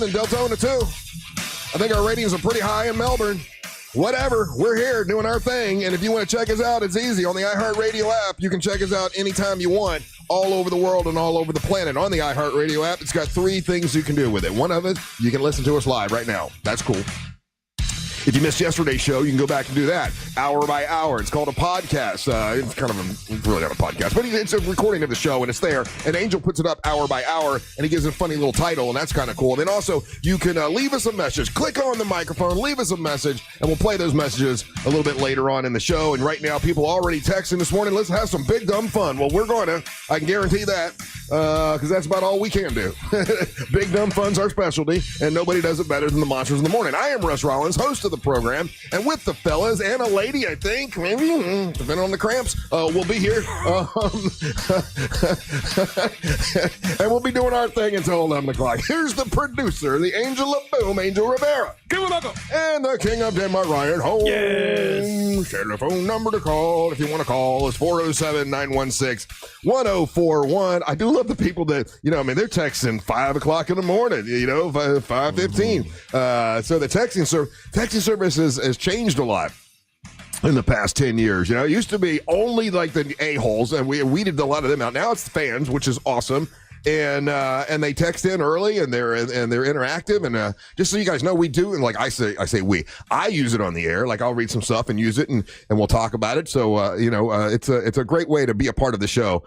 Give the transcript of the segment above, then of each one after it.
than Deltona, too. I think our ratings are pretty high in Melbourne. Whatever, we're here doing our thing, and if you want to check us out, it's easy. On the iHeartRadio app, you can check us out anytime you want, all over the world and all over the planet. On the iHeartRadio app, it's got 3 things you can do with it. One of it, you can listen to us live right now. That's cool. If you missed yesterday's show, you can go back and do that hour by hour. It's called a podcast. It's kind of really not a podcast, but it's a recording of the show, and it's there. And Angel puts it up hour by hour, and he gives it a funny little title, and that's kind of cool. And then also, you can leave us a message. Click on the microphone, leave us a message, and we'll play those messages a little bit later on in the show. And right now, people already texting this morning, let's have some big, dumb fun. Well, we're going to. I can guarantee that, because that's about all we can do. Big, dumb fun's our specialty, and nobody does it better than the Monsters in the Morning. I am Russ Rollins, host of the program, and with the fellas and a lady, I think, maybe, depending on the cramps, we'll be here. And we'll be doing our thing until 11 o'clock. Here's the producer, the angel of boom, Angel Rivera. Give it up. And the king of Denmark, Ryan Holmes. Yes. Telephone number to call, if you want to call, is 407-916-1041. I do love the people that, they're texting 5 o'clock in the morning, 5:15. So the texting service has changed a lot in the past 10 years. It used to be only like the a-holes, and we weeded a lot of them out. Now it's the fans, which is awesome. And they text in early, and they're interactive, and just so you guys know, we do, and like I use it on the air. Like I'll read some stuff and use it, and we'll talk about it. So it's a great way to be a part of the show,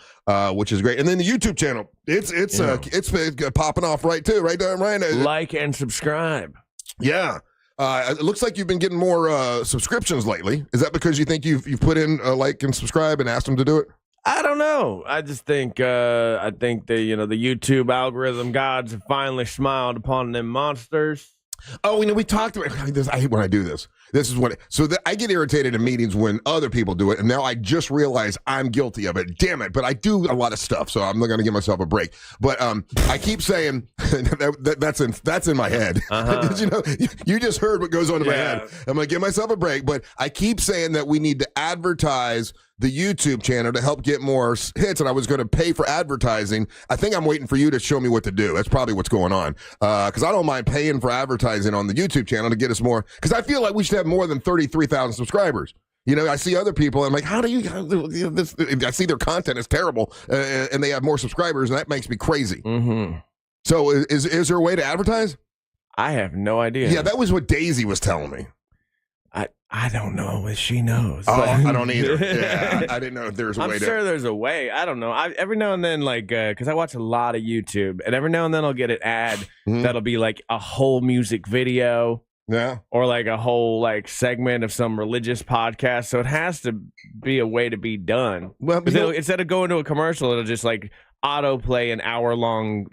which is great. And then the YouTube channel, it's popping off right too, right there, Ryan. Like and subscribe. Yeah. It looks like you've been getting more subscriptions lately. Is that because you think you've put in like and subscribe and asked them to do it? I don't know. I just think the YouTube algorithm gods have finally smiled upon them monsters. Oh, we talked about this. I hate when I do this. This is what. I get irritated in meetings when other people do it, and now I just realize I'm guilty of it. Damn it! But I do a lot of stuff, so I'm not going to give myself a break. But I keep saying that's in my head. Uh-huh. You just heard what goes on in my head. I'm going to give myself a break, but I keep saying that we need to advertise the YouTube channel to help get more hits, and I was going to pay for advertising. I think I'm waiting for you to show me what to do. That's probably what's going on, because I don't mind paying for advertising on the YouTube channel to get us more, because I feel like we should have more than 33,000 subscribers. I see other people, and I'm like, how do you this? I see their content is terrible, and they have more subscribers, and that makes me crazy. Mm-hmm. So is there a way to advertise? I have no idea. Yeah, that was what Daisy was telling me. I don't know if she knows. Oh, I don't either. Yeah, I didn't know if there was a way. I'm sure there's a way. I don't know. Every now and then, because I watch a lot of YouTube, and every now and then I'll get an ad that'll be like a whole music video. Yeah. Or like a whole segment of some religious podcast. So it has to be a way to be done. Well, instead of going to a commercial, it'll just autoplay an hour-long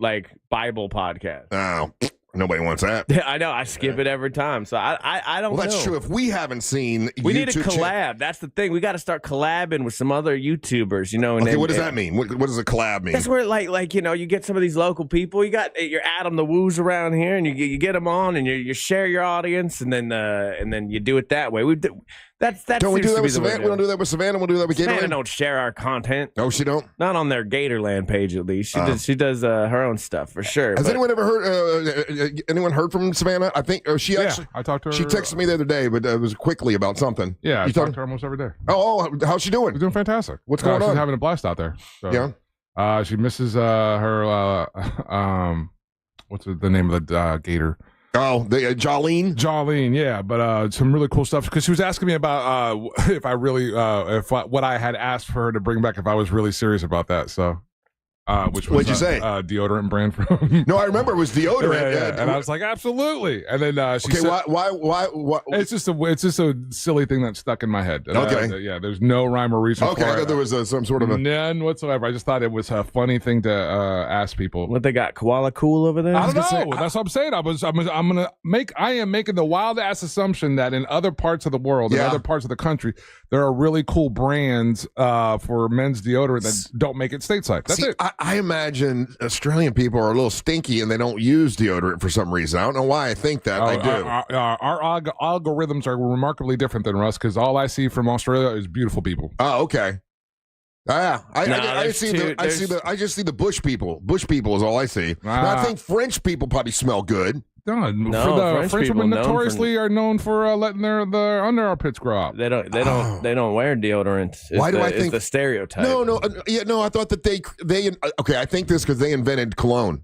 Bible podcast. Oh. Nobody wants that. Yeah, I know. I skip it every time. So I don't know. Well, that's true. If we haven't seen we need a collab. That's the thing. We got to start collabing with some other YouTubers, And okay, what does that mean? What does a collab mean? That's where you get some of these local people. You got your Adam the Woos around here, and you get them on, and you share your audience, and then you do it that way. Don't we do that with Savannah? We don't do that with Savannah. We'll do that with Gatorland. Savannah don't share our content. No, she don't. Not on their Gatorland page, at least. She does her own stuff for sure. Has anyone ever heard? Anyone heard from Savannah? I think she actually. I talked to her. She texted me the other day, but it was quickly about something. Yeah, I talk to her almost every day. Oh, how's she doing? She's doing fantastic. What's going on? She's having a blast out there. So, yeah. She misses her. What's the name of the gator? Oh, the Jolene? Jolene, yeah, but some really cool stuff, because she was asking me about what I had asked for her to bring back, if I was really serious about that. So which was what'd you say? Deodorant brand from. No, I remember it was deodorant. Yeah. And I was like, absolutely. And then she okay, said, why? It's just a silly thing that stuck in my head. Okay. There's no rhyme or reason. Okay, I thought there was some sort of none whatsoever. I just thought it was a funny thing to ask people. What they got, koala cool over there? I don't know. That's what I'm saying. I am making the wild ass assumption that in other parts of the world, in other parts of the country, there are really cool brands for men's deodorant that don't make it stateside. That's it. I imagine Australian people are a little stinky and they don't use deodorant for some reason. I don't know why I think that. I do. Our algorithms are remarkably different than Russ, because all I see from Australia is beautiful people. Oh, okay. I just see the bush people. Bush people is all I see. Now, I think French people probably smell good. No, French women notoriously are known for letting their under armpits grow up. They don't wear deodorant. Why do I think the stereotype? No. I thought that they okay. I think this because they invented cologne.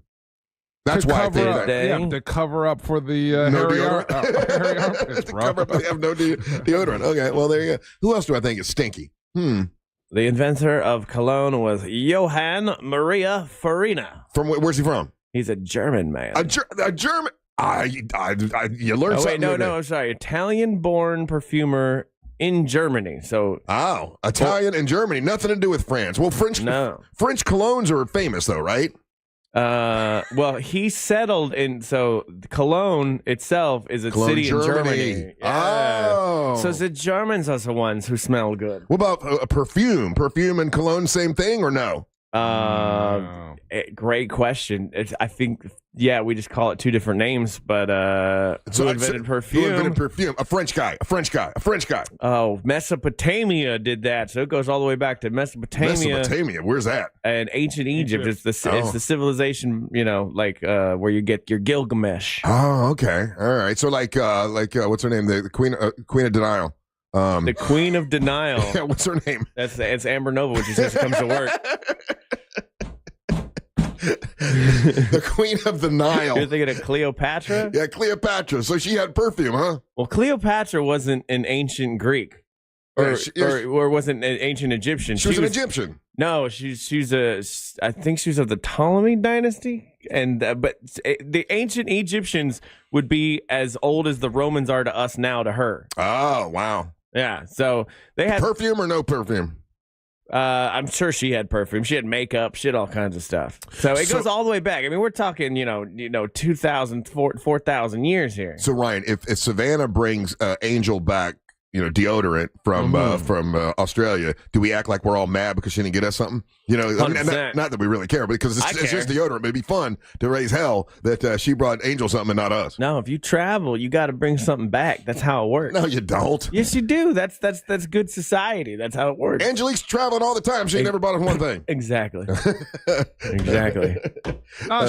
That's why I think that. Yeah, to cover up for the hairy armpits, bro. Cover up, they have no deodorant. Okay, well there you go. Who else do I think is stinky? The inventor of cologne was Johann Maria Farina. Where's he from? He's a German man. A German. You learned something. I'm sorry. Italian-born perfumer in Germany. So Italian and Germany, nothing to do with France. Well, French colognes are famous though, right? Well, he settled in. So Cologne itself is a city in Germany. Yeah. Oh, so the Germans are the ones who smell good. What about perfume? Perfume and cologne, same thing or no? Great question. I think, we just call it two different names, but who invented perfume? Who invented perfume? A French guy. Oh, Mesopotamia did that, so it goes all the way back to Mesopotamia. Where's that? And ancient Egypt. It's the civilization, where you get your Gilgamesh. Oh, okay, all right. So like what's her name? The Queen of Denial. The Queen of Denial. Yeah, what's her name? It's Amber Nova when she says she comes to work. The Queen of the Nile. You're thinking of Cleopatra? Yeah, Cleopatra. So she had perfume, huh? Well, Cleopatra wasn't an ancient Greek. Or wasn't an ancient Egyptian. She was an Egyptian. No, I think she's of the Ptolemy dynasty. But the ancient Egyptians would be as old as the Romans are to us now to her. Oh, wow. Yeah, so they had perfume or no perfume? I'm sure she had perfume. She had makeup. She had all kinds of stuff. So it goes all the way back. I mean, we're talking, 2,000, 4,000 years here. So Ryan, if Savannah brings Angel back, deodorant from Australia, do we act like we're all mad because she didn't get us something? Not that we really care, but because it's just deodorant. It'd be fun to raise hell that she brought Angel something and not us. No, if you travel, you got to bring something back. That's how it works. No, you don't. Yes, you do. That's good society. That's how it works. Angelique's traveling all the time. She never bought us one thing. Exactly. Exactly.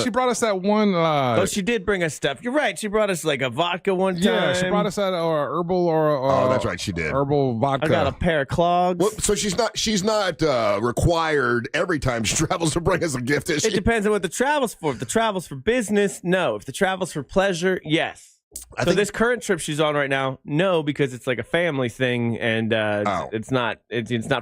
She brought us that one. She did bring us stuff. You're right. She brought us like a vodka one time. Yeah, she brought us that herbal oh, that's right. She did. Herbal vodka. I got a pair of clogs. Well, so she's not required every time she travels to bring us a gift, is she? It depends on what the travel's for. If the travel's for business, no. If the travel's for pleasure, yes. I think this current trip she's on right now, no, because it's like a family thing, and it's not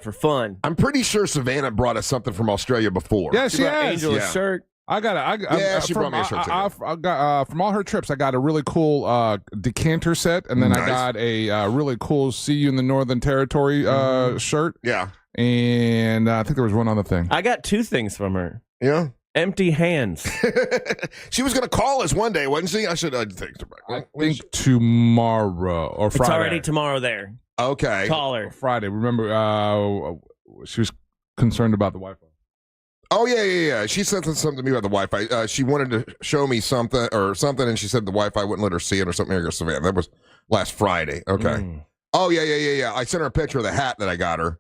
for fun. I'm pretty sure Savannah brought us something from Australia before. Yeah, she has. Angel a shirt. She brought me a shirt too. I got from all her trips. I got a really cool decanter set, and then I got a really cool "See You in the Northern Territory" shirt. Yeah, and I think there was one other thing. I got two things from her. Yeah, empty hands. She was going to call us one day, wasn't she? I should text her back. I think tomorrow or Friday. It's already tomorrow there. Okay, call her Friday. Remember, she was concerned about the Wi-Fi. Oh, yeah. She said something to me about the Wi-Fi. She wanted to show me something, and she said the Wi-Fi wouldn't let her see it or something. Or Savannah. That was last Friday. Okay. Oh, yeah. I sent her a picture of the hat that I got her,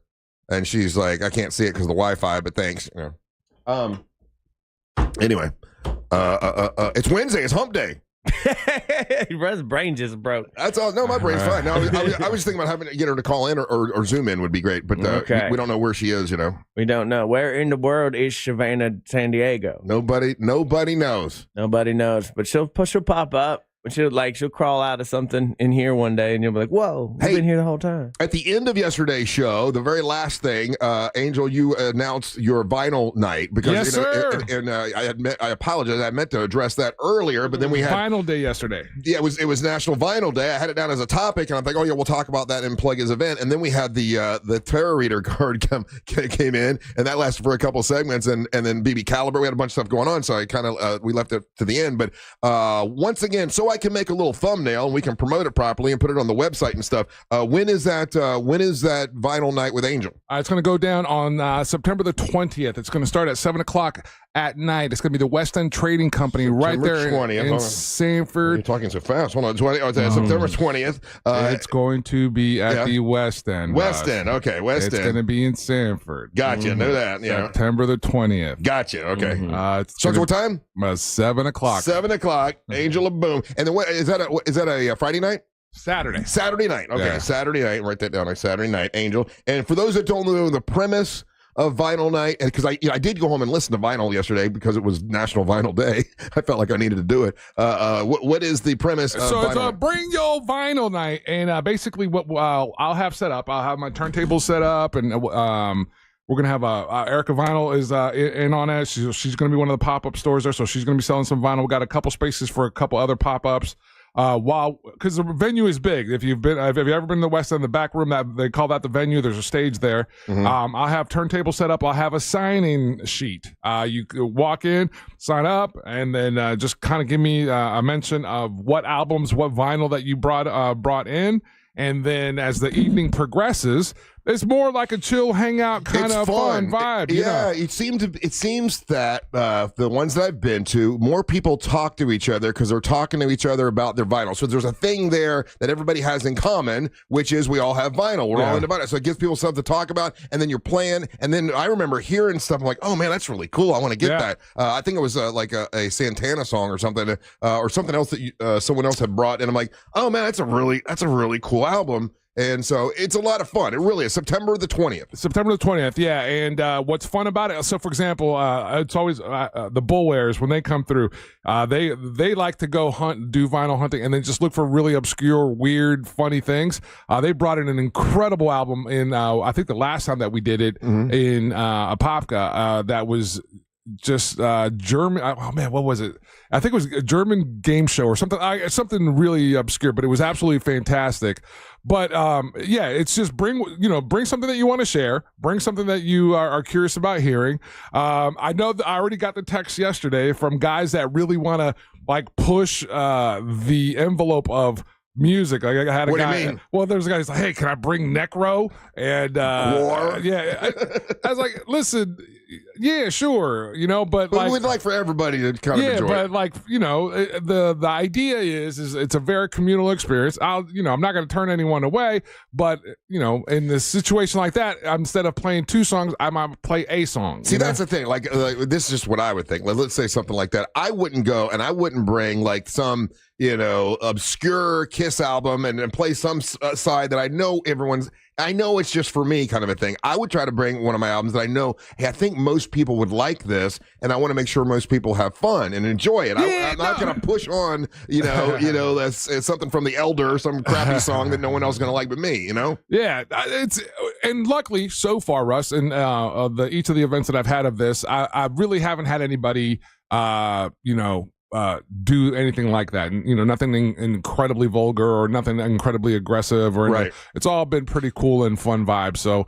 and she's like, I can't see it because of the Wi-Fi, but thanks. Anyway, it's Wednesday. It's hump day. His brain just broke. That's all. No, my brain's fine. No, I was thinking about having to get her to call in or Zoom in would be great, but we don't know where she is. We don't know where in the world is Savannah San Diego. Nobody knows. Nobody knows, but she'll pop up. But she'll crawl out of something in here one day, and you'll be like, "Whoa, we've been here the whole time." At the end of yesterday's show, the very last thing, Angel, you announced your vinyl night because yes, sir. And I apologize. I meant to address that earlier, but then we had Vinyl Day yesterday. Yeah, it was National Vinyl Day. I had it down as a topic, and I'm like, oh yeah, we'll talk about that and plug his event. And then we had the Terror Reader card came in, and that lasted for a couple segments, and then BB Caliber. We had a bunch of stuff going on, so I kind of we left it to the end. But once again, so I can make a little thumbnail and we can promote it properly and put it on the website and stuff. When is that vinyl night with Angel? It's going to go down on September the 20th. It's going to start at 7 o'clock at night. It's going to be the West End Trading Company right there 20th, in Sanford. You're talking so fast. Hold on. September 20th. It's going to be at the West End. West End. Okay, West End. It's going to be in Sanford. Gotcha. Know that. Yeah. September the 20th. Gotcha. Okay. Starts what time? 7 o'clock. 7 o'clock. Angel of Boom. And then is that a Friday night? Saturday night. Okay, yeah. Saturday night. Write that down. Like Saturday night, Angel. And for those that don't know the premise of Vinyl Night, and because I did go home and listen to Vinyl yesterday because it was National Vinyl Day. I felt like I needed to do it. What is the premise of Vinyl? So it's Bring Your Vinyl Night, and basically what I'll have set up, I'll have my turntable set up, and we're gonna have Erica Vinyl is in on it. She's gonna be one of the pop-up stores there, so she's gonna be selling some vinyl. We got a couple spaces for a couple other pop-ups. Because the venue is big. If you've ever been to the West End, the back room, that they call that the venue, there's a stage there. I'll have turntable set up. I'll have a signing sheet. You walk in, sign up, and then just kind of give me a mention of what albums, what vinyl that you brought in. And then as the evening progresses, it's more like a chill hangout kind of fun vibe. Yeah, it seems that the ones that I've been to, more people talk to each other because they're talking to each other about their vinyl. So there's a thing there that everybody has in common, which is we all have vinyl. We're all into vinyl. So it gives people something to talk about, and then you're playing. And then I remember hearing stuff. I'm like, oh man, that's really cool. I want to get that. I think it was like a Santana song or something else that someone else had brought. And I'm like, oh man, that's a really cool album. And so it's a lot of fun. It really is. September the 20th. September the 20th, yeah. And what's fun about it, so for example, it's always the bull wearers, when they come through, they like to go do vinyl hunting, and then just look for really obscure, weird, funny things. They brought in an incredible album in, I think the last time that we did it, in Apopka, that was just German. Oh man, what was it? I think it was a German game show or something. Something really obscure, but it was absolutely fantastic. But it's just bring something that you want to share. Bring something that you are curious about hearing. I know that I already got the text yesterday from guys that really want to like push the envelope of music. Like I had a guy. Mean? Well, there's a guy who's like, "Hey, can I bring Necro?" And War. Yeah, I was like, "Listen, yeah, sure, but like, we'd like for everybody to kind of enjoy but it. like, the idea is it's a very communal experience. I'm not going to turn anyone away, but in this situation like that, instead of playing two songs, I might play a song. See, that's the thing. Like this is just what I would think. Let's say something like that. I wouldn't go and I wouldn't bring like some obscure Kiss album and play some side that I know it's just for me kind of a thing. I would try to bring one of my albums that I know, hey, I think most people would like this, and I want to make sure most people have fun and enjoy it. I'm not going to push on, that's something from The Elder, some crappy song that no one else is going to like but me, Yeah, and luckily so far, Russ, in each of the events that I've had of this, I really haven't had anybody, do anything like that, and nothing incredibly vulgar or nothing incredibly aggressive or anything. Right. It's all been pretty cool and fun vibes. So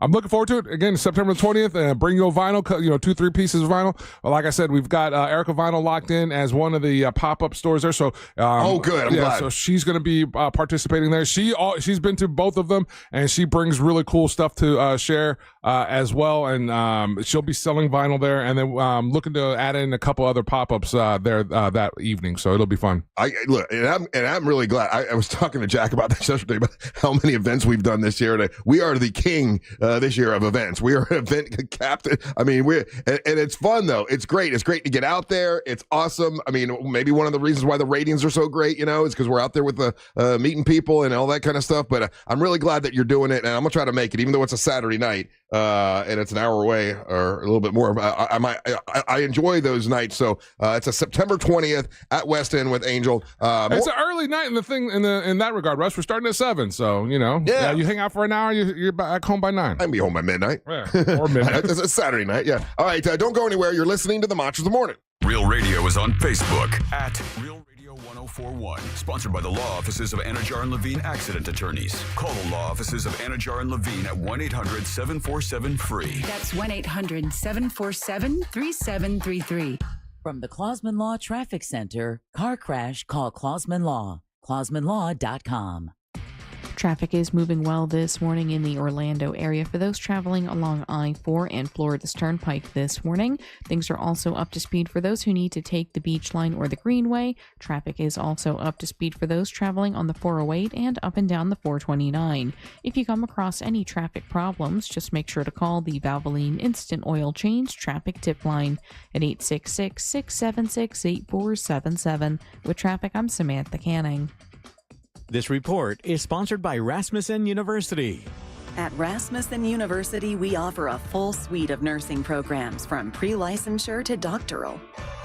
I'm looking forward to it. Again, September 20th. Bring your vinyl, 2-3 pieces of vinyl. Like I said, we've got Erica Vinyl locked in as one of the pop-up stores there. So, good. I'm glad. So she's going to be participating there. She's been to both of them, and she brings really cool stuff to share as well. And she'll be selling vinyl there, and then looking to add in a couple other pop-ups there that evening. So it'll be fun. I'm really glad. I was talking to Jack about this yesterday, about how many events we've done this year. We are the king this year of events. We are event captain. I mean, and it's fun though. It's great. It's great to get out there. It's awesome. I mean, maybe one of the reasons why the ratings are so great, is because we're out there with the meeting people and all that kind of stuff. But I'm really glad that you're doing it, and I'm gonna try to make it, even though it's a Saturday night and it's an hour away or a little bit more. I enjoy those nights. So it's a September 20th at West End with Angel. It's an early night in the thing in that regard, Russ. We're starting at 7, so you hang out for an hour. You're back home by 9. I can be home by midnight. Yeah, or midnight. It's a Saturday night, yeah. All right, don't go anywhere. You're listening to the Machos of the Morning. Real Radio is on Facebook at Real Radio 1041. Sponsored by the law offices of Anajar and Levine Accident Attorneys. Call the law offices of Anajar and Levine at 1-800-747-FREE. That's 1-800-747-3733. From the Clausman Law Traffic Center, car crash, call Clausman Law. ClausmanLaw.com. Traffic is moving well this morning in the Orlando area for those traveling along I-4 and Florida's Turnpike this morning. Things are also up to speed for those who need to take the Beach Line or the Greenway. Traffic is also up to speed for those traveling on the 408 and up and down the 429. If you come across any traffic problems, just make sure to call the Valvoline Instant Oil Change Traffic Tip Line at 866-676-8477. With traffic, I'm Samantha Canning. This report is sponsored by Rasmussen University. At Rasmussen University, we offer a full suite of nursing programs from pre-licensure to doctoral,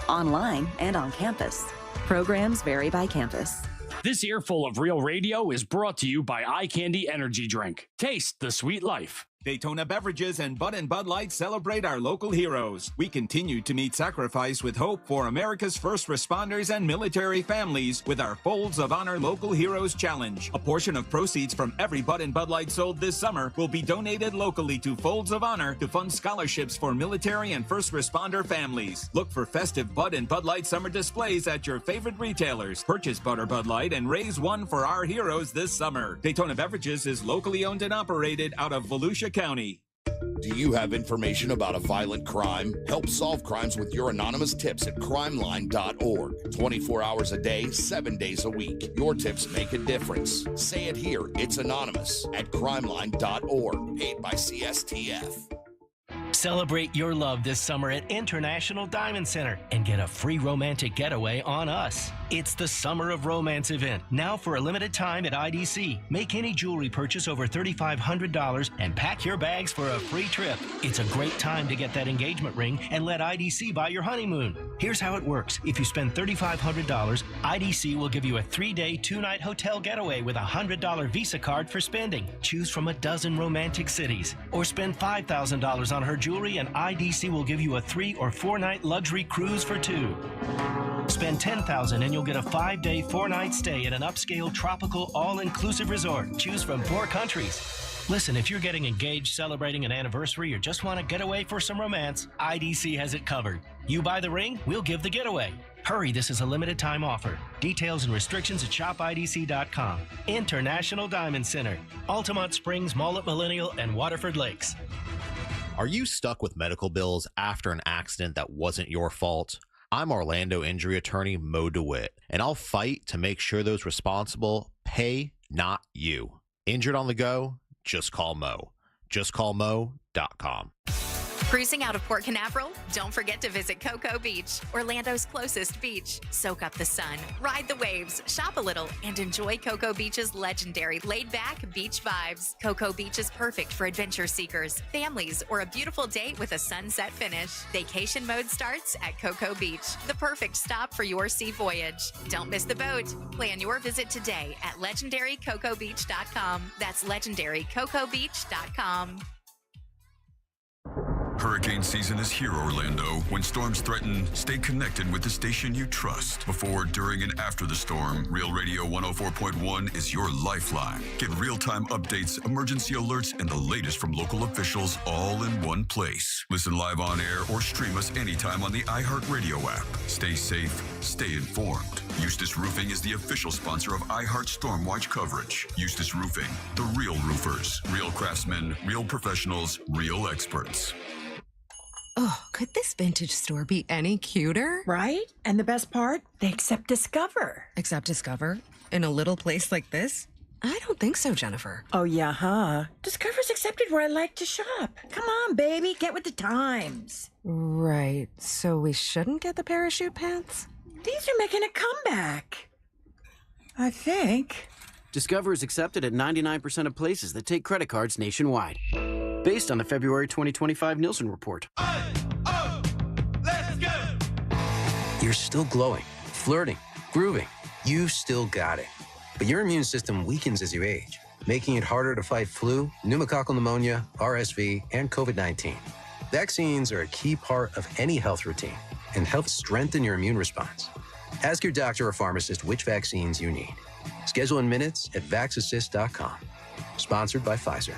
online and on campus. Programs vary by campus. This earful of Real Radio is brought to you by Eye Candy Energy Drink. Taste the sweet life. Daytona Beverages and Bud & Bud Light celebrate our local heroes. We continue to meet sacrifice with hope for America's first responders and military families with our Folds of Honor Local Heroes Challenge. A portion of proceeds from every Bud & Bud Light sold this summer will be donated locally to Folds of Honor to fund scholarships for military and first responder families. Look for festive Bud & Bud Light summer displays at your favorite retailers. Purchase Bud or Bud Light and raise one for our heroes this summer. Daytona Beverages is locally owned and operated out of Volusia County. Do you have information about a violent crime? Help solve crimes with your anonymous tips at crimeline.org. 24 hours a day, 7 days a week. Your tips make a difference. Say it here. It's anonymous at crimeline.org. Paid by CSTF. Celebrate your love this summer at International Diamond Center and get a free romantic getaway on us. It's the Summer of Romance event, now for a limited time at IDC. Make any jewelry purchase over $3,500 and pack your bags for a free trip. It's a great time to get that engagement ring and let IDC buy your honeymoon. Here's how it works. If you spend $3,500, IDC will give you a 3-day, 2-night hotel getaway with a $100 Visa card for spending. Choose from a dozen romantic cities. Or spend $5,000 on her jewelry and IDC will give you a 3- or 4-night luxury cruise for 2. Spend $10,000 and you'll get a 5-day, 4-night stay at an upscale tropical all-inclusive resort. Choose from 4 countries. Listen, if you're getting engaged, celebrating an anniversary, or just want to get away for some romance, IDC has it covered. You buy the ring, we'll give the getaway. Hurry, this is a limited time offer. Details and restrictions at shopidc.com. International Diamond Center, Altamont Springs, Mullet Millennial, and Waterford Lakes. Are you stuck with medical bills after an accident that wasn't your fault? I'm Orlando injury attorney Mo DeWitt, and I'll fight to make sure those responsible pay, not you. Injured on the go? Just call Mo. JustCallMo.com. Cruising out of Port Canaveral? Don't forget to visit Cocoa Beach, Orlando's closest beach. Soak up the sun, ride the waves, shop a little, and enjoy Cocoa Beach's legendary laid-back beach vibes. Cocoa Beach is perfect for adventure seekers, families, or a beautiful date with a sunset finish. Vacation mode starts at Cocoa Beach, the perfect stop for your sea voyage. Don't miss the boat. Plan your visit today at LegendaryCocoaBeach.com. That's LegendaryCocoaBeach.com. Hurricane season is here, Orlando. When storms threaten, stay connected with the station you trust. Before, during, and after the storm, Real Radio 104.1 is your lifeline. Get real-time updates, emergency alerts, and the latest from local officials all in one place. Listen live on air or stream us anytime on the iHeartRadio app. Stay safe, stay informed. Eustace Roofing is the official sponsor of iHeart Stormwatch coverage. Eustace Roofing, the real roofers, real craftsmen, real professionals, real experts. Oh, could this vintage store be any cuter? Right? And the best part? They accept Discover. Accept Discover? In a little place like this? I don't think so, Jennifer. Oh, yeah, huh? Discover's accepted where I like to shop. Come on, baby, get with the times. Right. So we shouldn't get the parachute pants? These are making a comeback. I think. Discover is accepted at 99% of places that take credit cards nationwide. Based on the February 2025 Nielsen report. Let's go! You're still glowing, flirting, grooving. You still got it. But your immune system weakens as you age, making it harder to fight flu, pneumococcal pneumonia, RSV, and COVID-19. Vaccines are a key part of any health routine and help strengthen your immune response. Ask your doctor or pharmacist which vaccines you need. Schedule in minutes at vaxassist.com. Sponsored by Pfizer.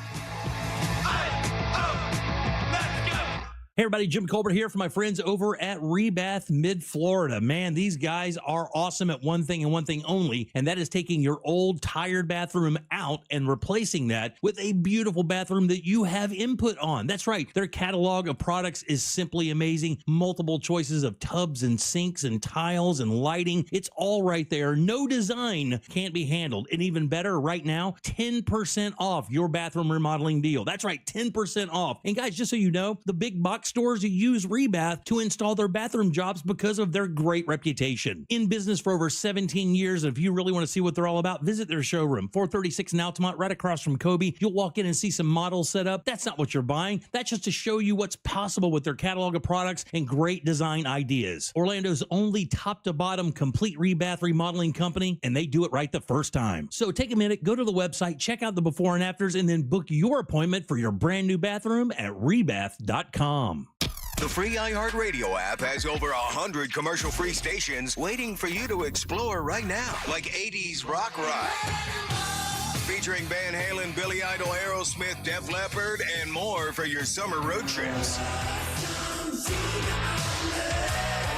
Hey everybody, Jim Colbert here for my friends over at Rebath Mid-Florida. Man, these guys are awesome at one thing and one thing only, and that is taking your old tired bathroom out and replacing that with a beautiful bathroom that you have input on. That's right, their catalog of products is simply amazing. Multiple choices of tubs and sinks and tiles and lighting. It's all right there. No design can't be handled. And even better, right now, 10% off your bathroom remodeling deal. That's right, 10% off. And guys, just so you know, the big box stores use Rebath to install their bathroom jobs because of their great reputation. In business for over 17 years, and if you really want to see what they're all about, visit their showroom, 436 in Altamont, right across from Kobe. You'll walk in and see some models set up. That's not what you're buying. That's just to show you what's possible with their catalog of products and great design ideas. Orlando's only top-to-bottom complete rebath remodeling company, and they do it right the first time. So take a minute, go to the website, check out the before and afters, and then book your appointment for your brand new bathroom at rebath.com. The free iHeartRadio app has over 100 commercial-free stations waiting for you to explore right now, like 80s Rock Ride, featuring Van Halen, Billy Idol, Aerosmith, Def Leppard, and more for your summer road trips.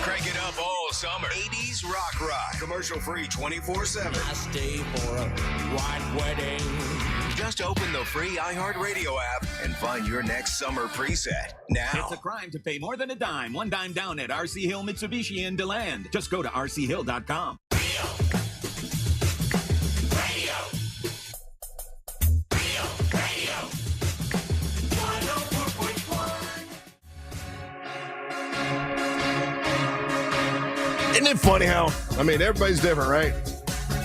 Crank it up all summer. 80s Rock Ride, commercial-free 24/7. I stay for a white wedding. Just open the free iHeartRadio app and find your next summer preset now. It's a crime to pay more than a dime. One dime down at RC Hill Mitsubishi in DeLand. Just go to rchill.com. Isn't it funny how, everybody's different, right?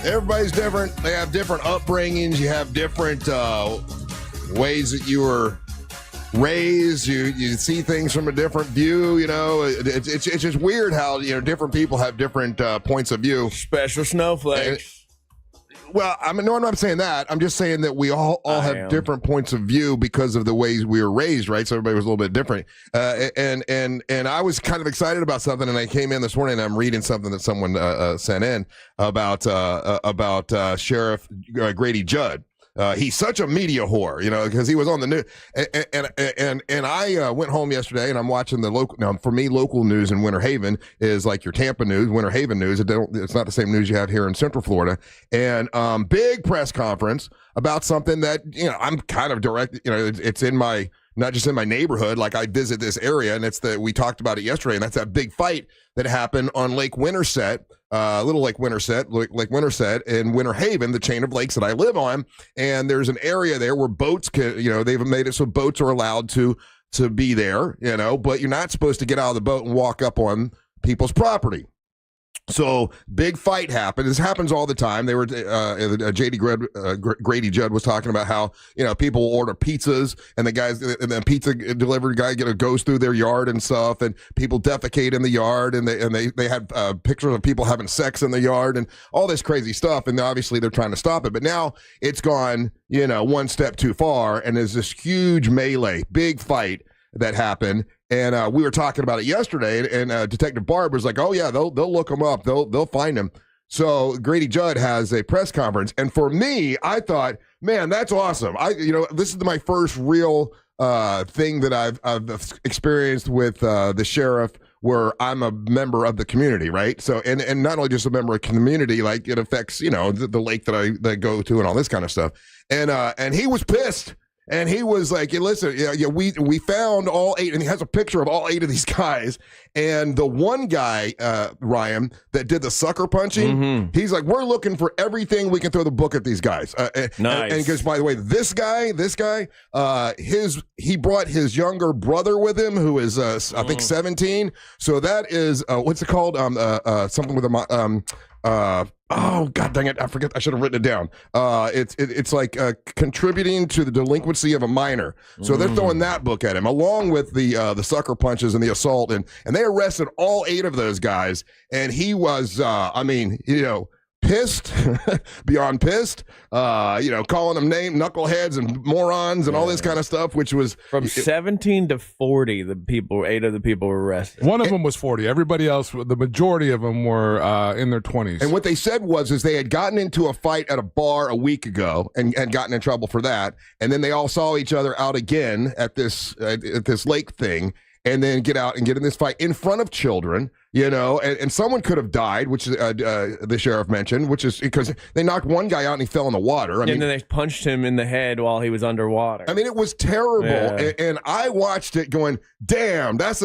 Everybody's different. They have different upbringings. You have different ways that you were raised. You see things from a different view. It's just weird how different people have different points of view. Special snowflakes. Well, I'm not saying that. I'm just saying that we all have different points of view because of the ways we were raised, right? So everybody was a little bit different. And I was kind of excited about something, and I came in this morning and I'm reading something that someone sent in about Sheriff Grady Judd. He's such a media whore, because he was on the news. And I went home yesterday and I'm watching the local. Now, for me, local news in Winter Haven is like your Tampa news, Winter Haven news. It's not the same news you have here in Central Florida. And big press conference about something that, I'm kind of direct. It's in my, not just in my neighborhood. Like I visit this area, and we talked about it yesterday, and that's that big fight that happened on Lake Winterset. Little Lake Winterset in Winter Haven, the chain of lakes that I live on. And there's an area there where boats can, they've made it so boats are allowed to be there, but you're not supposed to get out of the boat and walk up on people's property. So big fight happened. This happens all the time. They were Grady Judd was talking about how people order pizzas and the pizza delivery guy goes through their yard and stuff, and people defecate in the yard, and they had pictures of people having sex in the yard and all this crazy stuff. And obviously they're trying to stop it, but now it's gone one step too far, and there's this huge melee, big fight that happened. And we were talking about it yesterday, and Detective Barb was like, "Oh yeah, they'll look him up, they'll find him." So Grady Judd has a press conference, and for me, I thought, man, that's awesome. This is my first real thing that I've experienced with the sheriff, where I'm a member of the community, right? So, and not only just a member of the community, like it affects the lake that I go to and all this kind of stuff. And he was pissed. And he was like, listen, we found all 8, and he has a picture of all 8 of these guys. And the one guy, Ryan, that did the sucker punching, he's like, we're looking for everything we can throw the book at these guys. Nice. And because, by the way, this guy, he brought his younger brother with him, who is, I think, 17. So that is, what's it called? Something with a, oh God dang it! I forget. I should have written it down. It's like contributing to the delinquency of a minor. So they're throwing that book at him, along with the sucker punches and the assault, and they arrested all 8 of those guys. And he was, pissed, beyond pissed, calling them knuckleheads and morons and all this kind of stuff, which was from 17 to 40. 8 of the people were arrested. One of them was 40. Everybody else, the majority of them were in their 20s. And what they said is they had gotten into a fight at a bar a week ago and gotten in trouble for that. And then they all saw each other out again at this lake thing. and then get out and get in this fight in front of children, and someone could have died, which the sheriff mentioned, which is because they knocked one guy out and he fell in the water. And then they punched him in the head while he was underwater. I mean, it was terrible. Yeah. And I watched it going, damn, that's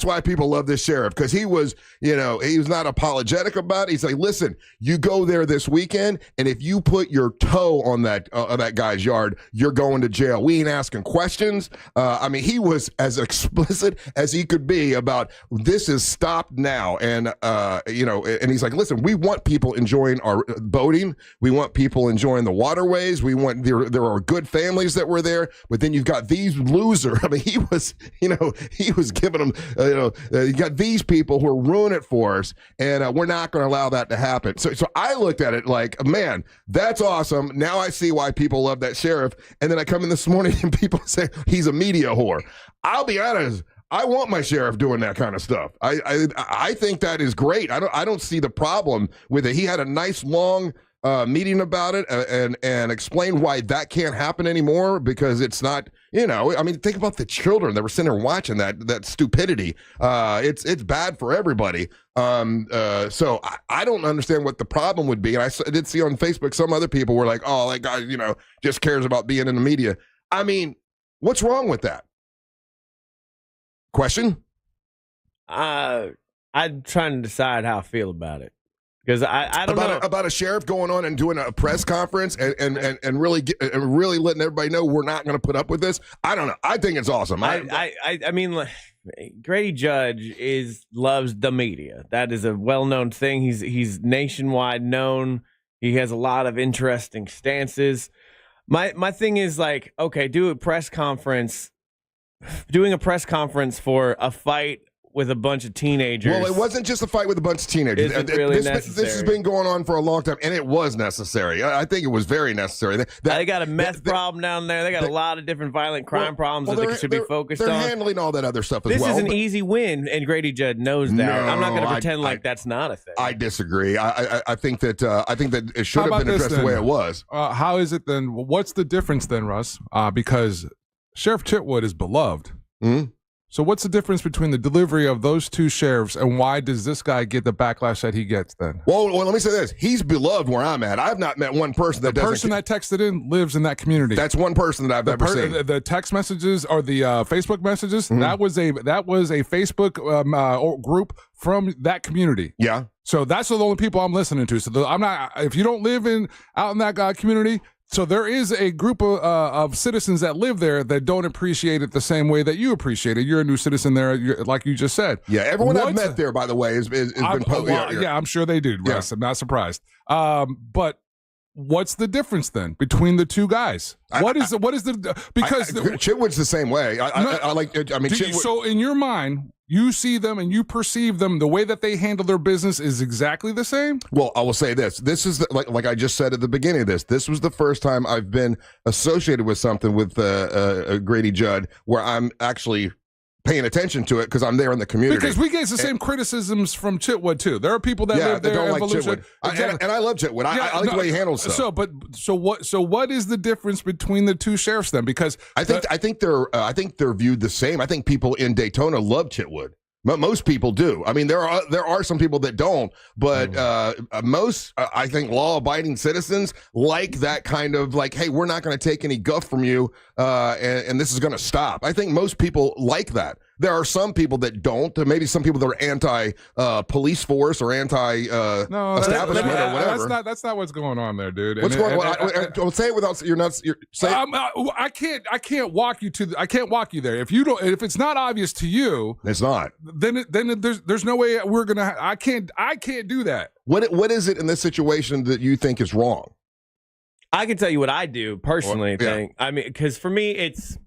why people love this sheriff, because he was not apologetic about it. He's like, listen, you go there this weekend, and if you put your toe on that guy's yard, you're going to jail. We ain't asking questions. I mean, he was as explicit as he could be about this is stopped now. And, and he's like, listen, we want people enjoying our boating. We want people enjoying the waterways. We want, there are good families that were there, but then you've got these losers. I mean, he was giving them, you got these people who are ruining it for us, and we're not going to allow that to happen. So I looked at it like, man, that's awesome. Now I see why people love that sheriff. And then I come in this morning and people say he's a media whore. I'll be honest, I want my sheriff doing that kind of stuff. I think that is great. I don't see the problem with it. He had a nice long meeting about it and explained why that can't happen anymore, because it's not, I mean, think about the children that were sitting there watching that stupidity. It's bad for everybody. So I don't understand what the problem would be. And I did see on Facebook some other people were like, oh, that guy, just cares about being in the media. I mean, what's wrong with that? Question? I'm trying to decide how I feel about it, because I don't know about a sheriff going on and doing a press conference and really letting everybody know we're not going to put up with this. I don't know. I think it's awesome. I mean, Grady Judge loves the media. That is a well-known thing. He's nationwide known. He has a lot of interesting stances. My thing is like, okay, doing a press conference for a fight with a bunch of teenagers. Well, it wasn't just a fight with a bunch of teenagers. This has been going on for a long time, and it was necessary. I think it was very necessary. They got a meth problem down there. They got a lot of different violent crime problems that they should be focused on. They're handling all that other stuff as well. This is an easy win, and Grady Judd knows that. No, I'm not going to pretend like that's not a thing. I disagree. I think that it should have been addressed the way it was. How is it then? What's the difference then, Russ? Because Sheriff Chitwood is beloved. Mm-hmm. So what's the difference between the delivery of those two sheriffs, and why does this guy get the backlash that he gets then? Well, let me say this. He's beloved where I'm at. I've not met one person that doesn't. The person that texted in lives in that community. That's one person that I've ever seen. The text messages or the Facebook messages, that was a Facebook group from that community. Yeah. So that's the only people I'm listening to. So I'm not, if you don't live out in that community, so there is a group of citizens that live there that don't appreciate it the same way that you appreciate it. You're a new citizen there, like you just said. Yeah, everyone I've met there, by the way, has been yeah, I'm sure they do, Russ. I'm not surprised. But what's the difference then between the two guys? Because Chitwood's the same way. So in your mind, you see them and you perceive them, the way that they handle their business is exactly the same? Well, I will say this. This is like I just said at the beginning of this. This was the first time I've been associated with something with Grady Judd where I'm actually paying attention to it because I'm there in the community. Because we get the same criticisms from Chitwood too. There are people that live there. Don't like Chitwood, and I love Chitwood. I like the way he handles stuff. So what is the difference between the two sheriffs then? Because I think they're viewed the same. I think people in Daytona love Chitwood. Most people do. I mean, there are some people that don't, but most, I think, law-abiding citizens like that kind of like, hey, we're not going to take any guff from you, and this is going to stop. I think most people like that. There are some people that don't. Maybe some people that are anti-police force or anti-establishment or whatever. That's not what's going on there, dude. What's going on? Don't say it without you're not. I can't walk you to. I can't walk you there if you don't. If it's not obvious to you, it's not. Then there's no way we're gonna. I can't do that. What is it in this situation that you think is wrong? I can tell you what I do personally. I mean, because for me, it's.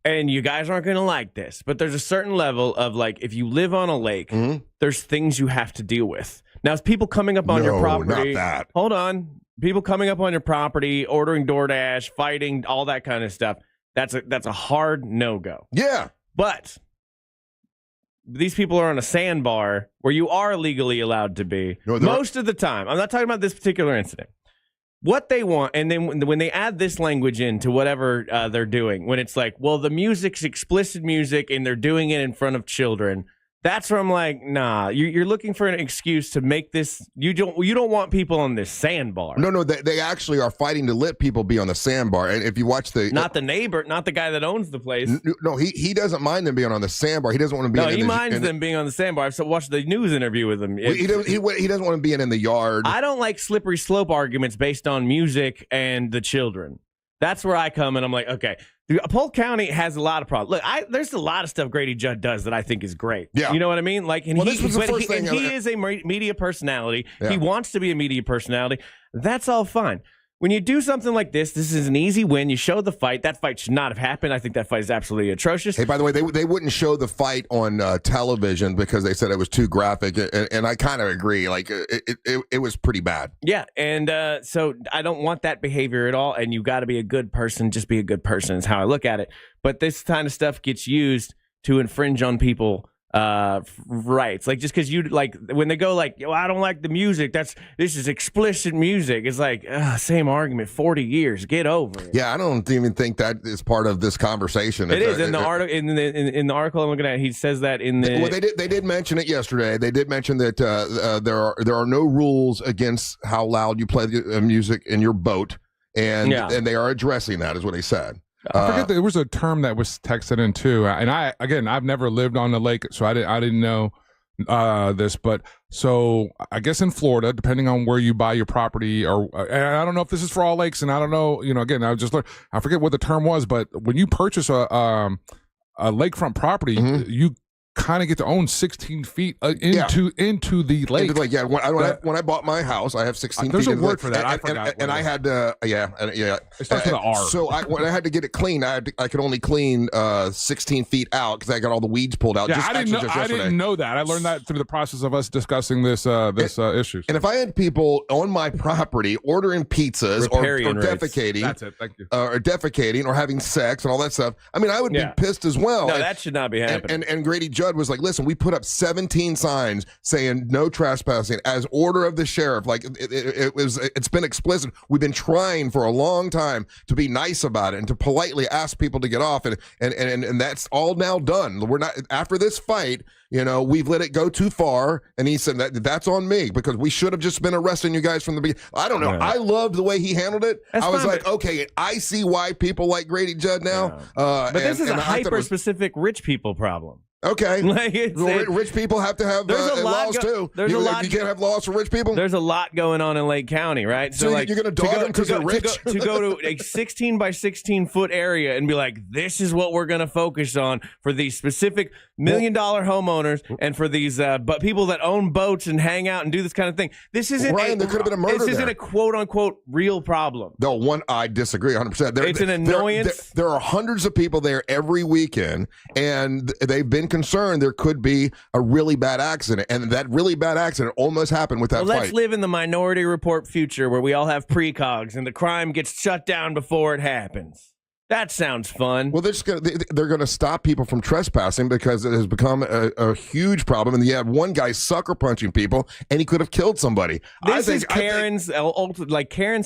And you guys aren't going to like this, but there's a certain level of like, if you live on a lake, there's things you have to deal with. Now, it's people coming up on your property. Not that. Hold on. People coming up on your property, ordering DoorDash, fighting, all that kind of stuff. That's a hard no-go. Yeah. But these people are on a sandbar where you are legally allowed to be. Most of the time. I'm not talking about this particular incident. what they want, and then when they add this language into whatever they're doing, when it's like, well, the music's explicit music and they're doing it in front of children, that's where I'm like, nah, you're looking for an excuse to make this. You don't want people on this sandbar. No, they actually are fighting to let people be on the sandbar. And if you watch not the neighbor, not the guy that owns the place. No, he doesn't mind them being on the sandbar. He doesn't want to be. No, he minds them being on the sandbar. I've watched the news interview with him. He doesn't want to be in the yard. I don't like slippery slope arguments based on music and the children. That's where I come and I'm like, okay. Polk County has a lot of problems. Look, there's a lot of stuff Grady Judd does that I think is great. Yeah. You know what I mean? Like, and this was the first thing. He is a media personality. Yeah. He wants to be a media personality. That's all fine. When you do something like this is an easy win. You show the fight. That fight should not have happened. I think that fight is absolutely atrocious. Hey, by the way, they wouldn't show the fight on television because they said it was too graphic, and I kind of agree. Like, it was pretty bad. Yeah, and so I don't want that behavior at all, and you got to be a good person. Just be a good person is how I look at it. But this kind of stuff gets used to infringe on people rights, like just because you like when they go like, I don't like the music, this is explicit music. It's like same argument 40 years, get over it. Yeah, I don't even think that is part of this conversation. It is in the article. In the article I'm looking at, he says that in the. Well, they did mention it yesterday. They did mention that there are no rules against how loud you play the music in your boat, and they are addressing that, is what he said. I forget there was a term that was texted in too, and I've never lived on the lake, so I didn't know this, but so I guess in Florida, depending on where you buy your property, and I don't know if this is for all lakes, and I don't know, again, I forget what the term was, but when you purchase a lakefront property, you kind of get to own 16 feet into the lake. When I bought my house, I have 16 There's feet. There's a word for that. I forgot. And I had to, It starts with an R. So when I had to get it clean, I could only clean 16 feet out because I got all the weeds pulled out. Yeah, I didn't know that. I learned that through the process of us discussing this issue. And if I had people on my property ordering pizzas or defecating, that's it. Thank you. Or defecating or having sex and all that stuff, I mean, I would be pissed as well. No, that should not be happening. And Grady Judd was like, listen, we put up 17 signs saying no trespassing as order of the sheriff. Like it's been explicit. We've been trying for a long time to be nice about it and to politely ask people to get off, and that's all now done. We're not after this fight. We've let it go too far, and he said that's on me because we should have just been arresting you guys from the beginning. I don't know. Yeah. I loved the way he handled it. I was like, okay, I see why people like Grady Judd now. But this is a hyper-specific rich people problem. Okay. Rich people have to have laws too. You can't have laws for rich people? There's a lot going on in Lake County, right? So you're going to dog them because they're rich? To go to a 16 by 16 foot area and be like, this is what we're going to focus on for these specific $1 million homeowners and for these but people that own boats and hang out and do this kind of thing. This isn't Ryan, there could have been a murder. This isn't a quote unquote real problem. No, I disagree 100%. It's an annoyance. There are hundreds of people there every weekend, and they've been concerned there could be a really bad accident, and that really bad accident almost happened with that fight. Let's live in the Minority Report future where we all have precogs and the crime gets shut down before it happens. That sounds fun. Well, they're going to stop people from trespassing because it has become a huge problem. And you have one guy sucker punching people, and he could have killed somebody. Karen's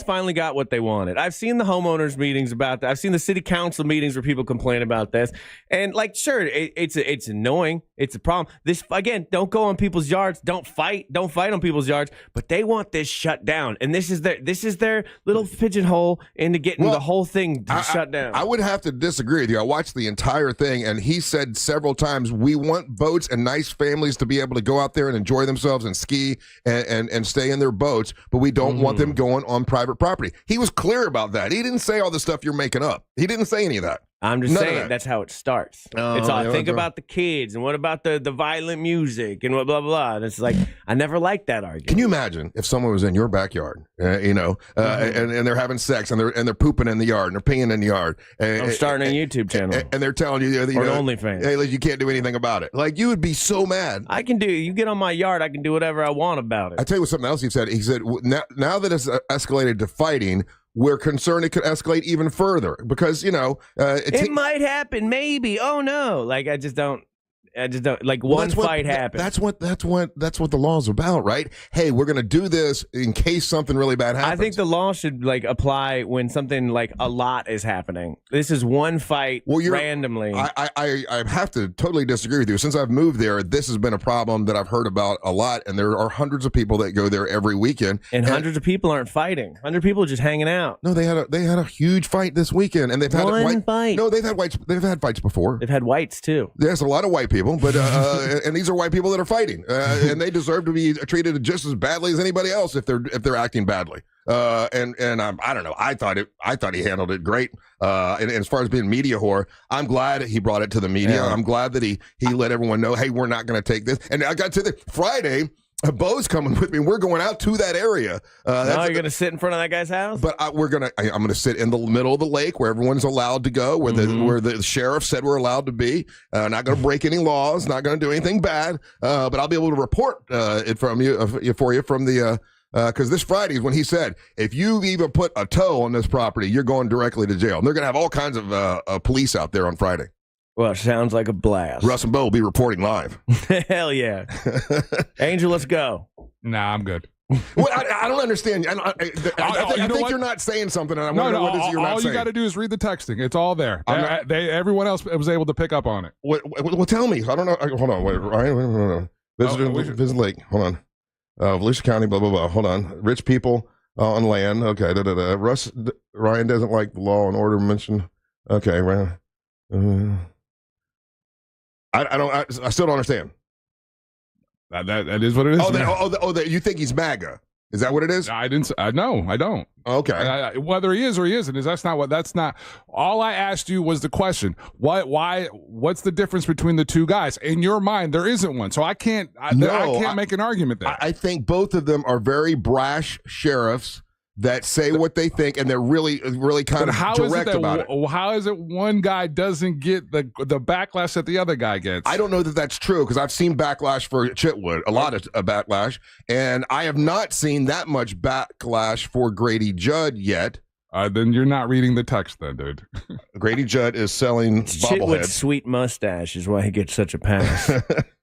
finally got what they wanted. I've seen the homeowners meetings about that. I've seen the city council meetings where people complain about this. And sure, it's annoying. It's a problem. This again, don't go on people's yards. Don't fight on people's yards. But they want this shut down, and this is their little pigeonhole into getting the whole thing shut down. I would have to disagree with you. I watched the entire thing, and he said several times, we want boats and nice families to be able to go out there and enjoy themselves and ski and stay in their boats, but we don't want them going on private property. He was clear about that. He didn't say all the stuff you're making up. He didn't say any of that. I'm just saying that's how it starts. It's all think about the kids and what about the violent music and blah, blah, blah. And it's like, I never liked that argument. Can you imagine if someone was in your backyard, and they're having sex and they're pooping in the yard and they're peeing in the yard. I'm starting a YouTube channel. And they're telling you, or OnlyFans. Hey, you can't do anything about it. Like, you would be so mad. You get on my yard, I can do whatever I want about it. I tell you what, something else he said. He said, now that it's escalated to fighting, we're concerned it could escalate even further because, it might happen, maybe. Oh, no. I just don't. I just don't like one fight happened. That's what the law's about, right? Hey, we're gonna do this in case something really bad happens. I think the law should like apply when something like a lot is happening. This is one fight randomly. I have to totally disagree with you. Since I've moved there, this has been a problem that I've heard about a lot, and there are hundreds of people that go there every weekend. And hundreds of people aren't fighting. 100 people are just hanging out. No, they had a huge fight this weekend, and they've had one fight. No, they've had fights before. They've had whites too. There's a lot of white people, but and these are white people that are fighting, and they deserve to be treated just as badly as anybody else if they're acting badly. And I don't know. I thought he handled it great. And as far as being media whore, I'm glad he brought it to the media. Yeah. I'm glad that he let everyone know, hey, we're not going to take this. And I got to the Friday. Bo's coming with me. We're going out to that area. Now you're going to sit in front of that guy's house? But I'm going to sit in the middle of the lake where everyone's allowed to go, where the sheriff said we're allowed to be. Not going to break any laws, not going to do anything bad. But I'll be able to report it from you from the because this Friday is when he said, if you even put a toe on this property, you're going directly to jail. And they're going to have all kinds of police out there on Friday. Well, sounds like a blast. Russ and Bo will be reporting live. Hell yeah. Angel, let's go. Nah, I'm good. Well, I don't understand. I think you're not saying something, and I wonder what it is you're not saying. All you got to do is read the texting. It's all there. Everyone else was able to pick up on it. Well, tell me. I don't know. Hold on. Wait, Ryan. Visit Lake. Hold on. Volusia County, blah, blah, blah. Hold on. Rich people on land. Okay. Ryan doesn't like the law and order mentioned. Okay, Ryan. I still don't understand. That is what it is. You think he's MAGA? Is that what it is? No, I don't. Okay. Whether he is or he isn't, that's not. All I asked you was the question. What's the difference between the two guys? In your mind, there isn't one. So I can't make an argument there. I think both of them are very brash sheriffs that say what they think, and they're really kind of direct about it. How is it one guy doesn't get the backlash that the other guy gets? I don't know that that's true, because I've seen backlash for Chitwood, a lot of backlash, and I have not seen that much backlash for Grady Judd yet. Then you're not reading the text then, dude. Grady Judd is selling bobbleheads. Chitwood's sweet mustache is why he gets such a pass.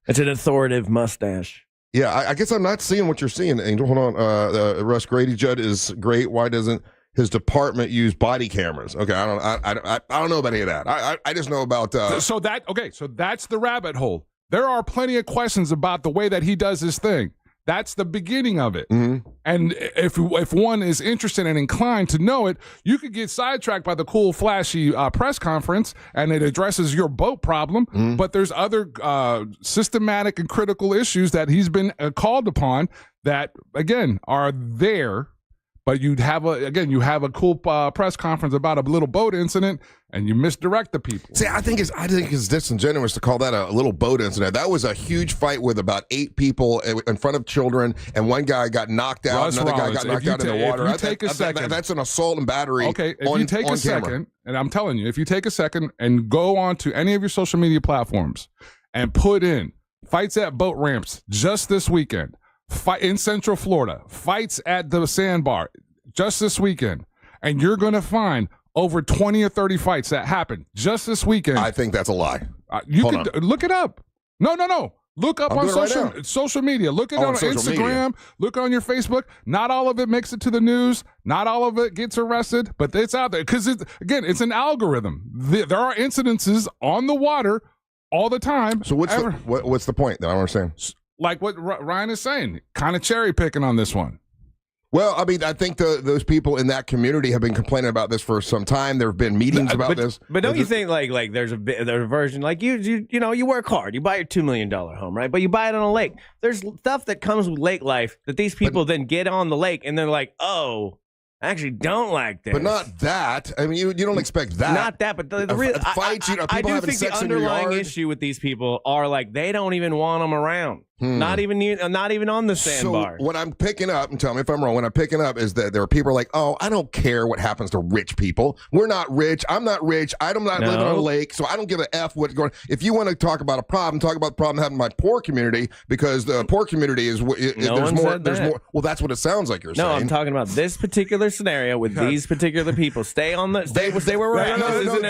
It's an authoritative mustache. Yeah, I guess I'm not seeing what you're seeing, Angel. Hold on. Russ, Grady Judd is great. Why doesn't his department use body cameras? Okay, I don't know about any of that. I just know about. So that's the rabbit hole. There are plenty of questions about the way that he does his thing. That's the beginning of it. Mm-hmm. And if one is interested and inclined to know it, you could get sidetracked by the cool, flashy press conference, and it addresses your boat problem. Mm-hmm. But there's other systematic and critical issues that he's been called upon that, again, are there. But you have a cool press conference about a little boat incident, and you misdirect the people. See, I think it's disingenuous to call that a little boat incident. That was a huge fight with about 8 people in front of children, and one guy got knocked out, another guy got knocked out in the water. That's an assault and battery. Okay, if you take a second, and I'm telling you, if you take a second and go on to any of your social media platforms and put in fights at boat ramps just this weekend. Fight in Central Florida, fights at the sandbar just this weekend, and you're going to find over 20 or 30 fights that happened just this weekend. I think that's a lie. You can look it up. No. Look up on social media. Look it on Instagram. Look on your Facebook. Not all of it makes it to the news. Not all of it gets arrested, but it's out there because it's an algorithm. There are incidences on the water all the time. So what's the point that I understand? Like what Ryan is saying, kind of cherry picking on this one. Well, I mean, I think those people in that community have been complaining about this for some time. There have been meetings about this. But don't you think like there's a version like you work hard, you buy your $2 million home, right? But you buy it on a lake. There's stuff that comes with lake life that these people then get on the lake and they're like, oh, I actually don't like this. But not that. I mean, you don't expect that. Not that, but the real fights. People I do having think sex the in your underlying yard. issue with these people are like they don't even want them around. Not even on the sandbar. So what I'm picking up, and tell me if I'm wrong, what I'm picking up is that there are people like, oh, I don't care what happens to rich people. We're not rich. I'm not rich. I'm not living on a lake, so I don't give a F what's going on. If you want to talk about a problem, talk about the problem happening in my poor community, because the poor community is there's more. Well, that's what it sounds like you're saying. No, I'm talking about this particular particular scenario with these particular people. Stay where we're at.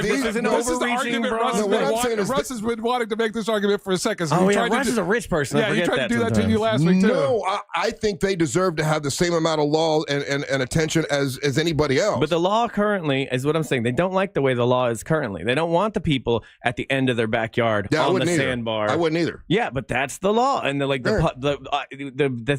This isn't overreaching. Russ has been wanting to make this argument for a second. So Russ is a rich person. Yeah, he tried to do that to you last week, too. No, I think they deserve to have the same amount of law and attention as anybody else. But the law currently is what I'm saying. They don't like the way the law is currently. They don't want the people at the end of their backyard on the sandbar. I wouldn't either. Yeah, but that's the law, and the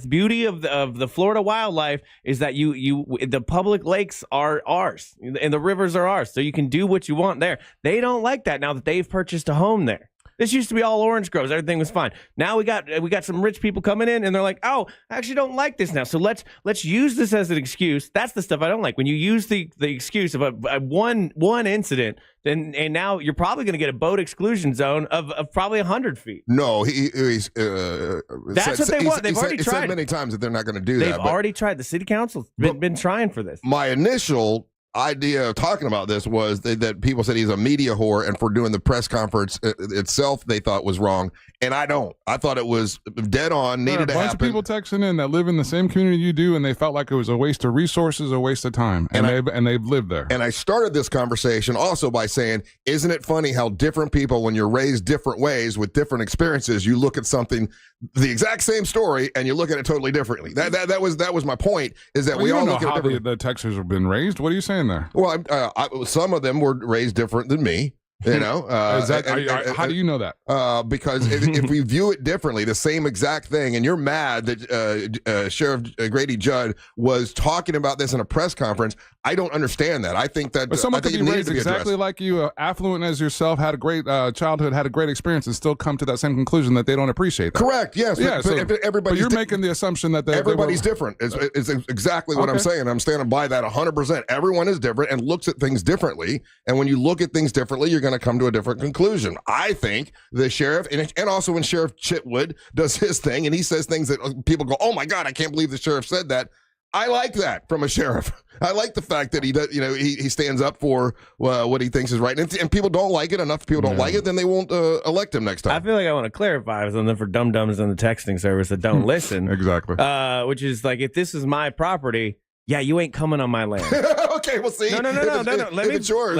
beauty of the Florida wildlife is that the public lakes are ours, and the rivers are ours, so you can do what you want there. They don't like that now that they've purchased a home there. This used to be all orange groves. Everything was fine. Now we got some rich people coming in, and they're like, "Oh, I actually don't like this now. So let's use this as an excuse." That's the stuff I don't like. When you use the excuse of a one incident, and now you're probably going to get a boat exclusion zone of probably 100 feet. No, that's what they want. They've already tried said many times that they're not going to do that. They've already tried. The city council's been trying for this. My initial idea of talking about this was that people said he's a media whore, and for doing the press conference itself they thought was wrong, and I don't. I thought it was dead on, needed to happen. A bunch of people texting in that live in the same community you do, and they felt like it was a waste of resources, a waste of time, and they've lived there. And I started this conversation also by saying, isn't it funny how different people, when you're raised different ways with different experiences, you look at something, the exact same story, and you look at it totally differently. That was my point, is that we all look at it differently. The Texans have been raised. What are you saying there? Well, some of them were raised different than me. You know, how do you know that? Because if we view it differently, the same exact thing, and you're mad that Sheriff Grady Judd was talking about this in a press conference, I don't understand that. I think that someone could be raised exactly like you, affluent as yourself, had a great childhood, had a great experience, and still come to that same conclusion that they don't appreciate that. Correct. Yes. Yeah. But you're making the assumption that everybody's different. Is exactly what I'm saying. I'm standing by that 100%. Everyone is different and looks at things differently, and when you look at things differently, you're going to come to a different conclusion. I think the sheriff, and also when Sheriff Chitwood does his thing and he says things that people go, "Oh my God, I can't believe the sheriff said that." I like that from a sheriff. I like the fact that he does, he stands up for what he thinks is right. And people don't like it. Enough people don't like it, then they won't elect him next time. I feel like I want to clarify something for dum-dums in the texting service that don't listen. Exactly. Which is like, if this is my property, yeah, you ain't coming on my land. Okay, well, see. No. Let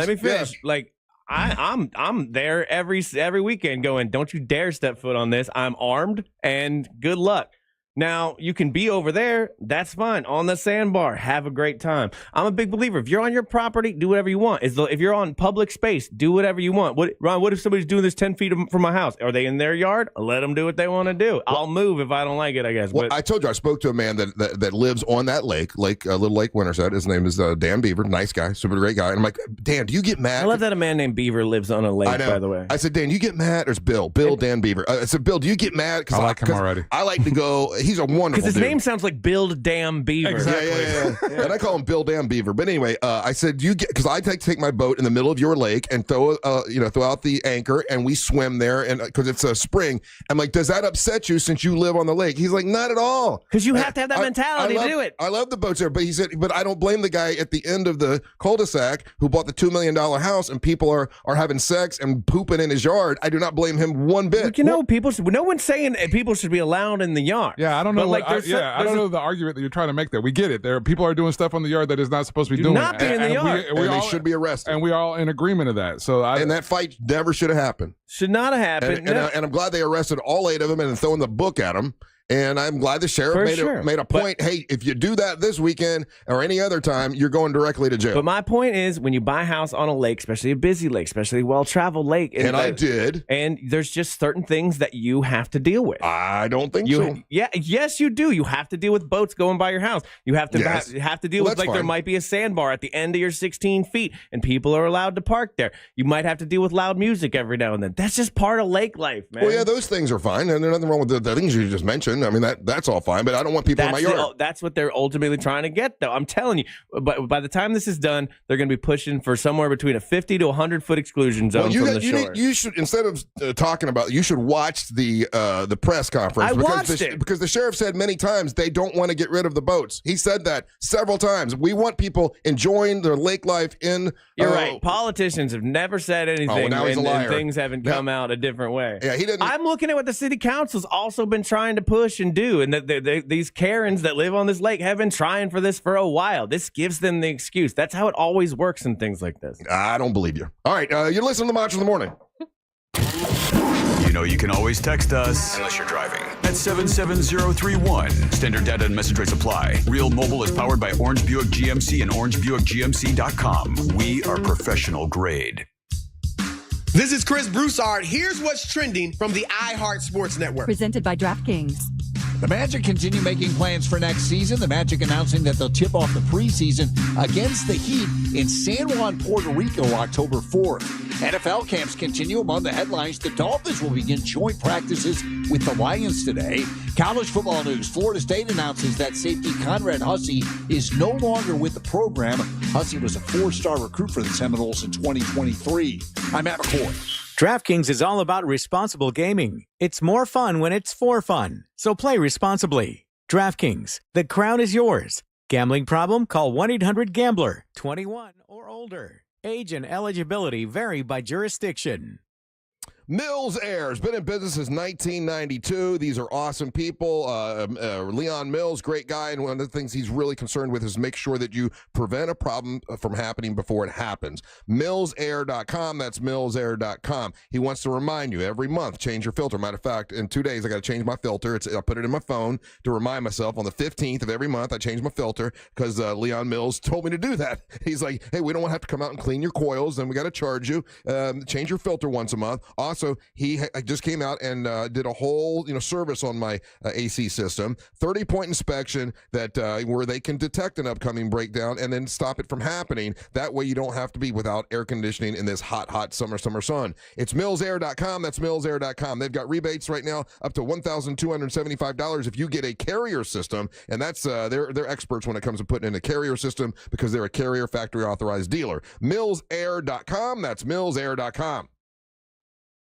me finish. Yeah. Like, I'm there every weekend going, don't you dare step foot on this. I'm armed, and good luck. Now, you can be over there. That's fine. On the sandbar, have a great time. I'm a big believer. If you're on your property, do whatever you want. If you're on public space, do whatever you want. Ron, what if somebody's doing this 10 feet from my house? Are they in their yard? Let them do what they want to do. I'll move if I don't like it, I guess. Well, I told you, I spoke to a man that lives on that lake, Little Lake Winterset. His name is Dan Beaver. Nice guy, super great guy. And I'm like, Dan, do you get mad? I love that a man named Beaver lives on a lake, by the way. I said, Dan, you get mad? There's Bill, Dan Beaver. I said, Bill, do you get mad? I like him already. I like to go. He's a wonderful His name sounds like Build Damn Beaver. Exactly. Yeah. And I call him Bill Damn Beaver. But anyway, I said, because I take my boat in the middle of your lake and throw out the anchor, and we swim there, and because it's a spring. I'm like, does that upset you since you live on the lake? He's like, not at all. Because you have to have that mentality to do it. I love the boats there, but he said, but I don't blame the guy at the end of the cul-de-sac who bought the $2 million house, and people are having sex and pooping in his yard. I do not blame him one bit. No one's saying people should be allowed in the yard. Yeah, I don't know. I don't know the argument that you're trying to make there. We get it. People are doing stuff on the yard that is not supposed to be doing. Not be in the yard. They should be arrested. And we're all in agreement of that. And that fight never should have happened. Should not have happened. And I'm glad they arrested all 8 of them and throwing the book at them. And I'm glad the sheriff made a point. Hey, if you do that this weekend or any other time, you're going directly to jail. But my point is, when you buy a house on a lake, especially a busy lake, especially a well-traveled lake. And I did. And there's just certain things that you have to deal with. I don't think so. Yes, you do. You have to deal with boats going by your house. You have to have to deal with, there might be a sandbar at the end of your 16 feet, and people are allowed to park there. You might have to deal with loud music every now and then. That's just part of lake life, man. Well, yeah, those things are fine. And there's nothing wrong with the things you just mentioned. I mean, that's all fine, but I don't want people in my yard. That's what they're ultimately trying to get, though. I'm telling you, but by the time this is done, they're going to be pushing for somewhere between a 50 to 100-foot exclusion zone from the shore. You should, instead of talking about, you should watch the press conference. I watched it. Because the sheriff said many times they don't want to get rid of the boats. He said that several times. We want people enjoying their lake life in... You're right. Politicians have never said anything, and things haven't come out a different way. Yeah, he didn't... I'm looking at what the city council's also been trying to push push and do. And these Karens that live on this lake have been trying for this for a while. This gives them the excuse. That's how it always works in things like this. I don't believe you. All right, you're listening to Macho in the Morning. You know you can always text us, unless you're driving, at 77031. Standard data and message rates apply. Real Mobile is powered by Orange Buick GMC and OrangeBuickGMC.com. We are professional grade. This is Chris Broussard. Here's what's trending from the iHeart Sports Network. Presented by DraftKings. The Magic continue making plans for next season. The Magic announcing that they'll tip off the preseason against the Heat in San Juan, Puerto Rico, October 4th. NFL camps continue. Among the headlines, the Dolphins will begin joint practices with the Lions today. College football news. Florida State announces that safety Conrad Hussey is no longer with the program. Hussey was a 4-star recruit for the Seminoles in 2023. I'm Matt McCoy. DraftKings is all about responsible gaming. It's more fun when it's for fun. So play responsibly. DraftKings, the crown is yours. Gambling problem? Call 1-800-GAMBLER. 21 or older. Age and eligibility vary by jurisdiction. Mills Air has been in business since 1992. These are awesome people. Leon Mills, great guy, and one of the things he's really concerned with is make sure that you prevent a problem from happening before it happens. MillsAir.com, that's MillsAir.com. He wants to remind you every month, change your filter. Matter of fact, in 2 days, I got to change my filter. I put it in my phone to remind myself on the 15th of every month, I change my filter because Leon Mills told me to do that. He's like, hey, we don't want to have to come out and clean your coils, and we got to charge you. Change your filter once a month. Also, he just came out and did a whole service on my AC system, 30-point inspection that where they can detect an upcoming breakdown and then stop it from happening. That way you don't have to be without air conditioning in this hot summer sun. It's MillsAir.com. That's MillsAir.com. They've got rebates right now up to $1,275 if you get a Carrier system, and that's they're experts when it comes to putting in a Carrier system because they're a Carrier factory authorized dealer. MillsAir.com. That's MillsAir.com.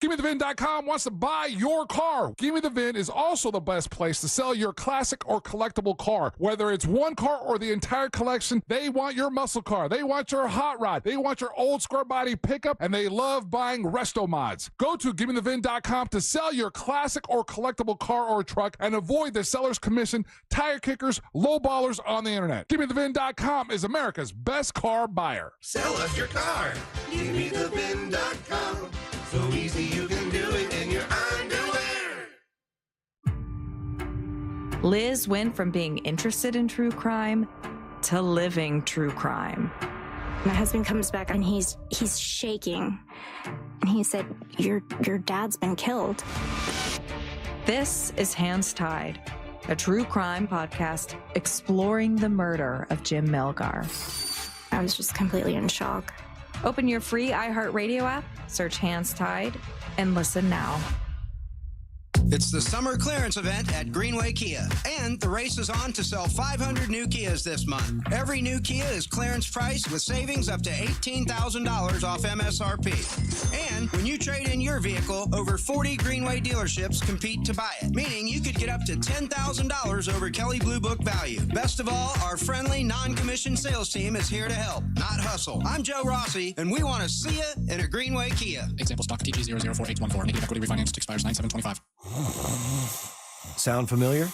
GimmeTheVin.com wants to buy your car. Gimme the Vin is also the best place to sell your classic or collectible car. Whether it's one car or the entire collection, they want your muscle car. They want your hot rod. They want your old square body pickup, and they love buying resto mods. Go to GimmeTheVin.com to sell your classic or collectible car or truck and avoid the seller's commission, tire kickers, lowballers on the internet. GimmeTheVin.com is America's best car buyer. Sell us your car. GimmeTheVin.com. So easy you can do it in your underwear. Liz went from being interested in true crime to living true crime. My husband comes back and he's shaking. And he said, your dad's been killed. This is Hands Tied, a true crime podcast exploring the murder of Jim Melgar. I was just completely in shock. Open your free iHeartRadio app, search Hands Tied, and listen now. It's the summer clearance event at Greenway Kia, and the race is on to sell 500 new Kias this month. Every new Kia is clearance priced with savings up to $18,000 off MSRP. And when you trade in your vehicle, over 40 Greenway dealerships compete to buy it, meaning you could get up to $10,000 over Kelley Blue Book value. Best of all, our friendly, non-commissioned sales team is here to help, not hustle. I'm Joe Rossi, and we want to see you in a Greenway Kia. Example stock TG004814. Negative equity refinance expires 9/7/25. Sound familiar?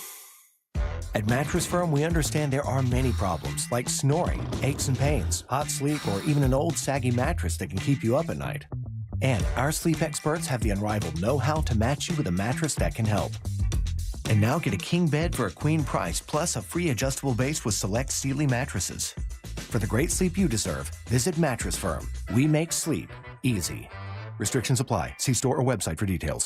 At Mattress Firm, we understand there are many problems, like snoring, aches and pains, hot sleep, or even an old saggy mattress that can keep you up at night. And our sleep experts have the unrivaled know-how to match you with a mattress that can help. And now get a king bed for a queen price, plus a free adjustable base with select Sealy mattresses. For the great sleep you deserve, visit Mattress Firm. We make sleep easy. Restrictions apply. See store or website for details.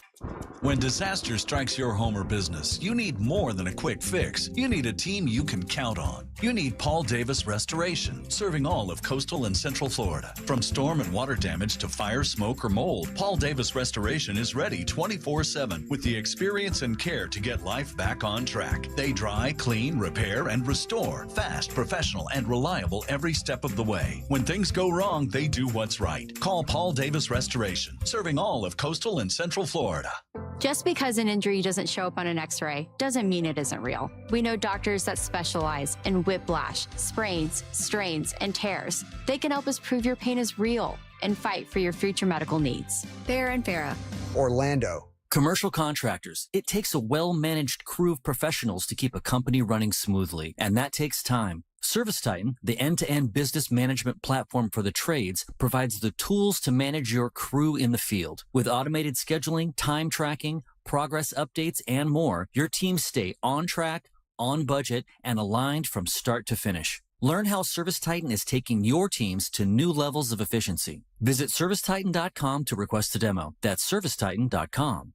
When disaster strikes your home or business, you need more than a quick fix. You need a team you can count on. You need Paul Davis Restoration, serving all of coastal and central Florida. From storm and water damage to fire, smoke, or mold, Paul Davis Restoration is ready 24/7 with the experience and care to get life back on track. They dry, clean, repair, and restore. Fast, professional, and reliable every step of the way. When things go wrong, they do what's right. Call Paul Davis Restoration, serving all of coastal and central Florida. Just because an injury doesn't show up on an x-ray doesn't mean it isn't real. We know doctors that specialize in whiplash, sprains, strains, and tears. They can help us prove your pain is real and fight for your future medical needs. Farrah and Farrah. Orlando. Commercial contractors. It takes a well-managed crew of professionals to keep a company running smoothly, and that takes time. ServiceTitan, the end-to-end business management platform for the trades, provides the tools to manage your crew in the field. With automated scheduling, time tracking, progress updates, and more, your teams stay on track, on budget, and aligned from start to finish. Learn how ServiceTitan is taking your teams to new levels of efficiency. Visit ServiceTitan.com to request a demo. That's ServiceTitan.com.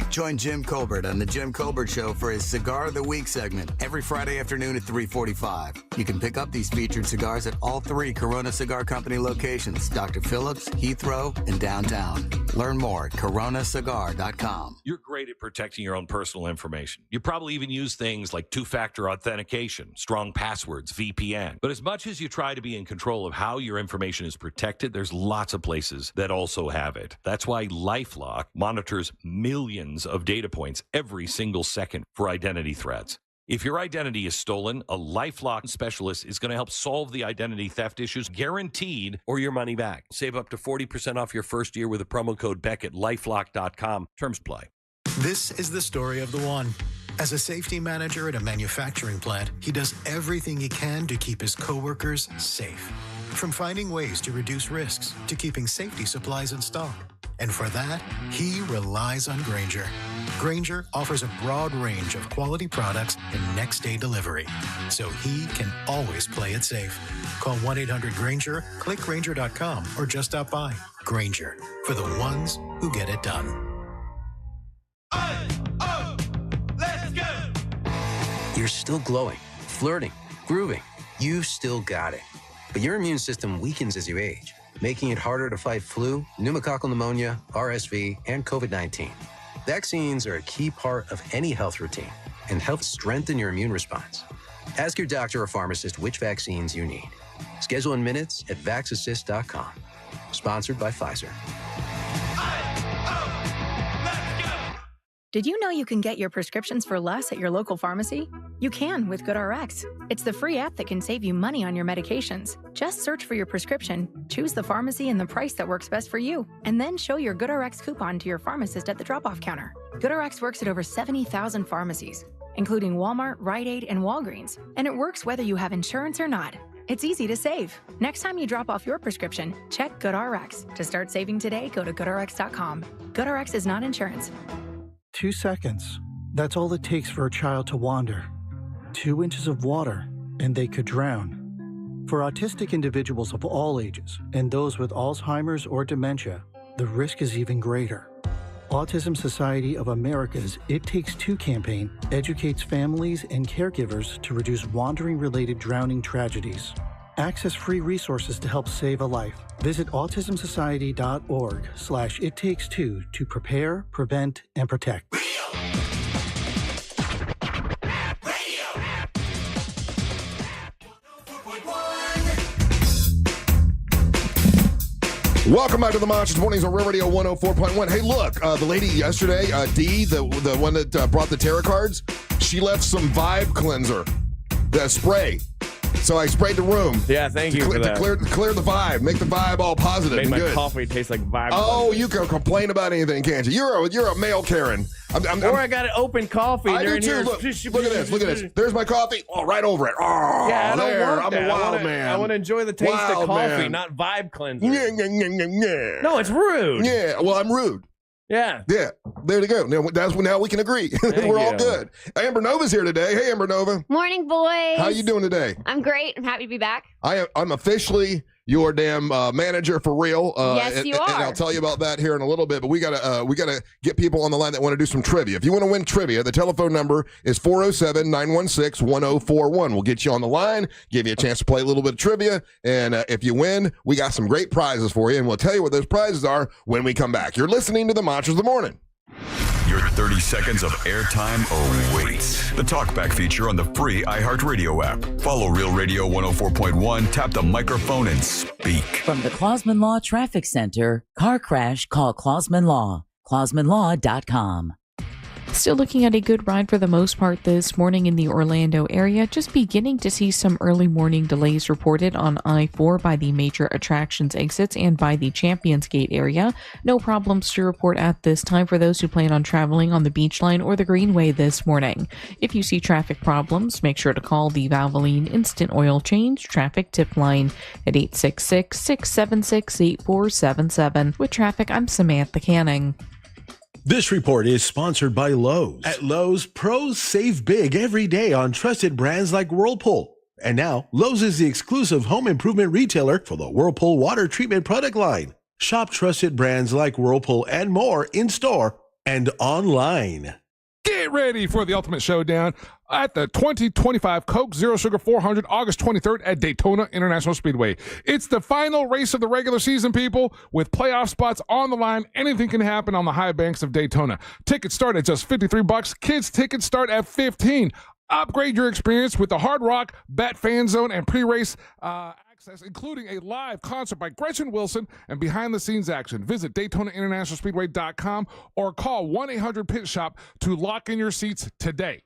Join Jim Colbert on The Jim Colbert Show for his Cigar of the Week segment every Friday afternoon at 3:45. You can pick up these featured cigars at all 3 Corona Cigar Company locations, Dr. Phillips, Heathrow, and downtown. Learn more at coronacigar.com. You're great at protecting your own personal information. You probably even use things like two-factor authentication, strong passwords, VPN. But as much as you try to be in control of how your information is protected, there's lots of places that also have it. That's why LifeLock monitors millions of data points every single second for identity threats. If your identity is stolen, a LifeLock specialist is going to help solve the identity theft issues, guaranteed, or your money back. Save up to 40% off your first year with a promo code Beck at LifeLock.com. Terms apply. This is the story of the one. As a safety manager at a manufacturing plant, he does everything he can to keep his coworkers safe. From finding ways to reduce risks to keeping safety supplies in stock. And for that, he relies on Grainger. Grainger offers a broad range of quality products and next-day delivery, so he can always play it safe. Call 1-800-GRAINGER, click Grainger.com, or just stop by. Grainger, for the ones who get it done. Let's go! You're still glowing, flirting, grooving. You still got it. But your immune system weakens as you age, making it harder to fight flu, pneumococcal pneumonia, RSV, and COVID-19. Vaccines are a key part of any health routine and help strengthen your immune response. Ask your doctor or pharmacist which vaccines you need. Schedule in minutes at vaxassist.com. Sponsored by Pfizer. Did you know you can get your prescriptions for less at your local pharmacy? You can with GoodRx. It's the free app that can save you money on your medications. Just search for your prescription, choose the pharmacy and the price that works best for you, and then show your GoodRx coupon to your pharmacist at the drop-off counter. GoodRx works at over 70,000 pharmacies, including Walmart, Rite Aid, and Walgreens, and it works whether you have insurance or not. It's easy to save. Next time you drop off your prescription, check GoodRx. To start saving today, go to GoodRx.com. GoodRx is not insurance. 2 seconds. That's all it takes for a child to wander. 2 inches of water, and they could drown. For autistic individuals of all ages, and those with Alzheimer's or dementia, the risk is even greater. Autism Society of America's It Takes Two campaign educates families and caregivers to reduce wandering-related drowning tragedies. Access free resources to help save a life. Visit autismsociety.org/ittakes2 to prepare, prevent, and protect. Welcome back to the Monsters Mornings on Real Radio 104.1. Hey, look, the lady yesterday, Dee, the one that brought the tarot cards, she left some vibe cleanser, the spray. So I sprayed the room. Yeah, thank you for that. To clear the vibe, make the vibe all positive Made and my good. coffee taste like vibe. Oh, you can complain about anything, can't you? You're a male Karen. Or I got an open coffee. I do too. Here. Look at this. There's my coffee. Oh, right over it. Oh, yeah, I don't want I'm that. a wild man. I want to enjoy the taste of coffee, not vibe cleanser. No, it's rude. Yeah, well, I'm rude. Yeah. Yeah. There you go. Now we can agree. We're all good. Amber Nova's here today. Hey, Amber Nova. Morning, boys. How you doing today? I'm great. I'm happy to be back. I'm officially your damn manager for real. Yes, you are. And I'll tell you about that here in a little bit. But we gotta get people on the line that want to do some trivia. If you want to win trivia, the telephone number is 407-916-1041. We'll get you on the line, give you a chance to play a little bit of trivia, and if you win, we got some great prizes for you, and we'll tell you what those prizes are when we come back. You're listening to the Monsters of the Morning. Your 30 seconds of airtime awaits. The Talkback feature on the free iHeartRadio app. Follow Real Radio 104.1, tap the microphone, and speak. From the Clausman Law Traffic Center, car crash, call Clausman Law. ClausmanLaw.com. Still looking at a good ride for the most part this morning in the Orlando area. Just beginning to see some early morning delays reported on I-4 by the major attractions exits and by the Champions Gate area. No problems to report at this time for those who plan on traveling on the Beach Line or the Greenway this morning. If you see traffic problems, make sure to call the Valvoline Instant Oil Change Traffic Tip Line at 866-676-8477. With traffic, I'm Samantha Canning. This report is sponsored by Lowe's. At Lowe's, pros save big every day on trusted brands like Whirlpool. And now, Lowe's is the exclusive home improvement retailer for the Whirlpool water treatment product line. Shop trusted brands like Whirlpool and more in-store and online. Get ready for the ultimate showdown at the 2025 Coke Zero Sugar 400, August 23rd at Daytona International Speedway. It's the final race of the regular season, people. With playoff spots on the line, anything can happen on the high banks of Daytona. Tickets start at just $53. Kids tickets start at $15. Upgrade your experience with the Hard Rock, Bet Fan Zone, and pre-race access, including a live concert by Gretchen Wilson and behind-the-scenes action. Visit DaytonaInternationalSpeedway.com or call 1-800-PIT-SHOP to lock in your seats today.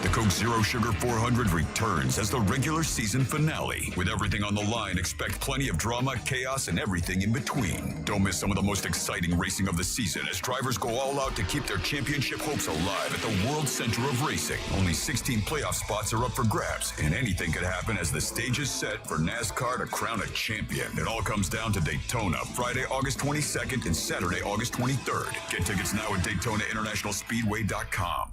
The Coke Zero Sugar 400 returns as the regular season finale. With everything on the line, expect plenty of drama, chaos, and everything in between. Don't miss some of the most exciting racing of the season as drivers go all out to keep their championship hopes alive at the world center of racing. Only 16 playoff spots are up for grabs, and anything could happen as the stage is set for NASCAR to crown a champion. It all comes down to Daytona, Friday, August 22nd and Saturday, August 23rd. Get tickets now at DaytonaInternationalSpeedway.com.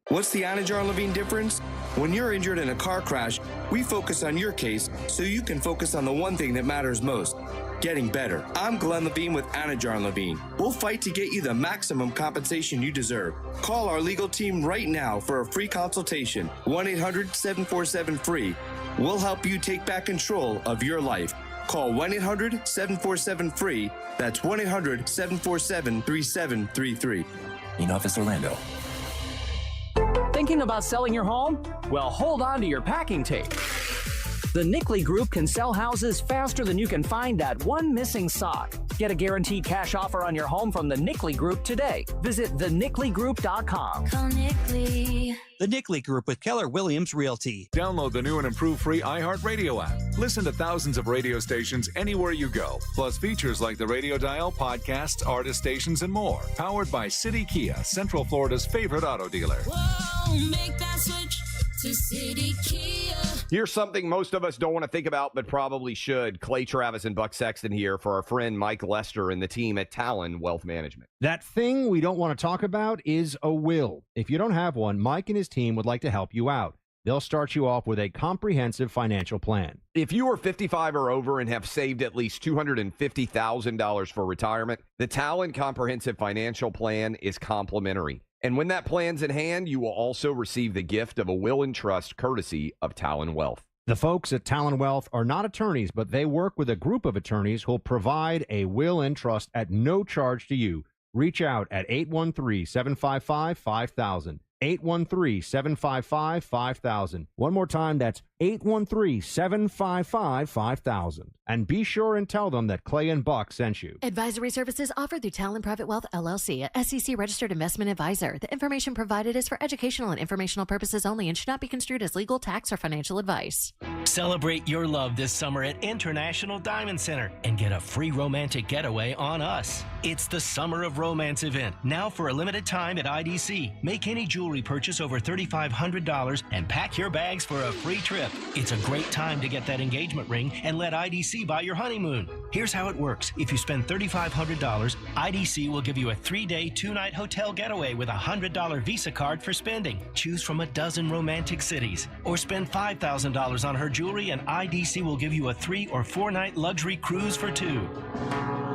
What's the Anajar and Levine difference? When you're injured in a car crash, we focus on your case so you can focus on the one thing that matters most, getting better. I'm Glenn Levine with Anajar and Levine. We'll fight to get you the maximum compensation you deserve. Call our legal team right now for a free consultation, 1-800-747-FREE. We'll help you take back control of your life. Call 1-800-747-FREE. That's 1-800-747-3733. In Office Orlando. Thinking about selling your home? Well, hold on to your packing tape. The Nickley Group can sell houses faster than you can find that one missing sock. Get a guaranteed cash offer on your home from the Nickley Group today. Visit thenickleyGroup.com. Call Nickley. The Nickley Group with Keller Williams Realty. Download the new and improved free iHeartRadio app. Listen to thousands of radio stations anywhere you go. Plus features like the radio dial, podcasts, artist stations, and more. Powered by City Kia, Central Florida's favorite auto dealer. Whoa, make that switch to City Kia. Here's something most of us don't want to think about, but probably should. Clay Travis and Buck Sexton here for our friend Mike Lester and the team at Talon Wealth Management. That thing we don't want to talk about is a will. If you don't have one, Mike and his team would like to help you out. They'll start you off with a comprehensive financial plan. If you are 55 or over and have saved at least $250,000 for retirement, the Talon Comprehensive Financial Plan is complimentary. And when that plan's in hand, you will also receive the gift of a will and trust courtesy of Talon Wealth. The folks at Talon Wealth are not attorneys, but they work with a group of attorneys who'll provide a will and trust at no charge to you. Reach out at 813-755-5000. 813-755-5000. One more time, that's 813-755-5000. And be sure and tell them that Clay and Buck sent you. Advisory services offered through Talon Private Wealth, LLC, a SEC registered investment advisor. The information provided is for educational and informational purposes only and should not be construed as legal, tax, or financial advice. Celebrate your love this summer at International Diamond Center and get a free romantic getaway on us. It's the Summer of Romance event, now for a limited time at IDC. Make any jewelry purchase over $3,500 and pack your bags for a free trip. It's a great time to get that engagement ring and let IDC buy your honeymoon. Here's how it works. If you spend $3,500, IDC will give you a 3-day, 2-night hotel getaway with a $100 Visa card for spending. Choose from a dozen romantic cities. Or spend $5,000 on her jewelry and IDC will give you a 3- or 4-night luxury cruise for 2.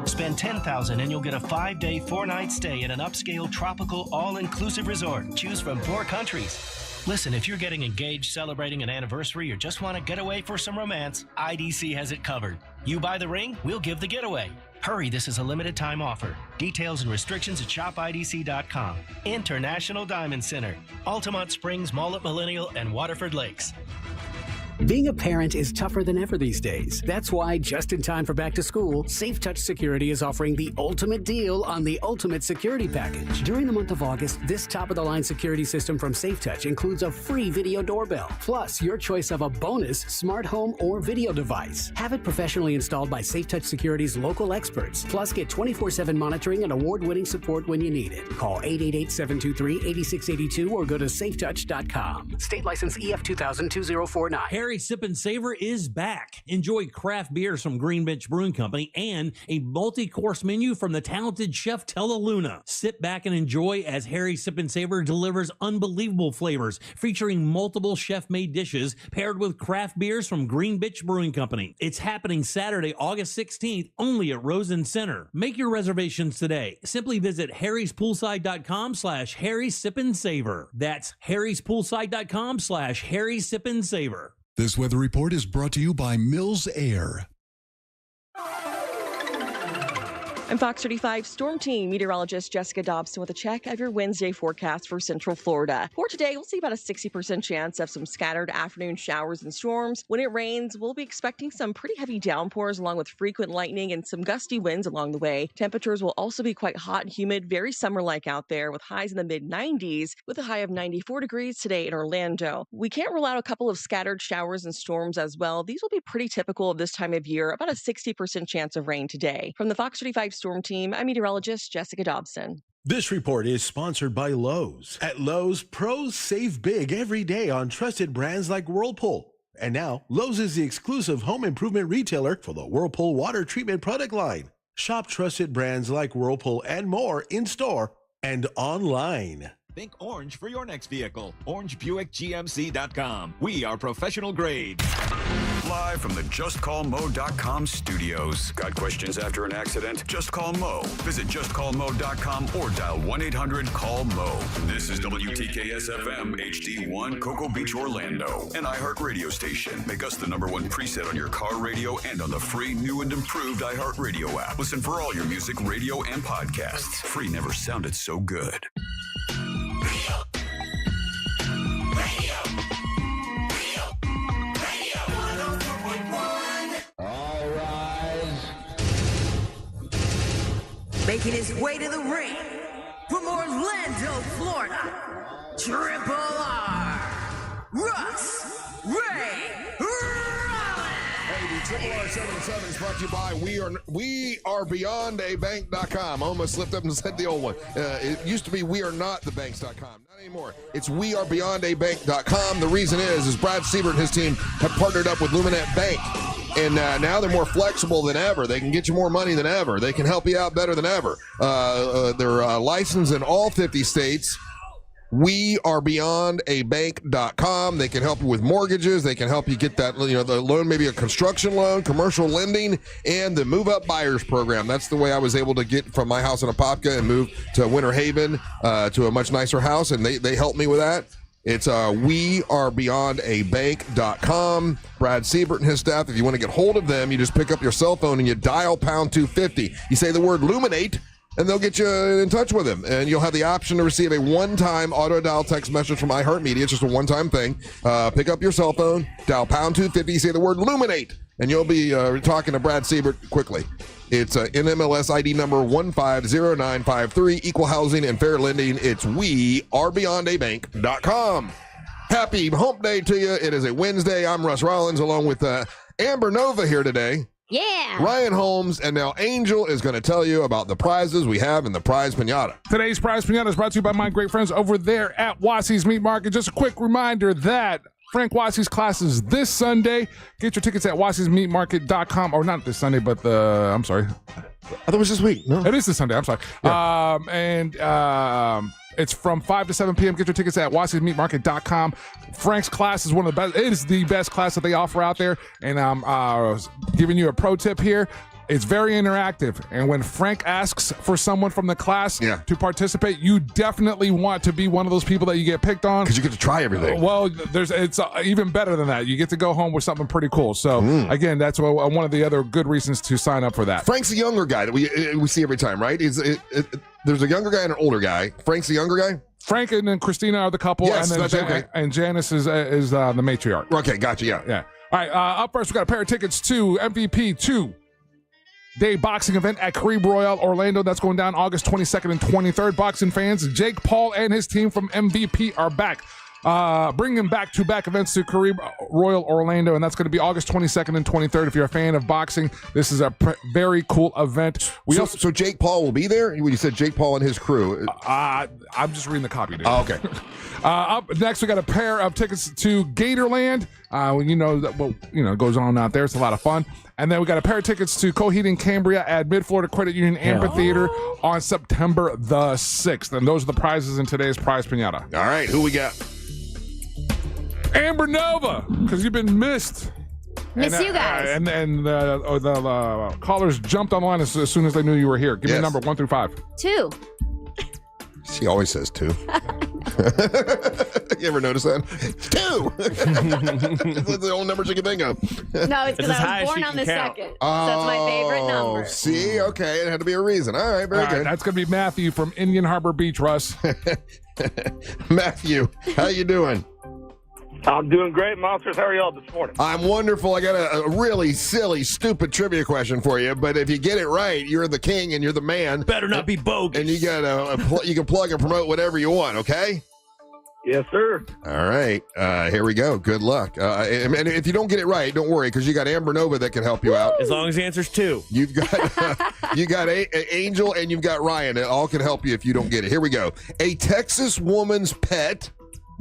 Spend $10,000 and you'll get a 5-day, 4-night stay at an upscale, tropical, all-inclusive resort. Choose from 4 countries. Listen, if you're getting engaged, celebrating an anniversary, or just want to get away for some romance, IDC has it covered. You buy the ring, we'll give the getaway. Hurry, this is a limited time offer. Details and restrictions at shopidc.com. International Diamond Center, Altamont Springs, Mullet Millennial, and Waterford Lakes. Being a parent is tougher than ever these days. That's why, just in time for back to school, Safe Touch Security is offering the ultimate deal on the ultimate security package. During the month of August, this top-of-the-line security system from Safe Touch includes a free video doorbell, plus your choice of a bonus smart home or video device. Have it professionally installed by Safe Touch Security's local experts, plus get 24/7 monitoring and award-winning support when you need it. Call 888-723-8682 or go to safetouch.com. State license EF 2000-2049. Harry Sip and Savor is back. Enjoy craft beers from Green Bench Brewing Company and a multi-course menu from the talented chef Tella Luna. Sit back and enjoy as Harry Sip and Savor delivers unbelievable flavors featuring multiple chef-made dishes paired with craft beers from Green Bench Brewing Company. It's happening Saturday, August 16th, only at Rosen Center. Make your reservations today. Simply visit harryspoolside.com/harrysipandsaver. That's harryspoolside.com/harrysipandsaver. This weather report is brought to you by Mills Air. I'm Fox 35 Storm Team meteorologist Jessica Dobson with a check of your Wednesday forecast for Central Florida. For today, we'll see about a 60% chance of some scattered afternoon showers and storms. When it rains, we'll be expecting some pretty heavy downpours along with frequent lightning and some gusty winds along the way. Temperatures will also be quite hot and humid, very summer-like out there with highs in the mid-90s with a high of 94 degrees today in Orlando. We can't rule out a couple of scattered showers and storms as well. These will be pretty typical of this time of year, about a 60% chance of rain today. From the Fox 35 Storm Team, I'm meteorologist Jessica Dobson. This report is sponsored by Lowe's. At Lowe's, pros save big every day on trusted brands like Whirlpool. And now, Lowe's is the exclusive home improvement retailer for the Whirlpool water treatment product line. Shop trusted brands like Whirlpool and more in-store and online. Think orange for your next vehicle. OrangeBuickGMC.com. We are professional grade. Live from the JustCallMo.com studios. Got questions after an accident? Just call Mo. Visit JustCallMo.com or dial 1-800-CALL-MO. This is WTKS-FM HD1 Cocoa Beach, Orlando. An iHeart radio station. Make us the #1 preset on your car radio and on the free new and improved iHeart Radio app. Listen for all your music, radio, and podcasts. Free never sounded so good. Making his way to the ring from Orlando, Florida, Triple R, Russ Ray Rollins. Hey, the Triple R 77 is brought to you by WeAreBeyondABank.com. I almost slipped up and said the old one. It used to be WeAreNotTheBanks.com. Not anymore. It's WeAreBeyondABank.com. The reason is Brad Siebert and his team have partnered up with Luminette Bank. And now they're more flexible than ever. They can get you more money than ever. They can help you out better than ever. They're licensed in all 50 states. WeAreBeyondABank.com. They can help you with mortgages. They can help you get that, the loan, maybe a construction loan, commercial lending, and the Move Up Buyers Program. That's the way I was able to get from my house in Apopka and move to Winter Haven to a much nicer house, and they helped me with that. It's WeAreBeyondABank.com. Brad Siebert and his staff, if you want to get hold of them, you just pick up your cell phone and you dial pound 250. You say the word Luminate, and they'll get you in touch with them. And you'll have the option to receive a one-time auto-dial text message from iHeartMedia. It's just a one-time thing. Pick up your cell phone, dial pound 250, say the word Luminate, and you'll be talking to Brad Siebert quickly. It's NMLS ID number 150953, equal housing and fair lending. It's WeAreBeyondABank.com. Happy hump day to you. It is a Wednesday. I'm Russ Rollins along with Amber Nova here today. Yeah. Ryan Holmes, and now Angel is going to tell you about the prizes we have in the prize pinata. Today's prize pinata is brought to you by my great friends over there at Wassey's Meat Market. Just a quick reminder that Frank Wassey's class is this Sunday. Get your tickets at Wassey'sMeatMarket.com. Or not this Sunday, but I'm sorry. I thought it was this week. No, it is this Sunday. I'm sorry. Yeah. It's from 5 to 7 p.m. Get your tickets at Wassey'sMeatMarket.com. Frank's class is one of the best. It is the best class that they offer out there. And I'm giving you a pro tip here. It's very interactive. And when Frank asks for someone from the class to participate, you definitely want to be one of those people that you get picked on. Because you get to try everything. Well, it's even better than that. You get to go home with something pretty cool. So, again, that's one of the other good reasons to sign up for that. Frank's the younger guy that we see every time, right? There's a younger guy and an older guy. Frank's the younger guy? Frank and Christina are the couple, Yes, and then that's okay. and Janice is the matriarch. Okay, gotcha. Yeah. All right. Up first, we got a pair of tickets to MVP 2-day boxing event at Caribe Royale Orlando. That's going down August 22nd and 23rd. Boxing fans, Jake Paul and his team from MVP are back. Bringing back-to-back events to Caribe Royal Orlando, and that's going to be August 22nd and 23rd. If you're a fan of boxing, this is a very cool event. So Jake Paul will be there? When you said Jake Paul and his crew. I'm just reading the copy, dude. Oh, okay. Up next, we got a pair of tickets to Gatorland. What goes on out there. It's a lot of fun. And then we got a pair of tickets to Coheed and Cambria at Mid-Florida Credit Union Amphitheater on September the 6th. And those are the prizes in today's Prize Pinata. All right, who we got? Amber Nova, because you've been missed. Miss you guys. And the callers jumped online as soon as they knew you were here. Give me a number 1 through 5. 2. She always says 2. You ever notice that? 2. That's the only number she can think of. No, it's because I was born on the 2nd. So that's my favorite number. See? Okay, it had to be a reason. All right, very good. That's going to be Matthew from Indian Harbor Beach, Russ. Matthew, how you doing? I'm doing great, Monsters. How are y'all this morning? I'm wonderful. I got a really silly, stupid trivia question for you, but if you get it right, you're the king and you're the man. Better not be bogus. And you got you can plug and promote whatever you want, okay? Yes, sir. All right. Here we go. Good luck. And if you don't get it right, don't worry, because you got Amber Nova that can help you out. As long as the answer's 2. You've got Angel and you've got Ryan. It all can help you if you don't get it. Here we go. A Texas woman's pet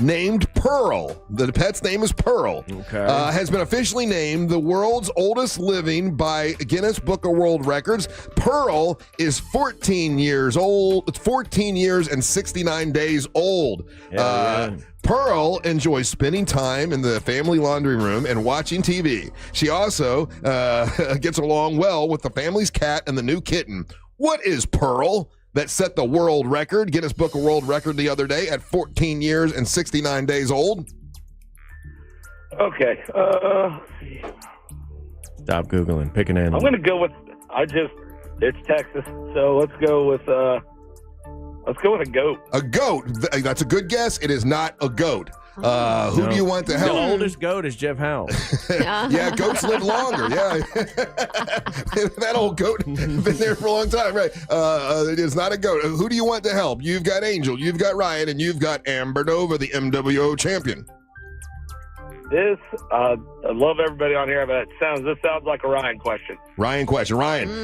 named Pearl. The pet's name is Pearl. Okay. Has been officially named the world's oldest living by Guinness Book of World Records. Pearl is 14 years old. It's 14 years and 69 days old. Pearl enjoys spending time in the family laundry room and watching TV. She also gets along well with the family's cat and the new kitten. What is Pearl that set the world record, Guinness Book of World Record, the other day at 14 years and 69 days old? Okay. Stop Googling. Pick an animal. I'm going to go with, it's Texas, so let's go with a goat. A goat. That's a good guess. It is not a goat. Who do you want to help? The oldest goat is Jeff Howell. Yeah, goats live longer. Yeah. That old goat been there for a long time, right? It is not a goat. Who do you want to help? You've got Angel, you've got Ryan, and you've got Amber Nova, the MWO champion. I love everybody on here, but this sounds like a Ryan question. Ryan,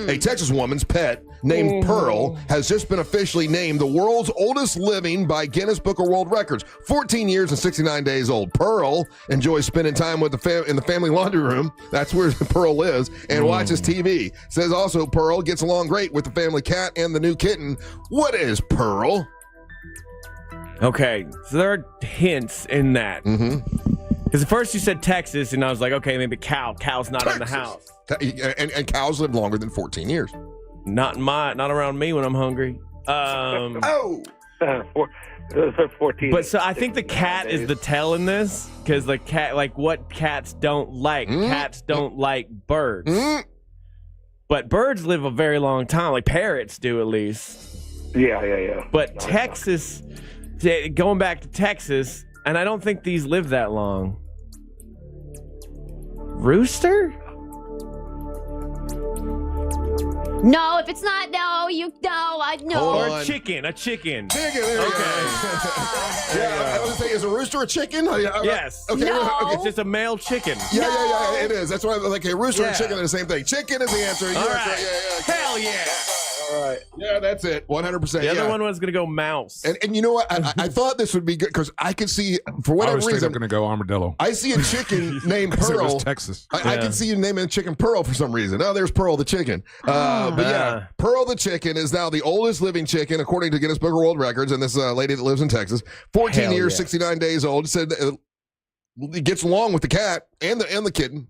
a Texas woman's pet named Pearl has just been officially named the world's oldest living by Guinness Book of World Records. 14 years and 69 days old. Pearl enjoys spending time with in the family laundry room. That's where Pearl lives, and watches TV. Says also Pearl gets along great with the family cat and the new kitten. What is Pearl? Okay, so there are hints in that. Because at first you said Texas, and I was like, okay, maybe cow. Cow's not in the house. And cows live longer than 14 years. Not around me when I'm hungry. 14. But so I think the cat is the tell in this, because the cat, like what cats don't like. Cats don't like birds. But birds live a very long time, like parrots do at least. Yeah. But Texas, going back to Texas, and I don't think these live that long. Rooster? No, if it's not, I know. Or a chicken. Chicken, there you go. I was going to say, is a rooster a chicken? Yes. Okay. No. Okay. It's just a male chicken. Yeah, it is. That's why I'm like, a rooster and chicken are the same thing. Chicken is the answer. All right. Hell yeah. All right. Yeah, that's it. 100%. The other one was going to go mouse. And you know what? I thought this would be good because I could see, for whatever reason, I'm going to go armadillo. I see a chicken named Pearl. It was Texas. I can see you naming a chicken Pearl for some reason. Oh, there's Pearl the chicken. But yeah, Pearl the chicken is now the oldest living chicken according to Guinness Book of World Records. And this lady that lives in Texas, 14 years, 69 days old, said it gets along with the cat and the kitten.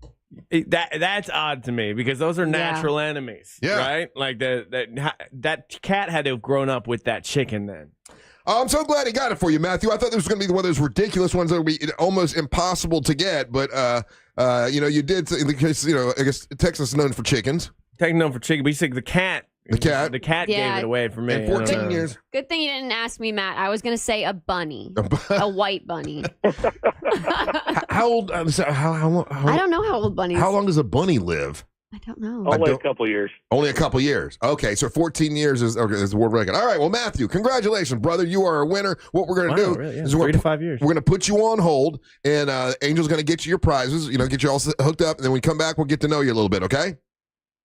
That's odd to me because those are natural enemies, right? Like that cat had to have grown up with that chicken then. I'm so glad he got it for you, Matthew. I thought this was going to be one of those ridiculous ones that would be almost impossible to get, but you did because I guess Texas is known for chickens. Texas known for chicken, but you said the cat The cat. The cat Yeah. gave it away for me. In 14 years. Good thing you didn't ask me, Matt. I was going to say a bunny. A white bunny. How old? How I don't know how old bunnies. How long does a bunny live? I don't know. Only a couple years. Only a couple years. Okay, so 14 years is the world record. All right, well, Matthew, congratulations, brother. You are a winner. What we're going to do really? Yeah, is 3 to 5 years. We're going to put you on hold, and Angel's going to get you your prizes, get you all hooked up, and then when we come back, we'll get to know you a little bit, okay?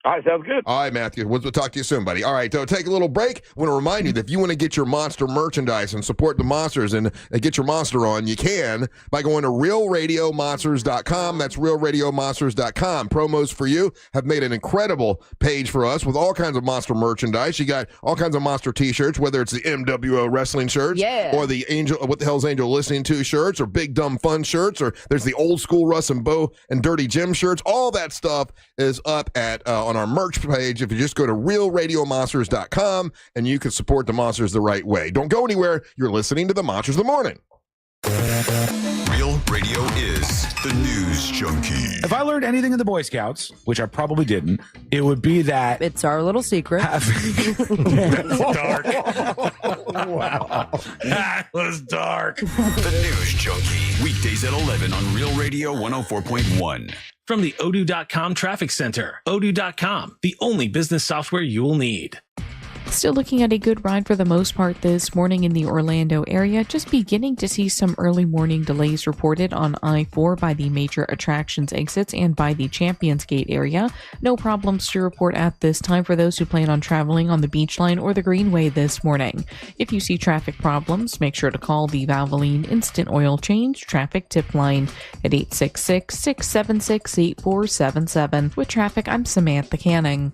All right, sounds good. All right, Matthew. We'll talk to you soon, buddy. All right, so take a little break. I want to remind you that if you want to get your Monster merchandise and support the Monsters and get your Monster on, you can by going to realradiomonsters.com. That's realradiomonsters.com. Promos for You have made an incredible page for us with all kinds of Monster merchandise. You got all kinds of Monster t-shirts, whether it's the MWO wrestling shirts or the Angel, What the Hell's Angel Listening To shirts or Big Dumb Fun shirts, or there's the old school Russ and Bo and Dirty Jim shirts. All that stuff is up at on our merch page. If you just go to realradiomonsters.com, and you can support the Monsters the right way. Don't go anywhere. You're listening to the Monsters of the Morning. Real Radio is the news junkie. If I learned anything in the Boy Scouts, which I probably didn't, it would be that it's our little secret. That's dark. Wow. That was dark. The news junkie. Weekdays at 11 on Real Radio 104.1. From the Odoo.com Traffic Center. Odoo.com, the only business software you will need. Still looking at a good ride for the most part this morning in the Orlando area. Just beginning to see some early morning delays reported on I-4 by the major attractions exits and by the Champions Gate area. No problems to report at this time for those who plan on traveling on the Beach Line or the Greenway this morning. If you see traffic problems, make sure to call the Valvoline Instant Oil Change Traffic Tip Line at 866-676-8477. With traffic, I'm Samantha Canning.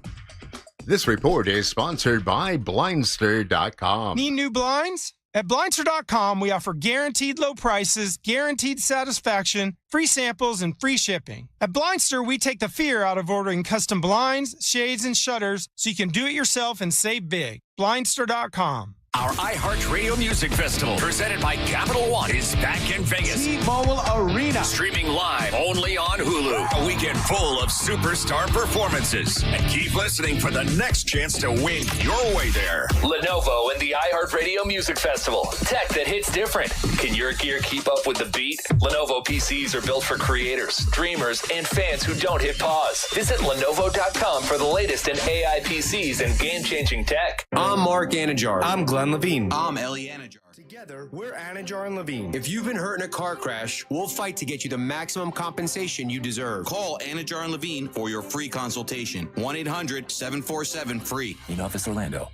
This report is sponsored by Blindster.com. Need new blinds? At Blindster.com, we offer guaranteed low prices, guaranteed satisfaction, free samples, and free shipping. At Blindster, we take the fear out of ordering custom blinds, shades, and shutters so you can do it yourself and save big. Blindster.com. Our iHeartRadio Music Festival, presented by Capital One, is back in Vegas. T-Mobile Arena. Streaming live only on Hulu. A weekend full of superstar performances. And keep listening for the next chance to win your way there. Lenovo and the iHeartRadio Music Festival. Tech that hits different. Can your gear keep up with the beat? Lenovo PCs are built for creators, dreamers, and fans who don't hit pause. Visit Lenovo.com for the latest in AI PCs and game-changing tech. I'm Mark Anajar. I'm Glenn Levine. I'm Ellie Anajar. Together, we're Anajar and Levine. If you've been hurt in a car crash, we'll fight to get you the maximum compensation you deserve. Call Anajar and Levine for your free consultation. 1-800-747-FREE. In Office Orlando.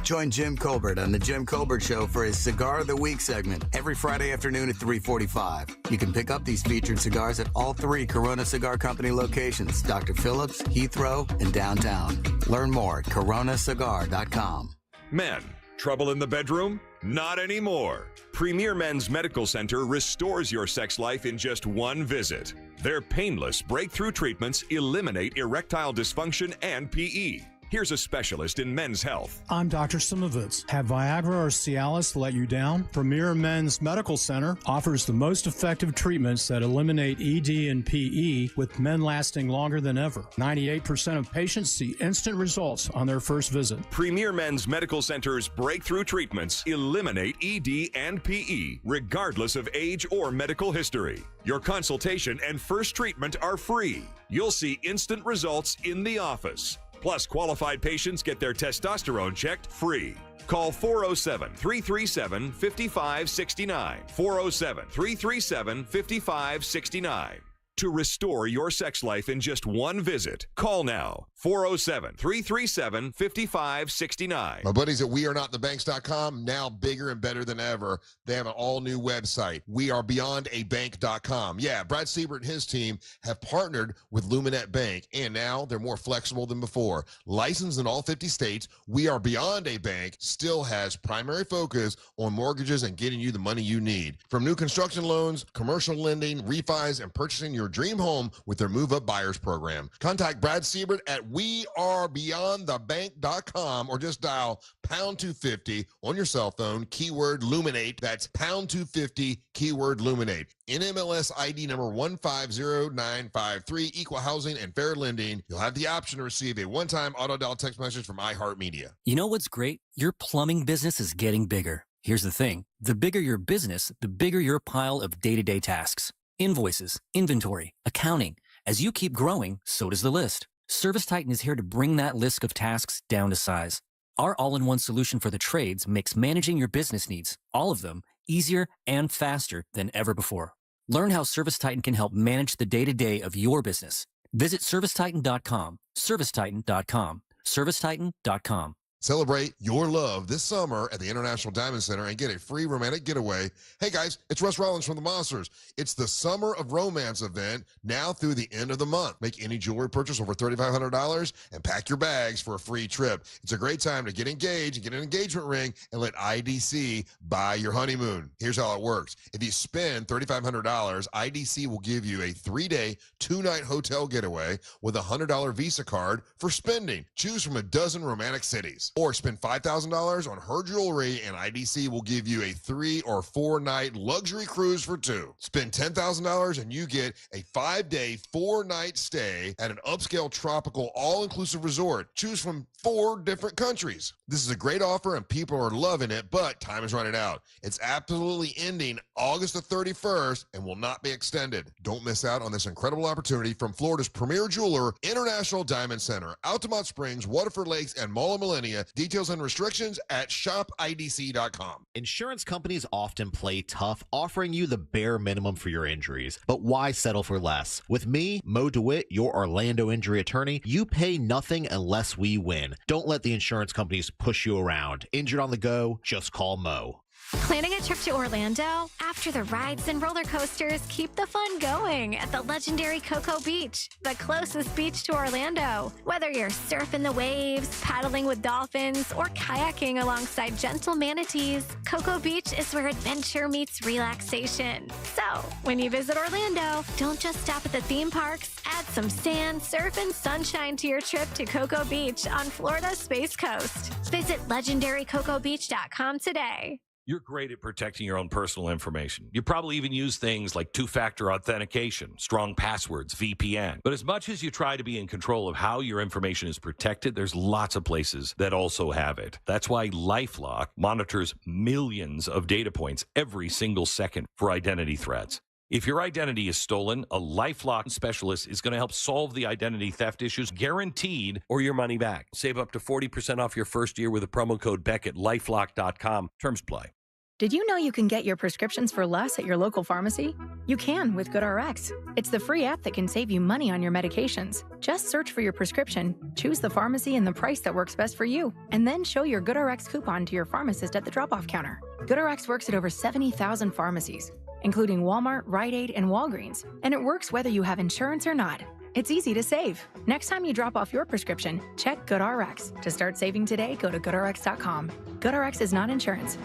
Join Jim Colbert on The Jim Colbert Show for his Cigar of the Week segment every Friday afternoon at 3:45. You can pick up these featured cigars at all 3 Corona Cigar Company locations, Dr. Phillips, Heathrow, and downtown. Learn more at coronacigar.com. Men, trouble in the bedroom? Not anymore. Premier Men's Medical Center restores your sex life in just one visit. Their painless breakthrough treatments eliminate erectile dysfunction and PE. Here's a specialist in men's health. I'm Dr. Simovitz. Have Viagra or Cialis let you down? Premier Men's Medical Center offers the most effective treatments that eliminate ED and PE, with men lasting longer than ever. 98% of patients see instant results on their first visit. Premier Men's Medical Center's breakthrough treatments eliminate ED and PE, regardless of age or medical history. Your consultation and first treatment are free. You'll see instant results in the office. Plus, qualified patients get their testosterone checked free. Call 407-337-5569. 407-337-5569. To restore your sex life in just one visit, call now. 407-337-5569. My buddies at WeAreNotTheBanks.com, now bigger and better than ever. They have an all-new website, WeAreBeyondABank.com. Yeah, Brad Siebert and his team have partnered with Luminette Bank, and now they're more flexible than before. Licensed in all 50 states, We Are Beyond a Bank still has primary focus on mortgages and getting you the money you need. From new construction loans, commercial lending, refis, and purchasing your your dream home with their Move Up Buyers program. Contact Brad Siebert at wearebeyondthebank.com or just dial pound 250 on your cell phone, keyword Luminate. That's pound 250, keyword Luminate. NMLS ID number 150953, equal housing and fair lending. You'll have the option to receive a one-time auto dial text message from iHeartMedia. You know what's great? Your plumbing business is getting bigger. Here's the thing. The bigger your business, the bigger your pile of day-to-day tasks. Invoices, inventory, accounting. As you keep growing, so does the list. ServiceTitan is here to bring that list of tasks down to size. Our all-in-one solution for the trades makes managing your business needs, all of them, easier and faster than ever before. Learn how ServiceTitan can help manage the day-to-day of your business. Visit ServiceTitan.com, ServiceTitan.com, ServiceTitan.com. Celebrate your love this summer at the International Diamond Center and get a free romantic getaway. Hey guys, it's Russ Rollins from the Monsters. It's the Summer of Romance event now through the end of the month. Make any jewelry purchase over $3,500 and pack your bags for a free trip. It's a great time to get engaged and get an engagement ring and let IDC buy your honeymoon. Here's how it works. If you spend $3,500, IDC will give you a 3-day, 2-night hotel getaway with a $100 Visa card for spending. Choose from a dozen romantic cities. Or spend $5,000 on her jewelry and IDC will give you a 3 or 4-night luxury cruise for 2. Spend $10,000 and you get a 5-day, 4-night stay at an upscale tropical all-inclusive resort. Choose from 4 different countries. This is a great offer and people are loving it, but time is running out. It's absolutely ending August the 31st and will not be extended. Don't miss out on this incredible opportunity from Florida's premier jeweler, International Diamond Center, Altamont Springs, Waterford Lakes, and Mall of Millennia. Details and restrictions at shopidc.com. Insurance companies often play tough, offering you the bare minimum for your injuries. But why settle for less? With me, Mo DeWitt, your Orlando injury attorney, you pay nothing unless we win. Don't let the insurance companies push you around. Injured on the go? Just call Mo. Planning a trip to Orlando? After the rides and roller coasters, keep the fun going at the legendary Cocoa Beach, the closest beach to Orlando. Whether you're surfing the waves, paddling with dolphins, or kayaking alongside gentle manatees, Cocoa Beach is where adventure meets relaxation. So, when you visit Orlando, don't just stop at the theme parks. Add some sand, surf, and sunshine to your trip to Cocoa Beach on Florida's Space Coast. Visit legendarycocobeach.com today. You're great at protecting your own personal information. You probably even use things like two-factor authentication, strong passwords, VPN. But as much as you try to be in control of how your information is protected, there's lots of places that also have it. That's why LifeLock monitors millions of data points every single second for identity threats. If your identity is stolen, a LifeLock specialist is going to help solve the identity theft issues, guaranteed, or your money back. Save up to 40% off your first year with a promo code BECK at LifeLock.com. Terms apply. Did you know you can get your prescriptions for less at your local pharmacy? You can with GoodRx. It's the free app that can save you money on your medications. Just search for your prescription, choose the pharmacy and the price that works best for you, and then show your GoodRx coupon to your pharmacist at the drop-off counter. GoodRx works at over 70,000 pharmacies, including Walmart, Rite Aid, and Walgreens, and it works whether you have insurance or not. It's easy to save. Next time you drop off your prescription, check GoodRx. To start saving today, go to GoodRx.com. GoodRx is not insurance.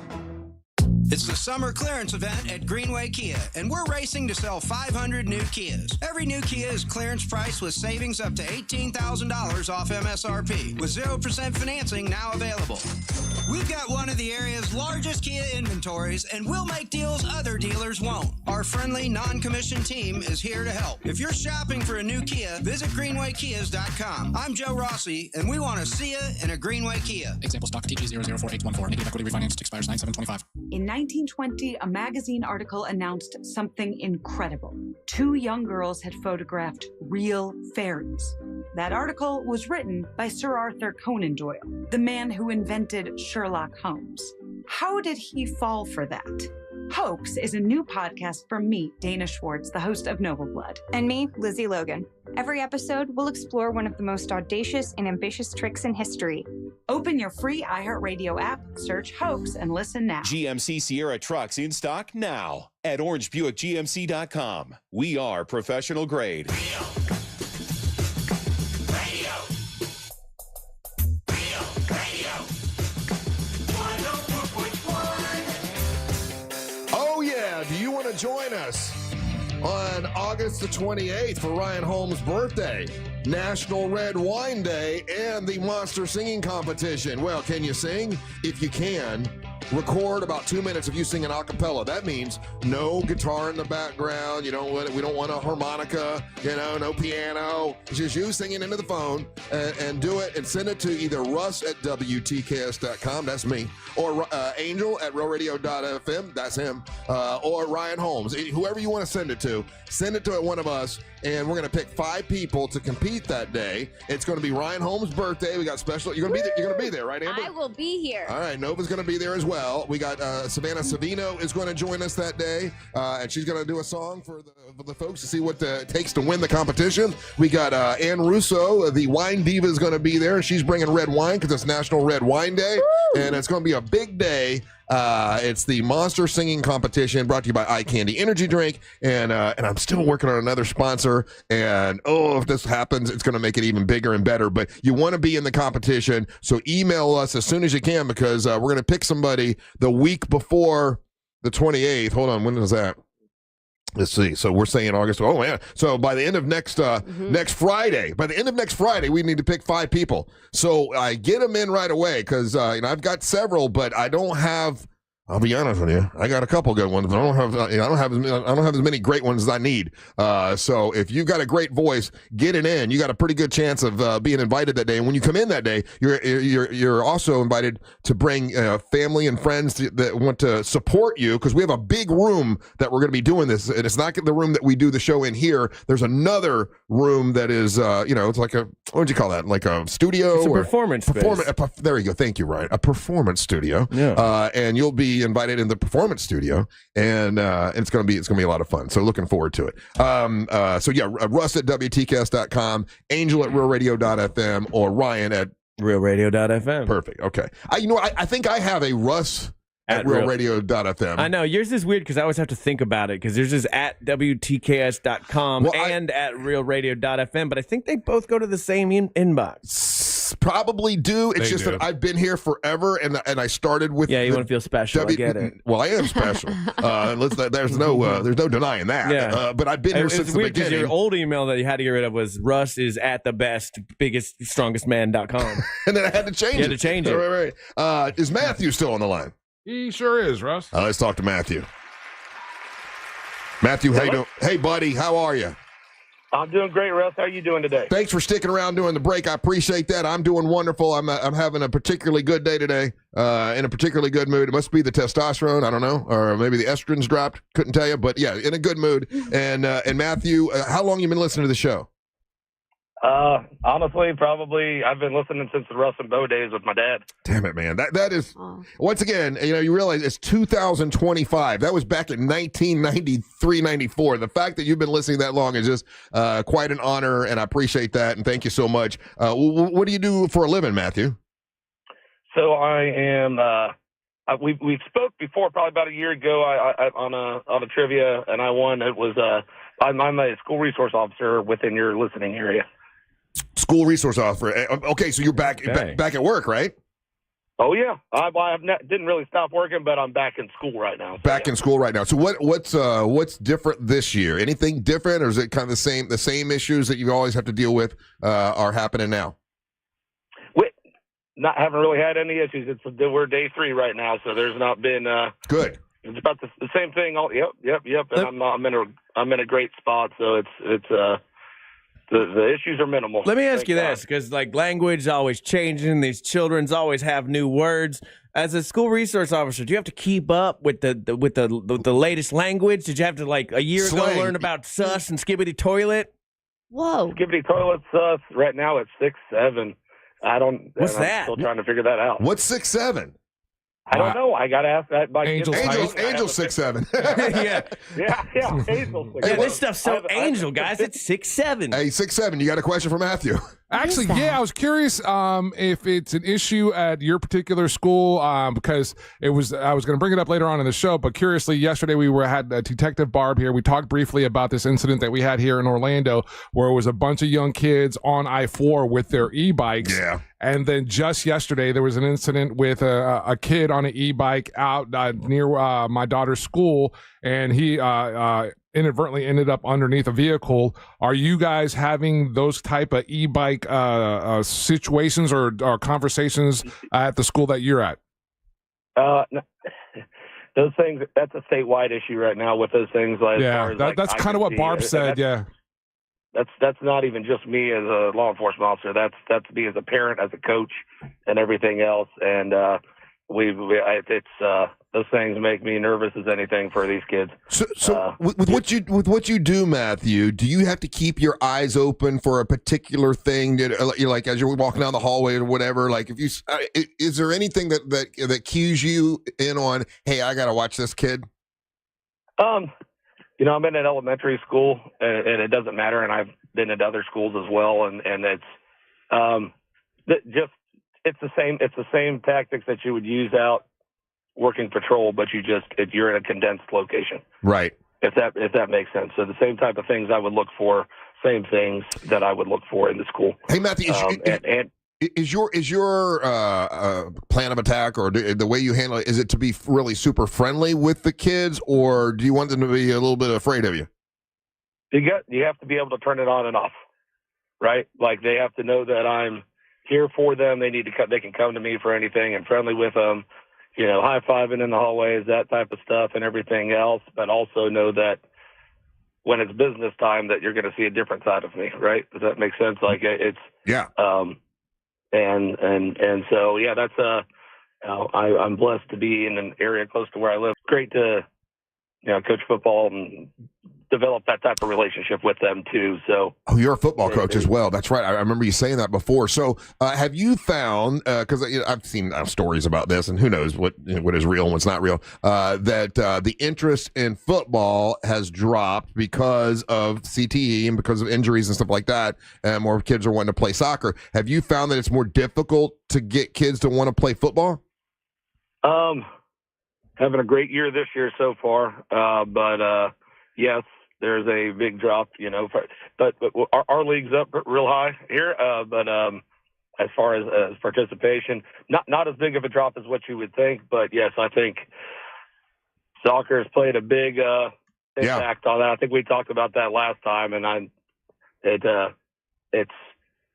It's the summer clearance event at Greenway Kia, and we're racing to sell 500 new Kias. Every new Kia is clearance price with savings up to $18,000 off MSRP, with 0% financing now available. We've got one of the area's largest Kia inventories, and we'll make deals other dealers won't. Our friendly, non-commissioned team is here to help. If you're shopping for a new Kia, visit GreenwayKias.com. I'm Joe Rossi, and we want to see you in a Greenway Kia. Example stock TG004814. Negative equity refinanced expires 9/7/25. In 1920, a magazine article announced something incredible. 2 young girls had photographed real fairies. That article was written by Sir Arthur Conan Doyle, the man who invented Sherlock Holmes. How did he fall for that? Hoax is a new podcast from me, Dana Schwartz, the host of Noble Blood. And me, Lizzie Logan. Every episode, we'll explore one of the most audacious and ambitious tricks in history. Open your free iHeartRadio app, search Hoax, and listen now. GMC Sierra trucks in stock now at orangebuickgmc.com. We are professional grade. Oh, yeah. Do you want to join us on August the 28th for Ryan Holmes' birthday, National Red Wine Day, and the Monster Singing Competition. Well, can you sing? If you can, record about 2 minutes of you singing a cappella. That means no guitar in the background. We don't want a harmonica, no piano. It's just you singing into the phone and do it and send it to either Russ at WTKS.com, that's me, or Angel at RealRadio.fm, that's him, or Ryan Holmes. Whoever you want to send it to one of us, and we're going to pick 5 people to compete that day. It's going to be Ryan Holmes' birthday. We got special. You're going to be there, right, Amber? I will be here. All right, Nova's going to be there as well. We got Savannah Savino is going to join us that day, and she's going to do a song for the folks to see what it takes to win the competition. We got Ann Russo, the wine diva, is going to be there. She's bringing red wine because it's National Red Wine Day, and it's going to be a big day. It's the Monster Singing Competition brought to you by Eye Candy Energy Drink, and I'm still working on another sponsor, and if this happens, it's going to make it even bigger and better. But you want to be in the competition, so email us as soon as you can, because we're going to pick somebody the week before the 28th. Hold on, when is that? Let's see. So we're saying August. Oh man! So by the end of next Friday, we need to pick 5 people. So I get them in right away because I've got several, but I don't have. I'll be honest with you. I got a couple good ones, but I don't have as many great ones as I need. So if you've got a great voice, get it in. You got a pretty good chance of being invited that day. And when you come in that day, you're also invited to bring family and friends that want to support you, because we have a big room that we're going to be doing this. And it's not the room that we do the show in here. There's another room that is, it's like what would you call that? Like a studio? It's a performance space. There you go. Thank you, Ryan. A performance studio. Yeah. And you'll be invited in the performance studio, and it's gonna be a lot of fun, so looking forward to it. Russ at WTKS.com, Angel at RealRadio.fm, or Ryan at RealRadio.fm. Perfect. Okay. I think I have a Russ at RealRadio.fm. I know yours is weird because I always have to think about it, because yours is at WTKS.com and at RealRadio.fm, but I think they both go to the same inbox. Probably do. It's just that I've been here forever, and I started with. Yeah, you want to feel special. I get it. Well, I am special. There's no denying that. Yeah. But I've been here since the beginning. Your old email that you had to get rid of was Russ is at the best, biggest, strongest man.com. And then I had to change it. You had to change it. Right. Is Matthew still on the line? He sure is, Russ. Let's talk to Matthew. Matthew, how you doing? Hey, buddy, how are you? I'm doing great, Russ. How are you doing today? Thanks for sticking around during the break. I appreciate that. I'm doing wonderful. I'm having a particularly good day today, in a particularly good mood. It must be the testosterone. I don't know. Or maybe the estrogen's dropped. Couldn't tell you. But, yeah, in a good mood. And Matthew, how long you been listening to the show? Honestly, probably I've been listening since the Russ and Bo days with my dad. Damn it, man. That is, once again, you realize it's 2025. That was back in 1993, 94. The fact that you've been listening that long is just quite an honor, and I appreciate that, and thank you so much. What do you do for a living, Matthew? So I am, we spoke before, probably about a year ago, on a trivia, and I won. It was, I'm a school resource officer within your listening area. School resource officer. Okay, so you're back at work, right? Oh yeah, I didn't really stop working, but I'm back in school right now. In school right now. So what's different this year? Anything different, or is it kind of the same issues that you always have to deal with are happening now? Haven't really had any issues. We're day 3 right now, so there's not been good. It's about the same thing. Yep. And I'm in a great spot, so it's the issues are minimal. Let me ask you this, because language is always changing. These children's always have new words. As a school resource officer, do you have to keep up with the latest language? Did you have to a year ago learn about sus and skibbity toilet? Whoa, skibbity toilet, sus. Right now it's 6-7. What's that? I'm still trying to figure that out. What's 6-7? I don't know. I got to ask that by Angel 6-7. Yeah, Angel 6-7. Yeah, this stuff's so Angel, guys. It's 6-7. Hey, 6-7. You got a question for Matthew? Actually, I was curious if it's an issue at your particular school, because I was going to bring it up later on in the show, but curiously, yesterday we had Detective Barb here. We talked briefly about this incident that we had here in Orlando, where it was a bunch of young kids on I-4 with their e-bikes. Yeah. And then just yesterday, there was an incident with a kid on an e-bike out near my daughter's school, and he inadvertently ended up underneath a vehicle. Are you guys having those type of e-bike situations or conversations at the school that you're at? No, those things, that's a statewide issue right now with those things. Like, as far as, that's kind of what Barb said. Yeah. That's not even just me as a law enforcement officer. That's me as a parent, as a coach, and everything else. And those things make me nervous as anything for these kids. So with what you do, Matthew, do you have to keep your eyes open for a particular thing that, like, as you're walking down the hallway or whatever? Like, if you is there anything that cues you in on, hey, I got to watch this kid? I'm in an elementary school, and it doesn't matter. And I've been at other schools as well, and it's the same tactics that you would use out working patrol, but you're in a condensed location. Right. If that makes sense. So the same type of things I would look for, same things that I would look for in the school. Hey, Matthew, is your plan of attack or the way you handle it, is it to be really super friendly with the kids, or do you want them to be a little bit afraid of you? You have to be able to turn it on and off, right? Like, they have to know that I'm here for them. They can come to me for anything, and friendly with them, high-fiving in the hallways, that type of stuff and everything else, but also know that when it's business time that you're going to see a different side of me, right? Does that make sense? Like, it's, yeah. And so, yeah, that's, I'm blessed to be in an area close to where I live. Great to, coach football and develop that type of relationship with them too. So, you're a football coach as well. That's right. I remember you saying that before. So, have you found? Because I've seen stories about this, and who knows what is real and what's not real. That the interest in football has dropped because of CTE and because of injuries and stuff like that, and more kids are wanting to play soccer. Have you found that it's more difficult to get kids to want to play football? Having a great year this year so far, but yes, there's a big drop, but our league's up real high here. But as far as participation, not as big of a drop as what you would think. But yes, I think soccer has played a big impact on that. I think we talked about that last time, and it's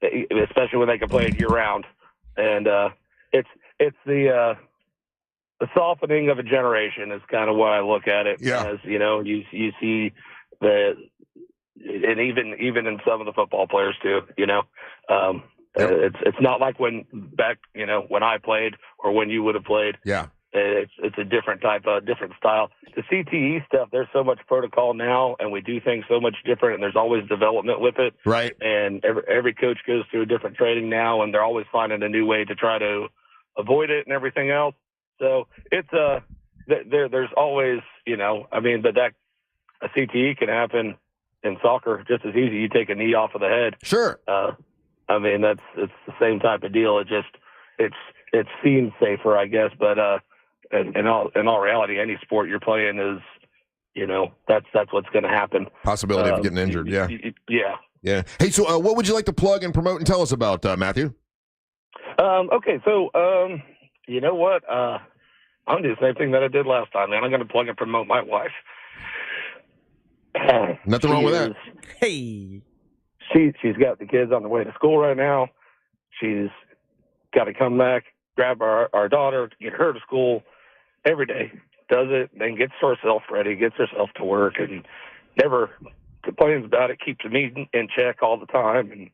especially when they can play it year round, and it's the softening of a generation is kind of what I look at it as. You see and even in some of the football players too. It's not like when I played or when you would have played. Yeah, it's a different different style. The CTE stuff, there's so much protocol now, and we do things so much different, and there's always development with it. Right. And every coach goes through a different training now, and they're always finding a new way to try to avoid it and everything else. So it's there's always, but that a CTE can happen in soccer just as easy. You take a knee off of the head. Sure. It's the same type of deal. It seems safer, I guess, but in all reality, any sport you're playing is, that's what's going to happen. Possibility of getting injured. Yeah. Yeah. Hey, so what would you like to plug and promote and tell us about, Matthew? Okay, so you know what? I'm going to do the same thing that I did last time, man. I'm going to plug and promote my wife. Nothing wrong with that. Hey. She's got the kids on the way to school right now. She's got to come back, grab our daughter, get her to school every day. Does it, then gets herself ready, gets herself to work, and never complains about it. Keeps me in check all the time, and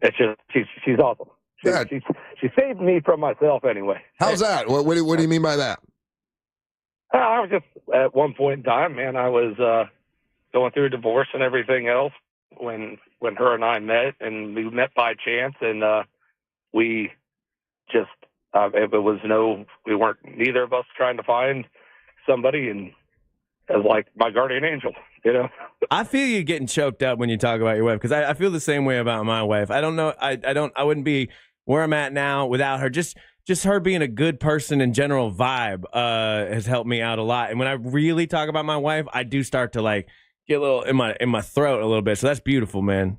it's just she's awesome. She saved me from myself anyway. How's that? What do you mean by that? I was just, at one point in time, man, I was going through a divorce and everything else when her and I met, and we met by chance, and we just, we weren't, neither of us trying to find somebody, and as like my guardian angel, I feel you getting choked up when you talk about your wife, because I feel the same way about my wife. I don't know, I wouldn't be where I'm at now without her. Just her being a good person in general vibe has helped me out a lot. And when I really talk about my wife, I do start to like get a little in my throat a little bit. So that's beautiful, man.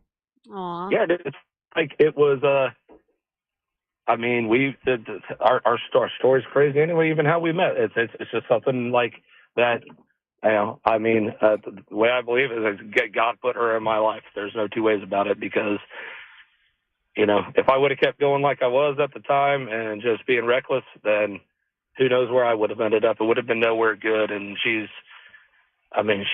Aww. Yeah, it's like it was. Our story's crazy anyway. Even how we met, it's just something like that. I mean, the way I believe it is God put her in my life. There's no two ways about it because, if I would have kept going like I was at the time and just being reckless, then who knows where I would have ended up. It would have been nowhere good. And she's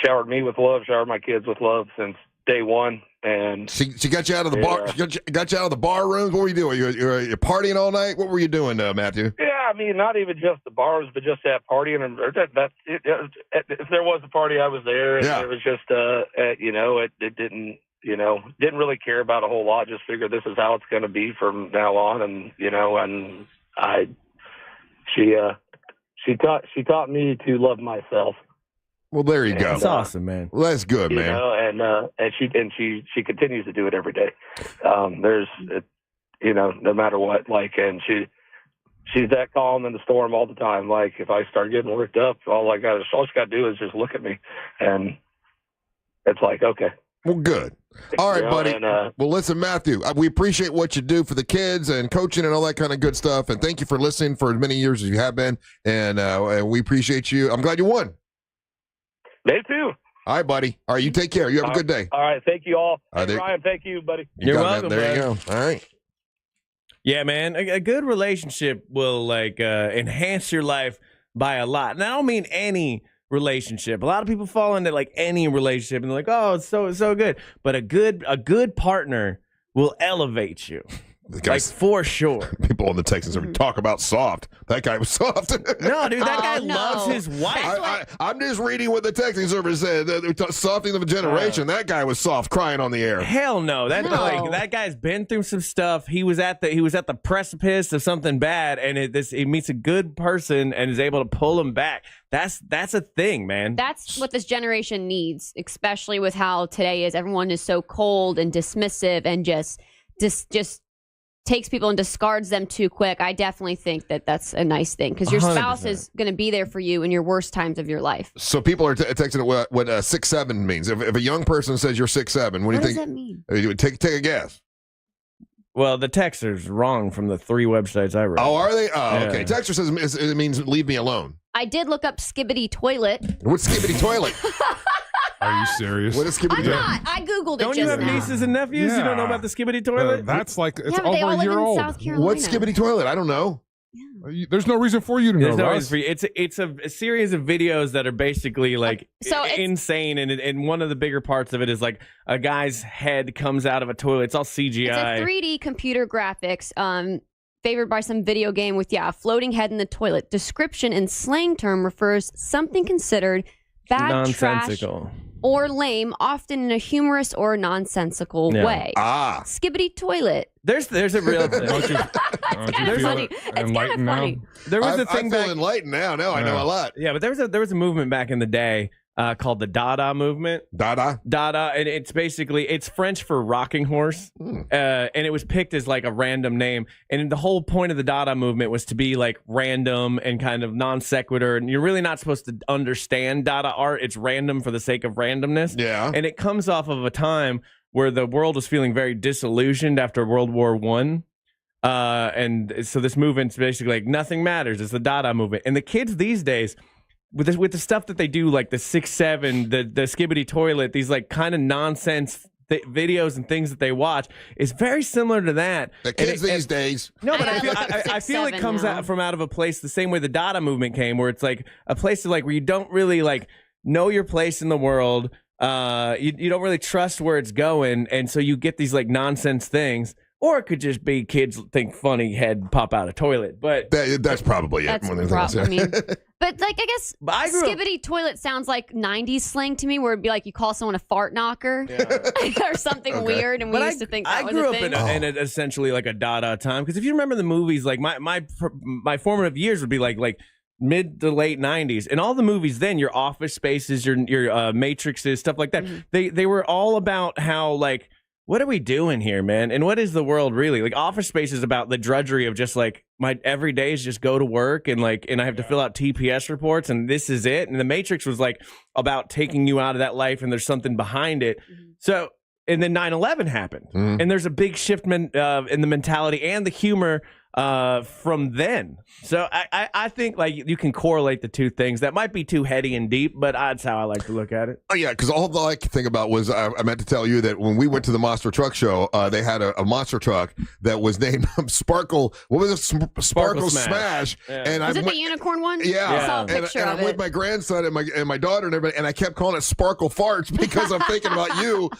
showered me with love, showered my kids with love since day one. And she got you out of the bar. Got you out of the bar rooms. What were you doing? You're partying all night. What were you doing, Matthew? Yeah, not even just the bars, but just that partying. And if there was a party, I was there. And it was just, it didn't really care about a whole lot. Just figured this is how it's going to be from now on. And she taught me to love myself. Well, there you go. That's awesome, man. Well, that's good, man. And she continues to do it every day. No matter what, and she's that calm in the storm all the time. Like if I start getting worked up, all she got to do is just look at me, and it's like, okay. Well, good. All right, buddy. Well, listen, Matthew, we appreciate what you do for the kids and coaching and all that kind of good stuff. And thank you for listening for as many years as you have been. And we appreciate you. I'm glad you won. Me too. All right, buddy. All right, you take care. You have a good day. All right, thank you all. All right, Ryan, thank you, buddy. You're welcome, There you bud. go. All right. Yeah, man. A good relationship will enhance your life by a lot. And I don't mean any relationship. A lot of people fall into any relationship and they're like, oh, it's so good. But a good partner will elevate you. For sure. People on the Texans talk about soft. That guy was soft. No, dude, that guy loves his wife. I'm just reading what the Texting service said. Softening of a generation. That guy was soft, crying on the air. Hell no. That guy's been through some stuff. He was at the precipice of something bad, and he meets a good person and is able to pull him back. That's a thing, man. That's what this generation needs, especially with how today is. Everyone is so cold and dismissive and just takes people and discards them too quick. I definitely think that's a nice thing because your spouse 100%. is going to be there for you in your worst times of your life. So people are texting what 6'7" means. If a young person says you're 6'7", what do you think? What does that mean? Take a guess. Well, the texter's wrong from the 3 websites I read. Oh, are they? Oh, Yeah. okay. Texter says it means leave me alone. I did look up skibbity toilet. What's skibbity toilet? Are you serious? What is skibbity I'm toilet? not. I Googled it Don't just you have now. nieces and nephews? You don't know about the skibbity toilet? That's like it's Yeah, but they all over a live year in old. South Carolina. What's skibbity toilet? I don't know. There's no reason for you to know. There's no Russ. reason for you. It's a series of videos that are basically insane, and one of the bigger parts of it is a guy's head comes out of a toilet. It's all CGI. It's a 3D computer graphics, favored by some video game with a floating head in the toilet. Description in slang term refers something considered bad, trash, Nonsensical. or lame, often in a humorous or nonsensical way. Skibbity toilet. There's a real thing. Don't you kinda feel funny. It's kinda enlightened now? funny. There was a I thing feel back. enlightened now. Now I know a lot. Yeah, but there was a movement back in the day called the Dada movement. Dada, and it's French for rocking horse, and it was picked as a random name. And the whole point of the Dada movement was to be random and kind of non sequitur. And you're really not supposed to understand Dada art. It's random for the sake of randomness. Yeah, and it comes off of a time where the world was feeling very disillusioned after World War I. And so this movement's basically nothing matters. It's the Dada movement, and the kids these days. With the stuff that they do, like the 6'7", the skibbity toilet, these kind of nonsense videos and things that they watch is very similar to that. The kids these days. No, but I feel it comes out of a place the same way the Dada movement came, where it's a place where you don't really know your place in the world. You don't really trust where it's going, and so you get these nonsense things. Or it could just be kids think funny head pop out of toilet, but that's probably That's more than anything else, yeah. But I guess I grew up- skibbity toilet sounds like 90s slang to me, where it'd be you call someone a fart knocker or something weird, and we used to think that I was grew a up thing. in a essentially a Dada time, because if you remember the movies, my formative years would be like mid to late 90s, and all the movies then, your Office Spaces, your Matrixes, stuff like that, they were all about how what are we doing here, man? And what is the world really? Office Space is about the drudgery of just my every day is just go to work and and I have to fill out TPS reports and this is it. And the Matrix was about taking you out of that life and there's something behind it. So, and then 9/11 happened, and there's a big shift in the mentality and the humor from then. So I think like you can correlate the two things. That might be too heady and deep, but that's how I like to look at it. Oh yeah, because all I could think about was I meant to tell you that when we went to the Monster Truck Show, they had a monster truck that was named Sparkle. What was it? Sparkle Smash. Yeah. And Was I it the unicorn one? Yeah, I saw a picture and of I'm it. with my grandson and my daughter and everybody, and I kept calling it Sparkle Farts because I'm thinking about you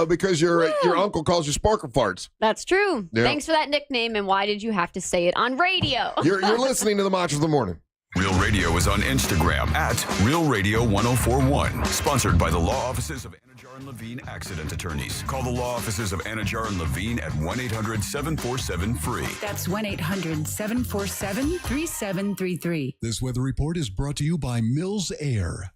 because your uncle calls you Sparkle Farts. That's true. Yeah. Thanks for that nickname. And why did you have to say it on radio? You're listening to the Monsters of the Morning. Real Radio is on Instagram at Real Radio 1041. Sponsored by the law offices of Anajar and Levine Accident Attorneys. Call the law offices of Anajar and Levine at 1-800-747-FREE. That's 1-800-747-3733. This weather report is brought to you by Mills Air.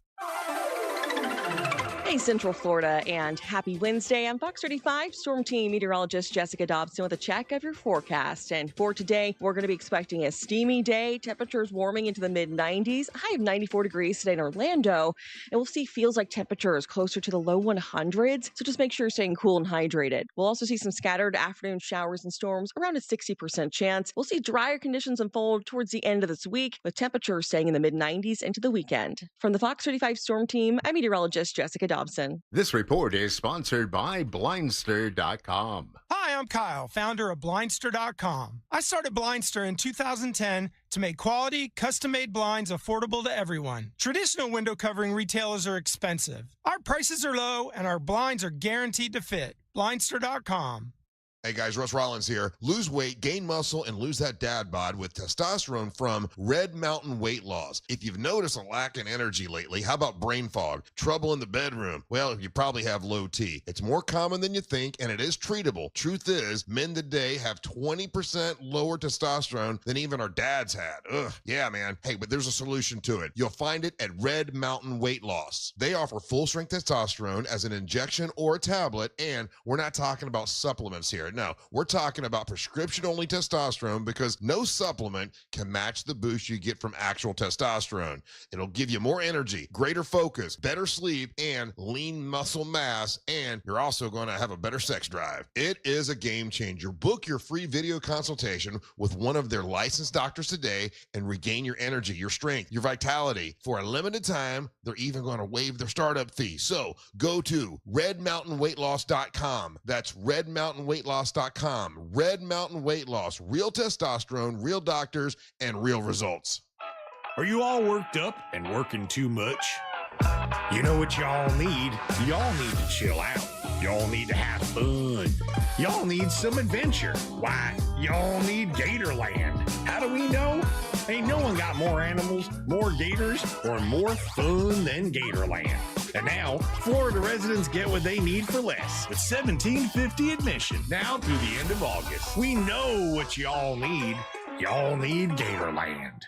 Hey, Central Florida, and happy Wednesday. I'm Fox 35 Storm Team meteorologist Jessica Dobson with a check of your forecast. And for today, we're going to be expecting a steamy day. Temperatures warming into the mid-90s, a high of 94 degrees today in Orlando. And we'll see feels like temperatures closer to the low 100s. So just make sure you're staying cool and hydrated. We'll also see some scattered afternoon showers and storms, around a 60% chance. We'll see drier conditions unfold towards the end of this week, with temperatures staying in the mid-90s into the weekend. From the Fox 35 Storm Team, I'm meteorologist Jessica Dobson. This report is sponsored by Blindster.com. Hi, I'm Kyle, founder of Blindster.com. I started Blindster in 2010 to make quality, custom-made blinds affordable to everyone. Traditional window covering retailers are expensive. Our prices are low, and our blinds are guaranteed to fit. Blindster.com. Hey guys, Russ Rollins here. Lose weight, gain muscle, and lose that dad bod with testosterone from Red Mountain Weight Loss. If you've noticed a lack in energy lately, how about brain fog, trouble in the bedroom? Well, you probably have low T. It's more common than you think, and it is treatable. Truth is, men today have 20% lower testosterone than even our dads had. Ugh, yeah, man. Hey, but there's a solution to it. You'll find it at Red Mountain Weight Loss. They offer full-strength testosterone as an injection or a tablet, and we're not talking about supplements here. No, we're talking about prescription-only testosterone because no supplement can match the boost you get from actual testosterone. It'll give you more energy, greater focus, better sleep, and lean muscle mass, and you're also going to have a better sex drive. It is a game changer. Book your free video consultation with one of their licensed doctors today and regain your energy, your strength, your vitality. For a limited time, they're even going to waive their startup fee. So go to redmountainweightloss.com. That's redmountainweightloss.com. Red Mountain Weight Loss. Real testosterone, real doctors, and real results. Are you all worked up and working too much? You know what y'all need? Y'all need to chill out. Y'all need to have fun. Y'all need some adventure. Why? Y'all need Gatorland. How do we know? Ain't no one got more animals, more gators, or more fun than Gatorland. And now, Florida residents get what they need for less with $17.50 admission now through the end of August. We know what y'all need. Y'all need Gatorland.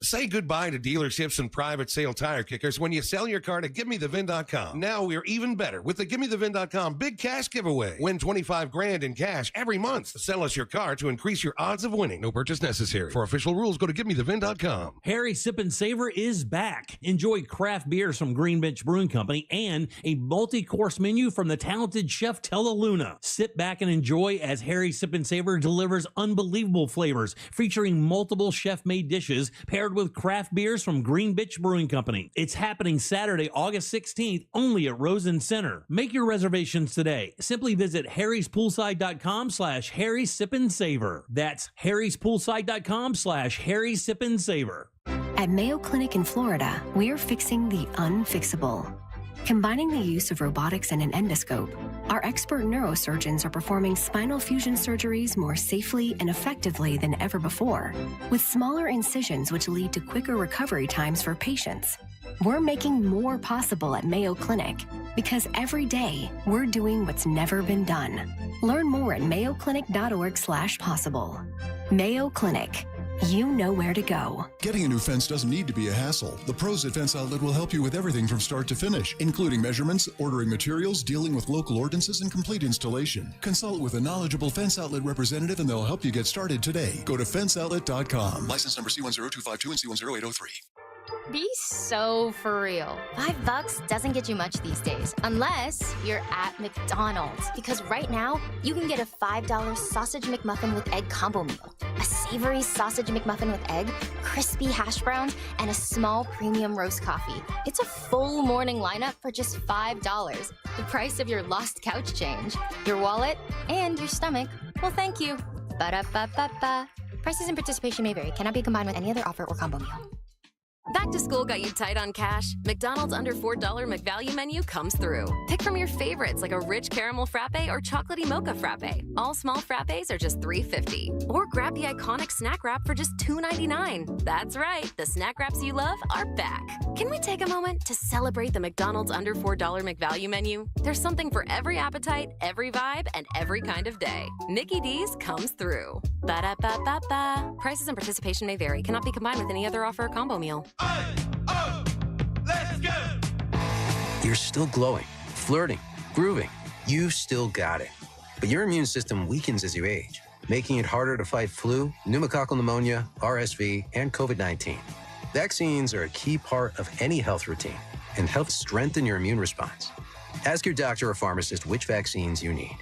Say goodbye to dealerships and private sale tire kickers when you sell your car to GiveMeTheVin.com. Now we're even better with the GiveMeTheVin.com big cash giveaway. Win $25,000 in cash every month. Sell us your car to increase your odds of winning. No purchase necessary. For official rules, go to GiveMeTheVin.com. Harry Sip and Savor is back. Enjoy craft beers from Green Bench Brewing Company and a multi-course menu from the talented chef Tella Luna. Sit back and enjoy as Harry Sip and Savor delivers unbelievable flavors featuring multiple chef-made dishes paired with craft beers from Green Bench Brewing Company. It's happening Saturday, August 16th, only at Rosen Center. Make your reservations today. Simply visit harryspoolside.com/harrysipandsaver. That's harryspoolside.com/harrysipandsaver. At Mayo Clinic in Florida, we're fixing the unfixable. Combining the use of robotics and an endoscope, our expert neurosurgeons are performing spinal fusion surgeries more safely and effectively than ever before, with smaller incisions which lead to quicker recovery times for patients. We're making more possible at Mayo Clinic because every day we're doing what's never been done. Learn more at mayoclinic.org/possible. Mayo Clinic. You know where to go. Getting a new fence doesn't need to be a hassle. The pros at Fence Outlet will help you with everything from start to finish, including measurements, ordering materials, dealing with local ordinances, and complete installation. Consult with a knowledgeable Fence Outlet representative and they'll help you get started today. Go to fenceoutlet.com. License number C10252 and C10803. Be so for real. $5 doesn't get you much these days, unless you're at McDonald's. Because right now, you can get a $5 sausage McMuffin with egg combo meal. A savory sausage McMuffin with egg, crispy hash browns, and a small premium roast coffee. It's a full morning lineup for just $5. The price of your lost couch change, your wallet, and your stomach. Well, thank you. Ba-da-ba-ba-ba. Prices and participation may vary. Cannot be combined with any other offer or combo meal. Back to school got you tight on cash? McDonald's under $4 McValue menu comes through. Pick from your favorites like a rich caramel frappe or chocolatey mocha frappe. All small frappes are just $3.50. Or grab the iconic snack wrap for just $2.99. That's right, the snack wraps you love are back. Can we take a moment to celebrate the McDonald's under $4 McValue menu? There's something for every appetite, every vibe, and every kind of day. Mickey D's comes through. Ba-da-ba-ba-ba. Prices and participation may vary. Cannot be combined with any other offer or combo meal. Let's go! You're still glowing, flirting, grooving. You've still got it. But your immune system weakens as you age, making it harder to fight flu, pneumococcal pneumonia, RSV, and COVID-19. Vaccines are a key part of any health routine and help strengthen your immune response. Ask your doctor or pharmacist which vaccines you need.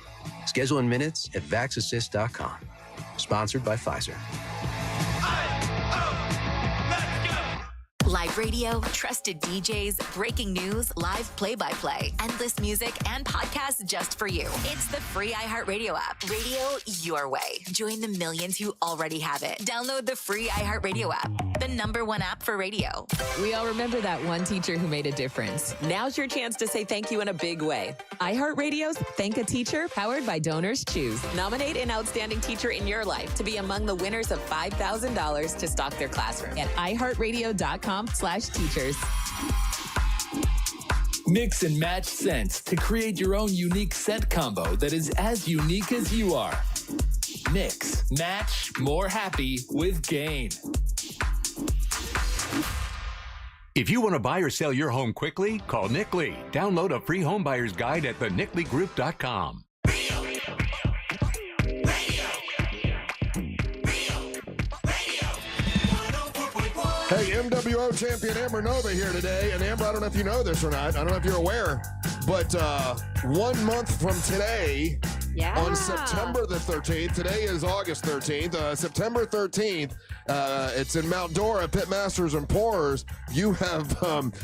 Schedule in minutes at vaxassist.com. Sponsored by Pfizer. Live radio, trusted DJs, breaking news, live play-by-play, endless music, and podcasts just for you. It's the free iHeartRadio app. Radio your way. Join the millions who already have it. Download the free iHeartRadio app, the #1 app for radio. We all remember that one teacher who made a difference. Now's your chance to say thank you in a big way. iHeartRadio's Thank a Teacher, powered by Donors Choose. Nominate an outstanding teacher in your life to be among the winners of $5,000 to stock their classroom at iHeartRadio.com/teachers. Mix and match scents to create your own unique scent combo that is as unique as you are. Mix, match, more happy with Gain. If you want to buy or sell your home quickly, call Nick Lee. Download a free home buyer's guide at thenickleegroup.com. Hey, MWO champion Amber Nova here today. And Amber, I don't know if you know this or not. I don't know if you're aware, but 1 month from today, on September the 13th, today is August 13th, September 13th, it's in Mount Dora, Pitmasters and Pourers. You have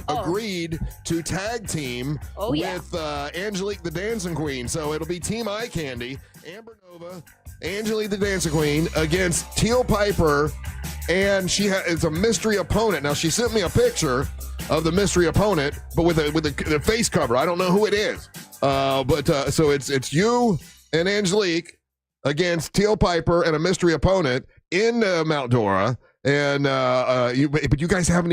agreed to tag team with Angelique the Dancing Queen. So it'll be Team Eye Candy, Amber Nova, Angelique the Dancing Queen against Teal Piper, and it's a mystery opponent. Now, she sent me a picture of the mystery opponent, but with a face cover. I don't know who it is. So it's you and Angelique against Teal Piper and a mystery opponent in Mount Dora, and but you guys haven't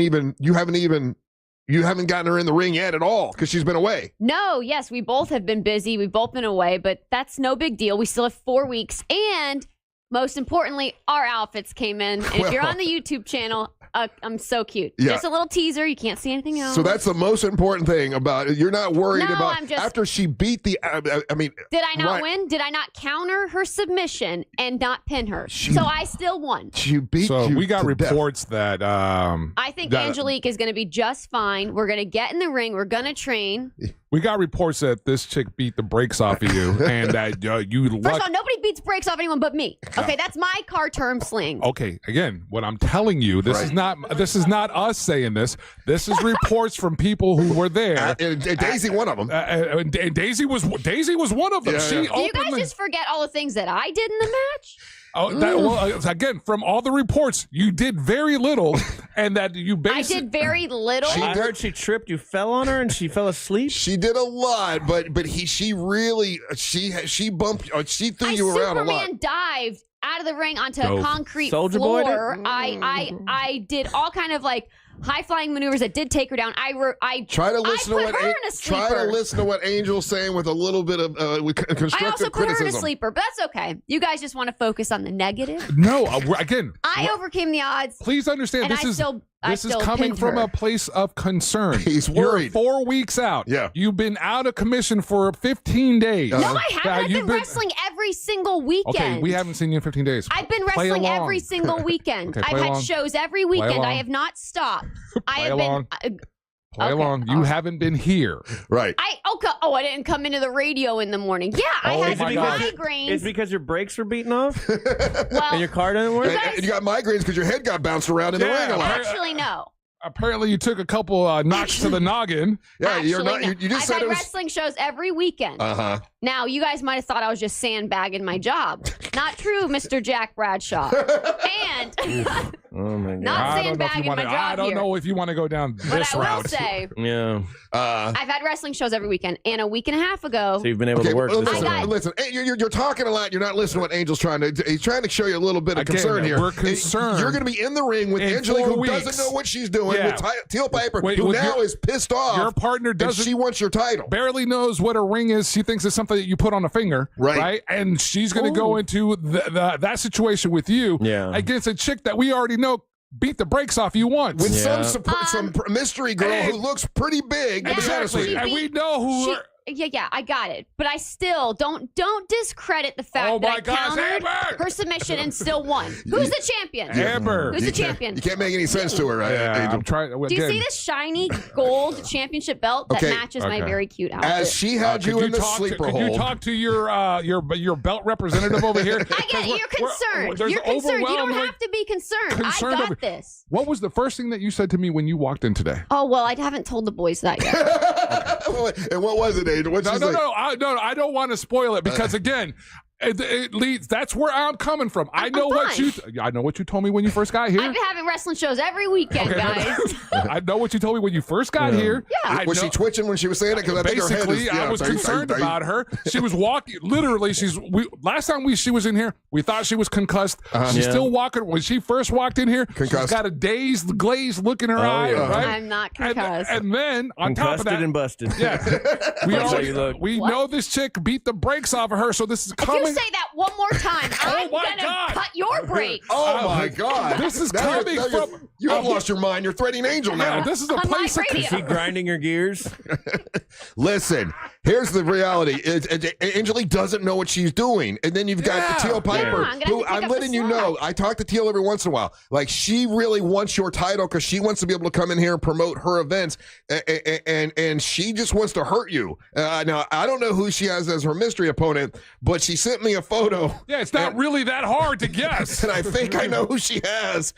gotten her in the ring yet at all because she's been away. No, yes, we both have been busy. We've both been away, but that's no big deal. We still have 4 weeks, and most importantly, our outfits came in. And if you're on the YouTube channel, I'm so cute. Yeah. Just a little teaser. You can't see anything else. So that's the most important thing about it. You're not worried about I'm just, after she beat the. I mean, did I not win? Did I not counter her submission and not pin her? So I still won. She beat. So you we got to reports that. I think Angelique is going to be just fine. We're going to get in the ring. We're going to train. We got reports that this chick beat the brakes off of you, and that you. First of all, nobody beats brakes off anyone but me. Okay, that's my car term sling. Okay, again, what I'm telling you, this is not us saying this. This is reports from people who were there. Daisy, one of them. And Daisy was one of them. Yeah, Do you guys just forget all the things that I did in the match? Again, from all the reports, you did very little, and that you basically. I did very little. I heard she tripped. You fell on her, and she fell asleep. She did a lot, but she bumped. She threw you around a lot. Superman dived out of the ring onto a concrete Soldier floor. Boy I did all kind of like high flying maneuvers that did take her down. I try to listen to what Angel's saying with a little bit of constructive criticism. I also put her in a sleeper, but that's okay. You guys just want to focus on the negative. No, again, I overcame the odds. Please understand, this is coming from a place of concern. He's worried. You're 4 weeks out. Yeah. You've been out of commission for 15 days. No, I haven't. I've been wrestling every single weekend. Okay, we haven't seen you in 15 days. I've been wrestling every single weekend. Okay, I've had shows every weekend. I have not stopped. I have been Play along. You haven't been here. Right. I didn't come into the radio in the morning. Yeah, I had migraines. It's because your brakes were beaten off? And your car didn't work? And you got migraines because your head got bounced around in the ring a lot. Actually, no. Apparently, you took a couple knocks to the noggin. Yeah, you're Actually, not. no. You just I've said had it was. wrestling shows every weekend. Now, you guys might have thought I was just sandbagging my job. Not true, Mr. Jack Bradshaw. And oh my God. not sandbagging my job I don't know if you want to go down this but I route. will say, Yeah. I've had wrestling shows every weekend. And a week and a half ago, So you've been able to work this Listen, you're talking a lot. You're not listening to what Angel's trying to. He's trying to show you a little bit of concern here. We're concerned. You're going to be in the ring with In Angela, 4 who weeks. doesn't know what she's doing. Yeah. With Teal Piper, Wait, who with now your- is pissed off. Your partner doesn't. And she wants your title. Barely knows what a ring is. She thinks it's something that you put on a finger, right? And she's going to go into that situation with you against a chick that we already know beat the brakes off you once. With some mystery girl who looks pretty big. Yeah, to be honest with you. And we know who. Yeah, I got it. But I still don't discredit the fact that I countered her submission and still won. Who's the champion? Amber. Who's the champion? You can't make any sense to her, right? Yeah, I'm trying. Do you see this shiny gold championship belt that matches my very cute outfit? As she had you in the sleeper hold. Could you talk to your belt representative over here? I get it. You're concerned. You're concerned. You don't have to be concerned. I got this. What was the first thing that you said to me when you walked in today? Oh, well, I haven't told the boys that yet. And what was it, Angel? No, I don't want to spoil it because again, it leads. That's where I'm coming from. I know what you told me when you first got here. I've been having wrestling shows every weekend, guys. I know what you told me when you first got here. Yeah. Was she twitching when she was saying it? Because I think her head is, basically, I was concerned about her. She was walking. Literally, last time she was in here, we thought she was concussed. She's still walking. When she first walked in here, she's got a dazed, glazed look in her eye. Right? I'm not concussed. And then on top of that, and busted. Yeah, we know this chick beat the brakes off of her. So this is coming. If you say that one more time, I'm gonna cut your brakes. Oh my God! This is Now coming from. You have lost your mind. You're threatening Angel now. Yeah, this is a place. Is she grinding her gears? Listen, here's the reality. Angelique doesn't know what she's doing. And then you've got Teal Piper, who I'm letting you know, I talk to Teal every once in a while. Like, she really wants your title because she wants to be able to come in here and promote her events. And she just wants to hurt you. Now, I don't know who she has as her mystery opponent, but she sent me a photo. Yeah, it's not really that hard to guess. And I think I know who she has.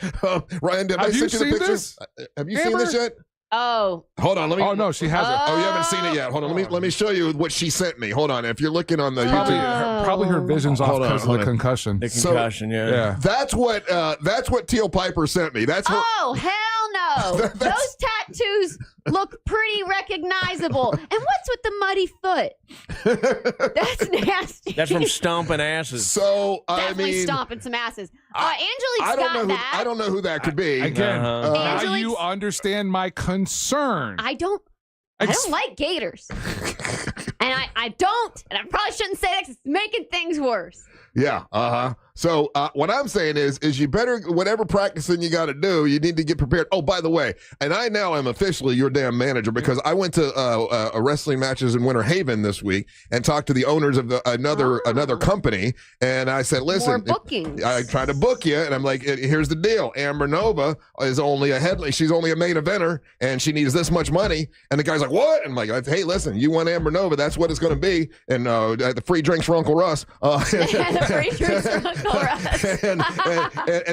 Ryan, did I send you the pictures? Have you seen this yet? Oh. Hold on, let me. Oh no, she hasn't. Oh, you haven't seen it yet. Hold on, let me show you what she sent me. Hold on, if you're looking on the YouTube, probably her vision's off because of the concussion. The concussion, yeah. That's what Teal Piper sent me. That's what. Oh hell no! Those tattoos look pretty recognizable. And what's with the muddy foot? That's nasty. That's from stomping asses. So definitely mean, stomping some asses. Angelique's got that. I don't know who that could be. Again, now you understand my concern. I don't like gators. And I don't, and I probably shouldn't say that because it's making things worse. Yeah, So what I'm saying is you better, whatever practicing you got to do, you need to get prepared. Oh, by the way, and I now am officially your damn manager because I went to wrestling matches in Winter Haven this week and talked to the owners of another company, and I said, listen, more bookings. I tried to book you, and I'm like, here's the deal: Amber Nova is only she's only a main eventer, and she needs this much money. And the guy's like, what? And I'm like, hey, listen, you want Amber Nova? That's what it's going to be, and the free drinks for Uncle Russ. And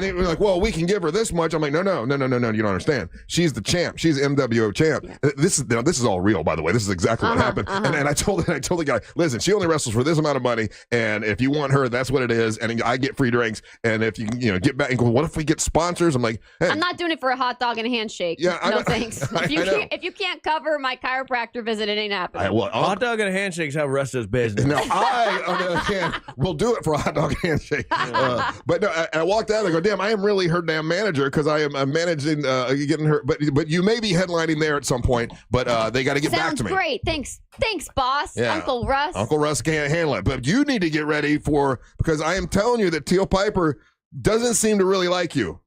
it was like, well, we can give her this much. I'm like, no, you don't understand. She's the champ. She's MWO champ. Yeah. This is all real, by the way. This is exactly what happened. And I told the guy, listen, she only wrestles for this amount of money, and if you want her, that's what it is. And I get free drinks. And if you get back and go, what if we get sponsors? I'm like, hey. I'm not doing it for a hot dog and a handshake. Yeah, no thanks. If you can't cover my chiropractor visit, it ain't happening. Hot dog and a handshake's how Russ does business. Now I, on the other hand, will do it for a hot dog and handshake. But no, I walked out and I go, damn, I am really her damn manager because I'm managing getting her. But you may be headlining there at some point, but they got to get back to me. Sounds great. Thanks, boss. Yeah. Uncle Russ. Uncle Russ can't handle it. But you need to get ready because I am telling you that Teal Piper doesn't seem to really like you.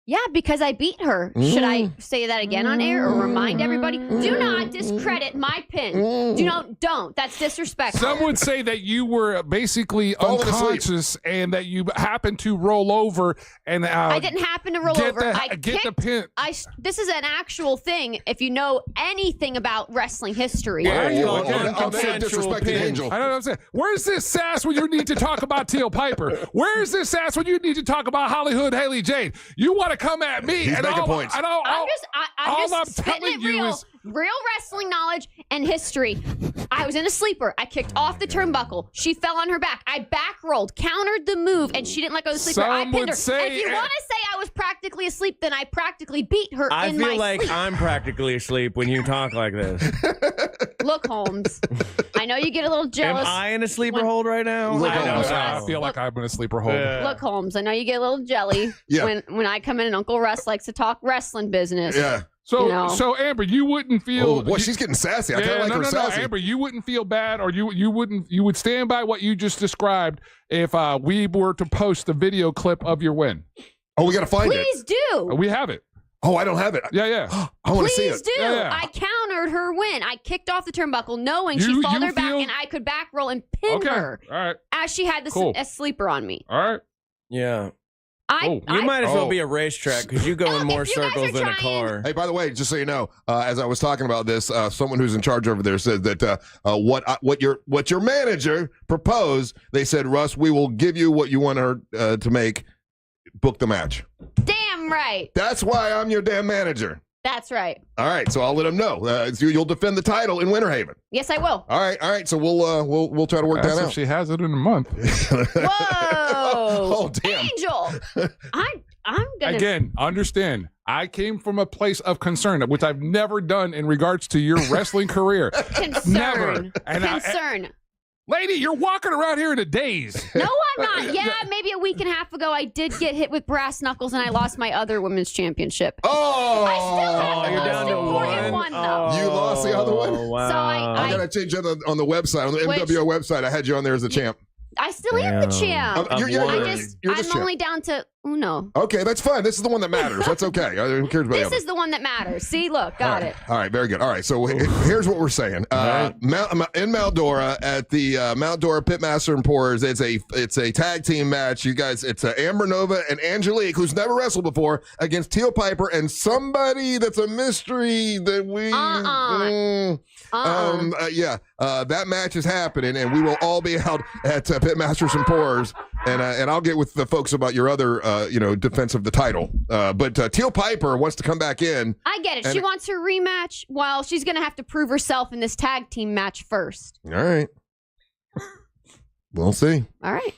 Yeah, because I beat her. Should I say that again on air or remind everybody? Do not discredit my pin. Don't. That's disrespectful. Some would say that you were basically unconscious and that you happened to roll over. And I didn't happen to roll over. I get the pin. This is an actual thing. If you know anything about wrestling history, They disrespected Angel. I don't know what I'm saying. Where's this sass when you need to talk about Teal Piper? Where's this sass when you need to talk about Hollywood Haley Jade? You want to come at me? He's making points. I'm just spitting it real wrestling knowledge and history. I was in a sleeper. I kicked off the turnbuckle. She fell on her back. I back rolled, countered the move, and she didn't let go of the sleeper. I pinned her. And if you want to say I was practically asleep, then I practically beat her I in my feel like sleep. I'm practically asleep when you talk like this. Look, Holmes, I know you get a little jealous. Am I in a sleeper hold right now? I feel like I'm in a sleeper hold. Look, Holmes, I know you get a little jelly when I come in and Uncle Russ likes to talk wrestling business. Yeah. So Amber, you wouldn't feel. Oh, boy, she's getting sassy. I kind of like her sassy. Amber, you wouldn't feel bad, or you would stand by what you just described if we were to post the video clip of your win. Oh, we got to find it. Please do. We have it. Oh, I don't have it. Yeah. I want to see it. Please do. Yeah. I countered her win. I kicked off the turnbuckle knowing she faltered back and I could back roll and pin her. All right. As she had a sleeper on me. All right. Yeah. You might as well be a racetrack because you go in more circles than a car. Hey, by the way, just so you know, as I was talking about this, someone who's in charge over there said that what your manager proposed. They said, Russ, we will give you what you want her to make. Book the match. Damn right. That's why I'm your damn manager. That's right. All right, so I'll let him know. You'll defend the title in Winter Haven. Yes, I will. All right. So we'll try to work that out. If she has it in a month. Whoa! Oh, damn. Angel, I'm gonna Again, understand. I came from a place of concern, which I've never done in regards to your wrestling career. Concern. Never. And Concern. Lady, you're walking around here in a daze. No, I'm not. Yeah, maybe a week and a half ago, I did get hit with brass knuckles, and I lost my other women's championship. Oh, I still have the you're most down to important one, though. You lost the other one? Wow. So I gotta change it on the website, on the MWO website. I had you on there as the champ. I still am the champ. You're the champ. only down to Uno. Okay, that's fine. This is the one that matters. That's okay. Who cares about This is the one that matters. See, look, got it. All right, very good. All right, so here's what we're saying. In Mount Dora at the Mount Dora Pitmaster and Pourers, it's a tag team match. You guys, it's Amber Nova and Angelique, who's never wrestled before, against Teal Piper and somebody that's a mystery that we. That match is happening, and we will all be out at Pitmasters and Pourers, and I'll get with the folks about your other defense of the title. But Teal Piper wants to come back in. I get it. She wants her rematch. Well, she's going to have to prove herself in this tag team match first. All right. We'll see. All right.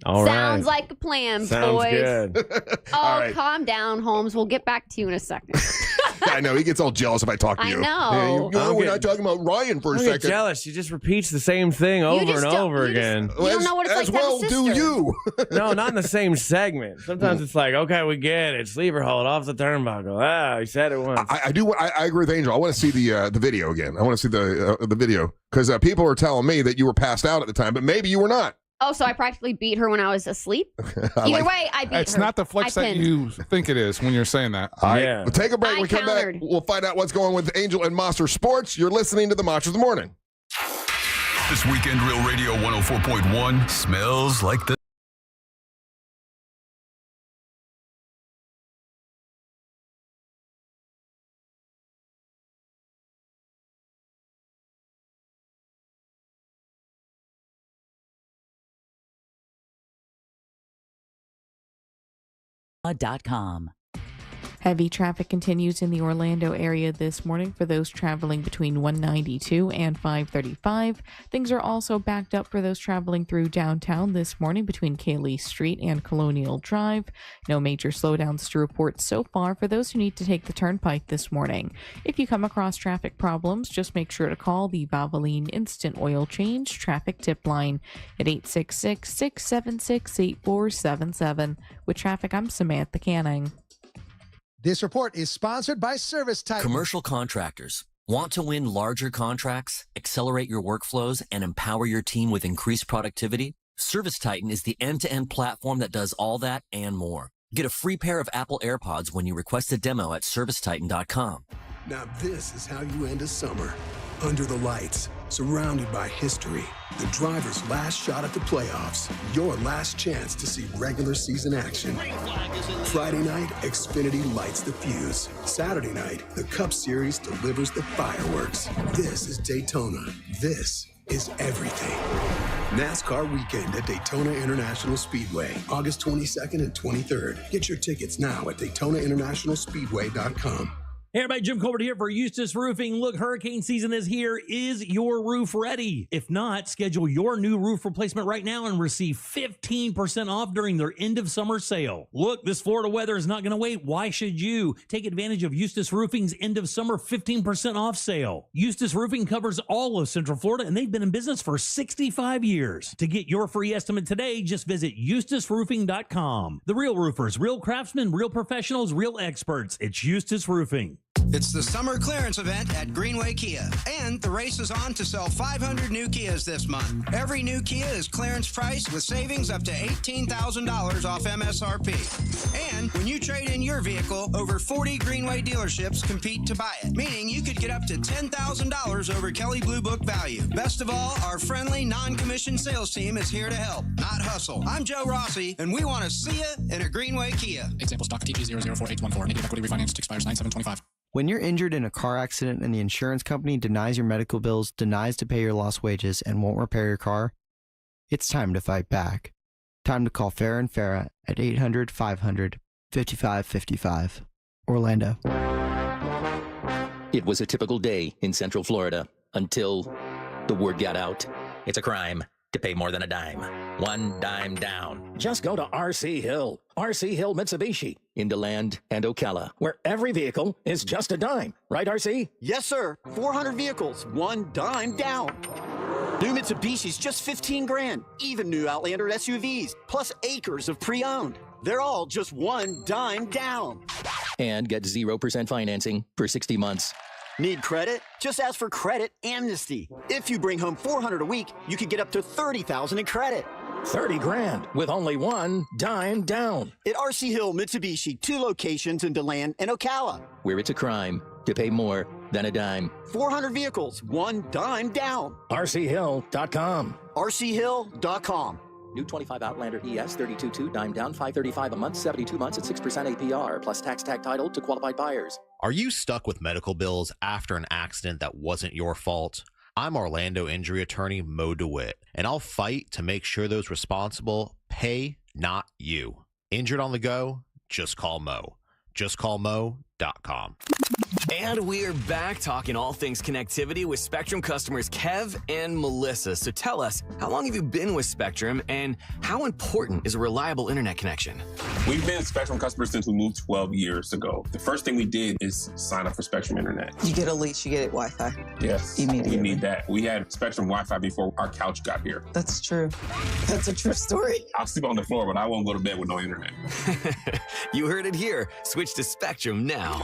Sounds like a plan, Sounds boys. good. Oh, right. Calm down, Holmes. We'll get back to you in a second. I know. He gets all jealous if I talk to I you. know. We're not talking about Ryan for a I get second. jealous. She just repeats the same thing over and over again. You don't know what it's like to have a sister. do you. No, not in the same segment. Sometimes it's like, okay, we get it. Sleeper hold off the turnbuckle. Ah, he said it once. I do. I agree with Angel. I want to see the video again. I want to see the video because people are telling me that you were passed out at the time, but maybe you were not. Oh, so I practically beat her when I was asleep? Either way, I beat her. It's not the flex that you think it is when you're saying that. All right. We'll take a break. When we come back, we'll find out what's going on with Angel and Monster Sports. You're listening to the Monster of the Morning. This weekend, Real Radio 104.1 smells like the. .com. Heavy traffic continues in the Orlando area this morning for those traveling between 192 and 535. Things are also backed up for those traveling through downtown this morning between Cayley Street and Colonial Drive. No major slowdowns to report so far for those who need to take the turnpike this morning. If you come across traffic problems, just make sure to call the Valvoline Instant Oil Change traffic tip line at 866-676-8477. With traffic, I'm Samantha Canning. This report is sponsored by Service Titan. Commercial contractors. Want to win larger contracts, accelerate your workflows, and empower your team with increased productivity? Service Titan is the end-to-end platform that does all that and more. Get a free pair of Apple AirPods when you request a demo at ServiceTitan.com. Now this is how you end a summer. Under the lights, surrounded by history. The driver's last shot at the playoffs. Your last chance to see regular season action. Friday night, Xfinity lights the fuse. Saturday night, the Cup Series delivers the fireworks. This is Daytona. This is everything. NASCAR weekend at Daytona International Speedway, August 22nd and 23rd. Get your tickets now at DaytonaInternationalSpeedway.com. Hey everybody, Jim Colbert here for Eustace Roofing. Look, hurricane season is here. Is your roof ready? If not, schedule your new roof replacement right now and receive 15% off during their end of summer sale. Look, this Florida weather is not going to wait. Why should you? Take advantage of Eustace Roofing's end of summer 15% off sale. Eustace Roofing covers all of Central Florida and they've been in business for 65 years. To get your free estimate today, just visit EustaceRoofing.com. The real roofers, real craftsmen, real professionals, real experts. It's Eustace Roofing. It's the summer clearance event at Greenway Kia, and the race is on to sell 500 new Kias this month. Every new Kia is clearance price with savings up to $18,000 off MSRP. And when you trade in your vehicle, over 40 Greenway dealerships compete to buy it, meaning you could get up to $10,000 over Kelley Blue Book value. Best of all, our friendly, non-commissioned sales team is here to help, not hustle. I'm Joe Rossi, and we want to see you in a Greenway Kia. Example stock TP004814. Negative equity refinanced expires 9/7/25. When you're injured in a car accident and the insurance company denies your medical bills, denies to pay your lost wages, and won't repair your car, it's time to fight back. Time to call Farah & Farah at 800-500-5555. Orlando. It was a typical day in Central Florida until the word got out. It's a crime to pay more than a dime. One dime down. Just go to RC Hill. RC Hill Mitsubishi in DeLand and Ocala, where every vehicle is just a dime. Right, RC? Yes, sir. 400 vehicles, one dime down. New Mitsubishi's just 15 grand. Even new Outlander SUVs, plus acres of pre-owned. They're all just one dime down. And get 0% financing for 60 months. Need credit? Just ask for Credit Amnesty. If you bring home 400 a week, you could get up to $30,000 in credit. 30 grand with only one dime down. At RC Hill Mitsubishi, 2 locations in DeLand and Ocala. Where it's a crime to pay more than a dime. 400 vehicles, one dime down. RCHill.com. RCHill.com. New 25 Outlander ES 32.2 dime down, $535 a month, 72 months at 6% APR, plus tax tag title to qualified buyers. Are you stuck with medical bills after an accident that wasn't your fault? I'm Orlando injury attorney Mo DeWitt, and I'll fight to make sure those responsible pay, not you. Injured on the go? Just call Mo. JustCallMo.com. And we're back talking all things connectivity with Spectrum customers Kev and Melissa. So tell us, how long have you been with Spectrum and how important is a reliable internet connection? We've been Spectrum customers since we moved 12 years ago. The first thing we did is sign up for Spectrum Internet. You get a lease, you get Wi-Fi. Yes, immediately. We need that. We had Spectrum Wi-Fi before our couch got here. That's true. That's a true story. I'll sleep on the floor, but I won't go to bed with no internet. You heard it here. Switch to Spectrum now.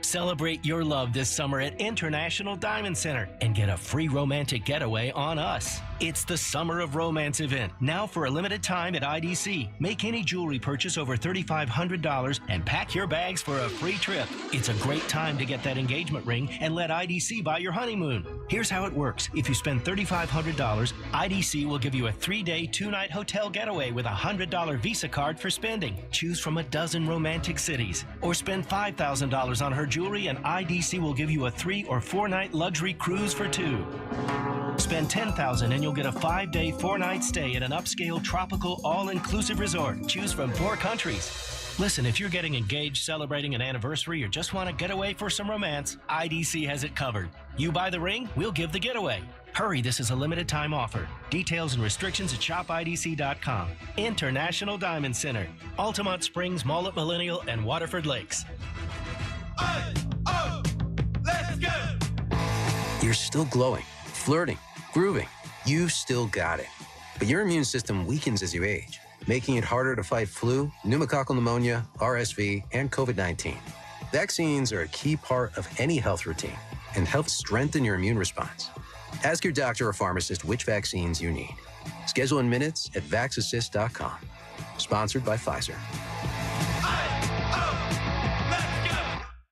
Celebrate your love this summer at International Diamond Center and get a free romantic getaway on us. It's the Summer of Romance event, now for a limited time at IDC. Make any jewelry purchase over $3,500 and pack your bags for a free trip. It's a great time to get that engagement ring and let IDC buy your honeymoon. Here's how it works. If you spend $3,500, IDC will give you a 3-day, 2-night hotel getaway with a $100 Visa card for spending. Choose from a dozen romantic cities. Or spend $5,000 on her jewelry and IDC will give you a 3- or 4-night luxury cruise for 2. Spend $10,000 and you'll get a 5-day, 4-night stay at an upscale tropical all-inclusive resort. Choose from 4 countries. Listen, if you're getting engaged, celebrating an anniversary, or just want to get away for some romance, IDC has it covered. You buy the ring, we'll give the getaway. Hurry, this is a limited time offer. Details and restrictions at shopidc.com. International Diamond Center, Altamont Springs, Mullet Millennial, and Waterford Lakes. Let's go! You're still glowing, flirting, grooving. You still got it. But your immune system weakens as you age, making it harder to fight flu, pneumococcal pneumonia, RSV, and COVID-19. Vaccines are a key part of any health routine and help strengthen your immune response. Ask your doctor or pharmacist which vaccines you need. Schedule in minutes at VaxAssist.com. Sponsored by Pfizer.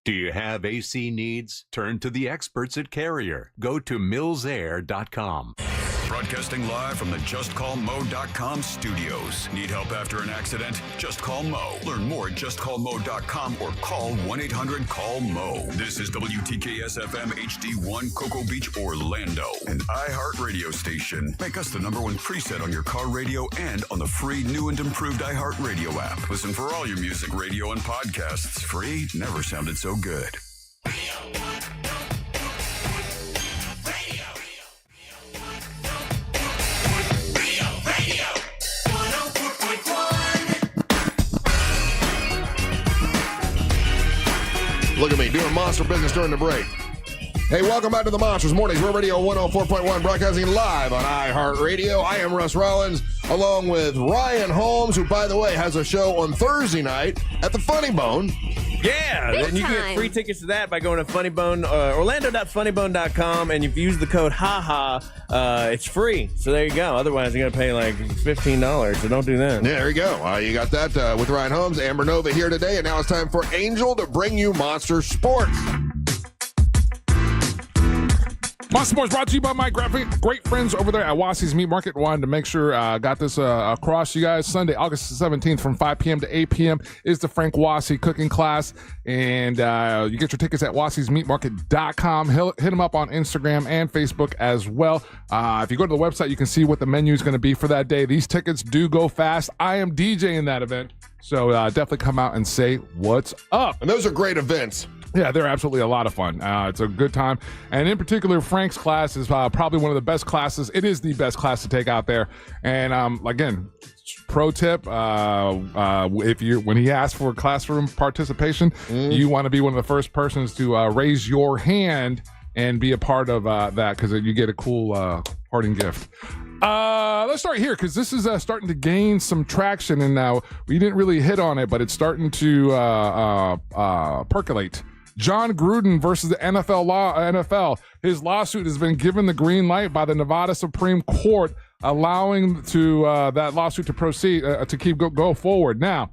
Do you have AC needs? Turn to the experts at Carrier. Go to millsair.com. Broadcasting live from the JustCallMo.com studios. Need help after an accident? Just call Mo. Learn more at JustCallMo.com or call 1-800-CALL-MO. This is WTKS-FM HD1 Cocoa Beach, Orlando, an iHeart radio station. Make us the #1 preset on your car radio and on the free new and improved iHeart Radio app. Listen for all your music, radio, and podcasts. Free never sounded so good. Look at me doing monster business during the break. Hey, welcome back to the Monsters Mornings. Real Radio 104.1, broadcasting live on iHeartRadio. I am Russ Rollins, along with Ryan Holmes, who, by the way, has a show on Thursday night at the Funny Bone. Yeah, and you can get free tickets to that by going to Funnybone, Orlando.funnybone.com, and if you use the code HAHA, it's free. So there you go. Otherwise, you're going to pay like $15, so don't do that. Yeah, there you go. You got that with Ryan Holmes, Amber Nova here today, and now it's time for Angel to bring you Monster Sports. Monster Sports brought to you by my great friends over there at Wassey's Meat Market. Wanted to make sure got this across you guys. Sunday, August 17th from 5 p.m. to 8 p.m. is the Frank Wassey cooking class. And you get your tickets at Wassey'sMeatMarket.com. Hit them up on Instagram and Facebook as well. If you go to the website, you can see what the menu is going to be for that day. These tickets do go fast. I am DJing that event. So definitely come out and say what's up. And those are great events. Yeah, they're absolutely a lot of fun. It's a good time. And in particular, Frank's class is probably one of the best classes. It is the best class to take out there. And again, pro tip, when he asks for classroom participation, you want to be one of the first persons to raise your hand and be a part of that, because you get a cool parting gift. Let's start here, because this is starting to gain some traction, and we didn't really hit on it, but it's starting to percolate. John Gruden versus the NFL. His lawsuit has been given the green light by the Nevada Supreme Court, allowing that lawsuit to proceed to go forward. Now,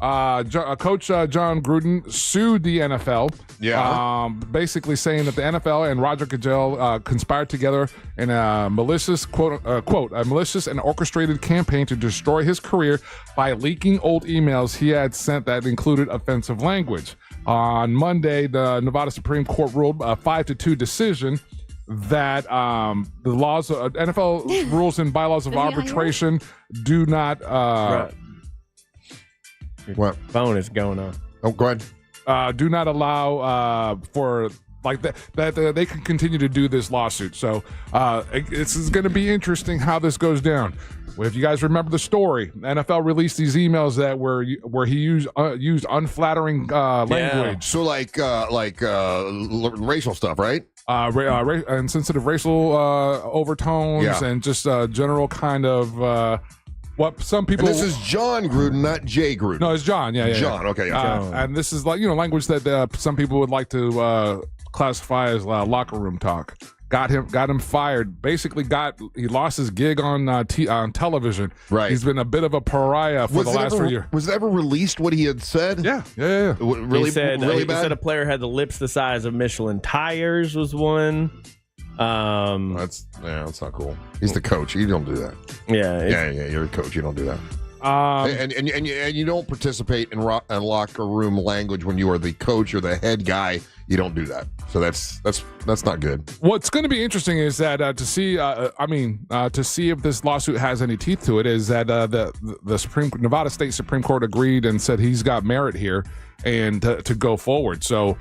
Coach John Gruden sued the NFL. Yeah. Basically saying that the NFL and Roger Goodell conspired together in a malicious a malicious and orchestrated campaign to destroy his career by leaking old emails he had sent that included offensive language. On Monday, the Nevada Supreme Court ruled a 5-2 decision that the laws of NFL rules and bylaws of arbitration do not. What phone is going on? Oh, go ahead. Do not allow for like that they can continue to do this lawsuit. So this is going to be interesting how this goes down. If you guys remember the story, NFL released these emails that where he used unflattering language. So like racial stuff, right? And sensitive racial overtones, and just general kind of what some people. And this is John Gruden, not Jay Gruden. No, it's John. Yeah. John. Okay. And this is language that some people would like to classify as locker room talk. Got him fired. Basically, he lost his gig on television. Right. He's been a bit of a pariah for the last 3 years. Was it ever released what he had said? Yeah. Really, he said, really he bad. said a player had the lips the size of Michelin tires was one. That's not cool. He's the coach. You don't do that. Yeah. You're a coach. You don't do that. And you don't participate in locker room language when you are the coach or the head guy. You don't do that. So that's not good. What's going to be interesting is that to see if this lawsuit has any teeth to it is that the Nevada State Supreme Court agreed and said he's got merit here and to go forward. So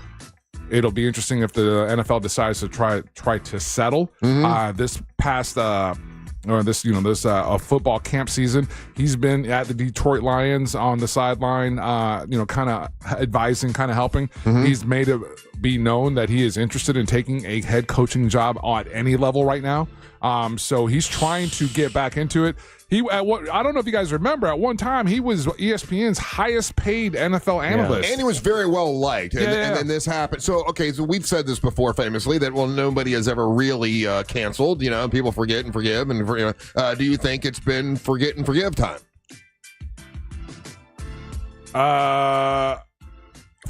it'll be interesting if the NFL decides to try to settle. This past football camp season, he's been at the Detroit Lions on the sideline, kind of advising, kind of helping. He's made it be known that he is interested in taking a head coaching job at any level right now. So he's trying to get back into it. I don't know if you guys remember, at one time he was ESPN's highest paid NFL analyst. And he was very well liked. And then this happened. So we've said this before famously that, nobody has ever really canceled. People forget and forgive. And do you think it's been forget and forgive time?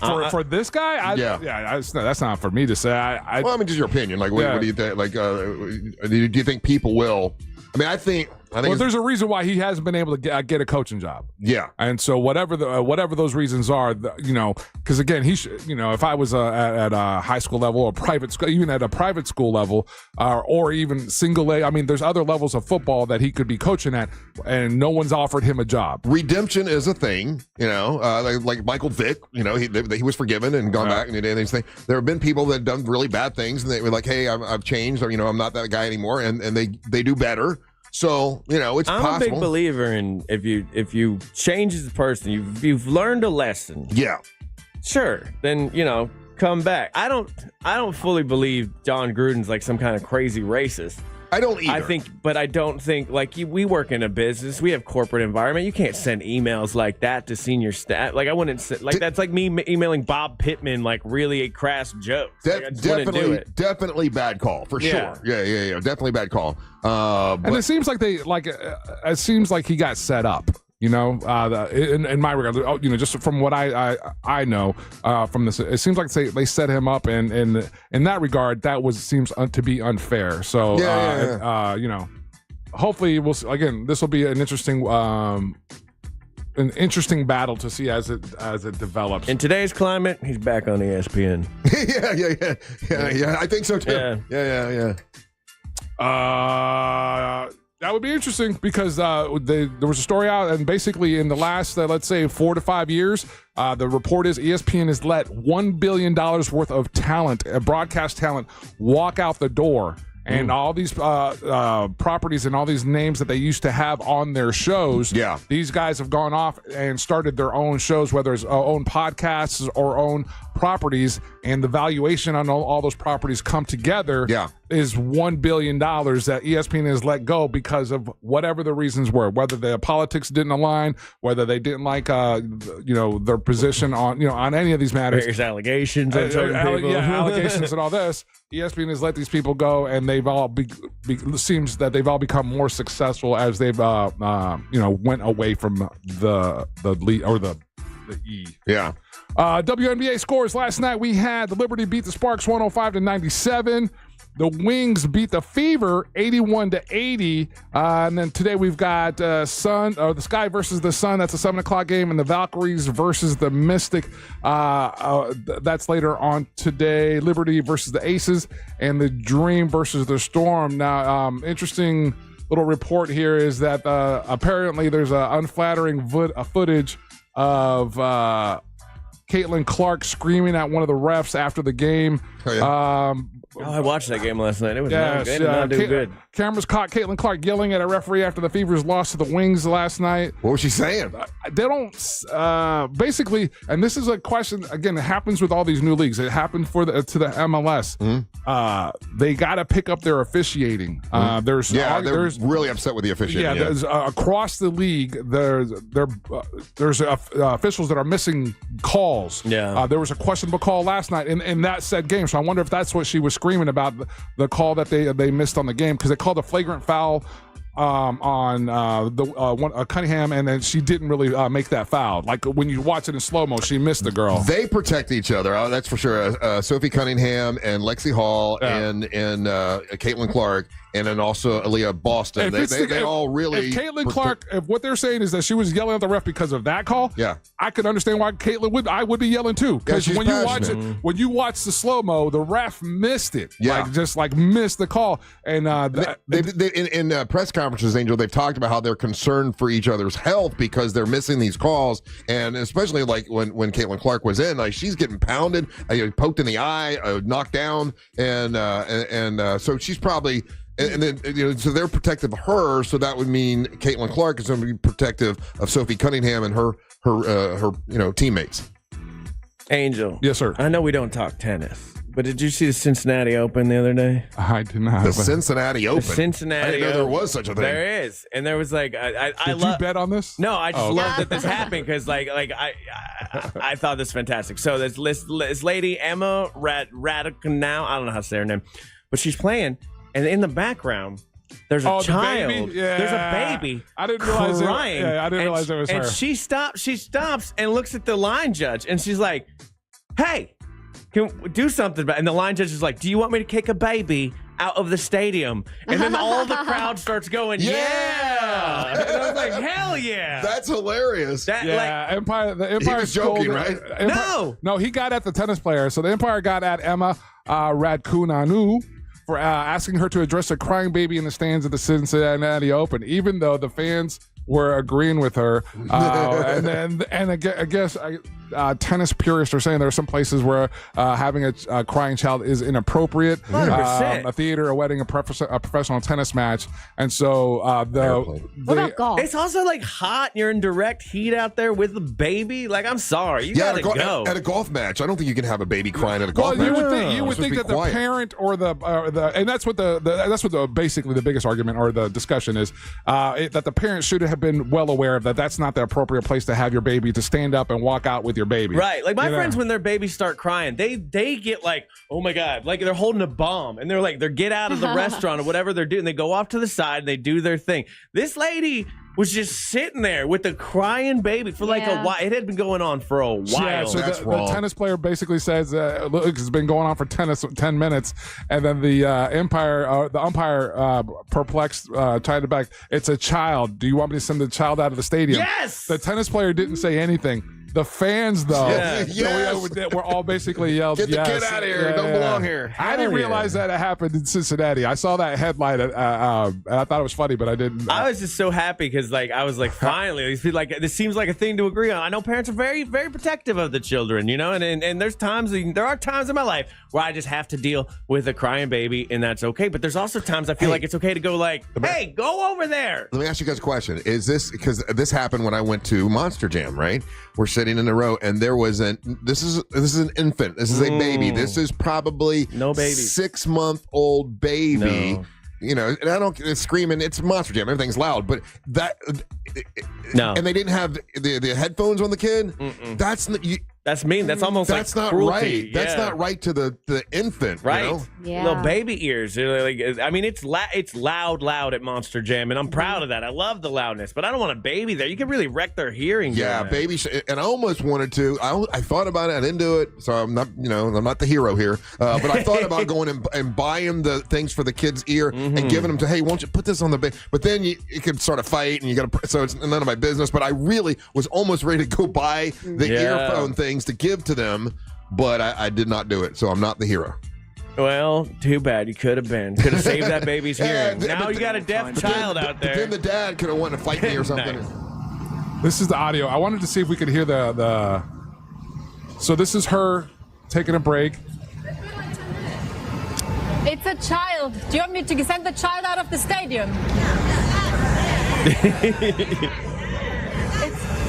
For this guy, that's not for me to say. Well, I mean, just your opinion. Like, what do you think? Like, do you think people will? I mean, I think. Well, there's a reason why he hasn't been able to get a coaching job. Yeah, and so whatever those reasons are, because again, he should, if I was at a high school level or private school, even at a private school level, or even single A. I mean, there's other levels of football that he could be coaching at, and no one's offered him a job. Redemption is a thing, like Michael Vick. He was forgiven and gone back and did anything. There have been people that have done really bad things, and they were like, "Hey, I've changed," or I'm not that guy anymore, and they do better. So, it's I'm possible. a big believer in if you change as a person, you've learned a lesson. Yeah. Sure. Then, come back. I don't fully believe John Gruden's like some kind of crazy racist. I don't either. I don't think like we work in a business. We have corporate environment. You can't send emails like that to senior staff. Like I wouldn't that's like me emailing Bob Pittman like really crass jokes. Like, I just wouldn't do it. Definitely bad call for sure. Yeah. Definitely bad call. And it seems like it seems like he got set up. In my regard, just from what I know from this, it seems like they set him up, and in that regard, seems to be unfair. So, hopefully, we'll again. This will be an interesting battle to see as it develops. In today's climate, he's back on ESPN. Yeah. I think so too. Yeah. That would be interesting because there was a story out, and basically in the last, let's say, 4 to 5 years, the report is ESPN has let $1 billion worth of talent, broadcast talent, walk out the door. And all these properties and all these names that they used to have on their shows, these guys have gone off and started their own shows, whether it's own podcasts or own properties, and the valuation on all those properties come together is $1 billion that ESPN has let go because of whatever the reasons were, whether the politics didn't align, whether they didn't like their position on any of these matters. There's allegations on certain people. Allegations and all this. ESPN has let these people go, and they've all seems that they've all become more successful as they've went away from the lead or the E. Yeah. WNBA scores last night. We had the Liberty beat the Sparks 105-97. The Wings beat the Fever 81-80. And then today we've got the Sky versus the Sun. That's a 7:00 game. And the Valkyries versus the Mystic. That's later on today. Liberty versus the Aces. And the Dream versus the Storm. Now, interesting little report here is that apparently there's unflattering footage of Caitlin Clark screaming at one of the refs after the game. I watched that game last night. It was not good. Cameras caught Caitlin Clark yelling at a referee after the Fever's loss to the Wings last night. What was she saying? They don't basically, and this is a question again. It happens with all these new leagues. It happened to the MLS. They got to pick up their officiating. They're really upset with the officiating. Yeah, there's, across the league, there's officials that are missing calls. Yeah, there was a questionable call last night in that said game. So I wonder if that's what she was screaming about, the call that they missed on the game, because they called a flagrant foul on Cunningham, and then she didn't really make that foul. Like when you watch it in slow-mo, she missed the girl. They protect each other, that's for sure. Sophie Cunningham and Lexi Hall and Caitlin Clark, and then also Aaliyah Boston. They all really. If Caitlin Clark, if what they're saying is that she was yelling at the ref because of that call, I could understand why Caitlin I would be yelling too. Because when you watch it, when you watch the slow mo, the ref missed it. Like missed the call. And in press conferences, Angel, they've talked about how they're concerned for each other's health because they're missing these calls, and especially like when Caitlin Clark was in, like she's getting pounded, poked in the eye, knocked down, and so she's probably. And then, so they're protective of her, so that would mean Caitlin Clark is going to be protective of Sophie Cunningham and her teammates. Angel. Yes, sir. I know we don't talk tennis, but did you see the Cincinnati Open the other day? I did not. The Cincinnati Open. The Cincinnati I didn't know there was such a thing. There is, and there was like Did you bet on this? No, I just love that this happened because I thought this was fantastic. So this lady Emma Raducanu, I don't know how to say her name, but she's playing. And in the background, there's a child. There's a baby. I didn't realize crying. I didn't realize it was her. And she stops and looks at the line judge, and she's like, hey, can we do something about it? And the line judge is like, do you want me to kick a baby out of the stadium? And then all the crowd starts going, yeah. And I was like, hell yeah. That's hilarious. That, The Empire he was joking, right? No, he got at the tennis player. So the Empire got at Emma Radkunanu for asking her to address a crying baby in the stands of the Cincinnati Open, even though the fans were agreeing with her. I guess tennis purists are saying there are some places where having a crying child is inappropriate. 100%. A theater, a wedding, a professional tennis match. And so What about golf? It's also like hot. You're in direct heat out there with the baby. Like, I'm sorry. You gotta go. At a golf match, I don't think you can have a baby crying at a golf Well, match. you would think that quiet. the parent or the and that's what basically the biggest argument or the discussion is that the parent should have been well aware of that. That's not the appropriate place to have your baby to stand up and walk out with your baby. Right. Like my friends, when their babies start crying, they get like, oh my God, like they're holding a bomb and they're get out of the restaurant or whatever they're doing. They go off to the side and they do their thing. This lady was just sitting there with a crying baby for like a while. It had been going on for a while. Yeah, so the tennis player basically says, look, it's been going on for 10 minutes. And then the umpire, perplexed, tried to back. It's a child. Do you want me to send the child out of the stadium? Yes! The tennis player didn't say anything. The fans, though, were all basically yelled, Get the kid out of here. Don't belong here. I didn't realize that it happened in Cincinnati. I saw that headline, and I thought it was funny, but I didn't. I was just so happy because, I was like, finally, these people, this seems like a thing to agree on. I know parents are very, very protective of the children, and there are times in my life where I just have to deal with a crying baby, and that's okay. But there's also times I feel like it's okay to go hey, go over there. Let me ask you guys a question. Is this because this happened when I went to Monster Jam, right? We're sitting in a row, and there was this is an infant. This is a baby. This is probably no baby, 6-month-old baby. No. And I don't screaming. It's Monster Jam. Everything's loud, but no. And they didn't have the headphones on the kid. Mm-mm. That's mean. That's almost that's like not cruelty. right. That's not right to the infant, right? You know? Yeah. Little baby ears. It's loud at Monster Jam, and I'm proud of that. I love the loudness, but I don't want a baby there. You can really wreck their hearing. Yeah, baby. And I almost wanted to. I thought about it. I didn't do it. So I'm not. I'm not the hero here. But I thought about going and buying the things for the kid's ear and giving them to. Hey, won't you put this on the baby? But then you could start a fight, and you got to. So it's none of my business. But I really was almost ready to go buy the earphone things to give to them, but I did not do it, so I'm not the hero. Well, too bad. You could have been. Could have saved that baby's hearing. Now you got a deaf child out there. But then the dad could have wanted to fight me or something. Nice. This is the audio. I wanted to see if we could hear the. So this is her taking a break. It's a child. Do you want me to send the child out of the stadium?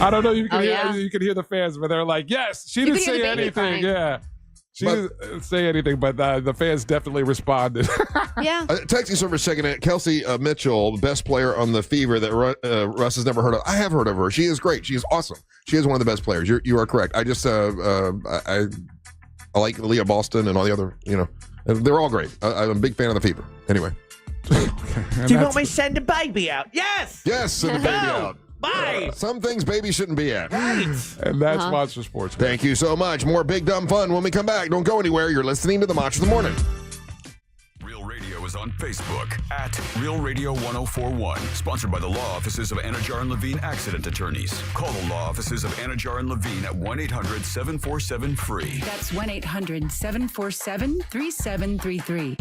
I don't know. You can hear the fans, but they're like, "Yes." She didn't say anything. Yeah, she didn't say anything, but the fans definitely responded. Yeah. Texting service checking in. Kelsey Mitchell, best player on the Fever that Russ has never heard of. I have heard of her. She is great. She is awesome. She is one of the best players. You are correct. I just I like Leah Boston and all the other. They're all great. I'm a big fan of the Fever. Anyway. Do you want me to send a baby out? Yes. Yes, send a baby out. Bye. Some things babies shouldn't be at. Right. And that's Monster Sports. Thank you so much. More Big Dumb Fun when we come back. Don't go anywhere. You're listening to the Match of the Morning. Real Radio is on Facebook at Real Radio 1041. Sponsored by the law offices of Anajar and Levine Accident Attorneys. Call the law offices of Anajar and Levine at 1-800-747-FREE. That's 1-800-747-3733.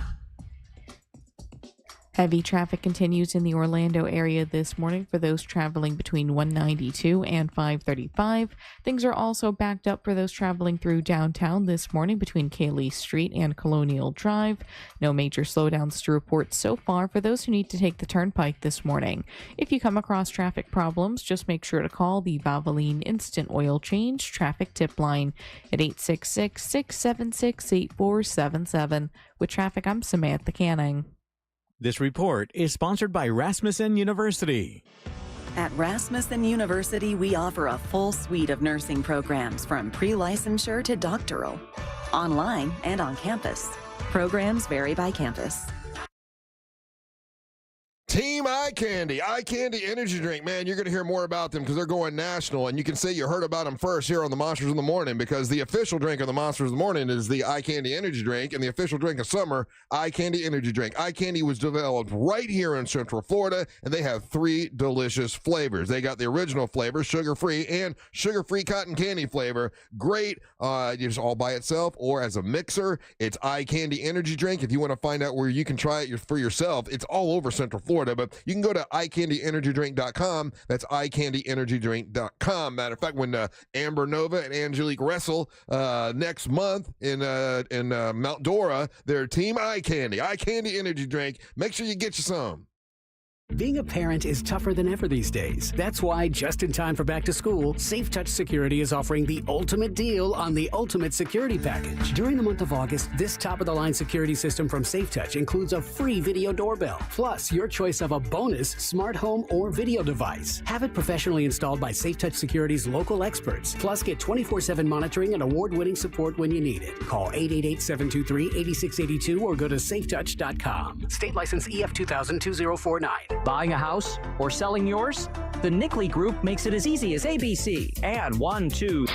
Heavy traffic continues in the Orlando area this morning for those traveling between 192 and 535. Things are also backed up for those traveling through downtown this morning between Cayley Street and Colonial Drive. No major slowdowns to report so far for those who need to take the turnpike this morning. If you come across traffic problems, just make sure to call the Valvoline Instant Oil Change Traffic Tip Line at 866-676-8477. With traffic, I'm Samantha Canning. This report is sponsored by Rasmussen University. At Rasmussen University, we offer a full suite of nursing programs from pre-licensure to doctoral, online and on campus. Programs vary by campus. Team Eye Candy energy drink. Man, you're going to hear more about them because they're going national, and you can say you heard about them first here on the Monsters in the Morning, because the official drink of the Monsters in the Morning is the Eye Candy energy drink, and the official drink of summer, Eye Candy energy drink. Eye Candy was developed right here in Central Florida, and they have 3 delicious flavors. They got the original flavor, sugar-free, and sugar-free cotton candy flavor. Great, just all by itself or as a mixer. It's Eye Candy energy drink. If you want to find out where you can try it for yourself, it's all over Central Florida, but you can go to eyecandyenergydrink.com. That's eyecandyenergydrink.com. Matter of fact, when Amber Nova and Angelique wrestle next month in Mount Dora, they're Team Eye Candy energy drink. Make sure you get you some. Being a parent is tougher than ever these days. That's why, just in time for back to school, SafeTouch Security is offering the ultimate deal on the Ultimate Security Package. During the month of August, this top-of-the-line security system from SafeTouch includes a free video doorbell, plus your choice of a bonus smart home or video device. Have it professionally installed by SafeTouch Security's local experts, plus get 24/7 monitoring and award-winning support when you need it. Call 888-723-8682 or go to safetouch.com. State license EF 2000-2049. Buying a house or selling yours? The Nickley Group makes it as easy as ABC. And 1, 2.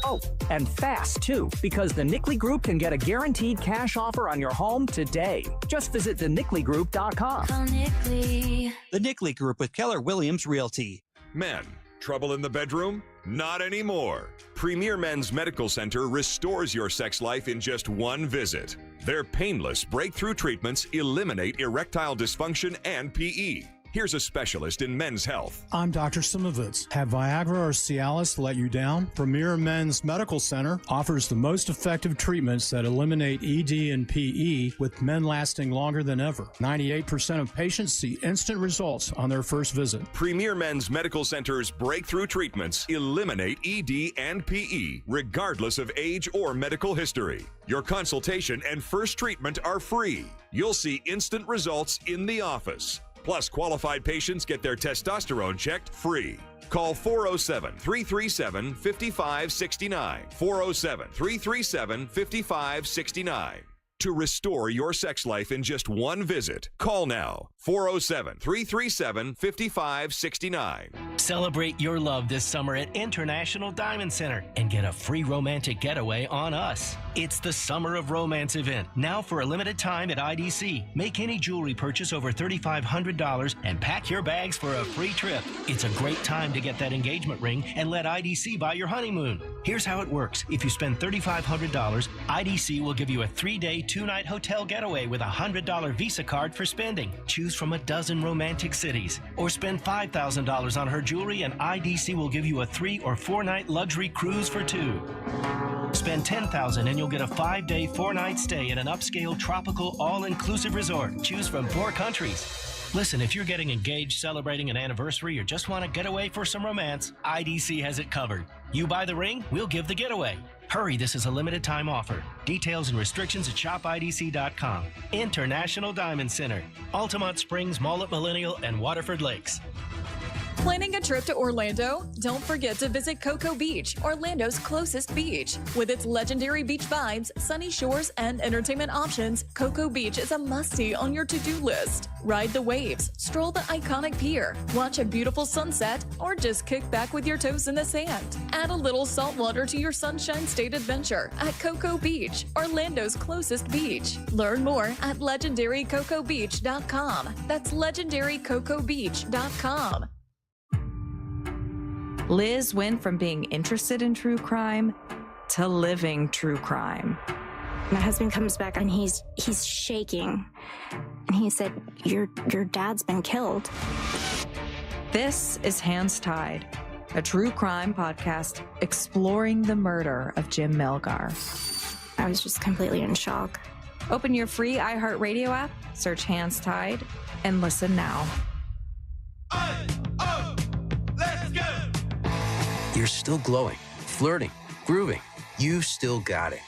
Oh, and fast too, because the Nickley Group can get a guaranteed cash offer on your home today. Just visit thenickley.com. Call Nickley. The Nickley Group with Keller Williams Realty. Men, trouble in the bedroom? Not anymore. Premier Men's Medical Center restores your sex life in just one visit. Their painless breakthrough treatments eliminate erectile dysfunction and PE. Here's a specialist in men's health. I'm Dr. Simovitz. Have Viagra or Cialis let you down? Premier Men's Medical Center offers the most effective treatments that eliminate ED and PE, with men lasting longer than ever. 98% of patients see instant results on their first visit. Premier Men's Medical Center's breakthrough treatments eliminate ED and PE, regardless of age or medical history. Your consultation and first treatment are free. You'll see instant results in the office. Plus, qualified patients get their testosterone checked free. Call 407-337-5569. 407-337-5569. To restore your sex life in just one visit, call now. 407-337-5569. Celebrate your love this summer at International Diamond Center and get a free romantic getaway on us. It's the Summer of Romance event, now for a limited time at IDC. Make any jewelry purchase over $3,500 and pack your bags for a free trip. It's a great time to get that engagement ring and let IDC buy your honeymoon. Here's how it works. If you spend $3,500, IDC will give you a 3-day, 2-night hotel getaway with a $100 Visa card for spending. Choose from a dozen romantic cities. Or spend $5,000 on her jewelry and IDC will give you a 3- or 4-night luxury cruise for 2. Spend $10,000 and you'll get a 5-day, 4-night stay at an upscale tropical all-inclusive resort. Choose from 4 countries. Listen, if you're getting engaged, celebrating an anniversary, or just want to get away for some romance, IDC has it covered. You buy the ring, we'll give the getaway. Hurry, this is a limited time offer. Details and restrictions at shopidc.com. International Diamond Center, Altamont Springs, Mullet Millennial, and Waterford Lakes. Planning a trip to Orlando? Don't forget to visit Cocoa Beach, Orlando's closest beach. With its legendary beach vibes, sunny shores, and entertainment options, Cocoa Beach is a must-see on your to-do list. Ride the waves, stroll the iconic pier, watch a beautiful sunset, or just kick back with your toes in the sand. Add a little salt water to your Sunshine State adventure at Cocoa Beach, Orlando's closest beach. Learn more at legendarycocobeach.com. That's legendarycocobeach.com. Liz went from being interested in true crime to living true crime. My husband comes back and he's shaking. And he said, your dad's been killed. This is Hands Tied, a true crime podcast exploring the murder of Jim Melgar. I was just completely in shock. Open your free iHeartRadio app, search Hands Tied, and listen now. Let's go! You're still glowing, flirting, grooving. You still got it.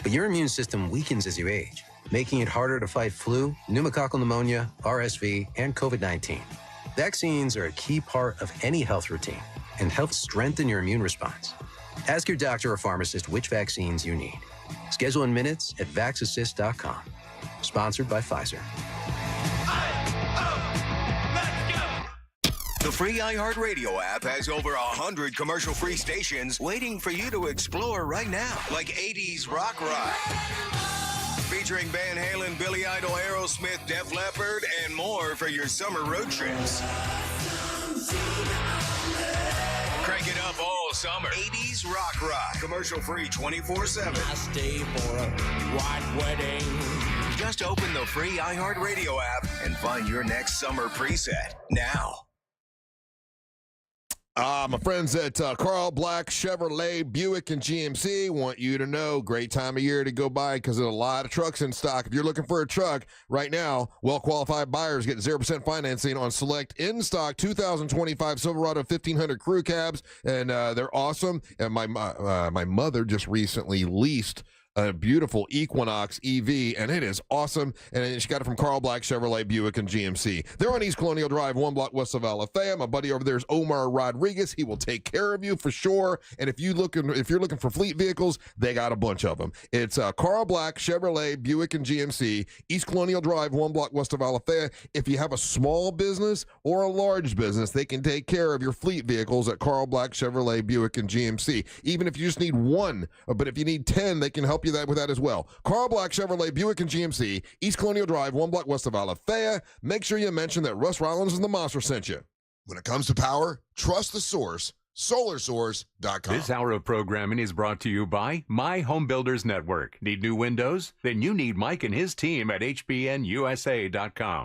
But your immune system weakens as you age, making it harder to fight flu, pneumococcal pneumonia, RSV, and COVID-19. Vaccines are a key part of any health routine and help strengthen your immune response. Ask your doctor or pharmacist which vaccines you need. Schedule in minutes at vaxassist.com. Sponsored by Pfizer. Let's The free iHeartRadio app has over 100 commercial-free stations waiting for you to explore right now, like 80s Rock Ride, featuring Van Halen, Billy Idol, Aerosmith, Def Leppard, and more for your summer road trips. Crank it up all summer. 80s Rock Ride, commercial-free 24/7. I stay for a white wedding. Just open the free iHeartRadio app and find your next summer preset now. My friends at Carl Black Chevrolet Buick and GMC want you to know, great time of year to go by because there's a lot of trucks in stock. If you're looking for a truck right now, well-qualified buyers get 0% financing on select in-stock 2025 Silverado 1500 crew cabs, and they're awesome. And my mother just recently leased a beautiful Equinox EV, and it is awesome. And she got it from Carl Black Chevrolet Buick and GMC. They're on East Colonial Drive, 1 block west of Alafaya. My buddy over there is Omar Rodriguez. He will take care of you for sure. And if you're looking for fleet vehicles, they got a bunch of them. It's Carl Black Chevrolet Buick and GMC, East Colonial Drive, 1 block west of Alafaya. If you have a small business or a large business, they can take care of your fleet vehicles at Carl Black Chevrolet Buick and GMC. Even if you just need one, but if you need 10, they can help you with that as well. Carl Black Chevrolet Buick and GMC, East Colonial Drive, 1 block west of Alafaya. Make sure you mention that Russ Rollins and the Monster sent you. When it comes to power, trust the source. SolarSource.com. This hour of programming is brought to you by My Home Builders Network. Need new windows? Then you need Mike and his team at HBNUSA.com.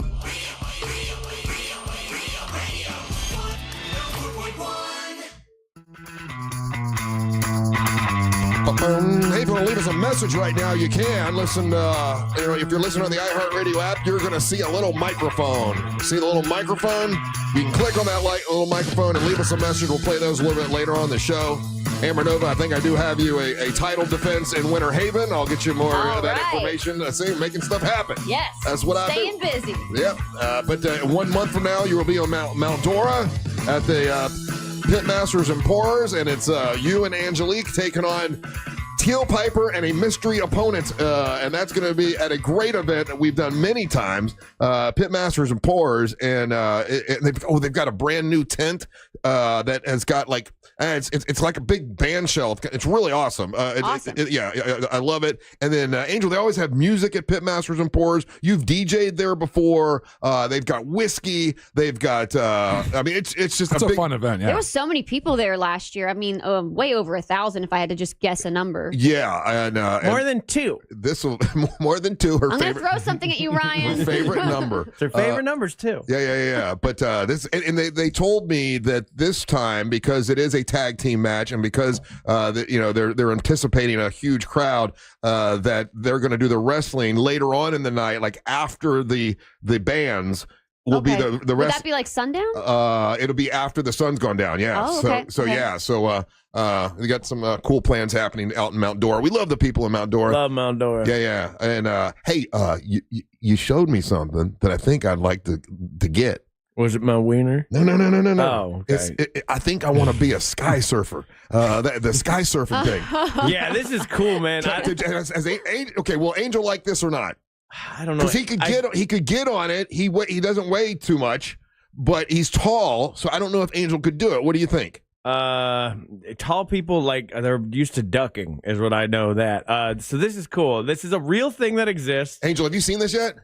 Hey, if you want to leave us a message right now, you can. Listen, if you're listening on the iHeartRadio app, you're going to see a little microphone. See the little microphone? You can click on that little microphone and leave us a message. We'll play those a little bit later on the show. Amber Nova, I think I do have you a title defense in Winter Haven. I'll get you more of that information. I see making stuff happen. Yes. That's what I do. Staying busy. Yep. But 1 month from now, you will be on Mount Dora at the Pitmasters and Pourers, and it's you and Angelique taking on Teal Piper and a mystery opponent, and that's going to be at a great event that we've done many times, Pitmasters and Pourers, and they've got a brand new tent that has got like it's like a big band shelf. It's really awesome. Awesome. I love it. And then Angel, they always have music at Pitmasters and Pourers. You've DJ'd there before. They've got whiskey. They've got. It's just a fun event. Yeah. There was so many people there last year. I mean, way over 1,000 if I had to just guess a number. Yeah, and more than 2. This will more than 2. I'm gonna throw something at you, Ryan. Her favorite number. It's her favorite numbers too. Yeah. But this, and they told me that this time, because it is a tag team match, and because they're anticipating a huge crowd, that they're going to do the wrestling later on in the night, like after the bands. Will be the Would rest. that be like sundown? It'll be after the sun's gone down. Yeah. Oh, okay. We got some cool plans happening out in Mount Dora. We love the people in Mount Dora. Love Mount Dora. Yeah. And hey, you showed me something that I think I'd like to get. Was it my wiener? No. Oh, okay. I think I want to be a Skysurfer. The Skysurfer thing. Yeah, this is cool, man. Will Angel like this or not? I don't know. Because he could get on it. He doesn't weigh too much, but he's tall, so I don't know if Angel could do it. What do you think? Tall people, like, they're used to ducking, is what I know. That so this is cool. This is a real thing that exists. Angel, have you seen this yet?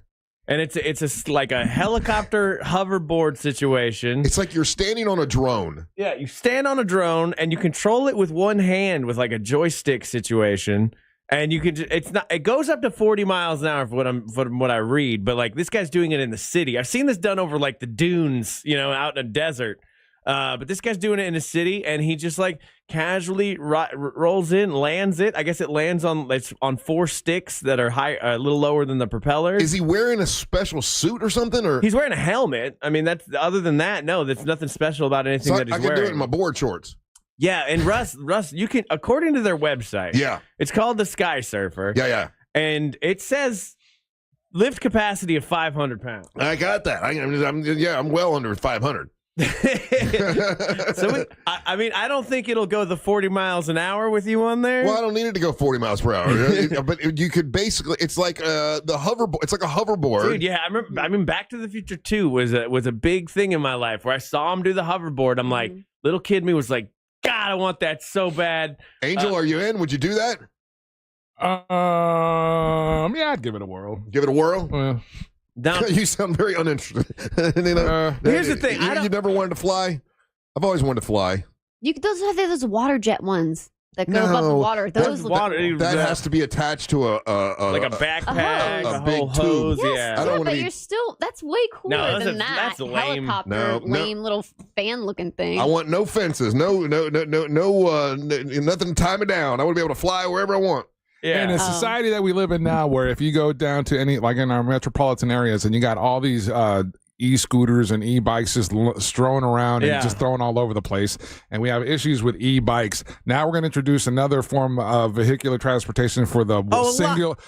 And it's like a helicopter hoverboard situation. It's like you're standing on a drone. Yeah, you stand on a drone and you control it with one hand with like a joystick situation. And you can it goes up to 40 miles an hour from what I read, but like this guy's doing it in the city. I've seen this done over like the dunes, out in a desert. But this guy's doing it in a city, and he just like casually rolls in, lands it. I guess it lands on 4 sticks that are a little lower than the propellers. Is he wearing a special suit or something? Or he's wearing a helmet. I mean, other than that, no, there's nothing special about anything that he's wearing. I can do it in my board shorts. Yeah, and Russ, you can, according to their website, it's called the Skysurfer. Yeah. And it says lift capacity of 500 pounds. I got that. I'm well under 500. I mean, I don't think it'll go the 40 miles an hour with you on there. Well, I don't need it to go 40 miles per hour. But you could basically, it's like the hoverboard. It's like a hoverboard. Dude, yeah, I mean, Back to the Future 2 was a big thing in my life where I saw him do the hoverboard. I'm like, little kid me was like, God, I want that so bad. Angel, are you in? Would you do that? Yeah, I'd give it a whirl. Give it a whirl? You sound very uninterested. Here's the thing. You never wanted to fly? I've always wanted to fly. Those water jet ones that go above the water. Those that has to be attached to a backpack, a big hose. Hose, Yes, but you're still, that's way cooler than that that's lame. helicopter, lame little fan-looking thing. I want no fences, no, nothing to tie me down. I want to be able to fly wherever I want. Yeah. In a society that we live in now, where if you go down to any, like in our metropolitan areas, and you got all these e-scooters and e-bikes just strolling around and just thrown all over the place, and we have issues with e-bikes. Now we're going to introduce another form of vehicular transportation for the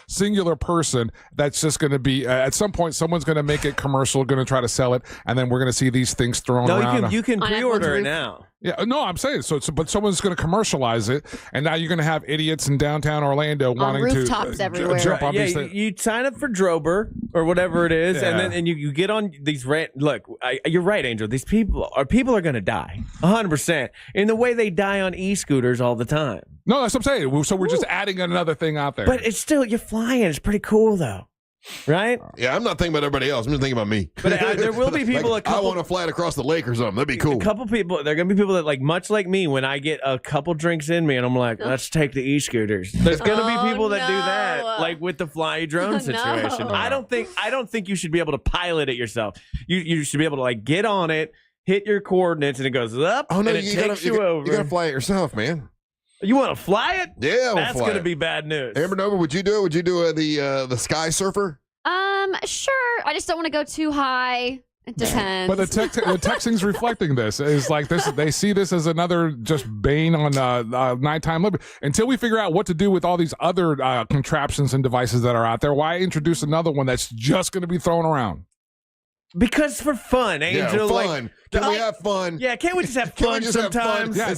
singular person. That's just going to be at some point someone's going to make it commercial, going to try to sell it, and then we're going to see these things thrown around. You can pre-order it now. Yeah, no, I'm saying but someone's going to commercialize it, and now you're going to have idiots in downtown Orlando wanting rooftops everywhere. Jump on these things. You sign up for Drober or whatever it is, and then you get on these look. You're right, Angel. These people are going to die 100% in the way they die on e-scooters all the time. No, that's what I'm saying. So we're just adding another thing out there. But it's still, you're flying. It's pretty cool though. Right? Yeah, I'm not thinking about everybody else. I'm just thinking about me. But there will be people. I want to fly it across the lake or something. That'd be cool. A couple people. There are gonna be people that much like me. When I get a couple drinks in me, and I'm like, let's take the e-scooters. There's gonna be people that do that, like with the fly drone situation. No. I don't think you should be able to pilot it yourself. You should be able to get on it, hit your coordinates, and it goes up. Oh no, and it takes you over. You gotta fly it yourself, man. You want to fly it? Yeah, that's gonna be bad news. Amber Nova, would you do it? Would you do the Skysurfer? Sure. I just don't want to go too high. It depends. But the texting's reflecting this. Is like this. They see this as another just bane on nighttime living. Until we figure out what to do with all these other contraptions and devices that are out there, why introduce another one that's just going to be thrown around? Because for fun, Angel. Yeah, fun. Can we have fun? Yeah, can't we just have fun sometimes? Yeah,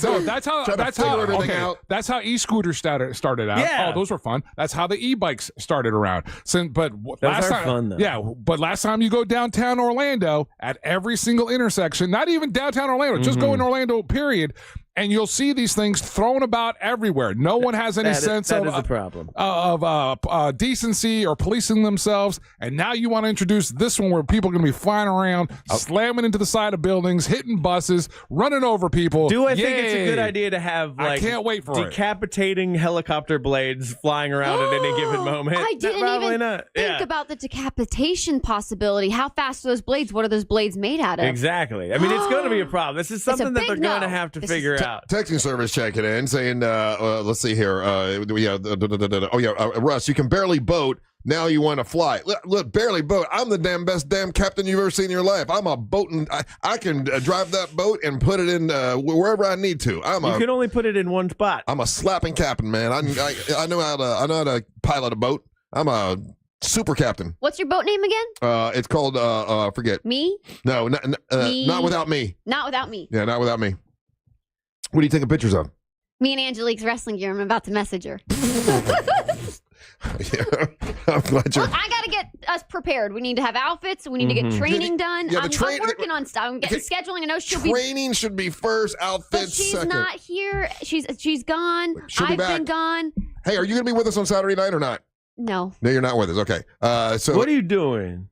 that's how e-scooters started out. Yeah. Oh, those were fun. That's how the e-bikes started around. But fun, though. Yeah, but last time you go downtown Orlando, at every single intersection, not even downtown Orlando, just go in Orlando, period, and you'll see these things thrown about everywhere. No one has any sense of a problem of decency or policing themselves. And now you want to introduce this one where people are going to be flying around, slamming into the side of buildings, hitting buses, running over people. Do I think it's a good idea to have I can't wait for decapitating helicopter blades flying around at any given moment? I didn't even think about the decapitation possibility. How fast are those blades? What are those blades made out of? Exactly. I mean, it's going to be a problem. This is something that they're going to have to figure out. Texting service checking in saying, let's see here. Russ, you can barely boat. Now you want to fly. Look, barely boat. I'm the best captain you've ever seen in your life. I'm a boating. I can drive that boat and put it in wherever I need to. You can only put it in one spot. I'm a slapping captain, man. I know how to pilot a boat. I'm a super captain. What's your boat name again? It's called forget. Me? No, not without me. Not without me. Yeah, not without me. What are you taking pictures of? Me and Angelique's wrestling gear. I'm about to message her. Yeah, I'm glad you're... Look, I got to get us prepared. We need to have outfits. We need to get training done. Yeah, I'm working on stuff. I'm getting scheduling. I know she'll be... Training should be first, outfits she's second. not here. She's gone. She'll be back. Been gone. Hey, are you going to be with us on Saturday night or not? No. No, you're not with us. Okay. So what are you doing?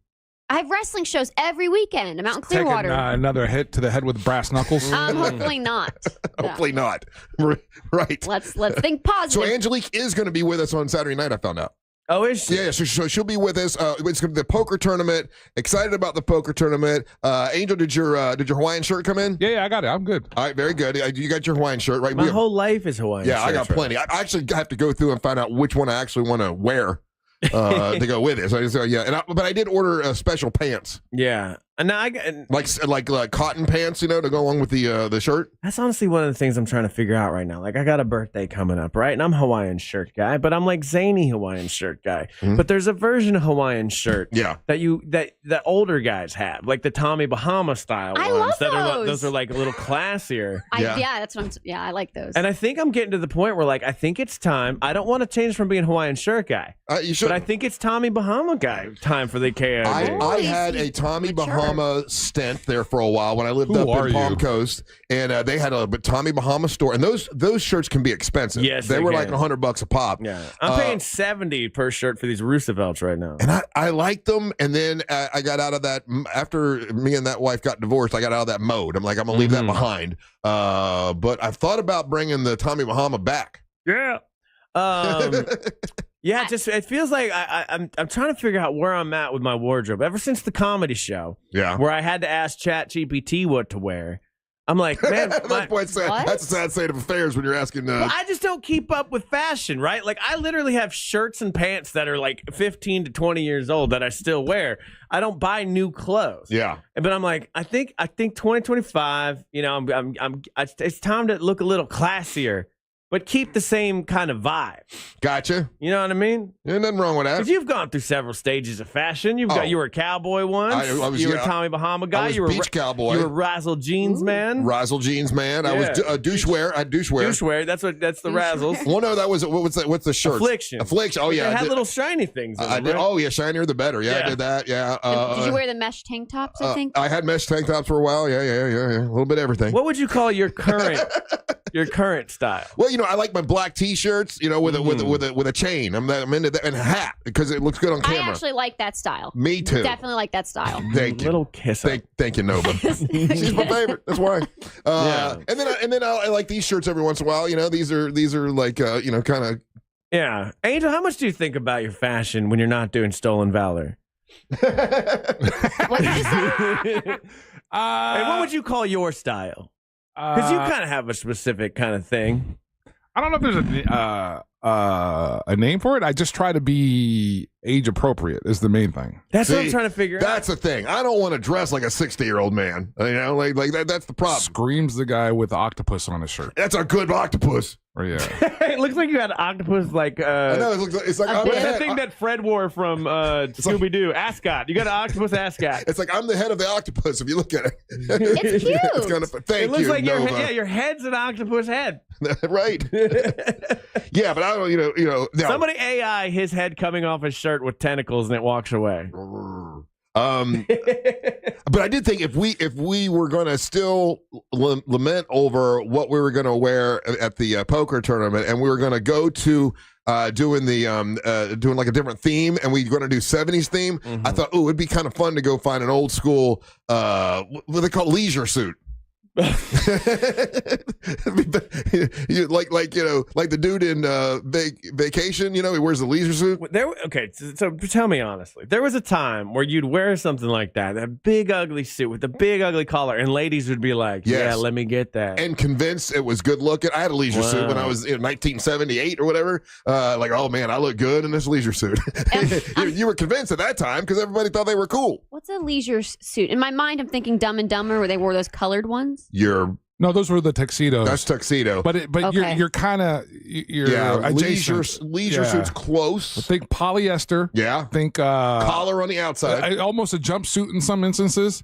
I have wrestling shows every weekend. I'm out in Clearwater. Taking another hit to the head with brass knuckles. Hopefully not. Hopefully not. Right. Let's think positive. So Angelique is going to be with us on Saturday night, I found out. Oh, is she? Yeah, so she'll be with us. It's going to be the poker tournament. Excited about the poker tournament. Angel, did your Hawaiian shirt come in? Yeah, I got it. I'm good. All right, very good. You got your Hawaiian shirt, right? My whole life is Hawaiian. Yeah, I got plenty. I actually have to go through and find out which one I actually want to wear to go with it. So yeah, but I did order special pants. Yeah, And now like cotton pants, to go along with the shirt. That's honestly one of the things I'm trying to figure out right now. Like, I got a birthday coming up, right? And I'm a Hawaiian shirt guy, but I'm like zany Hawaiian shirt guy. Mm-hmm. But there's a version of Hawaiian shirt that older guys have, like the Tommy Bahama style I ones. love Those are like a little classier. That's what I like those. And I think I'm getting to the point where, like, I think it's time. I don't want to change from being Hawaiian shirt guy. You should. But I think it's Tommy Bahama guy time for the KO. I had a Tommy Bahama stint there for a while when I lived up in Palm Coast, and they had a Tommy Bahama store, and those shirts can be expensive. Yes, they were can. like $100 a pop. Yeah, I'm paying $70 per shirt for these Roosevelts right now, and I liked them. And then I got out of that after me and that wife got divorced. I got out of that mode. I'm like, I'm gonna leave that behind. But I've thought about bringing the Tommy Bahama back. Yeah. Yeah, it feels like I'm trying to figure out where I'm at with my wardrobe. Ever since the comedy show, where I had to ask ChatGPT what to wear, I'm like, man, that's a sad state of affairs when you're asking. Well, I just don't keep up with fashion, right? Like, I literally have shirts and pants that are like 15 to 20 years old that I still wear. I don't buy new clothes. Yeah, but I'm like, I think 2025. It's time to look a little classier, but keep the same kind of vibe. Gotcha. You know what I mean? There's nothing wrong with that. Because you've gone through several stages of fashion. You were a cowboy once. You were a Tommy Bahama guy. You were beach cowboy. You were Razzle Jeans man. Razzle Jeans man. I was douche wear. I douche wear. Douche wear. That's the Razzles. Well, no, that was what's the shirt? Affliction. Oh yeah. It had little shiny things. I did. Oh yeah, shinier the better. Yeah, I did that. Yeah. Did you wear the mesh tank tops? I think I had mesh tank tops for a while. Yeah. A little bit of everything. What would you call your current style? Well, I like my black T-shirts, with a chain. I'm into that, and a hat because it looks good on camera. I actually like that style. Me too. Definitely like that style. Thank you. Little kiss. Thank you, Nova. She's my favorite. That's why. And then I like these shirts every once in a while. These are like kind of. Yeah, Angel, how much do you think about your fashion when you're not doing Stolen Valor? What did you say? And what would you call your style? Because you kind of have a specific kind of thing. I don't know if there's a name for it. I just try to be age appropriate is the main thing. That's what I'm trying to figure out. That's the thing. I don't want to dress like a 60-year-old man. Like that. That's the problem. Screams the guy with the octopus on his shirt. That's a good octopus. Oh, yeah. It looks like you had an octopus like. I know it's like I'm what's the thing that Fred wore from Scooby Doo? Ascot. You got an octopus ascot. It's like I'm the head of the octopus. If you look at it, it's cute. It's kind of. Thank you. It looks like your head's an octopus head. Right. Yeah, but I don't. Somebody AI his head coming off his shirt with tentacles and it walks away. But I did think if we were going to still lament over what we were going to wear at the poker tournament, and we were going to go to doing like a different theme, and we were going to do 70s theme, I thought, it'd be kind of fun to go find an old school what they call leisure suit. Like the dude in Vacation, he wears the leisure suit. So tell me honestly, there was a time where you'd wear something like that big ugly suit with the big ugly collar, and ladies would be like, "Yeah, let me get that," and convinced it was good looking. I had a leisure suit when I was in 1978 or whatever. Like, oh man, I look good in this leisure suit. You were convinced at that time because everybody thought they were cool. What's a leisure suit? In my mind, I'm thinking Dumb and Dumber, where they wore those colored ones. No, those were the tuxedos. That's tuxedo. But okay. you're kind of adjacent. Leisure suits close. Think polyester. Yeah. Think collar on the outside. Almost a jumpsuit in some instances.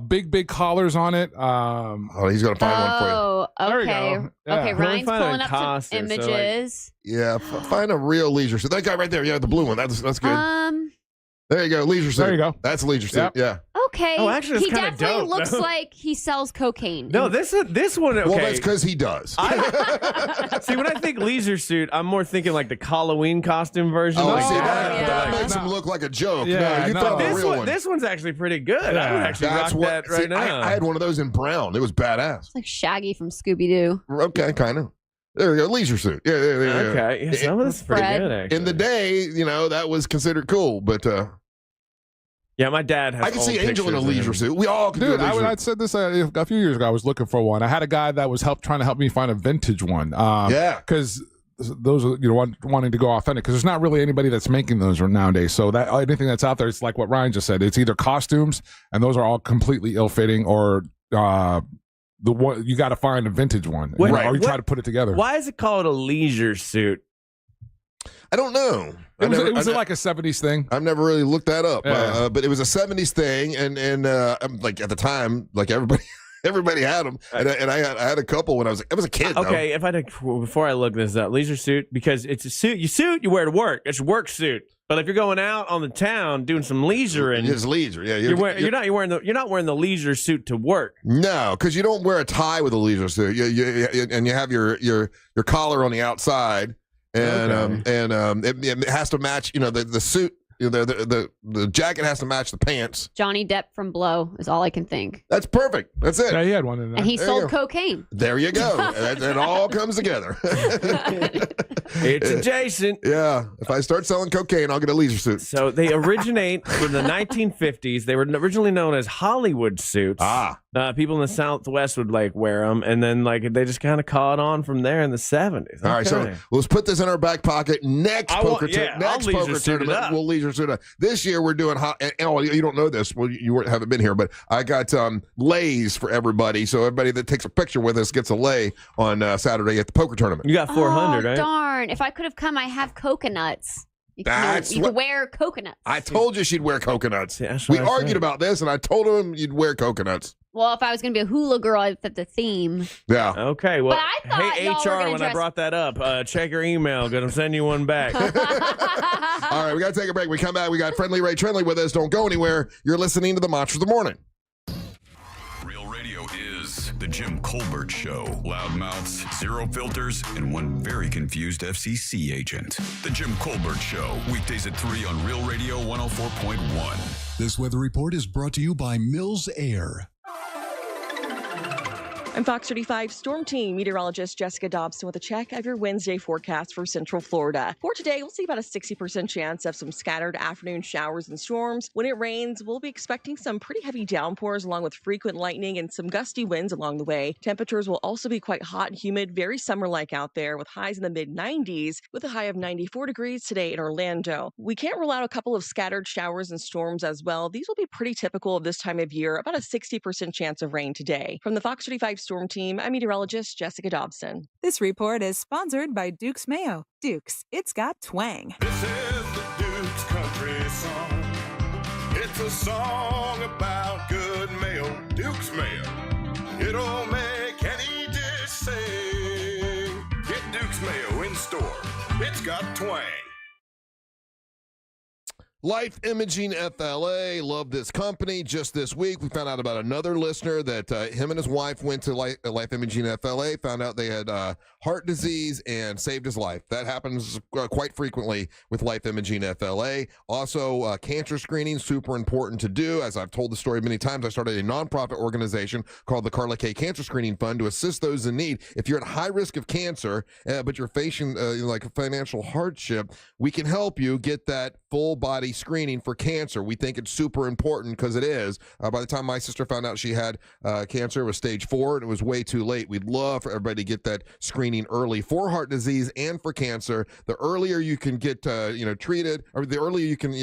Big collars on it. He's gonna find one for you. Oh, okay. There we go. Yeah. Okay, Ryan's pulling up some images. Find a real leisure suit. That guy right there. Yeah, the blue one. That's good. There you go, leisure suit. There you go. That's a leisure suit. Yep. Yeah. Okay. Oh, actually, he definitely looks like he sells cocaine. No, this one. Okay. Well, that's because he does. See, when I think leisure suit, I'm more thinking like the Halloween costume version. That makes him look like a joke. Yeah, thought a real one. This one's actually pretty good. I would actually rock that right now. I had one of those in brown. It was badass. It's like Shaggy from Scooby Doo. Okay, kind of. There we go, leisure suit. Yeah. Okay, yeah, some of this is pretty good. Actually, in the day, that was considered cool, but. Yeah, my dad has. I can see Angel in a leisure suit. We all can do a leisure. I said this a few years ago. I was looking for one. I had a guy that was trying to help me find a vintage one. Because those are, wanting to go authentic, because there's not really anybody that's making those nowadays. So that anything that's out there, it's like what Ryan just said. It's either costumes, and those are all completely ill-fitting, or the one you got to find a vintage one, or you try to put it together. Why is it called a leisure suit? I don't know. It was like a 70s thing. I've never really looked that up, Yeah. but it was a 70s thing, and like at the time, like everybody had them, and I had a couple when I was a kid. Okay, before I look this up, leisure suit, because it's a suit. You wear to work. It's a work suit. But if you're going out on the town doing some leisure, and it's leisure, yeah, you're not wearing the leisure suit to work. No, because you don't wear a tie with a leisure suit. And you have your collar on the outside, and it has to match. The suit. The jacket has to match the pants. Johnny Depp from Blow is all I can think. That's perfect. That's it. Yeah, he had one in there. And he sold cocaine. There you go. It all comes together. It's adjacent. Yeah. If I start selling cocaine, I'll get a leisure suit. So they originate from the 1950s. They were originally known as Hollywood suits. People in the Southwest would wear them, and then they just kind of caught on from there in the 70s. All right, so let's put this in our back pocket. Next poker tournament, we'll leisure suit up. This year we're doing hot. And, you don't know this. Well, you haven't been here, but I got lays for everybody. So everybody that takes a picture with us gets a lay on Saturday at the poker tournament. You got 400, right? Darn! If I could have come, I have coconuts. You could wear coconuts. I told you she'd wear coconuts. Yeah, we argued about this, and I told him you'd wear coconuts. Well, if I was going to be a hula girl, I'd set the theme. Yeah. Okay. Well, but I thought hey, y'all were HR, gonna when dress... I brought that up, check your email because I'm sending you one back. All right, we got to take a break. We come back. We got Friendly Ray Trindley with us. Don't go anywhere. You're listening to the Monster of the Morning. Real radio is the Jim Colbert Show. Loudmouths, zero filters, and one very confused FCC agent. The Jim Colbert Show. Weekdays at 3 on Real Radio 104.1. This weather report is brought to you by Mills Air. I'm Fox 35 Storm Team meteorologist Jessica Dobson with a check of your Wednesday forecast for Central Florida. For today, we'll see about a 60% chance of some scattered afternoon showers and storms. When it rains, we'll be expecting some pretty heavy downpours along with frequent lightning and some gusty winds along the way. Temperatures will also be quite hot and humid, very summer-like out there with highs in the mid-90s with a high of 94 degrees today in Orlando. We can't rule out a couple of scattered showers and storms as well. These will be pretty typical of this time of year, about a 60% chance of rain today. From the Fox 35 Storm Team, I'm meteorologist Jessica Dobson. This report is sponsored by Duke's Mayo. Duke's, it's got twang. This is the Duke's Country Song. It's a song about good mayo. Duke's Mayo. It'll make any dish sing. Get Duke's Mayo in store. It's got twang. Life Imaging FLA, love this company. Just this week, we found out about another listener that him and his wife went to Life Imaging FLA, found out they had heart disease, and saved his life. That happens quite frequently with Life Imaging FLA. Also, cancer screening, super important to do. As I've told the story many times, I started a nonprofit organization called the Carla K Cancer Screening Fund to assist those in need. If you're at high risk of cancer, but you're facing a financial hardship, we can help you get that full body screening for cancer. We think it's super important because it is. By the time my sister found out she had cancer, it was stage 4, and it was way too late. We'd love for everybody to get that screening early for heart disease and for cancer. The earlier you can get treated, or the earlier you can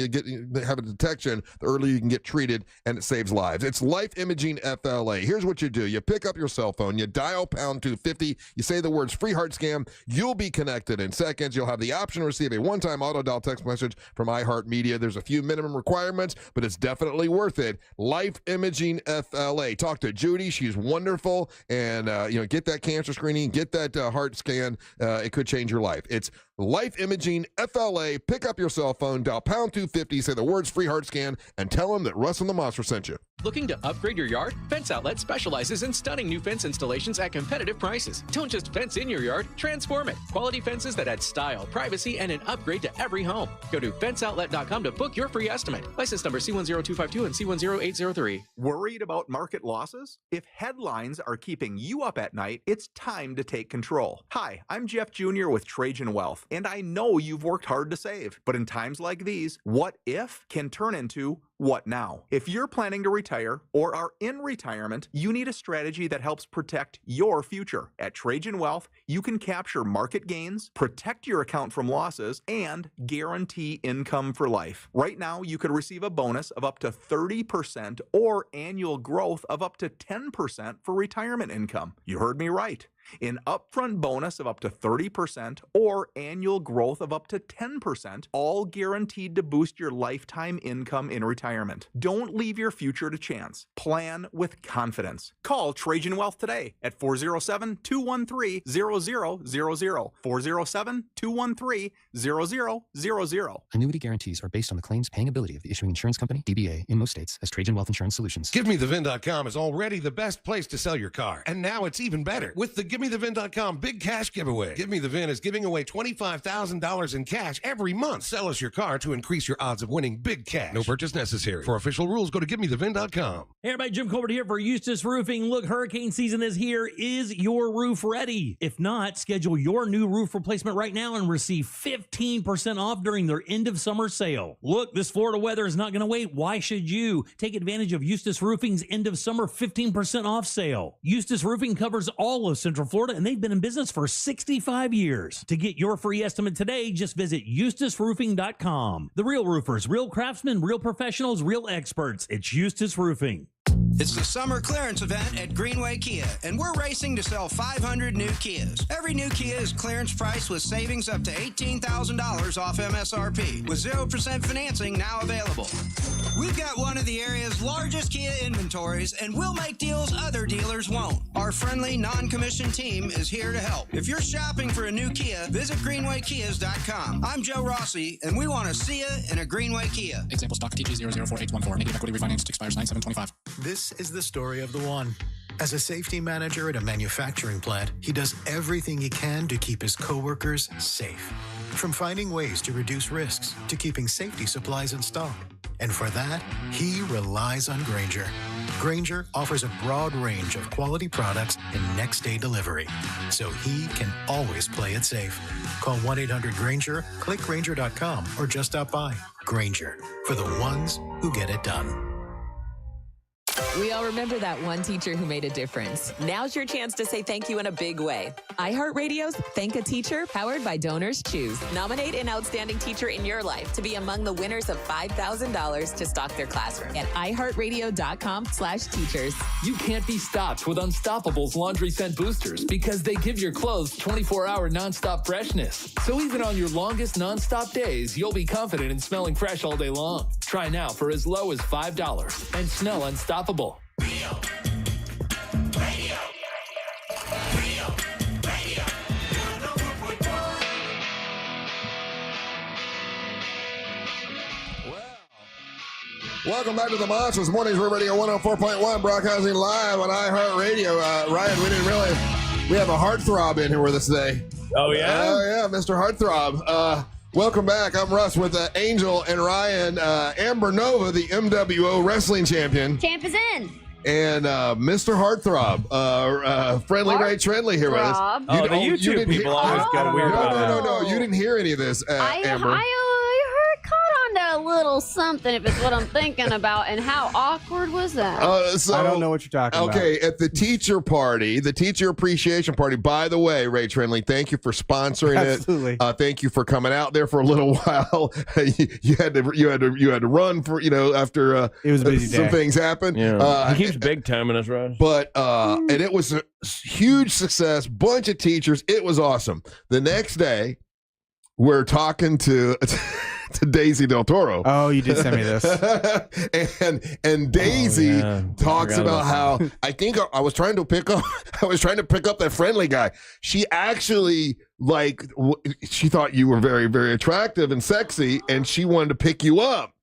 have a detection, the earlier you can get treated, and it saves lives. It's Life Imaging FLA. Here's what you do. You pick up your cell phone, you dial pound 250, you say the words free heart scan, you'll be connected in seconds. You'll have the option to receive a one-time auto dial text message from iHeartMedia. There's a few minimum requirements, but it's definitely worth it. Life Imaging FLA. Talk to Judy. She's wonderful. And, get that cancer screening, get that heart scan. It could change your life. It's Life Imaging FLA. Pick up your cell phone, dial pound 250, say the words free heart scan, and tell them that Russ and the Monster sent you. Looking to upgrade your yard? Fence Outlet specializes in stunning new fence installations at competitive prices. Don't just fence in your yard, transform it. Quality fences that add style, privacy, and an upgrade to every home. Go to fenceoutlet.com to book your free estimate. License number C10252 and C10803. Worried about market losses? If headlines are keeping you up at night, it's time to take control. Hi, I'm Jeff Jr. with Trajan Wealth, and I know you've worked hard to save. But in times like these, what if can turn into what now? If you're planning to retire or are in retirement, you need a strategy that helps protect your future. At Trajan Wealth, you can capture market gains, protect your account from losses, and guarantee income for life. Right now, you could receive a bonus of up to 30% or annual growth of up to 10% for retirement income. You heard me right. An upfront bonus of up to 30% or annual growth of up to 10%, all guaranteed to boost your lifetime income in retirement. Don't leave your future to chance. Plan with confidence. Call Trajan Wealth today at 407-213-0000. 407-213-0000. Annuity guarantees are based on the claims paying ability of the issuing insurance company, DBA, in most states as Trajan Wealth Insurance Solutions. GiveMeTheVin.com is already the best place to sell your car. And now it's even better with the GiveMeTheVin.com big cash giveaway. Give Me The Vin is giving away $25,000 in cash every month. Sell us your car to increase your odds of winning big cash. No purchase necessary. For official rules, go to GiveMeTheVin.com. Hey everybody, Jim Colbert here for Eustace Roofing. Look, hurricane season is here. Is your roof ready? If not, schedule your new roof replacement right now and receive 15% off during their end of summer sale. Look, this Florida weather is not going to wait. Why should you? Take advantage of Eustace Roofing's end of summer 15% off sale. Eustace Roofing covers all of Central Florida, and they've been in business for 65 years. To get your free estimate today, just visit eustaceroofing.com. The real roofers, real craftsmen, real professionals, real experts. It's Eustace Roofing. It's the summer clearance event at Greenway Kia, and we're racing to sell 500 new Kias. Every new Kia is clearance priced with savings up to $18,000 off MSRP, with 0% financing now available. We've got one of the area's largest Kia inventories, and we'll make deals other dealers won't. Our friendly, non-commissioned team is here to help. If you're shopping for a new Kia, visit GreenwayKias.com. I'm Joe Rossi, and we want to see you in a Greenway Kia. Example stock TG004814. Negative equity refinanced expires 9/7/25. This is the story of the one. As a safety manager at a manufacturing plant, he does everything he can to keep his coworkers safe. From finding ways to reduce risks to keeping safety supplies in stock. And for that, he relies on Grainger. Grainger offers a broad range of quality products and next-day delivery, so he can always play it safe. Call 1-800-GRAINGER, click Grainger.com, or just stop by. Grainger, for the ones who get it done. We all remember that one teacher who made a difference. Now's your chance to say thank you in a big way. iHeartRadio's Thank a Teacher, powered by Donors Choose. Nominate an outstanding teacher in your life to be among the winners of $5,000 to stock their classroom at iHeartRadio.com/teachers. You can't be stopped with Unstoppable's laundry scent boosters because they give your clothes 24-hour nonstop freshness. So even on your longest nonstop days, you'll be confident in smelling fresh all day long. Try now for as low as $5 and smell unstoppable. Welcome back to the Monsters Mornings River Radio 104.1, broadcasting live on iHeartRadio. Ryan, we didn't realize we have a heartthrob in here with us today. Oh, yeah? Oh, yeah, Mr. Heartthrob. Welcome back. I'm Russ with Angel and Ryan. Amber Nova, the MWO wrestling champion. Champ is in. And Mr. Heartthrob, Friendly Ray Trendley here with us. Oh, the YouTube people always got weird about that. No, you didn't hear any of this, Amber. I caught on to a little something, if it's what I'm thinking about. And how awkward was that? I don't know what you're talking about. Okay, at the teacher party, the teacher appreciation party. By the way, Ray Trendley, thank you for sponsoring it. Absolutely. Thank you for coming out there for a little while. you had to run for after it was a busy some day. things happened. Yeah, he keeps big timing us, Russ. But and it was a huge success. Bunch of teachers. It was awesome. The next day, we're talking to Daisy Del Toro. Oh, you did send me this. and Daisy talks about how I think I was trying to pick up that Friendly guy. She actually she thought you were very, very attractive and sexy, and she wanted to pick you up.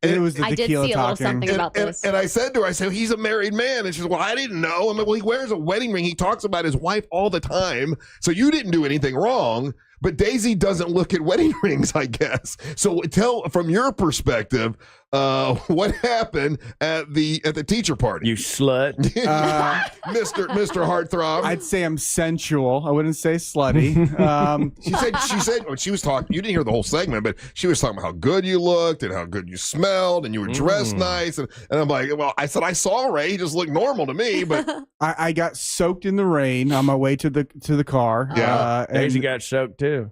And it was the I did see a little something about this. And I said to her, he's a married man. And she said, well, I didn't know. I'm like, well, he wears a wedding ring. He talks about his wife all the time. So you didn't do anything wrong. But Daisy doesn't look at wedding rings, I guess. So tell, from your perspective, what happened at the teacher party? You slut. Mr. Heartthrob. I'd say I'm sensual. I wouldn't say slutty. She said when she was talking, you didn't hear the whole segment, but she was talking about how good you looked and how good you smelled and you were dressed nice. And I'm like, well, I said I saw Ray. He just looked normal to me, but I got soaked in the rain on my way to the car. Yeah. Daisy got soaked too.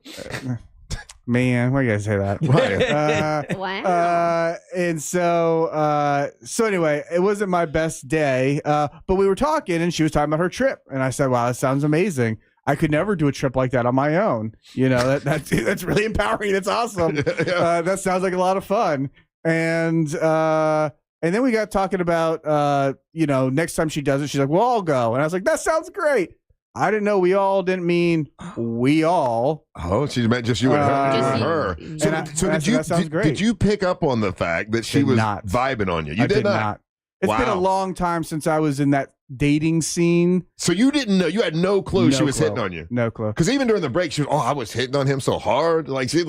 Man, why you gotta say that? Right. Wow. And so anyway, it wasn't my best day. But we were talking, and she was talking about her trip, and I said, "Wow, that sounds amazing. I could never do a trip like that on my own. You know, that's really empowering. That's awesome. That sounds like a lot of fun." And then we got talking about next time she does it, she's like, "Well, I'll go," and I was like, "That sounds great." I didn't know we all didn't mean we all. Oh, she meant just you and her. So that sounds great. Did you pick up on the fact that she was vibing on you? You did not. It's been a long time since I was in that dating scene. So you didn't know? You had no clue she was hitting on you? No clue. Because even during the break, she was, I was hitting on him so hard. She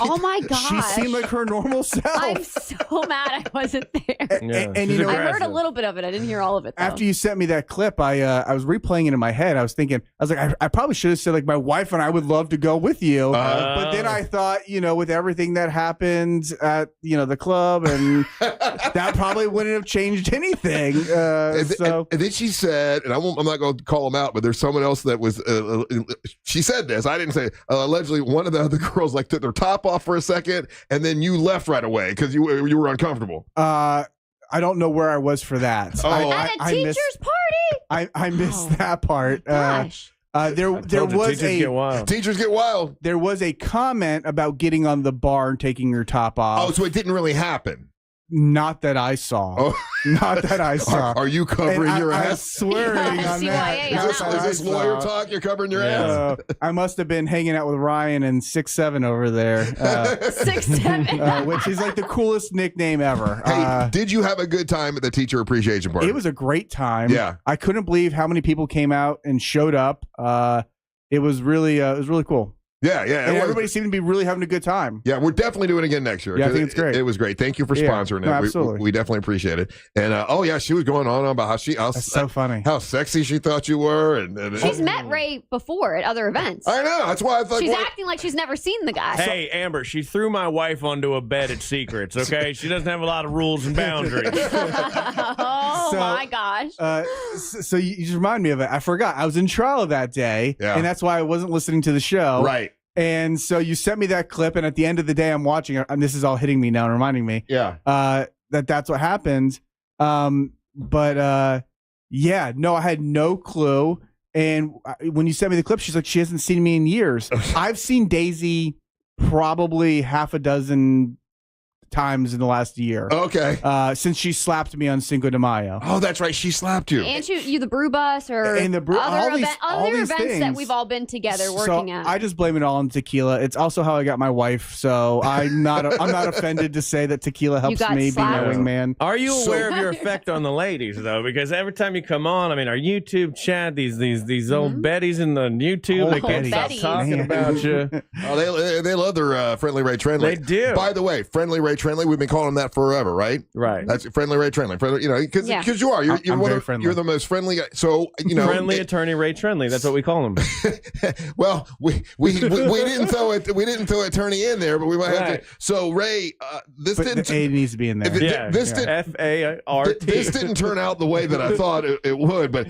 oh my gosh. She seemed like her normal self. I'm so mad I wasn't there. And I heard a little bit of it. I didn't hear all of it, though. After you sent me that clip, I was replaying it in my head. I was thinking, I probably should have said, like, my wife and I would love to go with you. But then I thought, with everything that happened at, the club, and that probably wouldn't have changed anything. And then she said, and I'm not going to call him out, but there's someone else that was, she said this, I didn't say it. Allegedly, one of the other girls took their top off for a second, and then you left right away because you were uncomfortable. I don't know where I was for that. At a teacher's party? I missed that part. Gosh. There was Teachers get wild. There was a comment about getting on the bar and taking your top off. Oh, so it didn't really happen. Not that I saw. Oh. Not that I saw. Are you covering your ass? I'm swearing on that. Is this lawyer talk? You're covering your ass? I must have been hanging out with Ryan and 6'7" over there. 6'7", which is like the coolest nickname ever. Hey, did you have a good time at the teacher appreciation party? It was a great time. Yeah, I couldn't believe how many people came out and showed up. It was really cool. Yeah. And everybody seemed to be really having a good time. Yeah, we're definitely doing it again next year. Yeah, I think it's great. It was great. Thank you for sponsoring it. Absolutely. We definitely appreciate it. And she was going on about how that's so funny. How sexy she thought you were. And she's met Ray before at other events. I know. That's why I thought she's acting like she's never seen the guy. Hey, Amber, she threw my wife onto a bed at Secrets, okay? She doesn't have a lot of rules and boundaries. My gosh. So you just remind me of it. I forgot. I was in trial that day, and that's why I wasn't listening to the show. Right. And so you sent me that clip, and at the end of the day, I'm watching it, and this is all hitting me now and reminding me that's what happened. I had no clue. And when you sent me the clip, she's like, she hasn't seen me in years. I've seen Daisy probably half a dozen times in the last year. Okay. Since she slapped me on Cinco de Mayo. Oh, that's right. She slapped you. And you the brew bus or and the other these events things that we've all been together working at. I just blame it all on tequila. It's also how I got my wife, so I'm not offended to say that tequila helps me be my wingman. Are you aware of your effect on the ladies though? Because every time you come on, our YouTube chat, these old Bettys in the YouTube, they can't stop talking about you. Oh, they love their Friendly Ray Trenley. They do. By the way, Friendly Ray Trenley, we've been calling him that forever, right? Right. That's Friendly Ray Trenley. Because you are. You're the most friendly guy. So, friendly attorney Ray Trenley. That's what we call him. Well, we didn't throw attorney in there, but we might have to. So, Ray, it needs to be in there. FART. This didn't turn out the way that I thought it would, but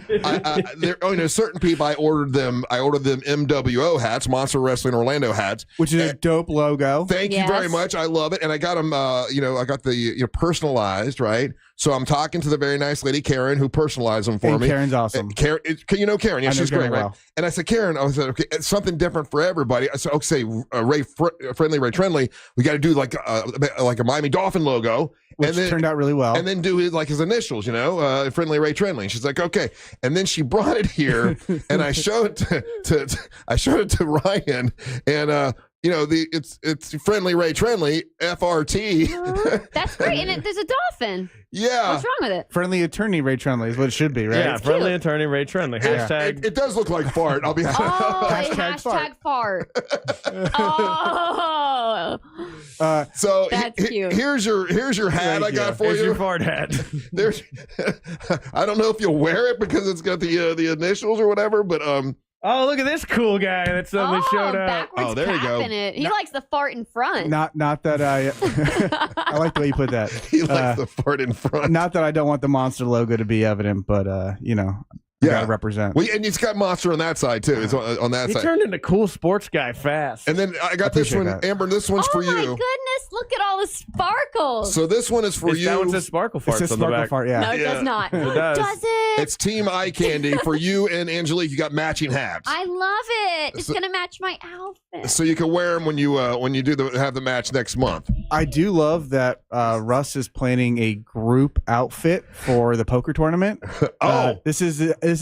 certain people I ordered them MWO hats, Monster Wrestling Orlando hats, which is a dope logo. Thank you very much. I love it, and I got them. I got the personalized, right? So I'm talking to the very nice lady Karen who personalized them for me. Karen's awesome. Karen, you know Karen? Yeah, she's great, well. right? And I said, Karen, okay, it's something different for everybody. I said, okay, Friendly Ray Trenley, we got to do like a Miami Dolphin logo, which turned out really well. And then do his initials, Friendly Ray Trenley. And she's like, okay. And then she brought it here, and I showed it to Ryan, and you know, it's Friendly Ray Trenley, FRT. That's great. And there's a dolphin. Yeah. What's wrong with it? Friendly attorney Ray Trenley is what it should be, right? Yeah, friendly attorney Ray Trenley. Hashtag. It does look like fart. I'll be honest. Oh, hashtag fart. Oh. So That's cute. Here's your hat I got for Here's you. your fart hat. There's. I don't know if you'll wear it because it's got the initials or whatever, but Oh, look at this cool guy that suddenly showed up. Backwards there you go. capping it. He likes the fart in front. Not that I. I like the way you put that. He likes the fart in front. Not that I don't want the monster logo to be evident, but you know, I gotta represent. Well, and it's got monster on that side too. It's on that He side. turned into cool sports guy fast. And then I got this one, Amber. This one's for Oh my you. goodness! Look at all the sparkles. So this one is for you. That one says sparkle farts says on the sparkle back. fart, yeah. No, it does not. It does. Does it? It's Team Eye Candy for you and Angelique. You got matching hats, I love it. It's gonna match my outfit. so you can wear them when you have the match next month. I do love that Russ is planning a group outfit for the poker tournament. This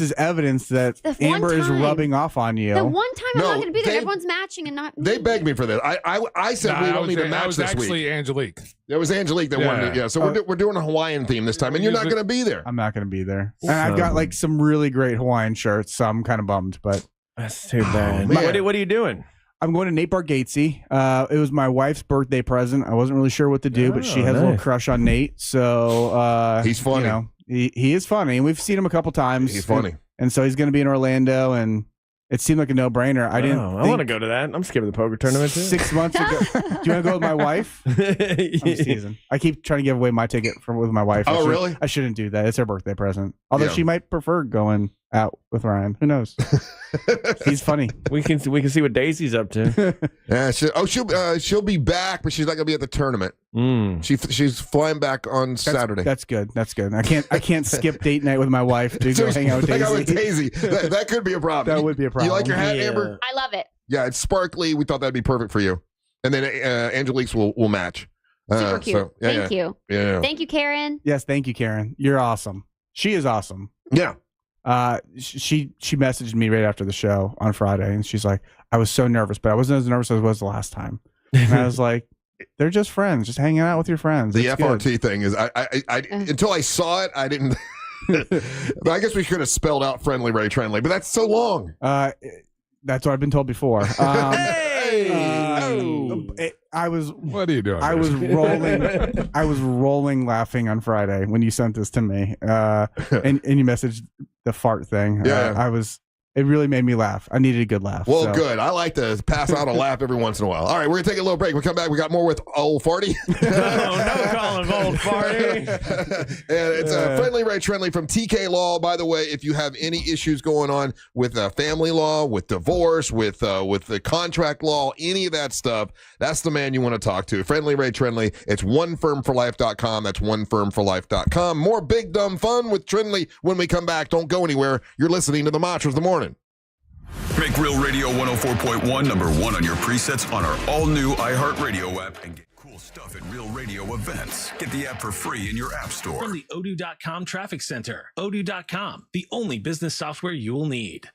is evidence that The one Amber is time. rubbing off on you. The one time I'm No, not going to be there, they- everyone's matching and not me. They begged me for this. I said we don't need a match That was this actually week. Angelique. It was Angelique that wanted it. Yeah, so we're doing a Hawaiian theme this time, and you're not going to be there. I'm not going to be there. And I've got like some really great Hawaiian shirts, so I'm kind of bummed. But That's too bad. man. What are you doing? I'm going to Nate Bargatze. It was my wife's birthday present. I wasn't really sure what to do, but she has a little nice. crush on Nate. So He's funny. You know, he is funny, and we've seen him a couple times. He's funny. And so he's going to be in Orlando, and it seemed like a no-brainer. I didn't. I want to go to that. I'm skipping the poker tournament too. 6 months ago. Do you want to go with my wife? I'm teasing. I keep trying to give away my ticket with my wife. Oh, really? I shouldn't do that. It's her birthday present. Although Yeah. she might prefer going out with Ryan. Who knows? He's funny. We can see what Daisy's up to. Yeah, she'll be back, but she's not going to be at the tournament. She's flying back on Saturday. That's good. That's good. I can't skip date night with my wife to go hang out with Daisy. That could be a problem. That would be a problem. You like your hat, Amber? I love it. Yeah, it's sparkly. We thought that'd be perfect for you. And then Angelique's will match. Super cute. So, yeah, Thank you. Yeah. Thank you, Karen. Yes, thank you, Karen. You're awesome. She is awesome. Yeah. She messaged me right after the show on Friday, and she's like, "I was so nervous, but I wasn't as nervous as I was the last time." And I was like, "They're just friends, just hanging out with your friends." The It's FRT good. thing is, I until I saw it, I didn't. But I guess we could have spelled out Friendly Ray Trenley, but that's so long. That's what I've been told before. I was. What are you doing? I was rolling. I was rolling laughing on Friday when you sent this to me, and you messaged the fart thing. Yeah. I was. It really made me laugh. I needed a good laugh. Well, so. good. I like to pass out a laugh every once in a while. All right, we're going to take a little break. We come back. We got more with Old Farty. No calling Old Farty. And it's Friendly Ray Trenley from TK Law. By the way, if you have any issues going on with family law, with divorce, with the contract law, any of that stuff, that's the man you want to talk to. Friendly Ray Trenley. It's onefirmforlife.com. That's onefirmforlife.com. More big dumb fun with Trenley when we come back. Don't go anywhere. You're listening to the Mantras of the Morning. Make Real Radio 104.1 number one on your presets on our all-new iHeartRadio app and get cool stuff at Real Radio events. Get the app for free in your app store. From the Odoo.com Traffic Center. Odoo.com, the only business software you will need.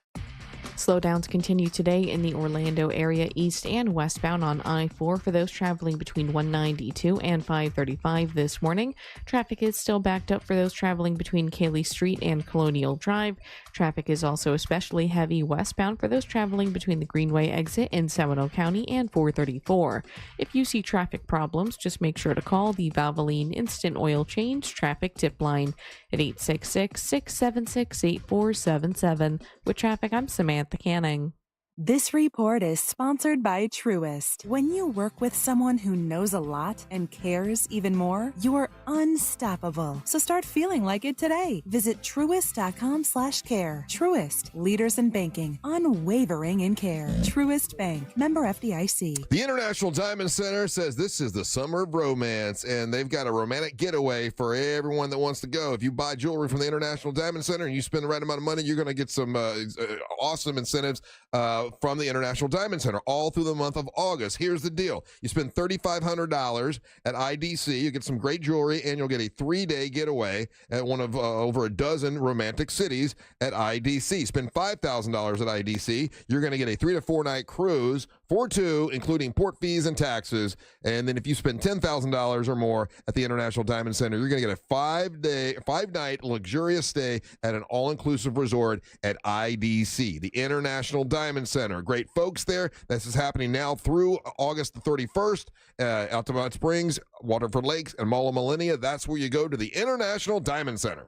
Slowdowns continue today in the Orlando area east and westbound on I-4 for those traveling between 192 and 535 this morning. Traffic is still backed up for those traveling between Cayley Street and Colonial Drive. Traffic is also especially heavy westbound for those traveling between the Greenway exit in Seminole County and 434. If you see traffic problems, just make sure to call the Valvoline Instant Oil Change Traffic Tip Line at 866-676-8477. With traffic, I'm Samantha Canning. This report is sponsored by Truist. When you work with someone who knows a lot and cares even more, you're unstoppable. So start feeling like it today. Visit truist.com/care. Truist, leaders in banking, unwavering in care. Truist Bank, member FDIC. The International Diamond Center says this is the summer of romance, and they've got a romantic getaway for everyone that wants to go. If you buy jewelry from the International Diamond Center and you spend the right amount of money, you're going to get some awesome incentives from the International Diamond Center all through the month of August. Here's the deal. You spend $3,500 at IDC, you get some great jewelry, and you'll get a 3-day getaway at one of over a dozen romantic cities at IDC. Spend $5,000 at IDC, you're going to get a 3 to 4 night cruise for two, including port fees and taxes. And then if you spend $10,000 or more at the International Diamond Center, you're going to get a 5-night luxurious stay at an all-inclusive resort at IDC, the International Diamond Center. Great folks there. This is happening now through August the 31st. Altamont Springs, Waterford Lakes, and Mall of Millennia. That's where you go to the International Diamond Center.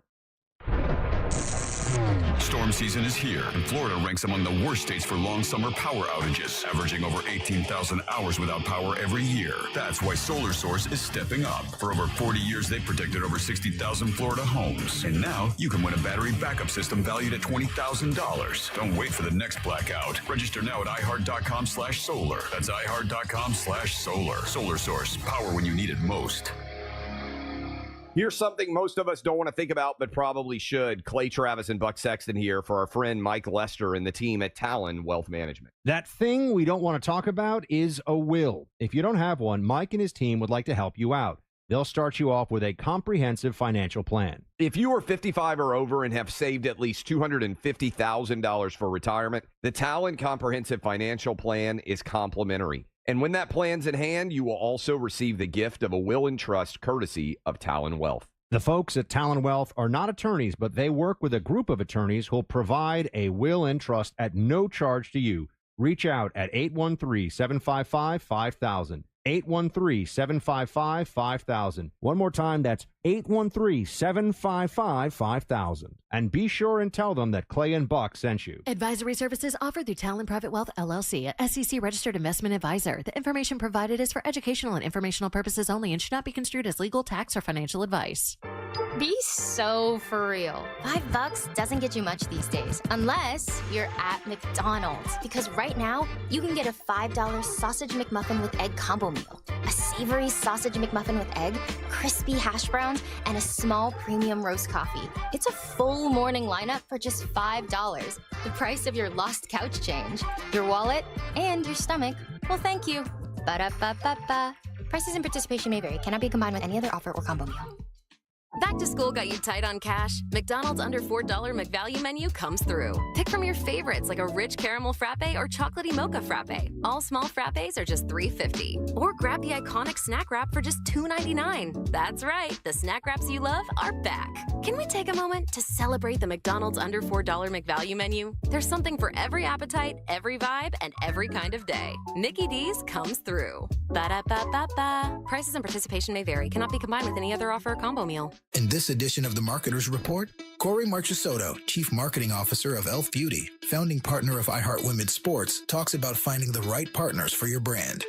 Storm season is here, and Florida ranks among the worst states for long summer power outages, averaging over 18,000 hours without power every year. That's why Solar Source is stepping up. For over 40 years, they've protected over 60,000 Florida homes. And now you can win a battery backup system valued at $20,000. Don't wait for the next blackout. Register now at iHeart.com/solar. That's iHeart.com/solar. Solar Source, power when you need it most. Here's something most of us don't want to think about, but probably should. Clay Travis and Buck Sexton here for our friend Mike Lester and the team at Talon Wealth Management. That thing we don't want to talk about is a will. If you don't have one, Mike and his team would like to help you out. They'll start you off with a comprehensive financial plan. If you are 55 or over and have saved at least $250,000 for retirement, the Talon Comprehensive Financial Plan is complimentary. And when that plan's in hand, you will also receive the gift of a will and trust courtesy of Talon Wealth. The folks at Talon Wealth are not attorneys, but they work with a group of attorneys who'll provide a will and trust at no charge to you. Reach out at 813-755-5000. 813-755-5000. One more time, that's 813-755-5000. And be sure and tell them that Clay and Buck sent you. Advisory services offered through Talon Private Wealth, LLC, a SEC registered investment advisor. The information provided is for educational and informational purposes only and should not be construed as legal, tax, or financial advice. Be so for real. $5 doesn't get you much these days, unless you're at McDonald's. Because right now, you can get a $5 sausage McMuffin with egg combo meal, a savory sausage McMuffin with egg, crispy hash browns, and a small premium roast coffee. It's a full morning lineup for just $5. The price of your lost couch change, your wallet, and your stomach. Well, thank you. Ba-da-ba-ba-ba. Prices and participation may vary. Cannot be combined with any other offer or combo meal. Back to school got you tight on cash? McDonald's under $4 McValue menu comes through. Pick from your favorites like a rich caramel frappe or chocolatey mocha frappe. All small frappes are just $3.50. Or grab the iconic snack wrap for just $2.99. That's right, the snack wraps you love are back. Can we take a moment to celebrate the McDonald's under $4 McValue menu? There's something for every appetite, every vibe, and every kind of day. Mickey D's comes through. Ba-da-ba-ba-ba. Prices and participation may vary. Cannot be combined with any other offer or combo meal. In this edition of the Marketer's Report, Corey Marchesotto, Chief Marketing Officer of Elf Beauty, founding partner of iHeart Women's Sports, talks about finding the right partners for your brand.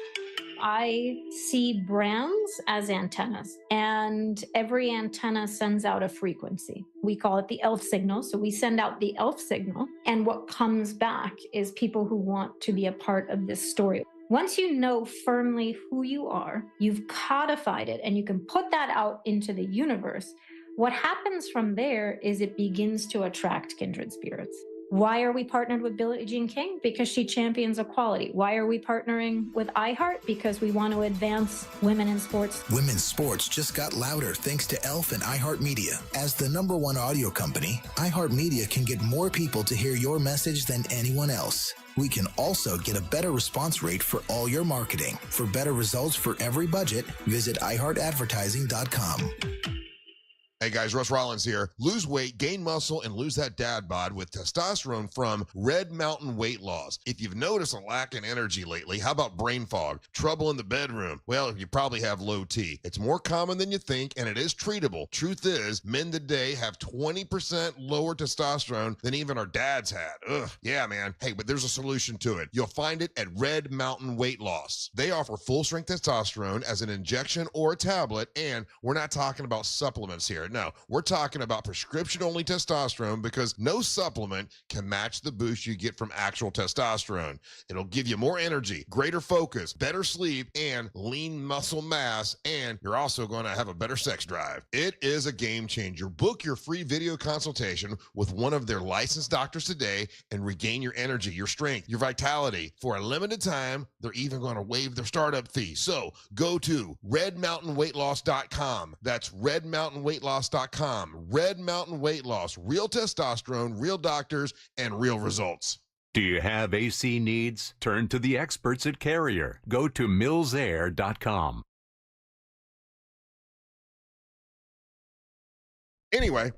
I see brands as antennas, and every antenna sends out a frequency. We call it the ELF signal. So we send out the ELF signal, and what comes back is people who want to be a part of this story. Once you know firmly who you are, you've codified it, and you can put that out into the universe. What happens from there is it begins to attract kindred spirits. Why are we partnered with Billie Jean King? Because she champions equality. Why are we partnering with iHeart? Because we want to advance women in sports. Women's sports just got louder thanks to Elf and iHeartMedia. As the #1 audio company, iHeartMedia can get more people to hear your message than anyone else. We can also get a better response rate for all your marketing. For better results for every budget, visit iHeartAdvertising.com. Hey guys, Russ Rollins here. Lose weight, gain muscle, and lose that dad bod with testosterone from Red Mountain Weight Loss. If you've noticed a lack in energy lately, how about brain fog, trouble in the bedroom? Well, you probably have low T. It's more common than you think, and it is treatable. Truth is, men today have 20% lower testosterone than even our dads had. Ugh, yeah, man. Hey, but there's a solution to it. You'll find it at Red Mountain Weight Loss. They offer full-strength testosterone as an injection or a tablet, and we're not talking about supplements here. No, we're talking about prescription-only testosterone because no supplement can match the boost you get from actual testosterone. It'll give you more energy, greater focus, better sleep, and lean muscle mass, and you're also going to have a better sex drive. It is a game changer. Book your free video consultation with one of their licensed doctors today and regain your energy, your strength, your vitality. For a limited time, they're even going to waive their startup fee. So go to redmountainweightloss.com. That's redmountainweightloss.com. Red Mountain Weight Loss, real testosterone, real doctors, and real results. Do you have AC needs? Turn to the experts at Carrier. Go to millsair.com. Anyway,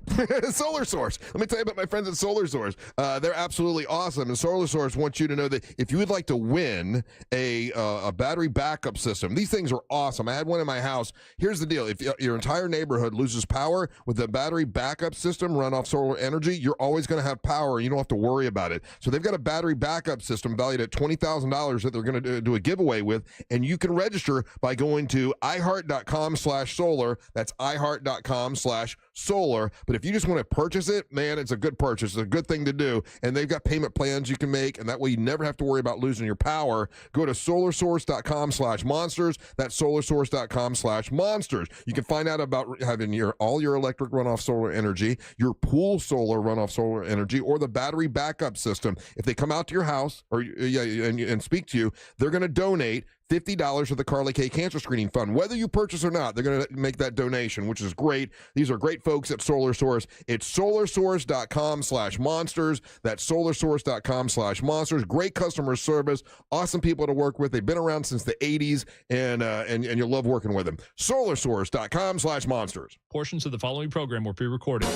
Solar Source. Let me tell you about my friends at Solar Source. They're absolutely awesome. And Solar Source wants you to know that if you would like to win a battery backup system, these things are awesome. I had one in my house. Here's the deal. If your entire neighborhood loses power with the battery backup system run off solar energy, you're always going to have power and you don't have to worry about it. So they've got a battery backup system valued at $20,000 that they're going to do a giveaway with. And you can register by going to iheart.com/solar. That's iheart.com/solar. But if you just want to purchase it, man, it's a good purchase. It's a good thing to do. And they've got payment plans you can make, and that way you never have to worry about losing your power. Go to solarsource.com/monsters. That's solarsource.com/monsters. You can find out about having all your electric runoff solar energy, your pool solar runoff solar energy, or the battery backup system. If they come out to your house and speak to you, they're going to donate $50 to the Carly K Cancer Screening Fund. Whether you purchase or not, they're going to make that donation, which is great. These are great folks at Solar Source. It's solarsource.com/monsters. That's solarsource.com/monsters. Great customer service. Awesome people to work with. They've been around since the 80s, and you'll love working with them. solarsource.com/monsters. Portions of the following program were pre-recorded.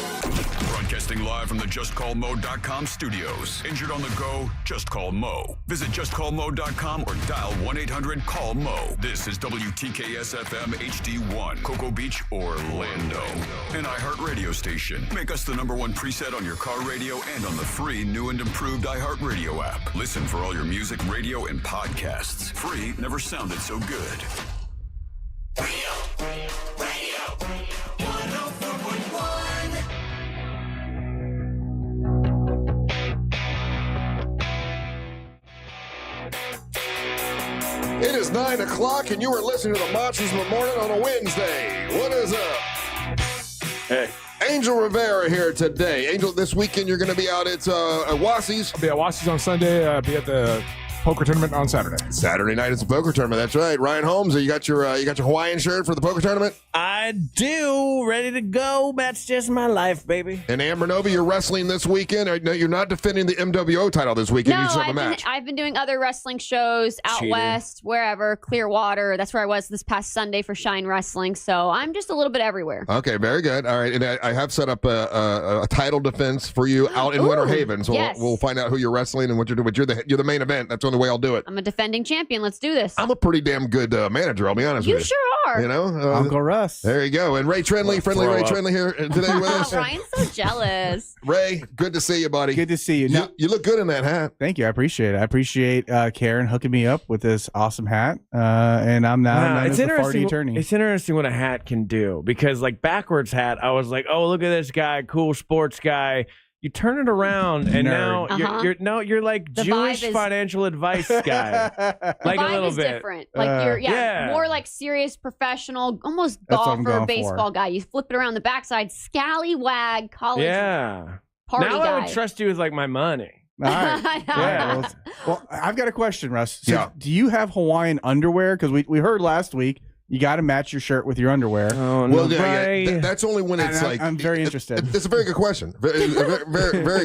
Broadcasting live from the JustCallMo.com studios. Injured on the go? Just call Mo. Visit JustCallMo.com or dial 1-800-CALL-MO. This is WTKS-FM HD1, Cocoa Beach, Orlando. An iHeart radio station. Make us the #1 preset on your car radio and on the free new and improved iHeart radio app. Listen for all your music, radio, and podcasts. Free never sounded so good. It is 9 o'clock, and you are listening to the Monsters in the Morning on a Wednesday. What is up? Hey. Angel Rivera here today. Angel, this weekend you're going to be out at Wassie's. I'll be at Wassie's on Sunday. Be at the poker tournament on Saturday. Saturday night is a poker tournament. That's right. Ryan Holmes, you got your Hawaiian shirt for the poker tournament? I do. Ready to go. That's just my life, baby. And Amber Nova, you're wrestling this weekend. No, you're not defending the MWO title this weekend. You just have a match. I've been doing other wrestling shows out west, wherever, Clearwater. That's where I was this past Sunday for Shine Wrestling. So I'm just a little bit everywhere. Okay, very good. All right, and I have set up a title defense for you out in Winter Haven. So yes. we'll find out who you're wrestling and what you're doing. But you're the main event. That's the only way I'll do it. I'm a defending champion. Let's do this. I'm a pretty damn good manager. I'll be honest with you. You sure are. You know, Uncle Russ. There you go. And Ray Trindley, friendly Ray Trindley here today with us. Ryan's so jealous. Ray, good to see you, buddy. Good to see you. Now, you look good in that hat. Thank you. I appreciate it. I appreciate Karen hooking me up with this awesome hat. And I'm now known as the Farty Attorney. It's interesting what a hat can do, because like backwards hat, I was like, oh, look at this guy, cool sports guy. You turn it around, and Nerd. now you're like The Jewish vibe is- financial advice guy, like Vibe a little is bit different. Like you're more like serious professional, almost That's what I'm golfer, going baseball for. guy. You flip it around the backside, scallywag college Yeah. party Now guy. I would trust you with like my money. All right. Yeah. Well, I've got a question, Russ. So do you have Hawaiian underwear? Because we heard last week you got to match your shirt with your underwear. Oh, Well, that's only when it's like. I'm very interested. It's a very good question. Very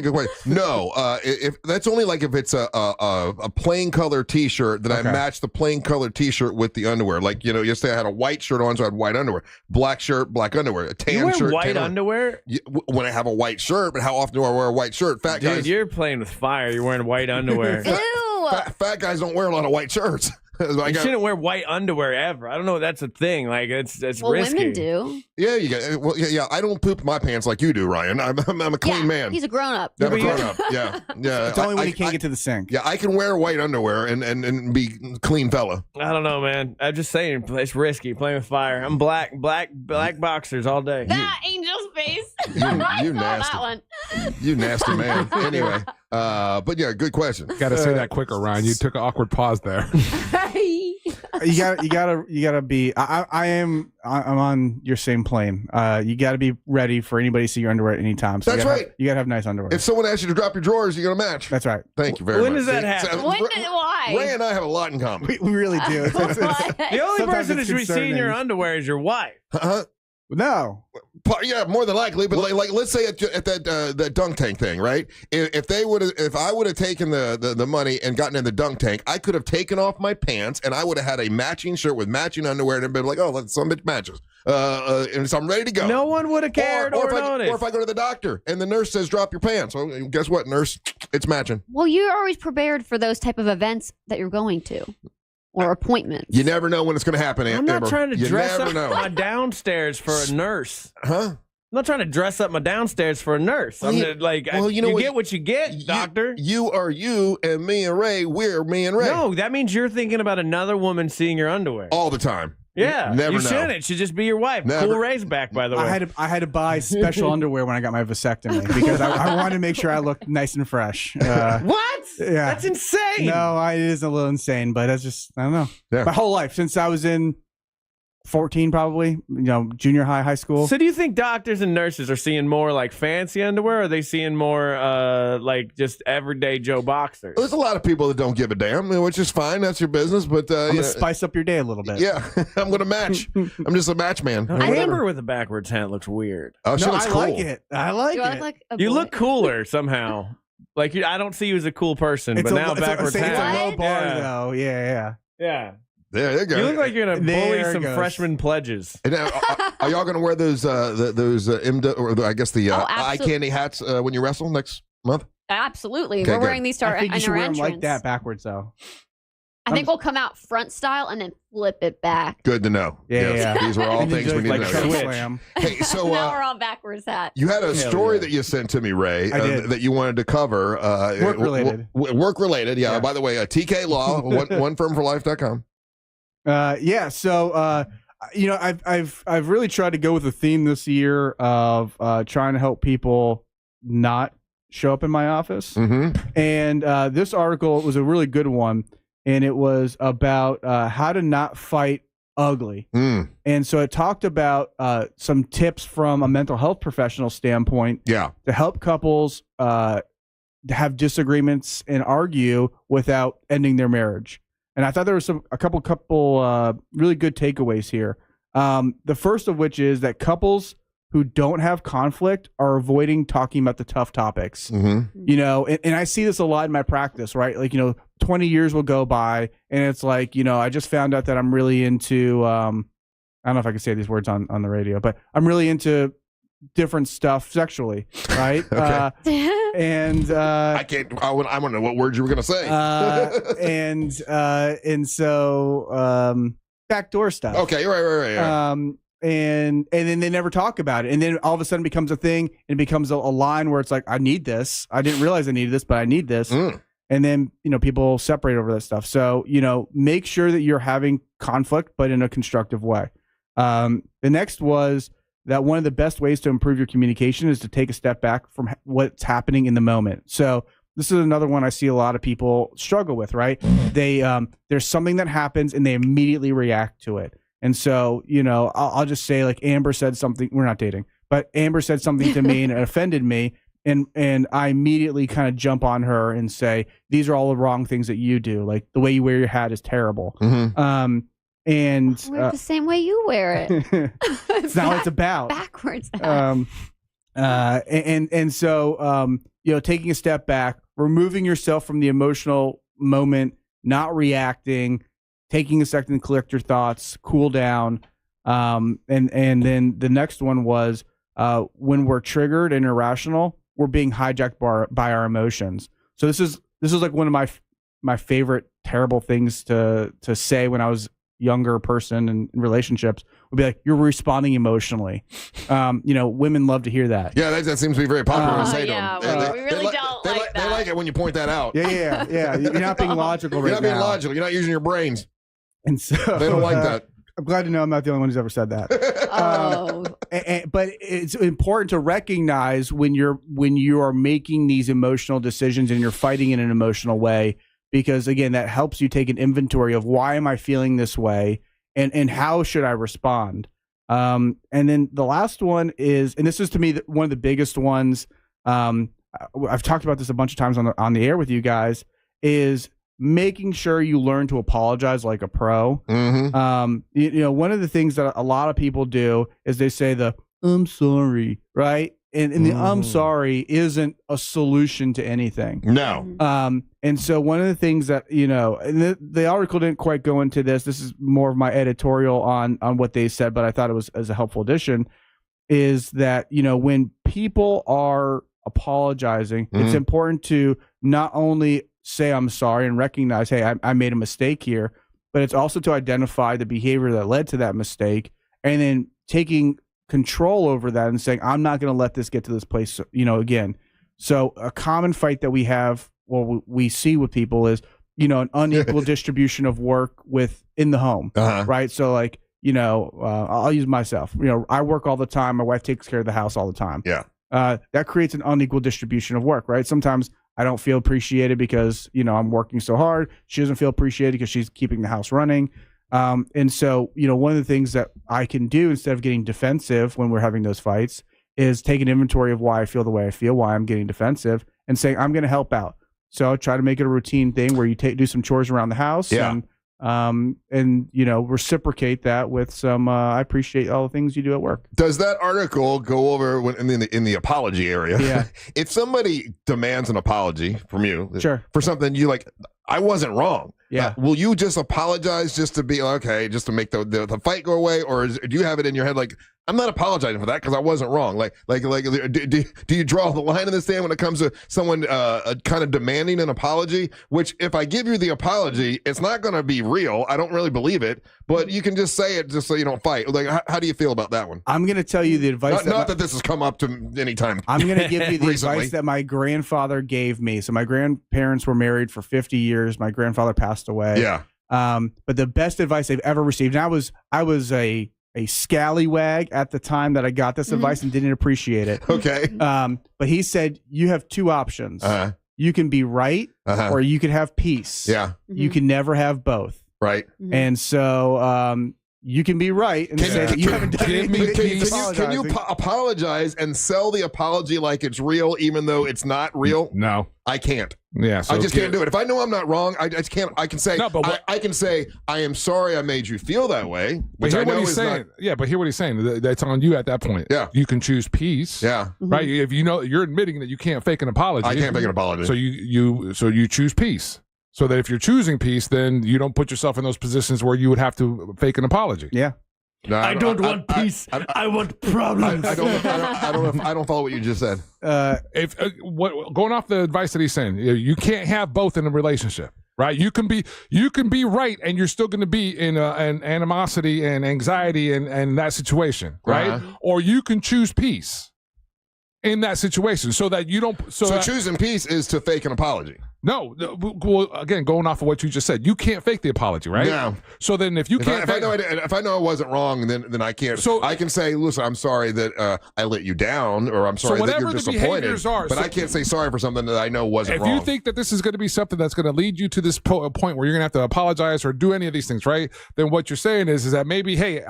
good question. No, if that's only like if it's a plain color T-shirt, then I match the plain color T-shirt with the underwear. Like yesterday I had a white shirt on, so I had white underwear. Black shirt, black underwear. A tan You wear shirt, white tan underwear? When I have a white shirt, but how often do I wear a white shirt? Fat Dude, guys. you're playing with fire. You're wearing white underwear. Fat guys don't wear a lot of white shirts. You shouldn't wear white underwear ever. I don't know. That's a thing. Like it's risky. Women do. Yeah, you get. Well, yeah. I don't poop my pants like you do, Ryan. I'm a clean man. He's a grown up. I'm a grown up. Yeah. It's only when you can't get to the sink. Yeah, I can wear white underwear and be clean fella. I don't know, man. I'm just saying, it's risky playing with fire. I'm black boxers all day. That Angel's face. You I saw nasty. that one. You nasty man. Anyway, but yeah, good question. Got to say that quicker, Ryan. You took an awkward pause there. You gotta be. I'm on your same plane. You gotta be ready for anybody to see your underwear at any time. So That's right. You gotta have nice underwear. If someone asks you to drop your drawers, you're gonna match. That's right. Thank you very When much. does that happen? Why? Ray and I have a lot in common. We really do. The only sometimes person that it's should be seeing your concerning. underwear is your wife. Huh? No. Yeah, more than likely. But like let's say at that dunk tank thing, right? If I would have taken the money and gotten in the dunk tank, I could have taken off my pants and I would have had a matching shirt with matching underwear and been like, oh, some bitch matches. And so I'm ready to go. No one would have cared or noticed. Or if I go to the doctor and the nurse says, drop your pants. Well, guess what, nurse? It's matching. Well, you're always prepared for those type of events that you're going to or appointments. You never know when it's going to happen, I'm not Amber. trying to You dress never up know. my downstairs for a nurse. Huh? I'm not trying to dress up my downstairs for a nurse. Well, You get what you get, doctor. You are you, and me and Ray, we're me and Ray. No, that means you're thinking about another woman seeing your underwear. All the time. Yeah, Never you know. shouldn't. It should just be your wife. Never. Cool Ray's back, by the way. I had to buy special underwear when I got my vasectomy because I wanted to make sure I looked nice and fresh. What? Yeah. That's insane. No, it is a little insane, but that's just, I don't know. Yeah. My whole life, since I was in 14 probably, junior high school. So do you think doctors and nurses are seeing more like fancy underwear, or are they seeing more like just everyday Joe boxers? There's a lot of people that don't give a damn, which is fine. That's your business. But I'm going to spice up your day a little bit. Yeah, I'm going to match. I'm just a match man. Amber with a backwards hat looks weird. Oh, she No, looks I cool. like it. I like Do it. I look like a You boy? look cooler somehow. Like I don't see you as a cool person, but now backwards it's hat. a low bar, Yeah. though. Yeah. Yeah. There you go. You look like you're gonna bully There it some goes. freshman pledges. And now, are y'all going to wear those IMDA, or I guess the eye absolutely. candy hats when you wrestle next month? Absolutely. Okay, We're good. wearing these to our, I think you in should our wear them entrance. like that backwards, though. I think we'll come out front style and then flip it back. Good to know. Yeah, Yes, yeah. These were all And then things we just need like to know. choke Yes. slam. Hey, so Now we're on backwards hat. you had a Hell story yeah. that you sent to me, Ray, I did. that you wanted to cover. Work related. Work related, yeah. Yeah. By the way, TK Law, onefirmforlife.com. So I've really tried to go with a theme this year of trying to help people not show up in my office. Mm-hmm. And this article was a really good one, and it was about how to not fight ugly. Mm. And so it talked about some tips from a mental health professional standpoint Yeah. to help couples to have disagreements and argue without ending their marriage. And I thought there was a couple really good takeaways here. The first of which is that couples who don't have conflict are avoiding talking about the tough topics. Mm-hmm. And I see this a lot in my practice, right? Like, 20 years will go by and it's like, I just found out that I'm really into, I don't know if I can say these words on the radio, but I'm really into different stuff sexually, right? Okay. And I can't. I want to know what words you were going to say. and so backdoor stuff. Okay, right. Yeah. And then they never talk about it, and then all of a sudden it becomes a thing, and it becomes a line where it's like, I need this. I didn't realize I needed this, but I need this. And then people separate over that stuff. So make sure that you're having conflict, but in a constructive way. The next was that one of the best ways to improve your communication is to take a step back from what's happening in the moment. So this is another one I see a lot of people struggle with, right? They there's something that happens and they immediately react to it. And so, I'll just say, like, Amber said something, we're not dating, but Amber said something to me and it offended me. And I immediately kind of jump on her and say, these are all the wrong things that you do. Like, the way you wear your hat is terrible. Mm-hmm. And I wear it the same way you wear it. it's not what it's about. Backwards. And so, taking a step back, removing yourself from the emotional moment, not reacting, taking a second to collect your thoughts, cool down. And then the next one was when we're triggered and irrational, we're being hijacked by our emotions. So this is like one of my favorite terrible things to say when I was younger person in relationships would be like, you're responding emotionally. Women love to hear that. Yeah, that seems to be very popular to say to yeah, them. we really don't like that. They like it when you point that out. Yeah. You're not being logical right You're not now. being logical. You're not using your brains. And so They don't like that. I'm glad to know I'm not the only one who's ever said that. But it's important to recognize when you are making these emotional decisions and you're fighting in an emotional way, because again, that helps you take an inventory of why am I feeling this way and how should I respond. And then the last one is, and this is to me one of the biggest ones. I've talked about this a bunch of times on the air with you guys, is making sure you learn to apologize like a pro. Mm-hmm. One of the things that a lot of people do is they say the I'm sorry, right? And the I'm sorry isn't a solution to anything. No. And so one of the things that, and the article didn't quite go into this. This is more of my editorial on what they said, but I thought it was as a helpful addition, is that, when people are apologizing, it's important to not only say I'm sorry and recognize, hey, I made a mistake here, but it's also to identify the behavior that led to that mistake and then taking control over that and saying, I'm not going to let this get to this place, again. So a common fight that we have, we see with people is, an unequal distribution of work in the home, right? So like, I'll use myself, I work all the time. My wife takes care of the house all the time. Yeah. That creates an unequal distribution of work, right? Sometimes I don't feel appreciated because, I'm working so hard. She doesn't feel appreciated because she's keeping the house running. And so, one of the things that I can do instead of getting defensive when we're having those fights is take an inventory of why I feel the way I feel, why I'm getting defensive, and saying, I'm going to help out. So try to make it a routine thing where you do some chores around the house and reciprocate that with some, I appreciate all the things you do at work. Does that article go over in the apology area? Yeah. If somebody demands an apology from you for something you like, I wasn't wrong. Yeah. Will you just apologize just to be okay, just to make the fight go away, or do you have it in your head like, I'm not apologizing for that because I wasn't wrong? Like, do you draw the line in the sand when it comes to someone kind of demanding an apology? Which, if I give you the apology, it's not going to be real. I don't really believe it, but you can just say it just so you don't fight. Like, how do you feel about that one? I'm going to tell you the advice. Not that this has come up to any time. I'm going to give you the recently. advice that my grandfather gave me. So my grandparents were married for 50 years. My grandfather passed away. Yeah. But the best advice they've ever received. And I was a scallywag at the time that I got this advice and didn't appreciate it. Okay. But he said, you have two options. You can be right or you can have peace. Yeah. You can never have both. Right. And so you can be right and say that you haven't done anything. Can you apologize and sell the apology like it's real, even though it's not real? No. I can't. Yeah, so I just can't do it. If I know I'm not wrong, I just can't. I can say, I can say, I am sorry I made you feel that way. But hear what he's saying. Yeah, but hear what he's saying. That's on you at that point. Yeah. You can choose peace. Yeah. Right? If you're admitting that you can't fake an apology. I can't fake an apology. So you choose peace. So that if you're choosing peace, then you don't put yourself in those positions where you would have to fake an apology. Yeah. No, I don't want peace. I want problems. I don't follow what you just said. Going off the advice that he's saying, you can't have both in a relationship, right? You can be right, and you're still going to be in an animosity and anxiety and that situation, right? Or you can choose peace in that situation, so that you don't. So choosing peace is to fake an apology. No, well, again, going off of what you just said, you can't fake the apology, right? Yeah. So then, if I know I wasn't wrong, then I can't. So I can say, listen, I'm sorry that I let you down, or I'm sorry that you're disappointed. But I can't say sorry for something that I know wasn't wrong. If you think that this is going to be something that's going to lead you to this point where you're going to have to apologize or do any of these things, right? Then what you're saying is that maybe, hey,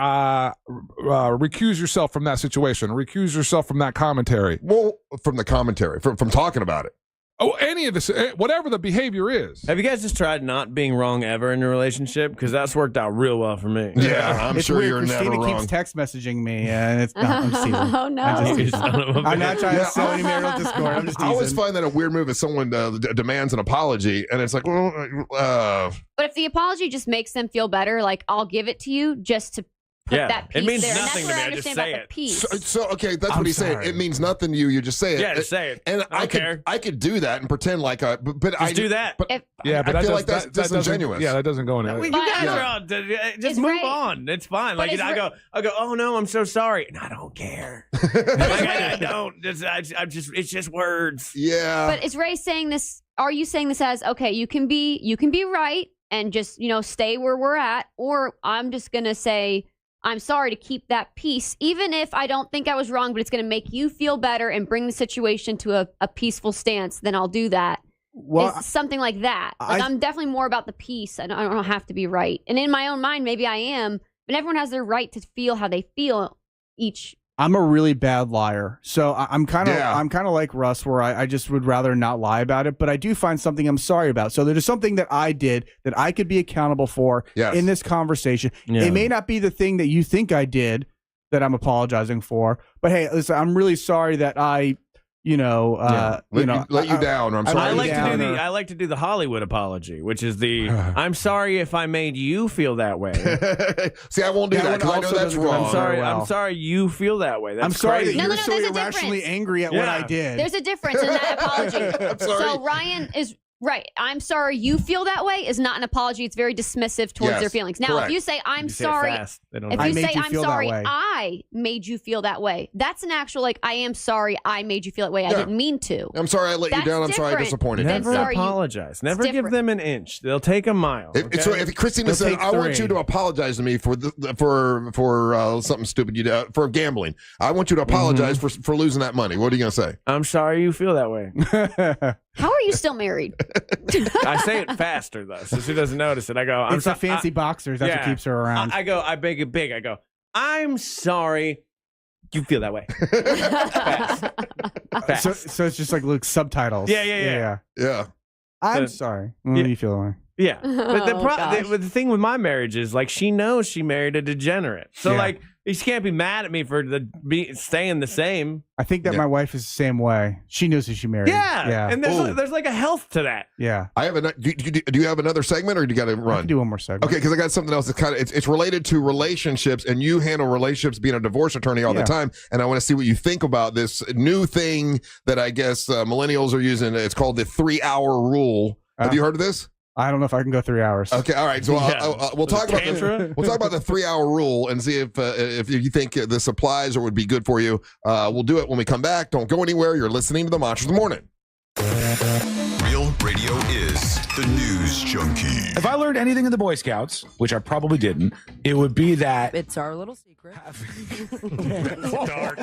recuse yourself from that situation, recuse yourself from that commentary. Well, from the commentary, from talking about it. Oh, any of this, whatever the behavior is. Have you guys just tried not being wrong ever in a relationship? Because that's worked out real well for me. Yeah, I'm sure weird. you're Christina never wrong. keeps text messaging me, and it's not. I'm teasing. Oh no! I'm not trying to sow any marital discord. I'm just teasing. I always find that a weird move if someone demands an apology, and it's like, well, But if the apology just makes them feel better, like I'll give it to you just to put that piece it means there. nothing and that's to what me. I I just understand say about it. the piece. So okay, that's what he's saying. It means nothing to you. You just say it. Yeah, just say it. And I don't care. I could do that and pretend like but Just do that. But yeah, but I feel like that's disingenuous. Yeah, that doesn't go in there. You guys are all just move on. It's fine. Like I go, oh no, I'm so sorry, and I don't care. I don't. It's just words. Yeah. But is Ray saying this? Are you saying this as okay? You can be right and just stay where we're at, or I'm just gonna say, I'm sorry to keep that peace, even if I don't think I was wrong, but it's going to make you feel better and bring the situation to a peaceful stance, then I'll do that. Well, it's something like that. Like I'm definitely more about the peace. I don't have to be right. And in my own mind, maybe I am, but everyone has their right to feel how they feel each. I'm a really bad liar, so I'm kind of like Russ, where I just would rather not lie about it. But I do find something I'm sorry about. So there's something that I did that I could be accountable for in this conversation. Yeah. It may not be the thing that you think I did, that I'm apologizing for. But hey, listen, I'm really sorry that I, let you down. I'm sorry. I like to do the Hollywood apology, which is the I'm sorry if I made you feel that way. See, I won't do that because I know that's wrong. I'm sorry you feel that way. That's I'm sorry crazy. that you were No, so there's a irrationally difference. angry at what I did. There's a difference in that apology. I'm sorry. So Ryan is right. I'm sorry you feel that way is not an apology. It's very dismissive towards Yes, their feelings. Now, correct. if you say I'm You say it sorry, fast. They don't if know. you I made say you I'm feel that sorry, way. I made you feel that way. That's an actual I am sorry I made you feel that way. I Yeah. didn't mean to. I'm sorry I let you That's down. I'm sorry I different disappointed you. than Never sorry you- apologize. Never It's give different. them an inch. They'll take a mile. So okay? if Christina They'll said, take "I want 3. you to apologize to me for something stupid you did for gambling," I want you to apologize for losing that money. What are you gonna say? I'm sorry you feel that way. How are you still married? I say it faster though, so she doesn't notice it. I go, I'm It's the sorry. fancy boxers. That's what keeps her around. I go, I beg it big. I go, I'm sorry you feel that way. Fast. So it's just like subtitles. Yeah. I'm So- sorry. Yeah. You feel that way. Yeah, but Oh, gosh. the thing with my marriage is she knows she married a degenerate, so Yeah. she can't be mad at me for staying the same. I think that my wife is the same way. She knows who she married. Yeah, and there's a health to that. Yeah. I have do you have another segment or do you got to I run? can do one more segment. Okay, because I got something else that's it's related to relationships, and you handle relationships being a divorce attorney all the Yeah. time. And I want to see what you think about this new thing that I guess millennials are using. It's called the 3-hour rule. Have you heard of this? I don't know if I can go 3 hours. Okay, all right. So we'll talk about we'll talk about the 3-hour rule and see if you think this applies or would be good for you. We'll do it when we come back. Don't go anywhere. You're listening to the Monsters of the Morning. Real radio is the news junkie. If I learned anything in the Boy Scouts, which I probably didn't, it would be that It's our little secret. dark.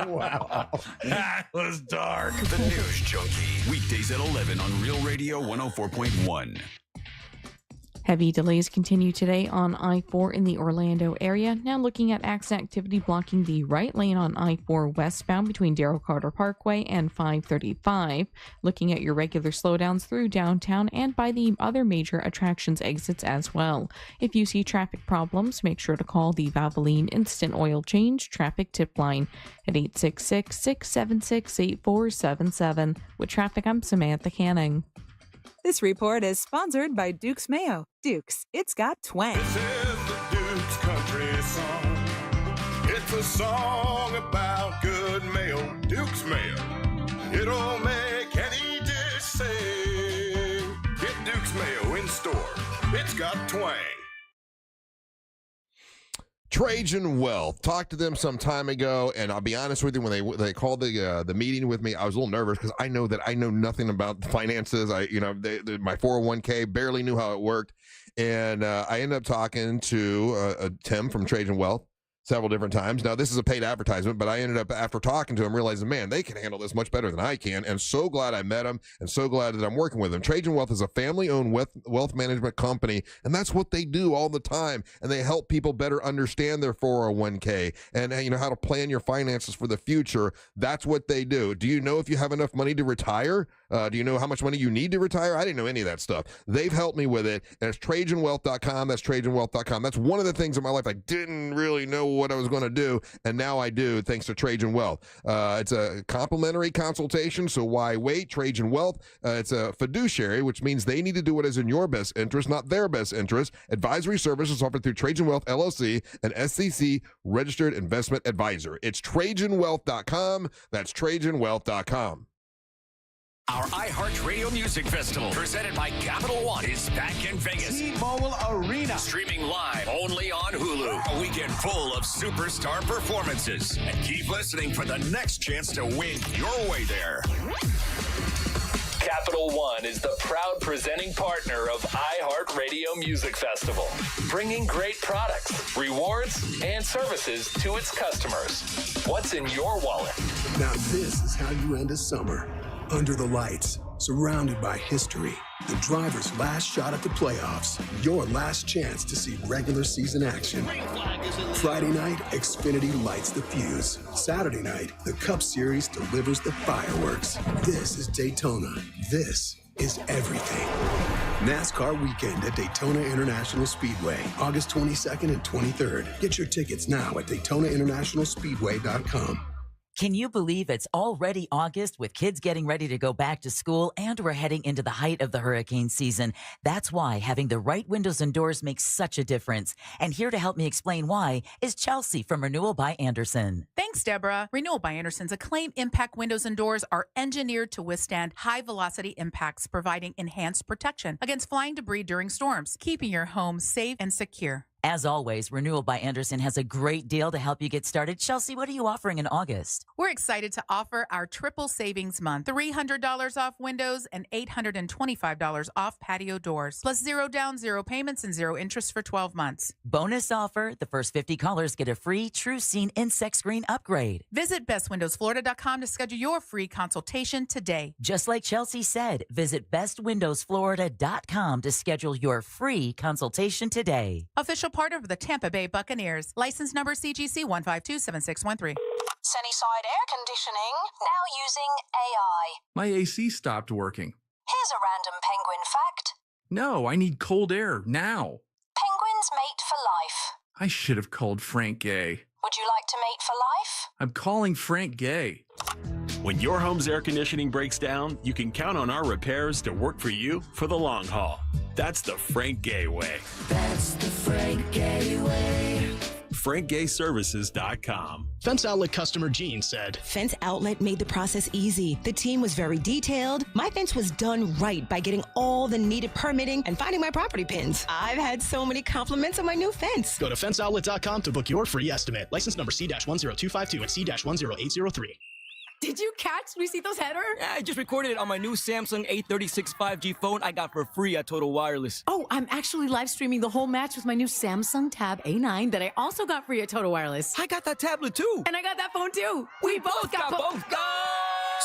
Wow. That was dark. The news junkie. Weekdays at 11 on Real Radio 104.1. Heavy delays continue today on I-4 in the Orlando area. Now looking at accident activity blocking the right lane on I-4 westbound between Darrell Carter Parkway and 535. Looking at your regular slowdowns through downtown and by the other major attractions exits as well. If you see traffic problems, make sure to call the Valvoline Instant Oil Change Traffic Tip Line at 866-676-8477. With traffic, I'm Samantha Canning. This report is sponsored by Duke's Mayo. Duke's, it's got twang. This is the Duke's country song. It's a song about good mayo. Duke's Mayo. It'll make any dish sing. Get Duke's Mayo in store. It's got twang. Trajan Wealth. Talked to them some time ago, and I'll be honest with you, when they called the meeting with me, I was a little nervous because I know nothing about finances. My 401k, barely knew how it worked, and I ended up talking to Tim from Trajan Wealth several different times. Now, this is a paid advertisement, but I ended up, after talking to him, realizing, man, they can handle this much better than I can, and so glad I met him, and so glad that I'm working with them. Trajan Wealth is a family-owned wealth management company, and that's what they do all the time, and they help people better understand their 401k and how to plan your finances for the future. That's what they do. Do you know if you have enough money to retire? Do you know how much money you need to retire? I didn't know any of that stuff. They've helped me with it, and it's TrajanWealth.com. That's TrajanWealth.com. That's one of the things in my life I didn't really know what I was going to do, and now I do, thanks to Trajan Wealth. It's a complimentary consultation, so why wait? Trajan Wealth, it's a fiduciary, which means they need to do what is in your best interest, not their best interest. Advisory services offered through Trajan Wealth, LLC, an SEC registered investment advisor. It's TrajanWealth.com. That's TrajanWealth.com. Our iHeartRadio Music Festival, presented by Capital One, is back in Vegas. T-Mobile Arena. Streaming live only on Hulu. A weekend full of superstar performances. And keep listening for the next chance to win your way there. Capital One is the proud presenting partner of iHeartRadio Music Festival, bringing great products, rewards, and services to its customers. What's in your wallet? Now this is how you end a summer. Under the lights, surrounded by history. The driver's last shot at the playoffs. Your last chance to see regular season action. Friday night, Xfinity lights the fuse. Saturday night, the Cup Series delivers the fireworks. This is Daytona. This is everything. NASCAR Weekend at Daytona International Speedway, August 22nd and 23rd. Get your tickets now at DaytonaInternationalSpeedway.com. Can you believe it's already August with kids getting ready to go back to school and we're heading into the height of the hurricane season? That's why having the right windows and doors makes such a difference. And here to help me explain why is Chelsea from Renewal by Anderson. Thanks, Deborah. Renewal by Anderson's acclaimed impact windows and doors are engineered to withstand high-velocity impacts, providing enhanced protection against flying debris during storms, keeping your home safe and secure. As always, Renewal by Anderson has a great deal to help you get started. Chelsea, what are you offering in August? We're excited to offer our triple savings month, $300 off windows and $825 off patio doors, plus 0 down, 0 payments, and 0 interest for 12 months. Bonus offer, the first 50 callers get a free True Scene insect screen upgrade. Visit bestwindowsflorida.com to schedule your free consultation today. Just like Chelsea said, visit bestwindowsflorida.com to schedule your free consultation today. Official part of the Tampa Bay Buccaneers. License number CGC 1527613. Sunnyside Air Conditioning, now using AI. My AC stopped working. Here's a random penguin fact. No, I need cold air now. Penguins mate for life. I should have called Frank Gay. Would you like to mate for life? I'm calling Frank Gay. When your home's air conditioning breaks down, you can count on our repairs to work for you for the long haul. That's the Frank Gay way. That's the Frank Gay way. FrankGayServices.com. Fence Outlet customer Jean said, Fence Outlet made the process easy. The team was very detailed. My fence was done right by getting all the needed permitting and finding my property pins. I've had so many compliments on my new fence. Go to FenceOutlet.com to book your free estimate. License number C-10252 and C-10803. Did you catch Luisito's header? Yeah, I just recorded it on my new Samsung A36 5G phone I got for free at Total Wireless. Oh, I'm actually live streaming the whole match with my new Samsung Tab A9 that I also got free at Total Wireless. I got that tablet too. And I got that phone too. We both got both. Go!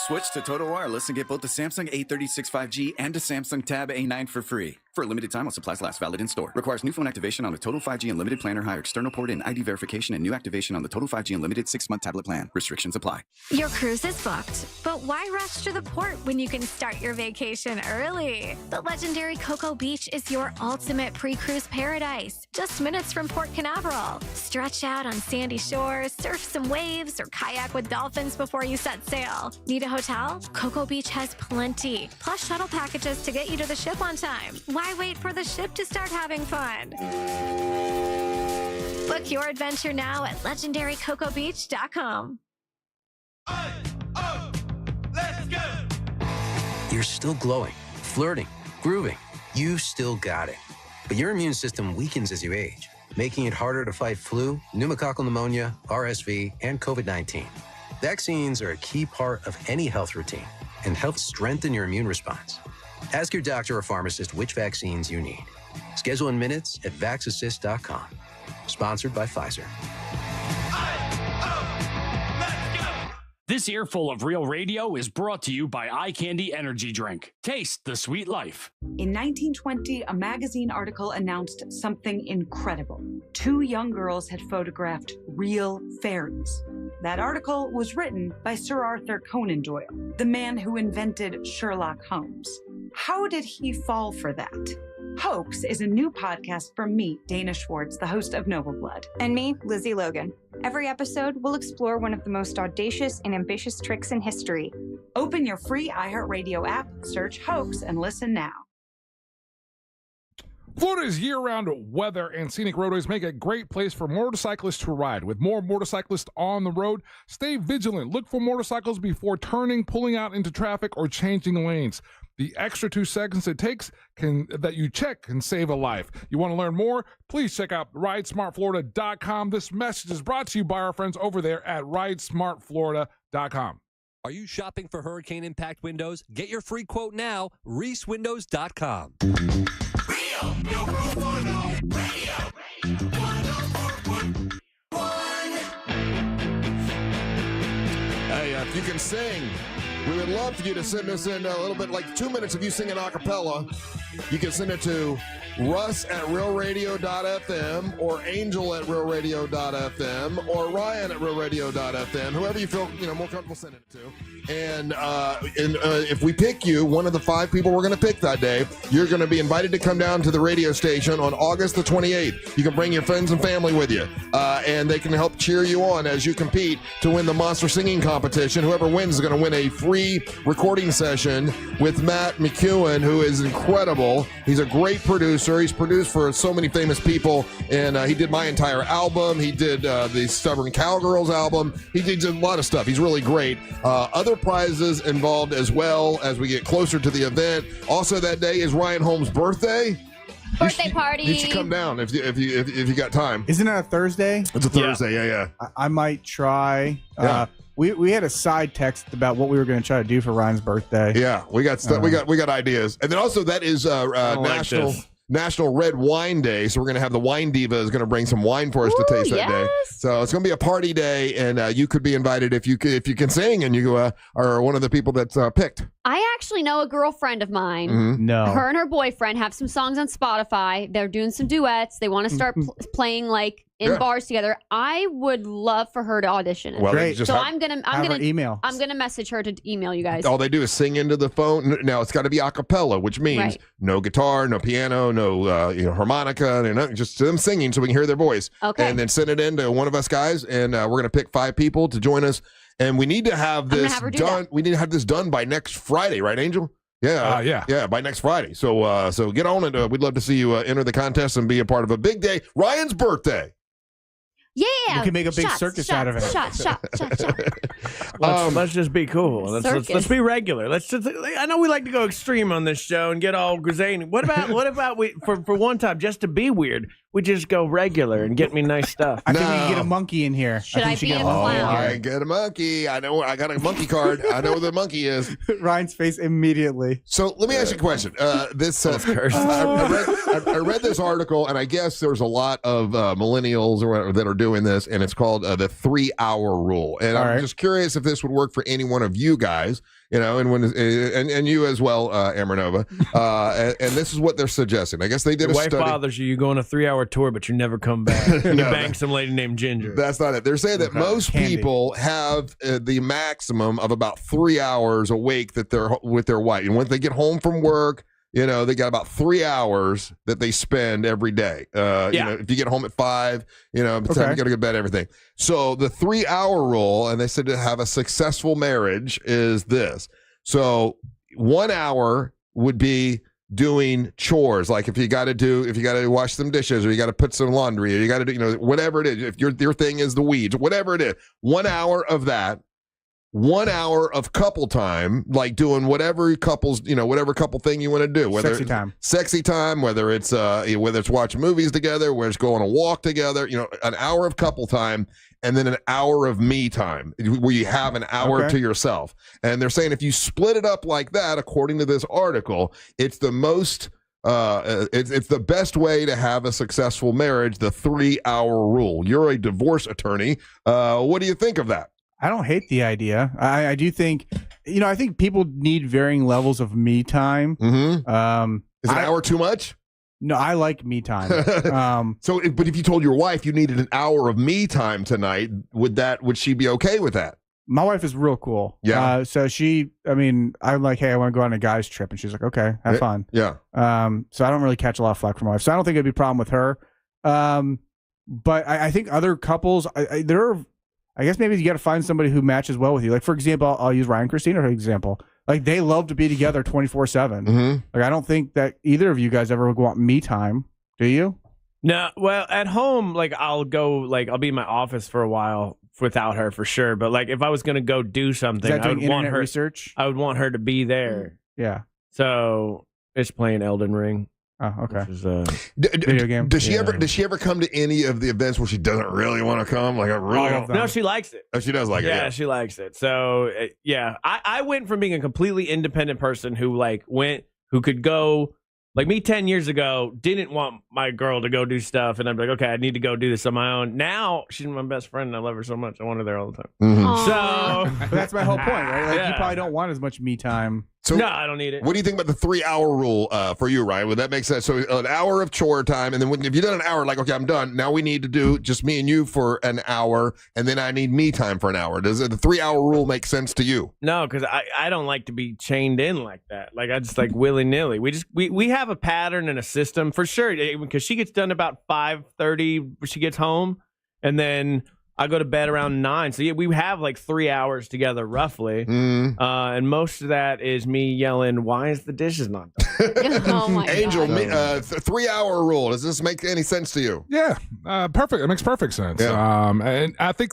Switch to Total Wireless and get both the Samsung A36 5G and the Samsung Tab A9 for free. For a limited time while supplies last, valid in store. Requires new phone activation on the Total 5G Unlimited plan or higher external port and ID verification and new activation on the Total 5G Unlimited 6-month tablet plan. Restrictions apply. Your cruise is booked, but why rush to the port when you can start your vacation early? The legendary Cocoa Beach is your ultimate pre-cruise paradise, just minutes from Port Canaveral. Stretch out on sandy shores, surf some waves, or kayak with dolphins before you set sail. Need a hotel? Cocoa Beach has plenty, plus shuttle packages to get you to the ship on time. Why wait for the ship to start having fun? Book your adventure now at legendarycocobeach.com. Let's go! You're still glowing, flirting, grooving. You still got it. But your immune system weakens as you age, making it harder to fight flu, pneumococcal pneumonia, RSV, and COVID-19. Vaccines are a key part of any health routine and help strengthen your immune response. Ask your doctor or pharmacist which vaccines you need. Schedule in minutes at vaxassist.com. Sponsored by Pfizer. This earful of real radio is brought to you by Eye Candy Energy Drink. Taste the sweet life. In 1920, a magazine article announced something incredible. 2 young girls had photographed real fairies. That article was written by Sir Arthur Conan Doyle, the man who invented Sherlock Holmes. How did he fall for that? Hoax is a new podcast from me, Dana Schwartz, the host of Noble Blood. And me, Lizzie Logan. Every episode will explore one of the most audacious and ambitious tricks in history. Open your free iHeartRadio app, search Hoax, and listen now. Florida's year-round weather and scenic roadways make a great place for motorcyclists to ride. With more motorcyclists on the road, stay vigilant. Look for motorcycles before turning, pulling out into traffic, or changing lanes. The extra 2 seconds it takes that you check can save a life. You want to learn more? Please check out ridesmartflorida.com. This message is brought to you by our friends over there at ridesmartflorida.com. Are you shopping for hurricane impact windows? Get your free quote now, reesewindows.com. Hey, if you can sing, we would love for you to send us in a little bit, like 2 minutes of you singing a cappella. You can send it to Russ at realradio.fm or Angel at realradio.fm or Ryan at realradio.fm, whoever you feel more comfortable sending it to. And if we pick you, one of the 5 people we're going to pick that day, you're going to be invited to come down to the radio station on August the 28th. You can bring your friends and family with you, and they can help cheer you on as you compete to win the Monster Singing Competition. Whoever wins is going to win a free recording session with Matt McEwen, who is incredible. He's a great producer. He's produced for so many famous people, and he did my entire album. He did the Stubborn Cowgirls album. He did a lot of stuff. He's really great. Other prizes involved as well as we get closer to the event. Also that day is Ryan Holmes' birthday. Birthday party. You should come down if you got time. Isn't it a Thursday? It's a Thursday, yeah. I might try. Yeah. We had a side text about what we were going to try to do for Ryan's birthday. Yeah, we got stuff. We got ideas, and then also that is National Red Wine Day. So we're going to have the Wine Diva is going to bring some wine for us to taste that day. So it's going to be a party day, and you could be invited if you can sing, and you are one of the people that's picked. I actually know a girlfriend of mine. Mm-hmm. No. Her and her boyfriend have some songs on Spotify. They're doing some duets. They want to start playing like in bars together. I would love for her to audition. Well, great. So I'm gonna email. I'm gonna message her to email you guys. All they do is sing into the phone. Now it's got to be a cappella, which means no guitar, no piano, no harmonica, just them singing so we can hear their voice. Okay. And then send it in to one of us guys, and we're gonna pick 5 people to join us. And we need to have this done. We need to have this done by next Friday, right, Angel? Yeah, yeah, by next Friday. So get on it. We'd love to see you enter the contest and be a part of a big day, Ryan's birthday. Yeah, we can make a big circus out of it. Shot. Let's just be cool. Let's be regular. I know we like to go extreme on this show and get all zany. What about we for one time just to be weird? We just go regular and get me nice stuff. I think we can get a monkey in here. Should I be a All clown? right, get a monkey. I know. I got a monkey card. I know where the monkey is. Ryan's face immediately. So let me ask you a question. I read this article, and I guess there's a lot of millennials that are doing this, and it's called the 3-hour rule. And I'm just curious if this would work for any one of you guys. And you as well, Amernova. And this is what they're suggesting. I guess they did Your a wife study. bothers you. You go on a 3-hour tour, but you never come back. You bang some lady named Ginger. That's not it. They're saying that most people have the maximum of about 3 hours awake that they're with their wife. And when they get home from work, they got about 3 hours that they spend every day. If you get home at 5, by the time you got to go to bed, everything. So the 3-hour rule, and they said to have a successful marriage is this. So 1 hour would be doing chores, like if you got to wash some dishes, or you got to put some laundry, or you got to do, whatever it is. If your thing is the weeds, whatever it is, 1 hour of that. 1 hour of couple time, like doing whatever couples, whatever couple thing you want to do. Whether sexy time, whether it's watching movies together, whether it's going on a walk together, an hour of couple time, and then an hour of me time, where you have an hour to yourself. And they're saying if you split it up like that, according to this article, it's the most. It's the best way to have a successful marriage. The 3-hour rule. You're a divorce attorney. What do you think of that? I don't hate the idea. I do think, I think people need varying levels of me time. Mm-hmm. Is an hour too much? No, I like me time. But if you told your wife you needed an hour of me time tonight, would she be okay with that? My wife is real cool. Yeah. So I'm like, hey, I want to go on a guy's trip. And she's like, okay, have fun. Yeah. So I don't really catch a lot of flack from my wife. So I don't think it'd be a problem with her. But I think other couples, I guess maybe you got to find somebody who matches well with you. Like, for example, I'll use Ryan and Christina for example. Like, they love to be together 24/7. Mm-hmm. Like, I don't think that either of you guys ever want me time. Do you? No. Well, at home, like, I'll be in my office for a while without her for sure. But like, if I was gonna go do something, I would want her research. I would want her to be there. Yeah. So it's playing Elden Ring. Oh, okay. Which is video game. Does she ever come to any of the events where she doesn't really want to come? Like, I really don't. No, she likes it. Oh, she does like it. Yeah, she likes it. So I went from being a completely independent person who could go. Like me 10 years ago, didn't want my girl to go do stuff, and I'm like, okay, I need to go do this on my own. Now she's my best friend, and I love her so much. I want her there all the time. Mm-hmm. So but that's my whole point, right? Like, you probably don't want as much me time. So no, I don't need it. What do you think about the 3-hour rule for you, Ryan? Would that make sense? So an hour of chore time, and then if you've done an hour, like, okay, I'm done. Now we need to do just me and you for an hour, and then I need me time for an hour. Does the 3-hour rule make sense to you? No, because I don't like to be chained in like that. Like, I just like willy-nilly. We have a pattern and a system for sure, because she gets done about 5:30 when she gets home, and then I go to bed around 9. So yeah, we have like 3 hours together roughly. And most of that is me yelling, why is the dishes not done? Oh my Angel, God. 3-hour rule. Does this make any sense to you? Yeah, perfect. It makes perfect sense. Yeah. And I think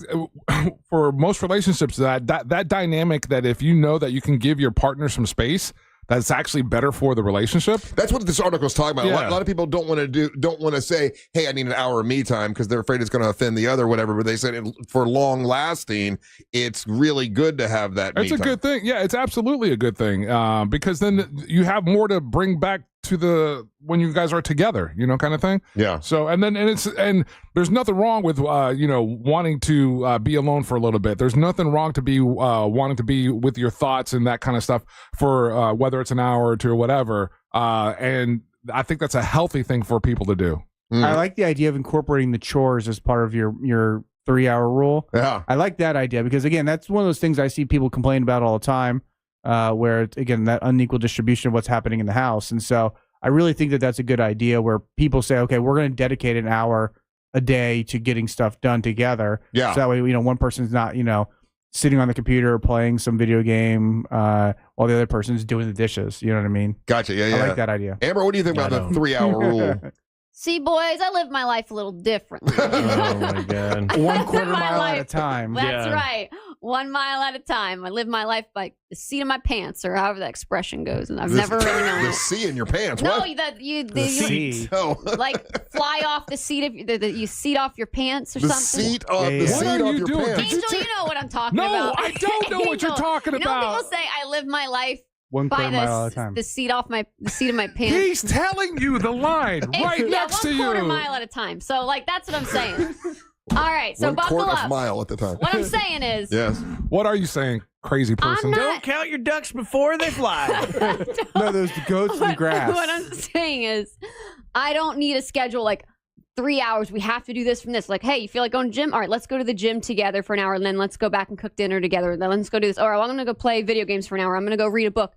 for most relationships, that dynamic, that if you know that you can give your partner some space, that's actually better for the relationship. That's what this article is talking about. Yeah. A lot of people don't want to say, hey, I need an hour of me time, because they're afraid it's going to offend the other or whatever. But they said for long lasting, it's really good to have that. It's a good thing. Yeah, it's absolutely a good thing, because then you have more to bring back to when you guys are together, kind of thing. Yeah. So and there's nothing wrong with wanting to be alone for a little bit. There's nothing wrong to be wanting to be with your thoughts and that kind of stuff for whether it's an hour or two or whatever. And I think that's a healthy thing for people to do. I like the idea of incorporating the chores as part of your 3-hour rule. Yeah. I like that idea because, again, that's one of those things I see people complain about all the time, where, again, that unequal distribution of what's happening in the house. And so I really think that that's a good idea where people say, okay, we're going to dedicate an hour a day to getting stuff done together. Yeah. So that way, one person's not, sitting on the computer playing some video game while the other person's doing the dishes. You know what I mean? Gotcha. Yeah, I like that idea. Amber, what do you think about the 3-hour rule? See, boys, I live my life a little differently. Oh my God. 1/4 mile at a time. That's right. 1 mile at a time. I live my life by the seat of my pants, or however that expression goes, and I've never really known the it. C in your pants. No, What? the seat. Oh. Like fly off the seat of you seat off your pants or The something. seat off the What seat are off you your doing? pants. Angel, you know what I'm talking No, about. I don't know what you're Angel, talking you know when about. people say I live my life 1/4 by mile at a time. the seat of my pants. He's telling you the line right next to you. 1/4 mile at a time. So that's what I'm saying. All right, so buckle 1/4 up. mile at the time. What I'm saying is, Yes. What are you saying, crazy person? Don't count your ducks before they fly. No, those goats in the grass. what I'm saying is, I don't need a schedule like 3 hours. We have to do this from this. Like, hey, you feel like going to the gym? All right, let's go to the gym together for an hour, and then let's go back and cook dinner together. Then let's go do this. All right, well, I'm going to go play video games for an hour. I'm going to go read a book.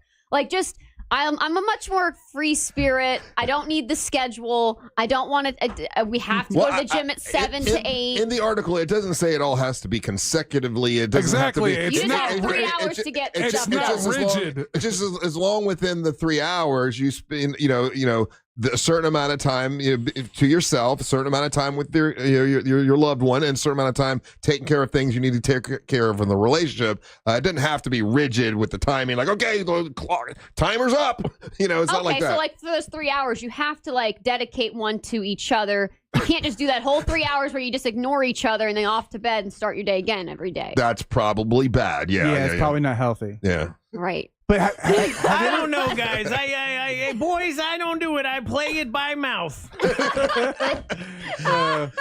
I'm a much more free spirit. I don't need the schedule. I don't want to. We have to go to the gym at 7 to 8. In the article, it doesn't say it all has to be consecutively. It doesn't Exactly. have to be. You just have 3 hours to get stuff done. rigid. It's just as long within the 3 hours you spend, a certain amount of time to yourself, a certain amount of time with your loved one, and a certain amount of time taking care of things you need to take care of in the relationship. It doesn't have to be rigid with the timing. Like, okay, the clock, timer's up. It's not like that. So for those 3 hours, you have to dedicate one to each other. You can't just do that whole 3 hours where you just ignore each other and then off to bed and start your day again every day. That's probably bad. Yeah, it's probably not healthy. Yeah. Right. But I don't know, guys. Boys, I don't do it. I play it by mouth.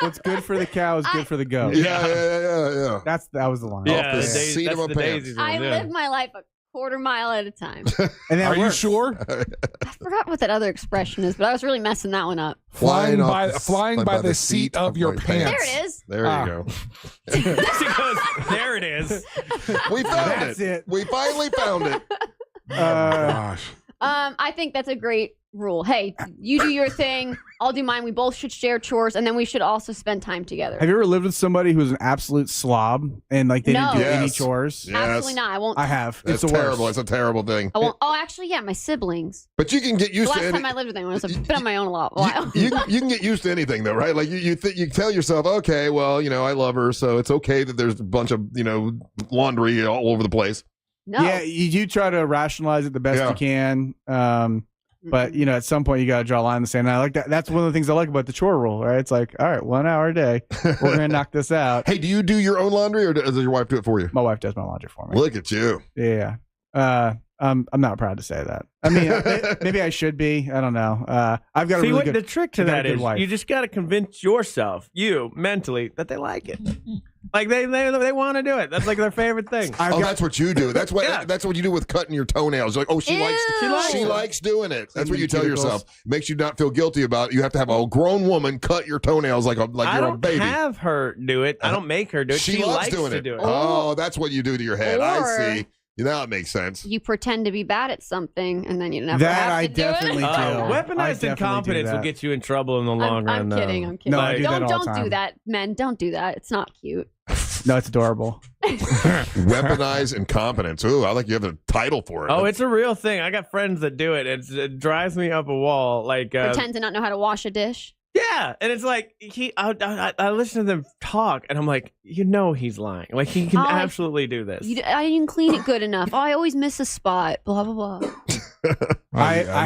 What's good for the cow is good for the goat. Yeah. That was the line. Yeah, the seat of a pants. daisies one, I yeah. live my life a 1/4 mile at a time. And that Are you works. sure? I forgot what that other expression is, but I was really messing that one up. Flying by by the seat of your pants. There it is. There you go. There it is. We found That's it. We finally found it. Gosh. I think that's a great rule. Hey, you do your thing. I'll do mine. We both should share chores, and then we should also spend time together. Have you ever lived with somebody who's an absolute slob and they didn't do any Yes. chores? Yes. Absolutely not. I won't. I have. It's the terrible. worst. It's a terrible thing. I won't. Oh, actually, yeah, my siblings. But you can get The used last to time it. I lived with them, I was been on my own a while. You can get used to anything though, right? Like you tell yourself, okay, well, I love her, so it's okay that there's a bunch of laundry all over the place. No. Yeah, you do try to rationalize it the best you can. But at some point you got to draw a line in the sand. And I like that. That's one of the things I like about the chore rule, right? It's like, all right, 1 hour a day, we're gonna knock this out. Hey, do you do your own laundry, or does your wife do it for you? My wife does my laundry for me. Look at you. Yeah. I'm not proud to say that. I mean, maybe I should be. I don't know. I've got a really good. The trick to I've got that a good is wife. you just got to convince yourself, mentally, that they like it. Like they want to do it. That's like their favorite thing. That's what you do. That's what you do with cutting your toenails. You're like, oh, she likes doing it. That's what you tell yourself. Makes you not feel guilty about it. You have to have a grown woman cut your toenails like you're a baby. I don't have her do it. I don't make her do it. She loves likes doing to do it. Oh, that's what you do to your head. I see. Now it makes sense. You pretend to be bad at something, and then you never have to do it. Weaponized incompetence will get you in trouble in the long run. I'm kidding. No, I do that all the don't time. do that, men. Don't do that. It's not cute. No, it's adorable. Weaponize incompetence. Ooh, I like you have a title for it. Oh, it's a real thing. I got friends that do it. It drives me up a wall. Like Pretend to not know how to wash a dish. Yeah, and it's like I listen to them talk, and I'm like, he's lying. Like he can absolutely do this. I didn't clean it good enough. Oh, I always miss a spot. Blah blah blah.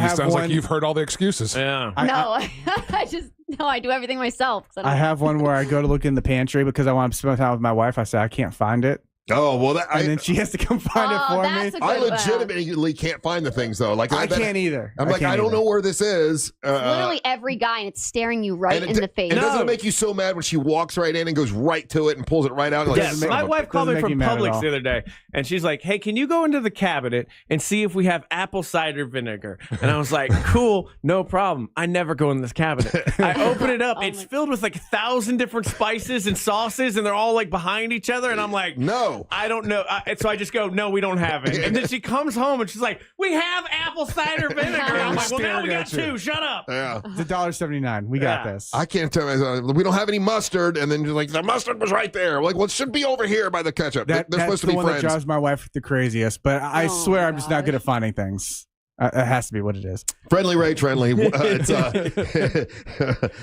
Sounds like you've heard all the excuses. Yeah. I do everything myself. I have one where I go to look in the pantry because I want to spend time with my wife. I say I can't find it. Oh, well, and then she has to come find it for me. I legitimately can't find the things, though. Like I can't either. I'm I don't know where this is. Literally every guy, and it's staring you right in the face. It doesn't make you so mad when she walks right in and goes right to it and pulls it right out. Yes, my wife called me from Publix the other day, and she's like, hey, can you go into the cabinet and see if we have apple cider vinegar? And I was like, cool, no problem. I never go in this cabinet. I open it up. It's filled with like 1,000 different spices and sauces, and they're all like behind each other. And I'm like, no, I don't know. So I just go, no, we don't have it. And then she comes home and she's like, we have apple cider vinegar. And I'm like, well, now we got two. Shut up. Yeah. It's $1.79. We got this. I can't tell you. We don't have any mustard. And then you're like, the mustard was right there. We're like, well, it should be over here by the ketchup. They're supposed to be one friends. that drives my wife the craziest. But I swear I'm just not good at finding things. It has to be what it is. Friendly Ray Friendly. It's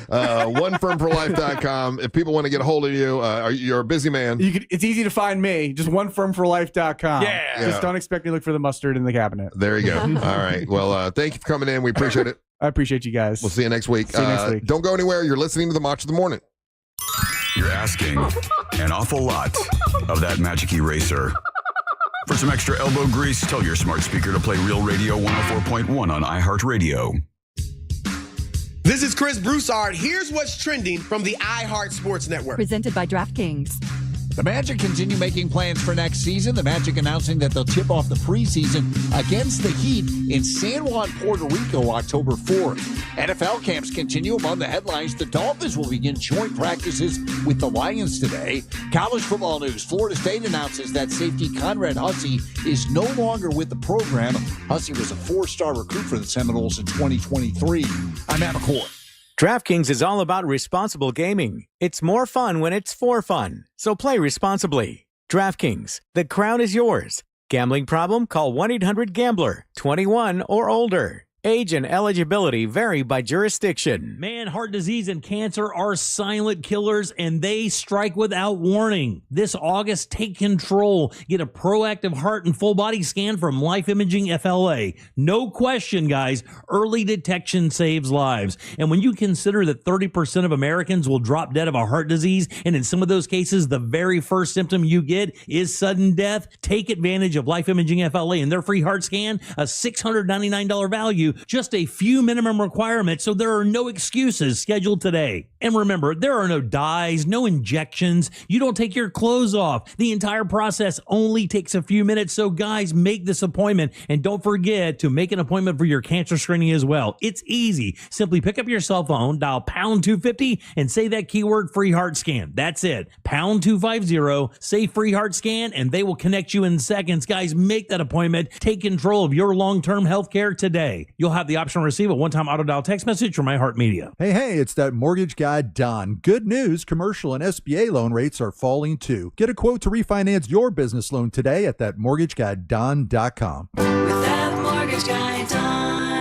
onefirmforlife.com. If people want to get a hold of you, you're a busy man. It's easy to find me. Just onefirmforlife.com. Yeah. Just don't expect me to look for the mustard in the cabinet. There you go. All right. Well, thank you for coming in. We appreciate it. I appreciate you guys. We'll see you next week. See you next week. Don't go anywhere. You're listening to the Match of the Morning. You're asking an awful lot of that Magic Eraser. For some extra elbow grease, tell your smart speaker to play Real Radio 104.1 on iHeartRadio. This is Chris Broussard. Here's what's trending from the iHeart Sports Network. Presented by DraftKings. The Magic continue making plans for next season. The Magic announcing that they'll tip off the preseason against the Heat in San Juan, Puerto Rico, October 4th. NFL camps continue. Among the headlines, the Dolphins will begin joint practices with the Lions today. College football news. Florida State announces that safety Conrad Hussey is no longer with the program. Hussey was a 4-star recruit for the Seminoles in 2023. I'm Matt McCoy. DraftKings is all about responsible gaming. It's more fun when it's for fun. So play responsibly. DraftKings, the crown is yours. Gambling problem? Call 1-800-GAMBLER. 21 or older. Age and eligibility vary by jurisdiction. Man, heart disease and cancer are silent killers, and they strike without warning. This August, take control. Get a proactive heart and full body scan from Life Imaging FLA. No question, guys, early detection saves lives. And when you consider that 30% of Americans will drop dead of a heart disease, and in some of those cases, the very first symptom you get is sudden death, take advantage of Life Imaging FLA and their free heart scan, a $699 value. Just a few minimum requirements, so there are no excuses. Scheduled today. And remember, there are no dyes, no injections. You don't take your clothes off. The entire process only takes a few minutes, so guys, make this appointment. And don't forget to make an appointment for your cancer screening as well. It's easy. Simply pick up your cell phone, dial pound 250, and say that keyword free heart scan. That's it. Pound 250, say free heart scan, and they will connect you in seconds. Guys, make that appointment. Take control of your long-term health care today. You'll have the option to receive a one-time auto-dial text message from iHeartMedia. Hey, it's that mortgage guy, Don. Good news, commercial and SBA loan rates are falling too. Get a quote to refinance your business loan today at thatmortgageguyDon.com. With thatmortgageguyDon.com.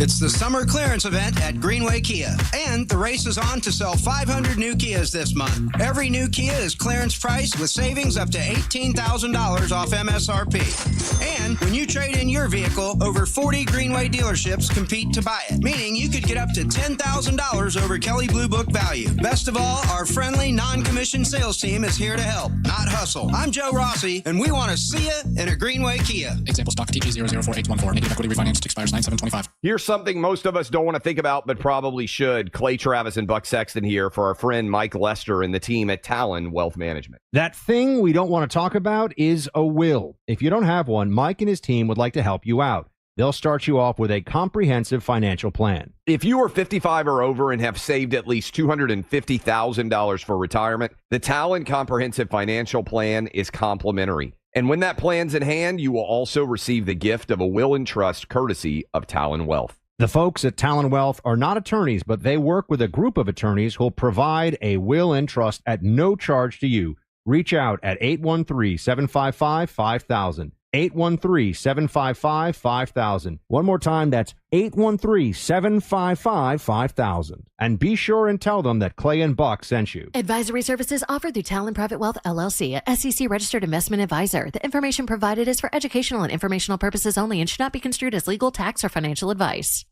It's the summer clearance event at Greenway Kia, and the race is on to sell 500 new Kias this month. Every new Kia is clearance priced with savings up to $18,000 off MSRP. And when you trade in your vehicle, over 40 Greenway dealerships compete to buy it, meaning you could get up to $10,000 over Kelley Blue Book value. Best of all, our friendly, non-commissioned sales team is here to help, not hustle. I'm Joe Rossi, and we want to see you in a Greenway Kia. Example stock TG004814. Negative equity refinance expires 9/7/25. Here's something most of us don't want to think about, but probably should. Clay Travis and Buck Sexton here for our friend Mike Lester and the team at Talon Wealth Management. That thing we don't want to talk about is a will. If you don't have one, Mike and his team would like to help you out. They'll start you off with a comprehensive financial plan. If you are 55 or over and have saved at least $250,000 for retirement, the Talon Comprehensive Financial Plan is complimentary. And when that plan's in hand, you will also receive the gift of a will and trust courtesy of Talon Wealth. The folks at Talon Wealth are not attorneys, but they work with a group of attorneys who'll provide a will and trust at no charge to you. Reach out at 813-755-5000. 813-755-5000. One more time, that's 813-755-5000. And be sure and tell them that Clay and Buck sent you. Advisory services offered through Talon Private Wealth, LLC, a SEC registered investment advisor. The information provided is for educational and informational purposes only and should not be construed as legal, tax, or financial advice.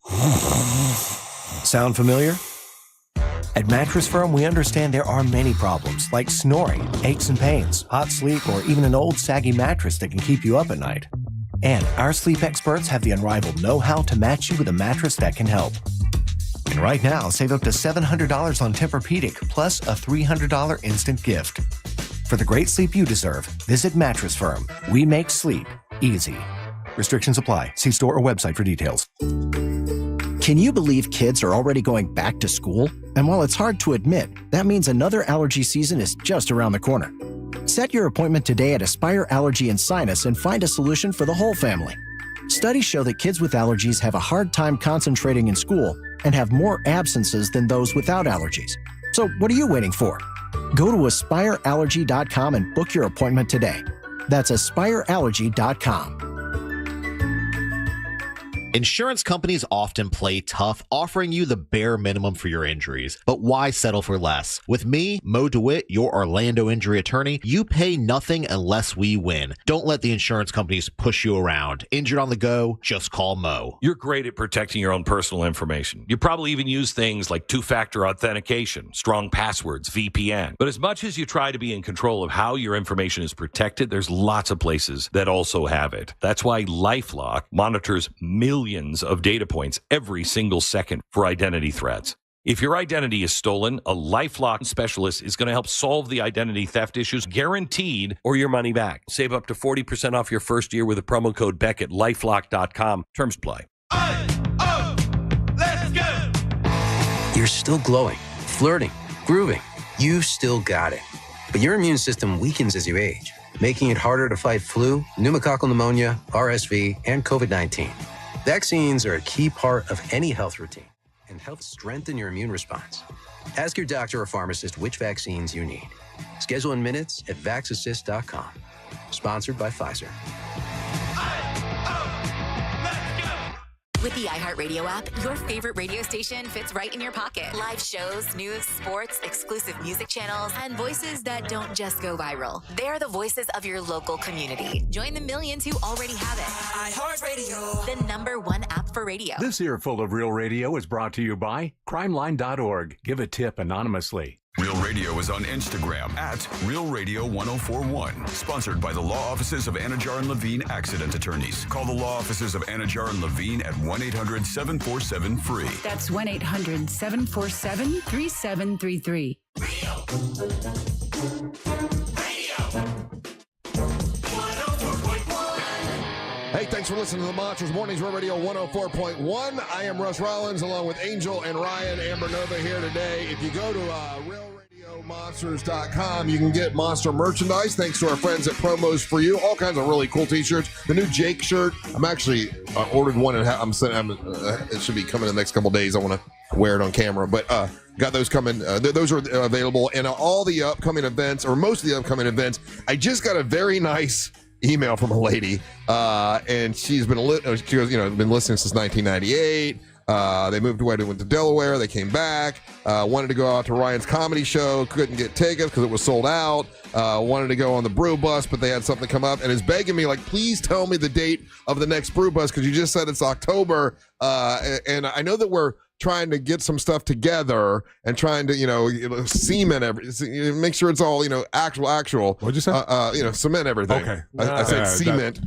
Sound familiar? At Mattress Firm, we understand there are many problems, like snoring, aches and pains, hot sleep, or even an old saggy mattress that can keep you up at night. And our sleep experts have the unrivaled know-how to match you with a mattress that can help. And right now, save up to $700 on Tempur-Pedic, plus a $300 instant gift. For the great sleep you deserve, visit Mattress Firm. We make sleep easy. Restrictions apply. See store or website for details. Can you believe kids are already going back to school? And while it's hard to admit, that means another allergy season is just around the corner. Set your appointment today at Aspire Allergy and Sinus and find a solution for the whole family. Studies show that kids with allergies have a hard time concentrating in school and have more absences than those without allergies. So what are you waiting for? Go to aspireallergy.com and book your appointment today. That's aspireallergy.com. Insurance companies often play tough, offering you the bare minimum for your injuries. But why settle for less? With me, Mo DeWitt, your Orlando injury attorney, you pay nothing unless we win. Don't let the insurance companies push you around. Injured on the go, just call Mo. You're great at protecting your own personal information. You probably even use things like two-factor authentication, strong passwords, VPN. But as much as you try to be in control of how your information is protected, there's lots of places that also have it. That's why LifeLock monitors millions of data points every single second for identity threats. If your identity is stolen, a LifeLock specialist is going to help solve the identity theft issues, guaranteed, or your money back. Save up to 40% off your first year with a promo code Beck at LifeLock.com. Terms apply. Let's go! You're still glowing, flirting, grooving. You still got it. But your immune system weakens as you age, making it harder to fight flu, pneumococcal pneumonia, RSV, and COVID-19. Vaccines are a key part of any health routine and help strengthen your immune response. Ask your doctor or pharmacist which vaccines you need. Schedule in minutes at vaxassist.com. Sponsored by Pfizer. With the iHeartRadio app, your favorite radio station fits right in your pocket. Live shows, news, sports, exclusive music channels, and voices that don't just go viral. They're the voices of your local community. Join the millions who already have it. iHeartRadio, the #1 app for radio. This earful of Real Radio is brought to you by crimeline.org. Give a tip anonymously. Real Radio is on Instagram at Real Radio 1041. Sponsored by the law offices of Anajar and Levine Accident Attorneys. Call the law offices of Anajar and Levine at 1-800-747-FREE. That's 1-800-747-3733. Hey, thanks for listening to the Monsters Mornings Real Radio 104.1. I am Russ Rollins along with Angel and Ryan Amber Nova here today. If you go to RealRadioMonsters.com, you can get Monster merchandise thanks to our friends at Promos For You. All kinds of really cool t-shirts. The new Jake shirt, I'm actually ordered one and it should be coming in the next couple days. I want to wear it on camera, but got those coming. Those are available in all the upcoming events, or most of the upcoming events. I just got a very nice email from a lady, and she's been been listening since 1998. They moved away, went to Delaware. They came back, wanted to go out to Ryan's comedy show, couldn't get tickets because it was sold out. Wanted to go on the brew bus, but they had something come up, and is begging me, like, please tell me the date of the next brew bus because you just said it's October. And I know that we're trying to get some stuff together and trying to, cement make sure it's all, actual. What'd you say? Cement everything. Okay. I said cement.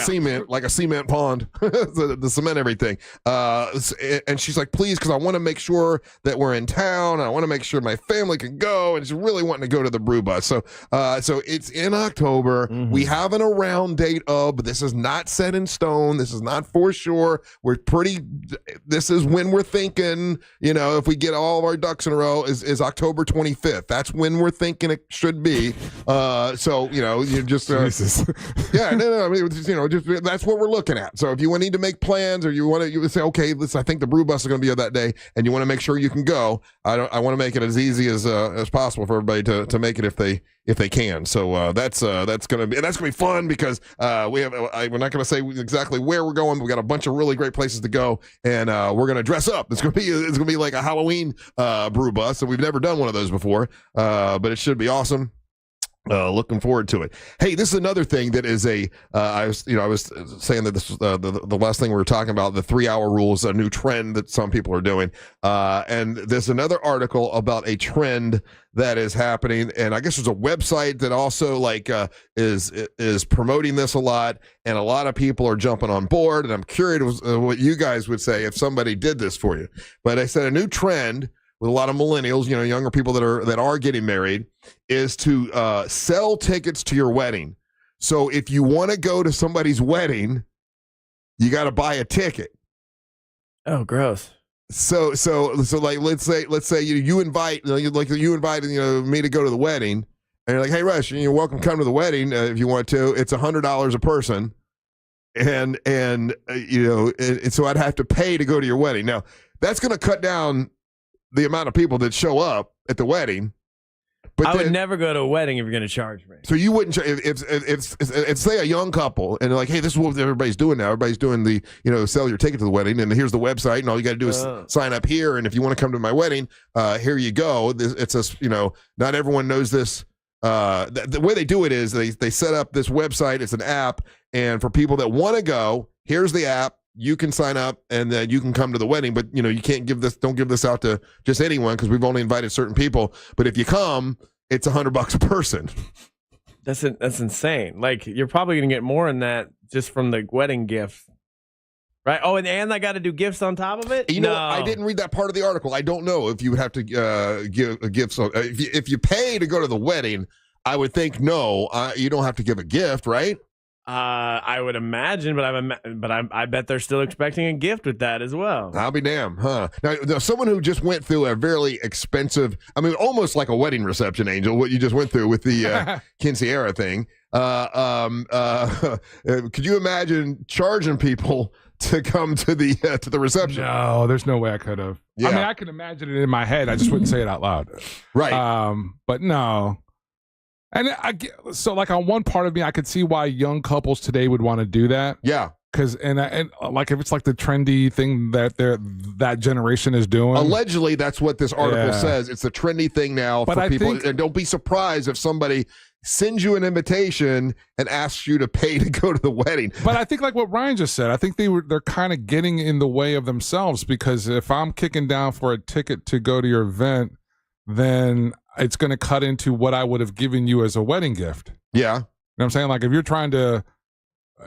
Cement, like a cement pond. the cement everything. And she's like, please, because I want to make sure that we're in town. And I want to make sure my family can go. And she's really wanting to go to the brew bus. So it's in October. Mm-hmm. We have an around date of, but this is not set in stone. This is not for sure. This is when we're thinking, if we get all of our ducks in a row, is October 25th. That's when we're thinking it should be. You just yeah, no. I mean, just that's what we're looking at. So if you need to make plans, or you say, okay, listen, I think the brew bus is going to be there that day, and you want to make sure you can go. I want to make it as easy as possible for everybody to make it if they can. So that's gonna be fun, because we're not gonna say exactly where we're going, but we got a bunch of really great places to go, and we're gonna dress up. It's gonna be like a Halloween brew bus, so we've never done one of those before, but it should be awesome. Looking forward to it. Hey, this is another thing that is I was saying that this was the last thing we were talking about. The 3-hour rule is a new trend that some people are doing, and there's another article about a trend that is happening, and I guess there's a website that also is promoting this a lot, and a lot of people are jumping on board. And I'm curious what you guys would say if somebody did this for you. But I said a new trend with a lot of millennials, younger people that are getting married, is to sell tickets to your wedding. So if you want to go to somebody's wedding, you got to buy a ticket. Oh, gross. So like let's say you invite me to go to the wedding, and you're like, hey Rush, you're welcome to come to the wedding if you want to. It's $100 a person, and so I'd have to pay to go to your wedding. Now that's going to cut down the amount of people that show up at the wedding. But I would never go to a wedding if you're going to charge me. So you wouldn't if say a young couple and they're like, hey, this is what everybody's doing now. Everybody's doing the sell your ticket to the wedding, and here's the website, and all you got to do is sign up here. And if you want to come to my wedding, here you go. Not everyone knows this. The way they do it is they set up this website. It's an app, and for people that want to go, here's the app. You can sign up, and then you can come to the wedding, but you can't don't give this out to just anyone, because we've only invited certain people. But if you come, it's $100 a person. That's insane. Like, you're probably gonna get more than that just from the wedding gift, right? Oh, and I got to do gifts on top of it. No, I didn't read that part of the article. I don't know if you would have to give a gift. So if you pay to go to the wedding, I would think no, you don't have to give a gift, right? I would imagine, but I bet they're still expecting a gift with that as well. I'll be damned, huh? Now, someone who just went through a very expensive, almost like a wedding reception, Angel, what you just went through with the quinceañera thing. Could you imagine charging people to come to the reception? No, there's no way I could have. Yeah. I can imagine it in my head. I just wouldn't say it out loud. Right. But no. And so, like, on one part of me, I could see why young couples today would want to do that. Yeah. Because and like, if it's like the trendy thing that that generation is doing. Allegedly, that's what this article says. It's the trendy thing now for people. And don't be surprised if somebody sends you an invitation and asks you to pay to go to the wedding. But I think, like what Ryan just said, I think they're kind of getting in the way of themselves, because if I'm kicking down for a ticket to go to your event, then it's going to cut into what I would have given you as a wedding gift. Yeah. You know what I'm saying? Like, if you're trying to,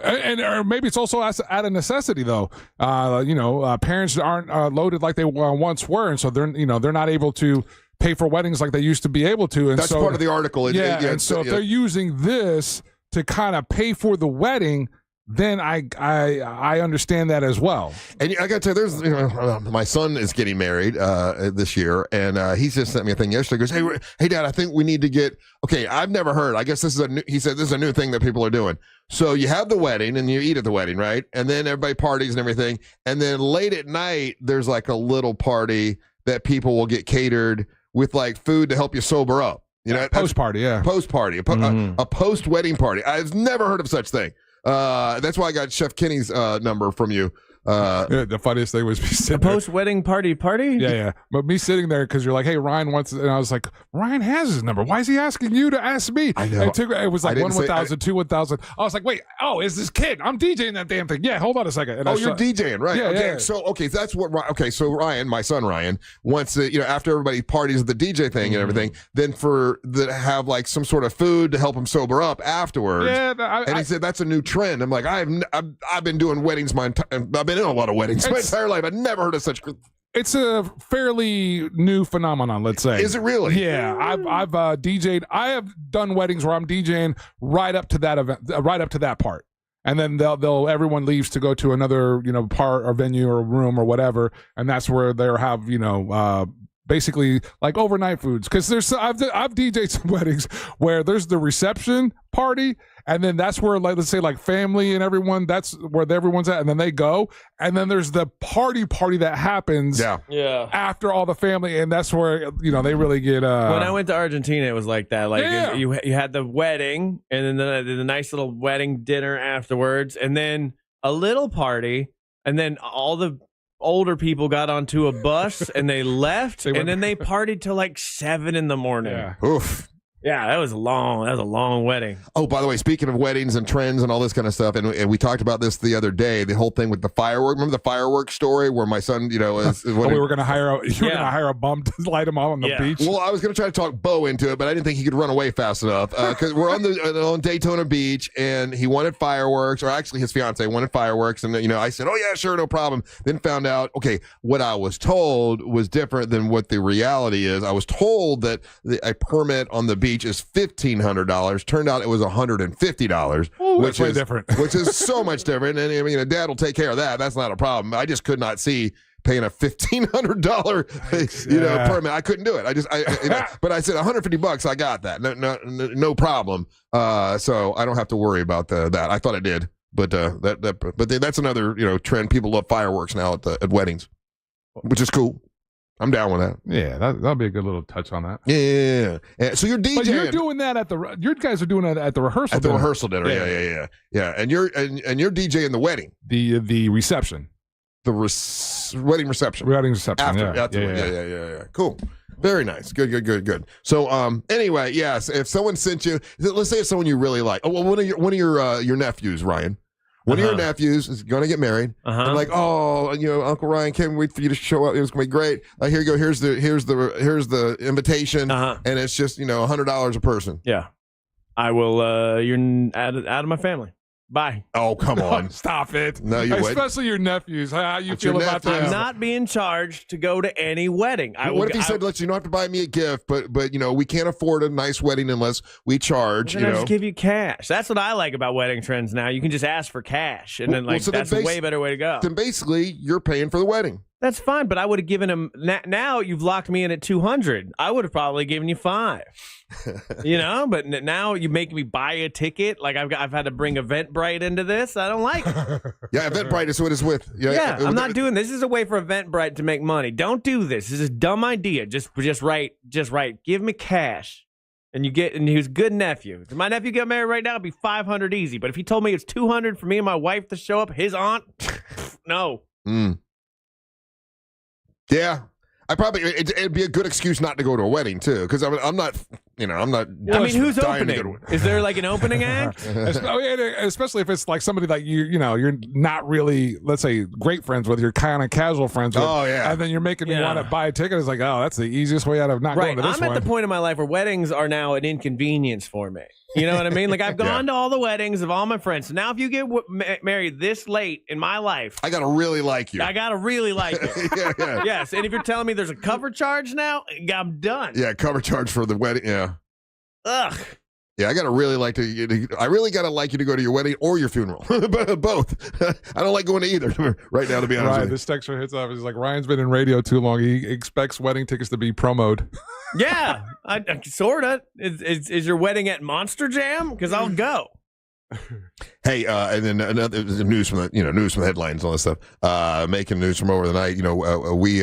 or maybe it's also out of necessity, though. Parents aren't loaded like they once were, and so they're not able to pay for weddings like they used to be able to. And that's part of the article. If they're using this to kind of pay for the wedding, then I understand that as well. And I got to tell you, there's my son is getting married this year, and he's just sent me a thing yesterday. He goes, hey Dad, I think we need to get, okay, I've never heard, I guess this is he said this is a new thing that people are doing. So you have the wedding and you eat at the wedding, right? And then everybody parties and everything. And then late at night, there's like a little party that people will get catered with, like, food to help you sober up. Post party, a post wedding party. I've never heard of such thing. That's why I got Chef Kenny's number from you. The funniest thing was me sitting post-wedding party. Yeah. But me sitting there because you're like, hey, Ryan wants, and I was like, Ryan has his number. Why is he asking you to ask me? I know. It was like 1,000, 2,000. I was like, wait, is this kid? I'm DJing that damn thing. Yeah, hold on a second. And you're DJing, right? Yeah, okay, yeah. so that's what. Okay, so Ryan, my son Ryan, wants to, after everybody parties at the DJ thing and everything, then have like some sort of food to help him sober up afterwards. Yeah, and he said that's a new trend. I'm like, I've been doing weddings I've been in a lot of weddings my entire life. I've never heard of such. It's a fairly new phenomenon, let's say. Is it really? Yeah, I've DJ'd. I have done weddings where I'm DJing right up to that event, right up to that part, and then everyone leaves to go to another part or venue or room or whatever, and that's where they'll have basically like overnight foods, because I've DJ'd some weddings where there's the reception party, and then that's where, like, let's say like family and everyone, that's where everyone's at, and then they go, and then there's the party that happens after all the family, and that's where they really get when I went to Argentina, it was like that. Like you had the wedding, and then the nice little wedding dinner afterwards, and then a little party, and then all the older people got onto a bus and they left, and then they partied till like 7 a.m. Yeah. Oof. Yeah, that was a long wedding. Oh, by the way, speaking of weddings and trends and all this kind of stuff, and we talked about this the other day, the whole thing with the firework. Remember the firework story where my son, we were going to hire a bum to light him on the beach. Well, I was going to try to talk Bo into it, but I didn't think he could run away fast enough, because we're on Daytona Beach, and he wanted fireworks, or actually his fiance wanted fireworks, and I said, oh yeah, sure, no problem. Then found out, okay, what I was told was different than what the reality is. I was told that a permit on the beach is $1,500. Turned out it was $150, which is different. Which is so much different. And I mean, Dad will take care of that. That's not a problem. I just could not see paying a $1,500, permit. I couldn't do it. But I said $150. I got that. No problem. So I don't have to worry about that. I thought I did, but that's another trend. People love fireworks now at weddings, which is cool. I'm down with that. Yeah, that'll be a good little touch on that. Yeah. So you're DJing. But you're doing that you guys are doing that at the rehearsal dinner. Rehearsal dinner. Yeah. And you're DJing the wedding. The reception. The wedding reception. Wedding reception. After. Yeah. Cool. Very nice. Good. So anyway, yes, if someone sent you, let's say it's someone you really like. Oh, well, one of your nephews, Ryan. One of your nephews is going to get married. I'm like, Uncle Ryan, can't wait for you to show up. It was going to be great. Here you go. Here's the invitation, and it's just $100 a person. Yeah, I will. You're out of my family. Bye. Oh, come on. Stop it. No, you wouldn't. Especially your nephews. How you feel about that? I'm not being charged to go to any wedding. What if he said, "Look, you don't have to buy me a gift, but we can't afford a nice wedding unless we charge." I just give you cash. That's what I like about wedding trends now. You can just ask for cash, and then that's a way better way to go. Then basically, you're paying for the wedding. That's fine, but I would have given him. Now you've locked me in at $200. I would have probably given you $5. But now you make me buy a ticket. Like I've had to bring Eventbrite into this. I don't like it. Yeah, Eventbrite is what it's with. Yeah, I'm not doing this. This is a way for Eventbrite to make money. Don't do this. This is a dumb idea. Just write. Give me cash, and he was a good nephew. If my nephew get married right now, it'd be $500 easy. But if he told me it's $200 for me and my wife to show up, his aunt, no. Yeah, it'd be a good excuse not to go to a wedding too, because I'm not. I mean, who's opening? Is there like an opening act? Especially if it's like somebody that you're not really, let's say, great friends with. You're kind of casual friends with. Oh yeah, and then you're making me want to buy a ticket. It's like, oh, that's the easiest way out of not going to this one. I'm at the point in my life where weddings are now an inconvenience for me. You know what I mean? Like I've gone to all the weddings of all my friends. So now if you get married this late in my life, I gotta really like you. I gotta really like you. Yes, and if you're telling me there's a cover charge now, I'm done. Yeah, cover charge for the wedding. Yeah. Ugh. Yeah, I gotta really like to. I really gotta like you to go to your wedding or your funeral. Both. I don't like going to either right now, to be honest. Right. This texture hits off. He's like, Ryan's been in radio too long. He expects wedding tickets to be promoed. Yeah, I sort of. Is your wedding at Monster Jam? Because I'll go. Hey, and then another news from the headlines and all this stuff. Making news from over the night. We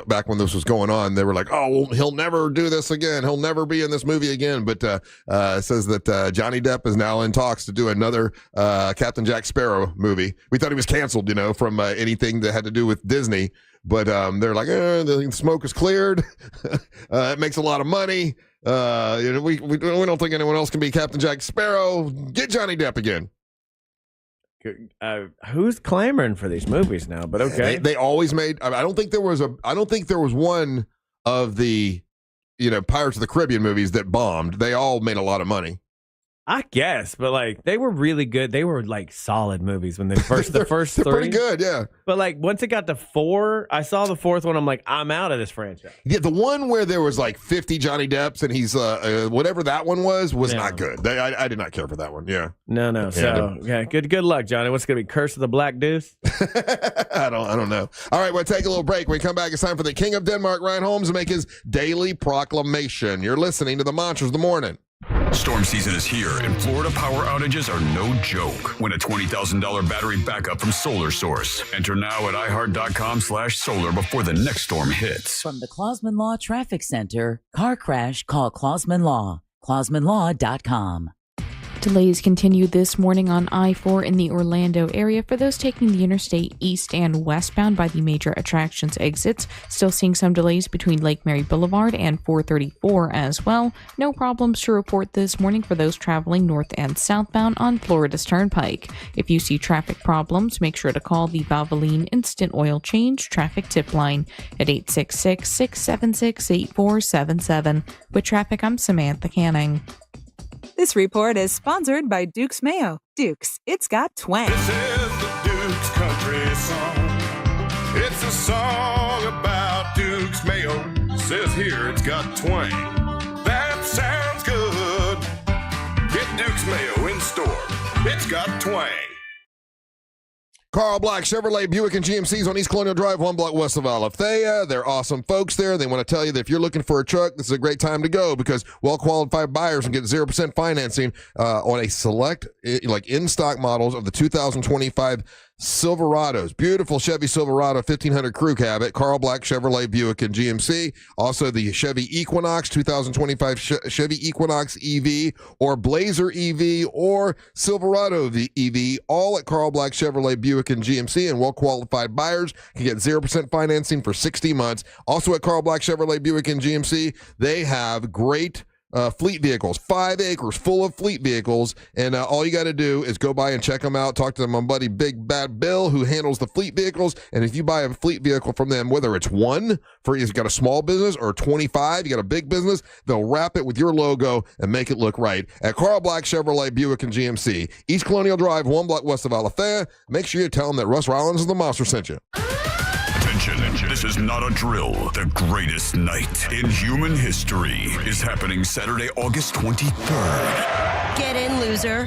back when this was going on, they were like, "Oh, well, he'll never do this again. He'll never be in this movie again." But it says that Johnny Depp is now in talks to do another Captain Jack Sparrow movie. We thought he was canceled, from anything that had to do with Disney. But they're like, the smoke is cleared. It makes a lot of money. We don't think anyone else can be Captain Jack Sparrow. Get Johnny Depp again. Who's clamoring for these movies now? But okay, they always made. I don't think there was one of the Pirates of the Caribbean movies that bombed. They all made a lot of money. I guess, but they were really good. They were solid movies when they first the first they're three. Pretty good, yeah. But once it got to 4, I saw the 4th one. I'm like, I'm out of this franchise. Yeah, the one where there was 50 Johnny Depps and he's whatever that one was not good. I did not care for that one. Yeah. No. Yeah. So good luck, Johnny. What's gonna be Curse of the Black Deuce? I don't know. All right, we'll take a little break. When we come back, it's time for the King of Denmark, Ryan Holmes, to make his daily proclamation. You're listening to the Monsters of the Morning. Storm season is here, and Florida power outages are no joke. Win a $20,000 battery backup from Solar Source. Enter now at iHeart.com/solar before the next storm hits. From the Clausman Law Traffic Center, car crash, call Clausman Law. ClausmanLaw.com. Delays continue this morning on I-4 in the Orlando area for those taking the interstate east and westbound by the major attractions exits. Still seeing some delays between Lake Mary Boulevard and 434 as well. No problems to report this morning for those traveling north and southbound on Florida's Turnpike. If you see traffic problems, make sure to call the Valvoline Instant Oil Change Traffic Tip Line at 866-676-8477. With traffic, I'm Samantha Canning. This report is sponsored by Duke's Mayo. Duke's, it's got twang. This is the Duke's country song. It's a song about Duke's Mayo. Says here it's got twang. That sounds good. Get Duke's Mayo in store. It's got twang. Carl Black Chevrolet Buick and GMC's on East Colonial Drive, 1 block west of Alafaya. They're awesome folks there. They want to tell you that if you're looking for a truck, this is a great time to go because well-qualified buyers can get 0% financing on a select, in-stock models of the 2025 Silverados. Beautiful Chevy Silverado 1500 crew cab at Carl Black Chevrolet Buick and GMC. Also the Chevy Equinox 2025 Chevy Equinox EV or Blazer EV or Silverado EV, all at Carl Black Chevrolet Buick and GMC, and well-qualified buyers can get 0% financing for 60 months. Also at Carl Black Chevrolet Buick and GMC, they have great fleet vehicles, 5 acres full of fleet vehicles, and all you got to do is go by and check them out. Talk to my buddy Big Bad Bill, who handles the fleet vehicles. And if you buy a fleet vehicle from them, whether it's one for you've got a small business or 25, you got a big business, they'll wrap it with your logo and make it look right at Carl Black Chevrolet Buick and GMC, East Colonial Drive, 1 block west of Alafaya. Make sure you tell them that Russ Rollins is the monster sent you. Attention, this is not a drill. The greatest night in human history is happening Saturday, August 23rd. Get in, loser.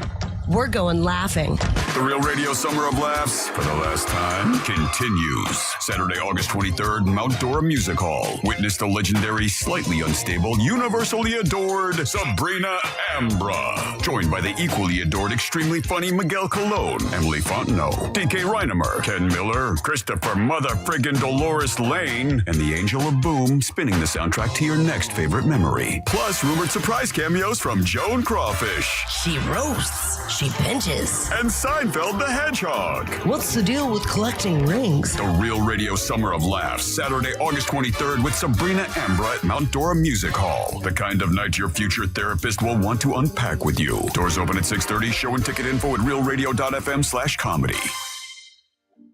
We're going laughing. The Real Radio Summer of Laughs, for the last time, continues. Saturday, August 23rd, Mount Dora Music Hall. Witness the legendary, slightly unstable, universally adored Sabrina Ambra. Joined by the equally adored, extremely funny Miguel Colon, Emily Fontenot, DK Reinemer, Ken Miller, Christopher Mother Friggin' Dolores Lane, and the Angel of Boom spinning the soundtrack to your next favorite memory. Plus, rumored surprise cameos from Joan Crawfish. She roasts. She pinches. And Seinfeld the Hedgehog. What's the deal with collecting rings? The Real Radio Summer of Laughs, Saturday, August 23rd with Sabrina Ambra at Mount Dora Music Hall. The kind of night your future therapist will want to unpack with you. Doors open at 6:30. Show and ticket info at realradio.fm/comedy.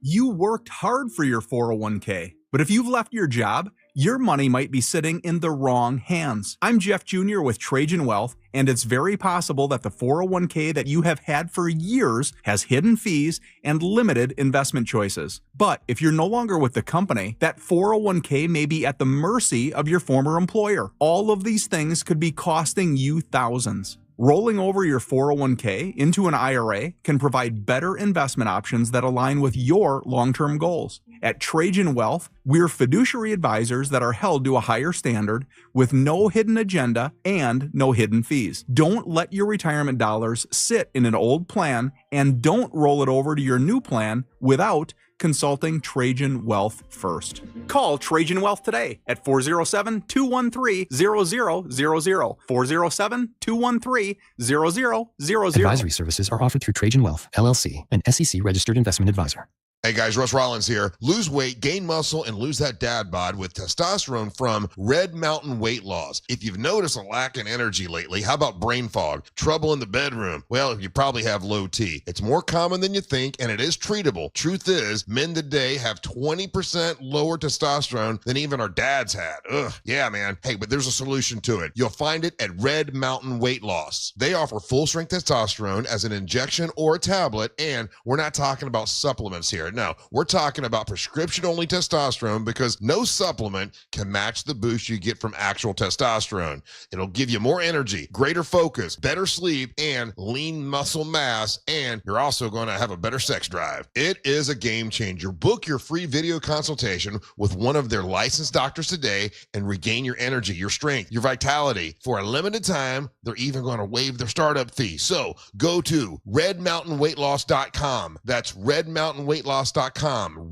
You worked hard for your 401k, but if you've left your job, your money might be sitting in the wrong hands. I'm Jeff Jr. with Trajan Wealth, and it's very possible that the 401k that you have had for years has hidden fees and limited investment choices. But if you're no longer with the company, that 401k may be at the mercy of your former employer. All of these things could be costing you thousands. Rolling over your 401k into an IRA can provide better investment options that align with your long-term goals. At Trajan Wealth, we're fiduciary advisors that are held to a higher standard with no hidden agenda and no hidden fees. Don't let your retirement dollars sit in an old plan, and don't roll it over to your new plan without consulting Trajan Wealth first. Call Trajan Wealth today at 407-213-0000, 407-213-0000. Advisory services are offered through Trajan Wealth, LLC, an SEC registered investment advisor. Hey guys, Russ Rollins here. Lose weight, gain muscle, and lose that dad bod with testosterone from Red Mountain Weight Loss. If you've noticed a lack in energy lately, how about brain fog, trouble in the bedroom? Well, you probably have low T. It's more common than you think, and it is treatable. Truth is, men today have 20% lower testosterone than even our dads had. Ugh, yeah, man. Hey, but there's a solution to it. You'll find it at Red Mountain Weight Loss. They offer full-strength testosterone as an injection or a tablet, and we're not talking about supplements here. No, we're talking about prescription-only testosterone, because no supplement can match the boost you get from actual testosterone. It'll give you more energy, greater focus, better sleep, and lean muscle mass, and you're also going to have a better sex drive. It is a game changer. Book your free video consultation with one of their licensed doctors today and regain your energy, your strength, your vitality. For a limited time, they're even going to waive their startup fee. So go to redmountainweightloss.com. That's redmountainweightloss.com.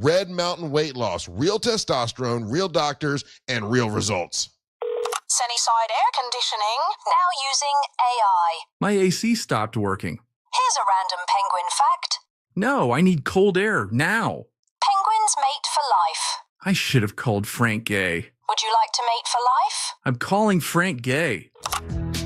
Red Mountain Weight Loss. Real testosterone, real doctors, and real results. Sunnyside Air Conditioning, now using AI. My AC stopped working. Here's a random penguin fact. No, I need cold air now. Penguins mate for life. I should have called Frank Gay. Would you like to mate for life? I'm calling Frank Gay.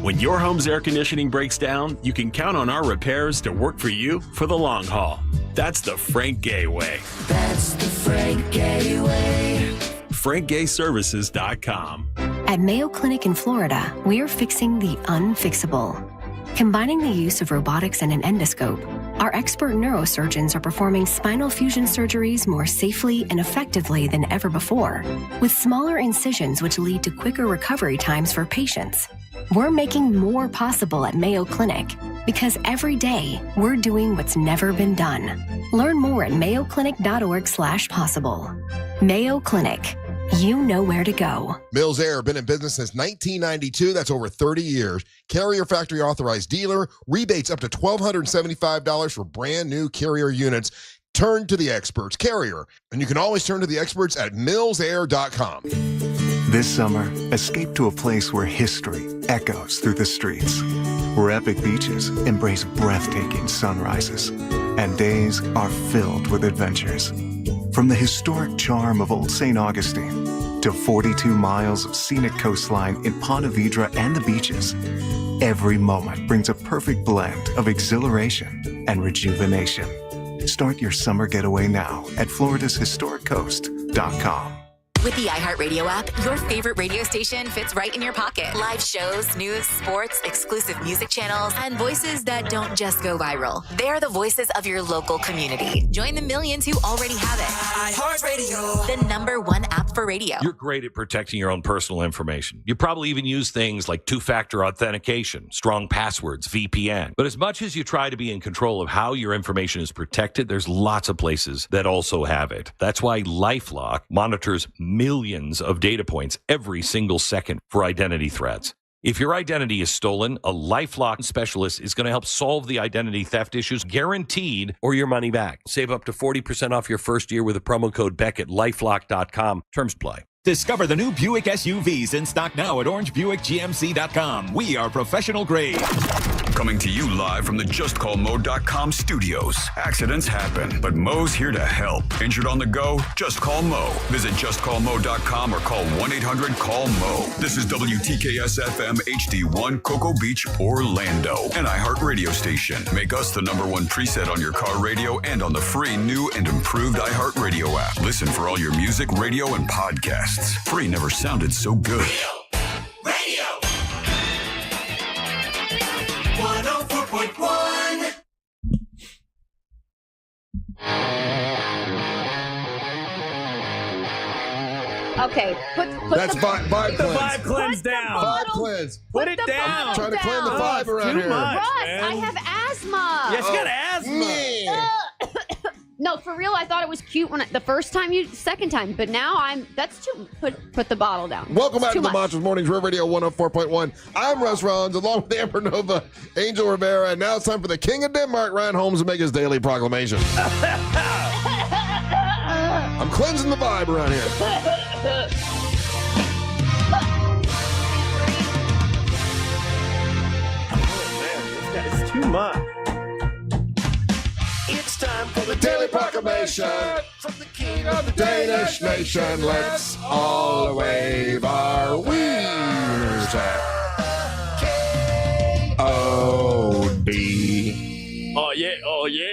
When your home's air conditioning breaks down, you can count on our repairs to work for you for the long haul. That's the Frank Gay way. That's the Frank Gay way. FrankGayServices.com. At Mayo Clinic in Florida, we're fixing the unfixable. Combining the use of robotics and an endoscope, our expert neurosurgeons are performing spinal fusion surgeries more safely and effectively than ever before, with smaller incisions which lead to quicker recovery times for patients. We're making more possible at Mayo Clinic because every day we're doing what's never been done. Learn more at mayoclinic.org/possible. Mayo Clinic. You know where to go. Mills Air, been in business since 1992. That's over 30 years. Carrier factory authorized dealer. Rebates up to $1,275 for brand new Carrier units. Turn to the experts. Carrier. And you can always turn to the experts at millsair.com. This summer, escape to a place where history echoes through the streets, where epic beaches embrace breathtaking sunrises, and days are filled with adventures. From the historic charm of Old St. Augustine to 42 miles of scenic coastline in Ponte Vedra and the beaches, every moment brings a perfect blend of exhilaration and rejuvenation. Start your summer getaway now at floridashistoriccoast.com. With the iHeartRadio app, your favorite radio station fits right in your pocket. Live shows, news, sports, exclusive music channels, and voices that don't just go viral. They're the voices of your local community. Join the millions who already have it. iHeartRadio, the #1 app for radio. You're great at protecting your own personal information. You probably even use things like two-factor authentication, strong passwords, VPN. But as much as you try to be in control of how your information is protected, there's lots of places that also have it. That's why LifeLock monitors millions of data points every single second for identity threats. If your identity is stolen, a LifeLock specialist is going to help solve the identity theft issues, guaranteed, or your money back. Save up to 40% off your first year with a promo code Beck at LifeLock.com. Terms apply. Discover the new Buick SUVs in stock now at OrangeBuickGMC.com. We are professional grade. Coming to you live from the JustCallMo.com studios. Accidents happen, but Mo's here to help. Injured on the go? Just call Mo. Visit JustCallMo.com or call 1-800-CALL-MO. This is WTKS-FM HD1, Cocoa Beach, Orlando. An iHeart radio station. Make us the #1 preset on your car radio and on the free new and improved iHeart radio app. Listen for all your music, radio, and podcasts. Free never sounded so good. Radio 104.1. Okay, put That's the vibe The vibe cleanse. cleanse down. Vibe cleanse. Put it down. Trying to clean the vibe around here. Russ, man. I have asthma. Yeah, she got asthma. Yeah. No, for real, I thought it was cute the first time second time, but now that's too, put the bottle down. Welcome back Too to the much. Monsters Mornings, Real Radio 104.1. I'm Russ Rollins, along with Amber Nova, Angel Rivera, and now it's time for the King of Denmark, Ryan Holmes, to make his daily proclamation. I'm cleansing the vibe around here. It's too much. It's time for the daily proclamation from the King of the Danish nation. Let's all wave our wings at K-O-D. Oh, yeah. Oh, yeah.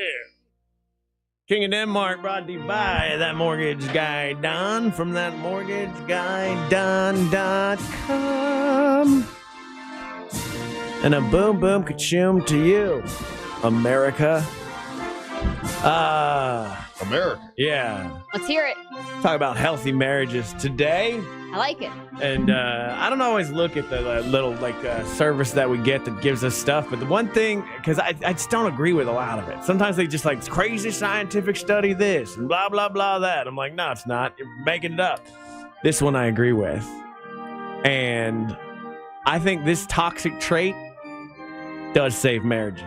King of Denmark brought to you by that mortgage guy, Don, from thatmortgageguyDon.com. And a boom, boom, ka-choom to you, America. America. Yeah. Let's hear it. Talk about healthy marriages today. I like it. And I don't always look at the little service that we get that gives us stuff, but the one thing, because I just don't agree with a lot of it. Sometimes they just like crazy scientific study this and blah blah blah that. I'm like, no, it's not. You're making it up. This one I agree with, and I think this toxic trait does save marriages.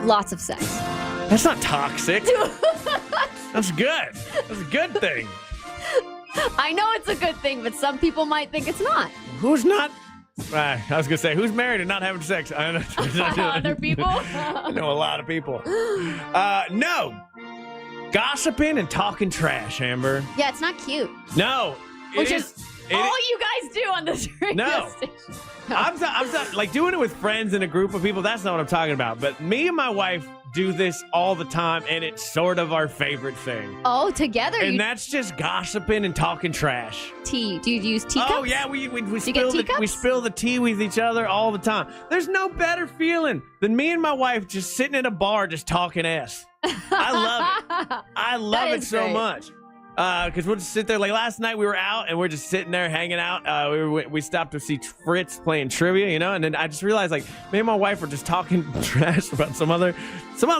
Lots of sex. That's not toxic. That's good. That's a good thing. I know it's a good thing, but some people might think it's not. Who's not? I was going to say, who's married and not having sex? I know. Other people? I know a lot of people. No. Gossiping and talking trash, Amber. Yeah, it's not cute. No. Which is all you guys do on this radio station. I'm not like doing it with friends and a group of people. That's not what I'm talking about. But me and my wife do this all the time, and it's sort of our favorite thing. Oh, together? And that's just gossiping and talking trash. Tea. Do you use teacups? Oh, yeah. We spill the tea with each other all the time. There's no better feeling than me and my wife just sitting at a bar just talking ass. I love it. I love it so much. Because we'll just sit there. Like last night we were out and we're just sitting there hanging out. We stopped to see Fritz playing trivia, and then I just realized like me and my wife were just talking trash about some other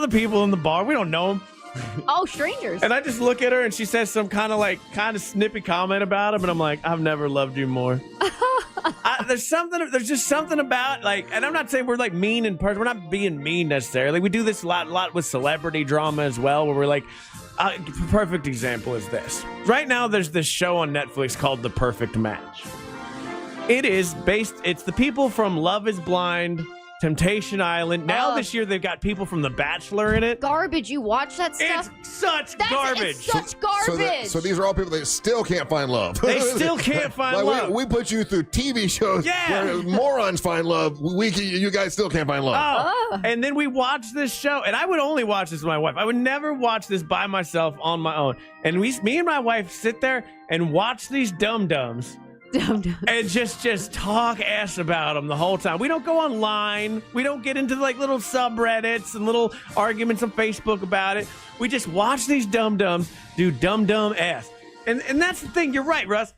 people in the bar. We don't know them. Oh, strangers. And I just look at her and she says some kind of snippy comment about him, and I'm like, I've never loved you more. There's just something about and I'm not saying we're like mean in person. We're not being mean necessarily. We do this a lot with celebrity drama as well, where we're like, perfect example is this. Right now, there's this show on Netflix called The Perfect Match. It's the people from Love is Blind, Temptation Island. Now this year, they've got people from The Bachelor in it. Garbage. You watch that stuff? It's such garbage. It's such garbage. So these are all people that still can't find love. They still can't find love. We put you through TV shows where morons find love. You guys still can't find love. Oh. And then we watch this show, and I would only watch this with my wife. I would never watch this by myself on my own. And me and my wife sit there and watch these dum-dums. And just talk ass about them the whole time. We don't go online. We don't get into little subreddits and little arguments on Facebook about it. We just watch these dum-dums do dumb ass. And that's the thing. You're right, Russ.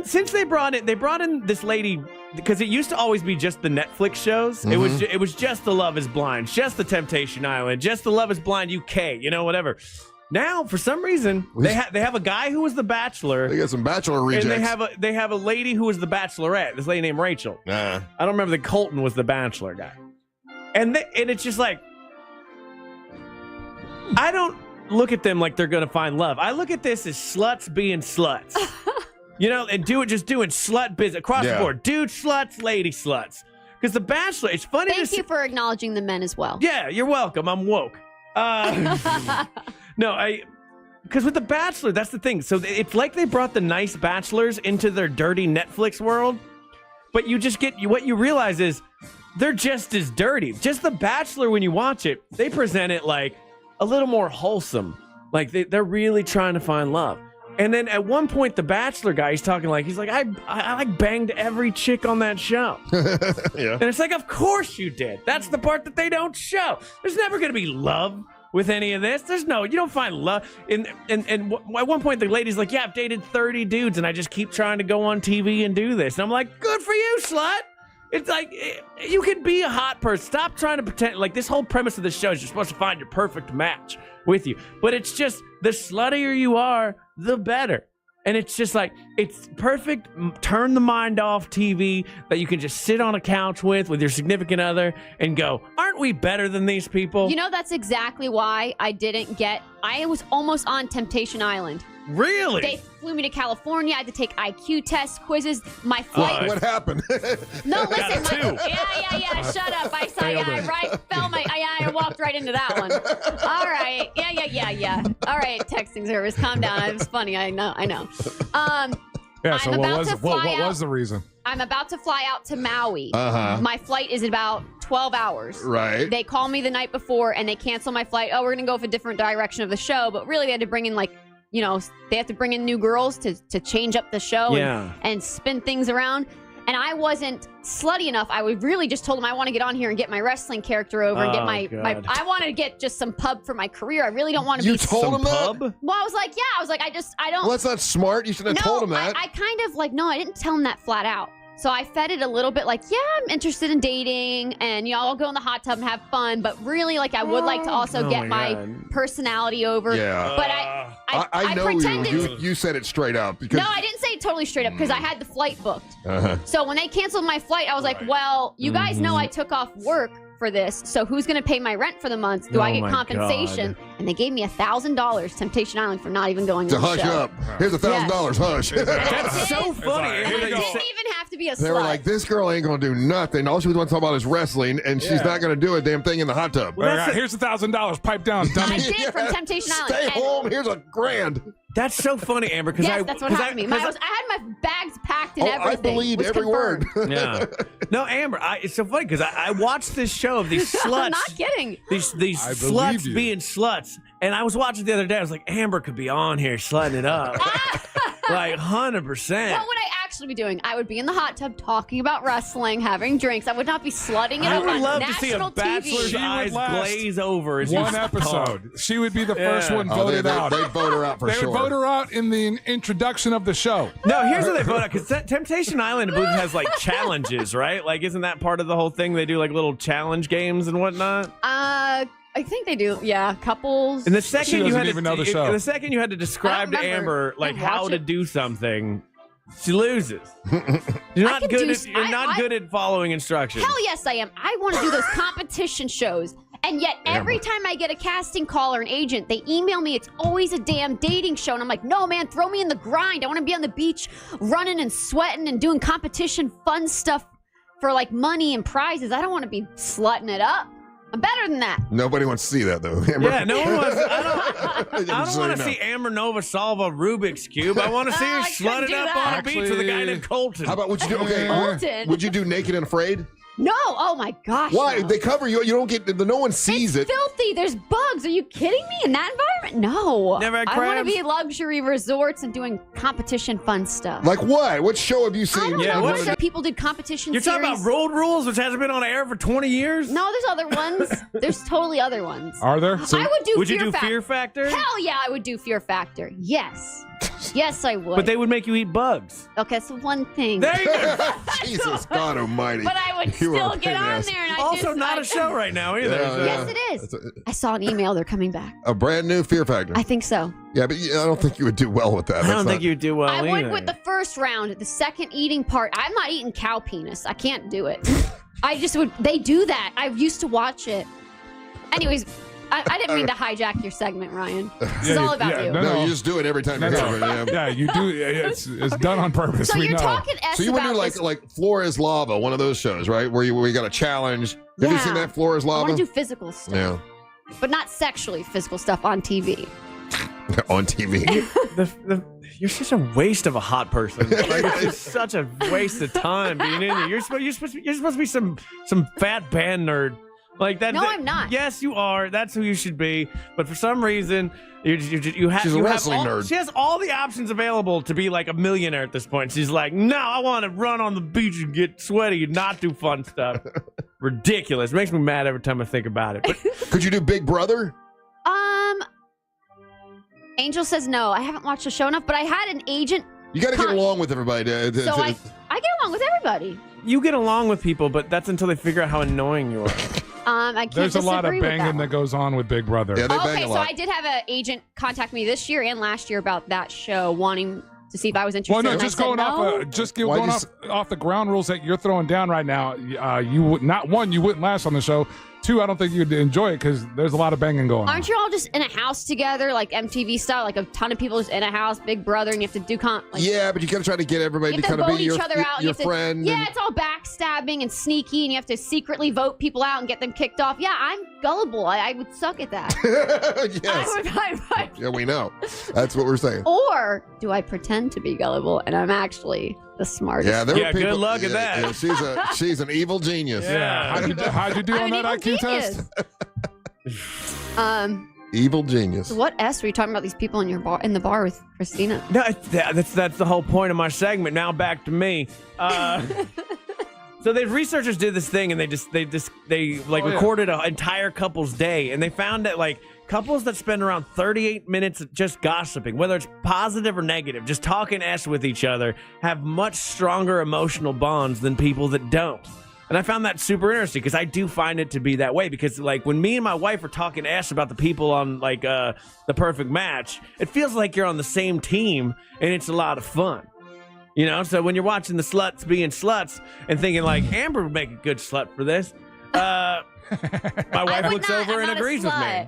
Since they brought in this lady, because it used to always be just the Netflix shows. Mm-hmm. It was just the Love is Blind, just the Temptation Island, just the Love is Blind UK, whatever. Now, for some reason, they have a guy who was the Bachelor. They got some Bachelor rejects. And they have a lady who was the Bachelorette. This lady named Rachel. I don't remember that Colton was the Bachelor guy. And it's just like, I don't look at them like they're going to find love. I look at this as sluts being sluts. And doing slut business across the board. Dude sluts, lady sluts. Because the Bachelor, it's funny Thank you for acknowledging the men as well. Yeah, you're welcome. I'm woke. Because with The Bachelor, that's the thing. So it's like they brought the nice bachelors into their dirty Netflix world, but you just what you realize is they're just as dirty. Just The Bachelor, when you watch it, they present it like a little more wholesome. Like they're really trying to find love. And then at one point, the Bachelor guy, he's like, I banged every chick on that show. Yeah. And it's like, of course you did. That's the part that they don't show. There's never going to be love with any of this. You don't find love. And at one point, the lady's like, yeah, I've dated 30 dudes, and I just keep trying to go on TV and do this. And I'm like, good for you, slut. It's like, you can be a hot person. Stop trying to pretend. Like, this whole premise of the show is you're supposed to find your perfect match with you. But it's just, the sluttier you are, the better. And it's just like, it's perfect turn the mind off TV that you can just sit on a couch with your significant other and go, aren't we better than these people? You know, that's exactly why I was almost on Temptation Island. Really? They flew me to California. I had to take IQ tests, quizzes. My flight. What happened? No, listen. Yeah. Shut up. I walked right into that one. All right. Yeah. All right, texting service. Calm down. It was funny. I know. Yeah. So what was the reason? I'm about to fly out to Maui. Uh-huh. My flight is about 12 hours. Right. They call me the night before and they cancel my flight. Oh, we're gonna go for a different direction of the show, but really they had to bring in they have to bring in new girls to change up the show and spin things around. And I wasn't slutty enough. I would really just told them I want to get on here and get my wrestling character over and get my I wanted to get just some pub for my career. I really don't want to be. You told him that? Well, I was like, I don't. Well, that's not smart. You should have told him that. I kind of I didn't tell him that flat out. So I fed it a little bit I'm interested in dating and, I'll go in the hot tub and have fun. But really, I would like to also get my personality over. Yeah. But I know pretended. You said it straight up. Because... No, I didn't say it totally straight up because I had the flight booked. Uh-huh. So when they canceled my flight, I was like, well, you guys know I took off work for this. So who's going to pay my rent for the month? Do I get compensation? God. And they gave me $1,000 Temptation Island for not even going to on the hush show. up. Here's $1,000. Hush. That's so funny. And I didn't even have to be a slut. They were like, this girl ain't going to do nothing. All she wants to talk about is wrestling, and she's not going to do a damn thing in the hot tub. Well, here's $1,000. Pipe down, dummy. I did from Temptation Island. Stay home. Here's $1,000. That's so funny, Amber. That's what happened to me. I had my bags packed and everything. I believe every word. Yeah. No, Amber, it's so funny because I watched this show of these sluts. I'm not kidding. These sluts being sluts. And I was watching the other day. I was like, Amber could be on here slutting it up. 100%. What would I actually be doing? I would be in the hot tub talking about wrestling, having drinks. I would not be slutting it up on national TV. I would love to see a bachelor's eyes glaze over. As one episode. She would be the first one voted out. They'd vote her out for sure. They would vote her out in the introduction of the show. No, here's what they vote out. Because Temptation Island, I believe, has challenges, right? Isn't that part of the whole thing? They do little challenge games and whatnot? I think they do. Yeah, couples. And the second you had even know the show. The second you had to describe to Amber how to do something, she loses. You're not good at following instructions. Hell yes, I am. I want to do those competition shows. And yet, every time I get a casting call or an agent, they email me. It's always a damn dating show. And I'm like, no, man, throw me in the grind. I want to be on the beach running and sweating and doing competition fun stuff for money and prizes. I don't want to be slutting it up. I'm better than that. Nobody wants to see that, though. Amber. Yeah, no one wants. I don't want to see Amber Nova solve a Rubik's Cube. I want to see her slutted up on a beach with a guy named Colton. How about what you do? Okay, Colton. Would you do Naked and Afraid? No. Oh my gosh. Why? No. They cover you. You don't get. No one sees it's it. Filthy. There's bugs. Are you kidding me? In that environment? No. Never had I want to crabs? be luxury resorts and doing competition fun stuff. Like what? What show have you seen? I don't know. What show people did competition You're series. talking about Road Rules, which hasn't been on air for 20 years? No, there's other ones. There's totally other ones. Are there? I would do Would Fear you do Factor. Fear Factor? Hell yeah, I would do Fear Factor. Yes. Yes, I would. But they would make you eat bugs. Okay, so one thing. There you go. Jesus God Almighty! But I would still get on there, and I also not a show right now either. Yes, it is. I saw an email. They're coming back. A brand new Fear Factor. I think so. Yeah, but I don't think you would do well with that. I don't think you would do well I either. would with the first round. The second eating part, I'm not eating cow penis. I can't do it. I just would. They do that. I used to watch it. Anyways, I didn't mean to hijack your segment, Ryan. This is all about you. No, you just do it every time you hear it. Yeah, you do. It's done on purpose. So we you're know. talking S So you would do about like Floor is Lava, one of those shows, right? Where you got a challenge. Have you seen that Floor is I Lava? want to do physical stuff. Yeah. But not sexually physical stuff on TV. On TV. You're such a waste of a hot person. It's just such a waste of time being in there. You're supposed to be some fat band nerd. Like that. No, I'm not. Yes, you are. That's who you should be. But for some reason, you have. She's a wrestling nerd. She has all the options available to be like a millionaire at this point. She's like, no, I want to run on the beach and get sweaty and not do fun stuff. Ridiculous. Makes me mad every time I think about it. But could you do Big Brother? Angel says no. I haven't watched the show enough, but I had an agent. You got to get along with everybody. I get along with everybody. You get along with people, but that's until they figure out how annoying you are. I can't There's a lot of disagree with banging that goes on with Big Brother. Yeah, they bang Okay, a so lot. I did have an agent contact me this year and last year about that show, wanting to see if I was interested. Well, no, and just I said going no. off the ground rules that you're throwing down right now. You would not, one, you wouldn't last on the show. Two, I don't think you'd enjoy it because there's a lot of banging going on. Aren't you all just in a house together, like MTV style, like a ton of people just in a house, Big Brother, and you have to do yeah, but you got to try to get everybody you to have kind to of vote be each other out. your You have to- friend. Yeah, it's all backstabbing and sneaky, and you have to secretly vote people out and get them kicked off. Yeah, I'm gullible. I would suck at that. Yes. Yeah, we know. That's what we're saying. Or do I pretend to be gullible and I'm actually the smartest? Yeah, there were people, good luck at that. Yeah, she's an evil genius. Yeah. How'd you do on that IQ test? Evil genius. What S were you talking about? These people in the bar with Christina? No, that's the whole point of my segment. Now back to me. So the researchers did this thing, and they recorded an entire couple's day, and they found that like couples that spend around 38 minutes just gossiping, whether it's positive or negative, just talking S with each other, have much stronger emotional bonds than people that don't. And I found that super interesting because I do find it to be that way. Because like when me and my wife are talking ass about the people on like The Perfect Match, it feels like you're on the same team, and it's a lot of fun. You know, so when you're watching the sluts being sluts and thinking like Amber would make a good slut for this, my wife looks over and agrees with me.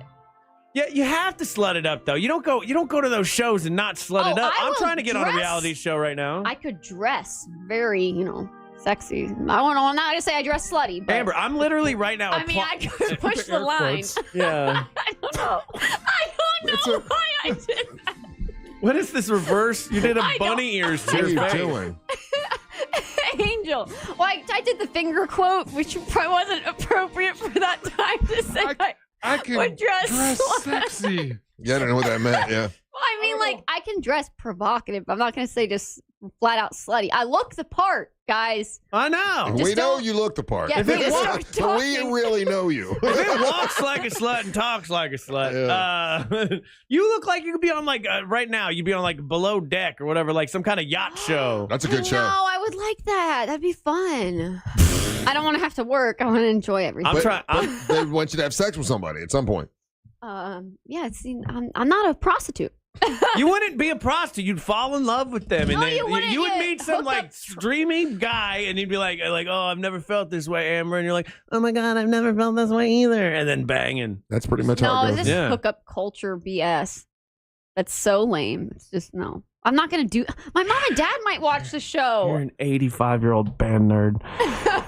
Yeah, you have to slut it up though. You don't go to those shows and not slut it up. I'm trying to get on a reality show right now. I could dress very, sexy. I'm not gonna say I dress slutty, but Amber, I'm literally right now. I mean, I could push the line. Yeah. I don't know why I did that. What is this reverse? You did a bunny ears to your face. Angel. Well, I did the finger quote, which probably wasn't appropriate for that time to say I can would dress sexy. Yeah, I don't know what that meant. Yeah. Well, I mean, like, I can dress provocative. I'm not going to say just flat out slutty. I look the part, guys. I know. We know you look the part. Yeah, but we really know you. If it walks like a slut and talks like a slut, you look like you could be on like right now. You'd be on like Below Deck or whatever, like some kind of yacht show. That's a good show. No, I would like that. That'd be fun. I don't want to have to work. I want to enjoy everything. But they want you to have sex with somebody at some point. Yeah. See, I'm not a prostitute. You wouldn't be a prostitute. You'd fall in love with them, and No, then you wouldn't. you would You meet some hook like up- dreamy guy, and you'd be like, oh, I've never felt this way, Amber, and you're like, oh my god, I've never felt this way either, and then banging. That's pretty much how it No, goes. this is hookup culture BS. That's so lame. It's just no. I'm not gonna do. My mom and dad might watch the show. You're an 85-year-old band nerd.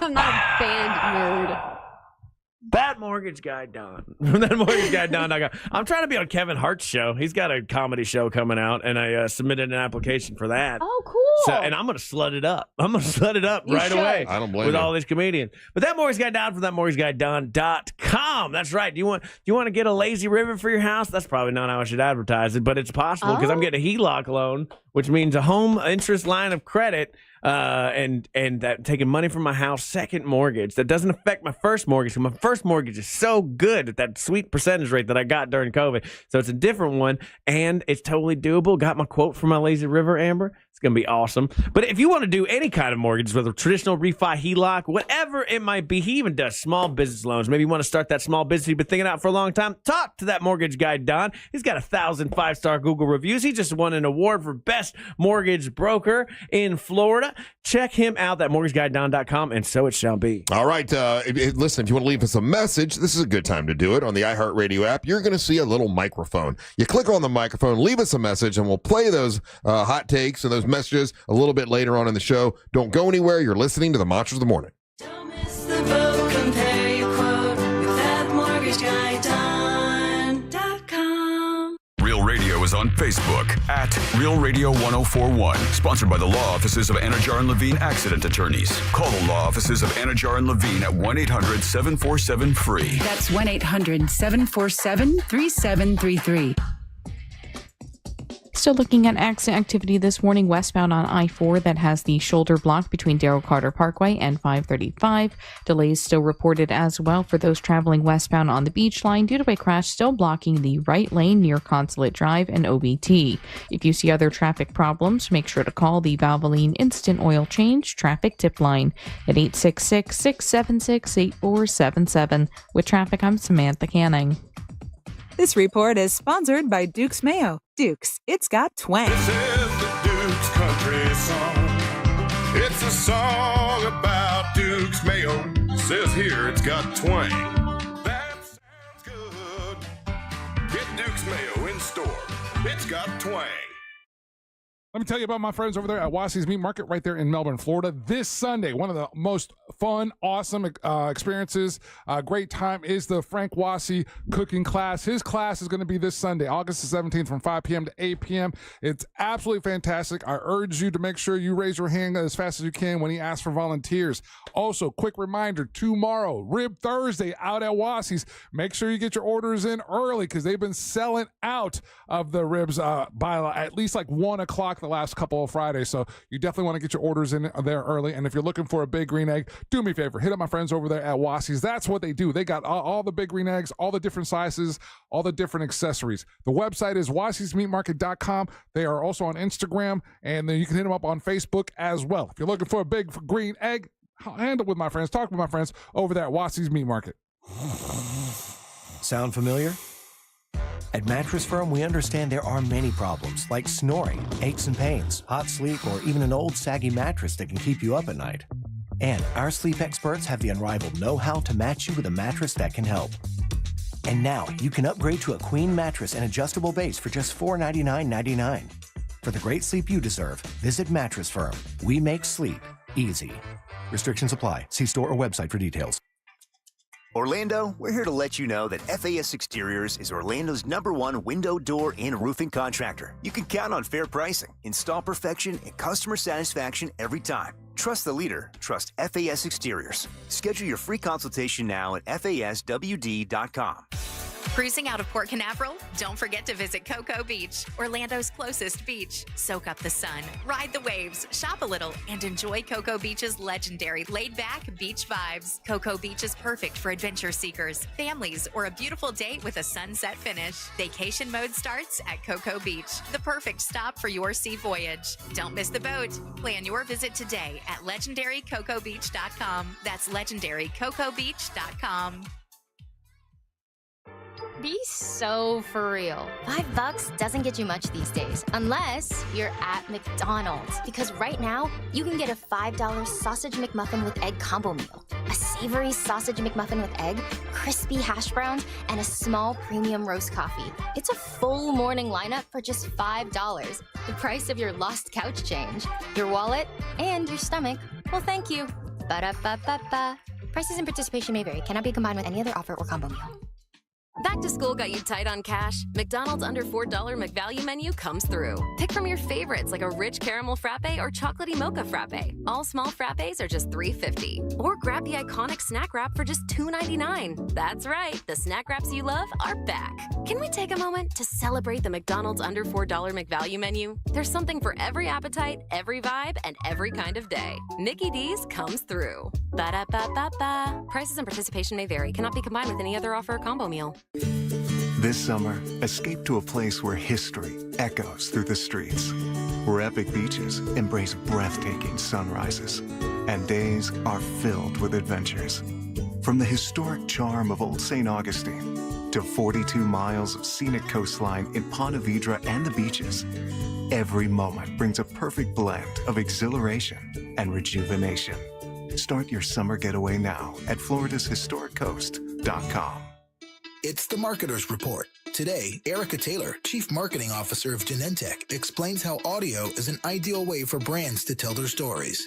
I'm not a band nerd. That mortgage guy Don. That mortgage guy Don. I'm trying to be on Kevin Hart's show. He's got a comedy show coming out, and I submitted an application for that. Oh, cool. So, and I'm gonna slut it up. I'm gonna slut it up You right should. away. I don't blame with you. all these comedians. But that mortgage guy Don from thatmortgageguyDon.com. That's right. Do you want to get a lazy river for your house? That's probably not how I should advertise it, but it's possible because I'm getting a HELOC loan, which means a home interest line of credit. And that taking money from my house, second mortgage. That doesn't affect my first mortgage. My first mortgage is so good at that sweet percentage rate that I got during COVID. So it's a different one, and it's totally doable. Got my quote from my lazy river, Amber. It's going to be awesome. But if you want to do any kind of mortgage, whether traditional, refi, HELOC, whatever it might be, he even does small business loans. Maybe you want to start that small business you've been thinking out for a long time. Talk to that mortgage guy, Don. He's got 1,000 5-star Google reviews. He just won an award for best mortgage broker in Florida. Check him out, thatmortgageguyDon.com, and so it shall be. All right. Listen, if you want to leave us a message, this is a good time to do it. On the iHeartRadio app, you're going to see a little microphone. You click on the microphone, leave us a message, and we'll play those hot takes and those messages a little bit later on in the show. Don't go anywhere. You're listening to the Monsters of the Morning. Don't miss the boat. Compare your quote with thatmortgageguyDon.com. Real Radio is on Facebook at Real Radio 1041. Sponsored by the law offices of Anajar and Levine Accident Attorneys. Call the law offices of Anajar and Levine at 1-800-747-FREE. That's 1-800-747-3733. Still looking at accident activity this morning westbound on I-4 that has the shoulder block between Darrell Carter Parkway and 535. Delays still reported as well for those traveling westbound on the beach line due to a crash still blocking the right lane near Consulate Drive and OBT. If you see other traffic problems, make sure to call the Valvoline Instant Oil Change Traffic Tip Line at 866-676-8477. With traffic, I'm Samantha Canning. This report is sponsored by Duke's Mayo. Duke's, it's got twang. This is the Duke's Country Song. It's a song about Duke's Mayo. Says here it's got twang. That sounds good. Get Duke's Mayo in store. It's got twang. Let me tell you about my friends over there at Wassey's Meat Market right there in Melbourne, Florida. This Sunday, one of the most fun, awesome experiences, great time is the Frank Wassey cooking class. His class is going to be this Sunday, August the 17th from 5 p.m. to 8 p.m. It's absolutely fantastic. I urge you to make sure you raise your hand as fast as you can when he asks for volunteers. Also, quick reminder, tomorrow, Rib Thursday out at Wassey's. Make sure you get your orders in early because they've been selling out of the ribs by at least like 1 o'clock the last couple of Fridays. So you definitely want to get your orders in there early. And if you're looking for a big green egg, do me a favor, hit up my friends over there at Wassey's. That's what they do. They got all the big green eggs, all the different sizes, all the different accessories. The website is wasseysmeatmarket.com. They are also on Instagram, and then you can hit them up on Facebook as well. If you're looking for a big green egg, handle with my friends, talk with my friends over there at Wassey's Meat Market. Sound familiar? At Mattress Firm, we understand there are many problems like snoring, aches and pains, hot sleep, or even an old saggy mattress that can keep you up at night. And our sleep experts have the unrivaled know-how to match you with a mattress that can help. And now you can upgrade to a queen mattress and adjustable base for just $499.99. For the great sleep you deserve, visit Mattress Firm. We make sleep easy. Restrictions apply. See store or website for details. Orlando, we're here to let you know that FAS Exteriors is Orlando's #1 window, door, and roofing contractor. You can count on fair pricing, install perfection, and customer satisfaction every time. Trust the leader. Trust FAS Exteriors. Schedule your free consultation now at faswd.com. Cruising out of Port Canaveral? Don't forget to visit Cocoa Beach, Orlando's closest beach. Soak up the sun, ride the waves, shop a little, and enjoy Cocoa Beach's legendary laid-back beach vibes. Cocoa Beach is perfect for adventure seekers, families, or a beautiful date with a sunset finish. Vacation mode starts at Cocoa Beach, the perfect stop for your sea voyage. Don't miss the boat. Plan your visit today at legendarycocobeach.com. That's legendarycocobeach.com. Be so for real. $5 doesn't get you much these days, unless you're at McDonald's. Because right now, you can get a $5 sausage McMuffin with egg combo meal. A savory sausage McMuffin with egg, crispy hash browns, and a small premium roast coffee. It's a full morning lineup for just $5. The price of your lost couch change, your wallet, and your stomach. Well, thank you. Ba-da-ba-ba-ba. Prices and participation may vary. Cannot be combined with any other offer or combo meal. Back to school got you tight on cash? McDonald's under $4 McValue menu comes through. Pick from your favorites like a rich caramel frappe or chocolatey mocha frappe. All small frappes are just $3.50. Or grab the iconic snack wrap for just $2.99. That's right, the snack wraps you love are back. Can we take a moment to celebrate the McDonald's under $4 McValue menu? There's something for every appetite, every vibe, and every kind of day. Mickey D's comes through. Ba-da-ba-ba-ba. Prices and participation may vary. Cannot be combined with any other offer or combo meal. This summer, escape to a place where history echoes through the streets, where epic beaches embrace breathtaking sunrises, and days are filled with adventures. From the historic charm of Old St. Augustine to 42 miles of scenic coastline in Ponte Vedra and the beaches, every moment brings a perfect blend of exhilaration and rejuvenation. Start your summer getaway now at floridashistoriccoast.com. It's the Marketer's Report. Today, Erica Taylor, Chief Marketing Officer of Genentech, explains how audio is an ideal way for brands to tell their stories.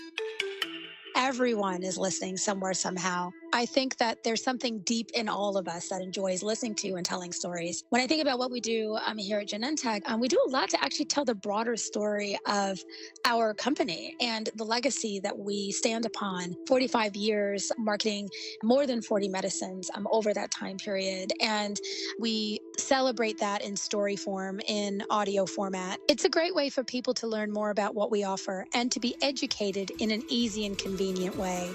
Everyone is listening somewhere, somehow. I think that there's something deep in all of us that enjoys listening to and telling stories. When I think about what we do here at Genentech, we do a lot to actually tell the broader story of our company and the legacy that we stand upon. 45 years marketing more than 40 medicines over that time period. And we celebrate that in story form, in audio format. It's a great way for people to learn more about what we offer and to be educated in an easy and convenient way.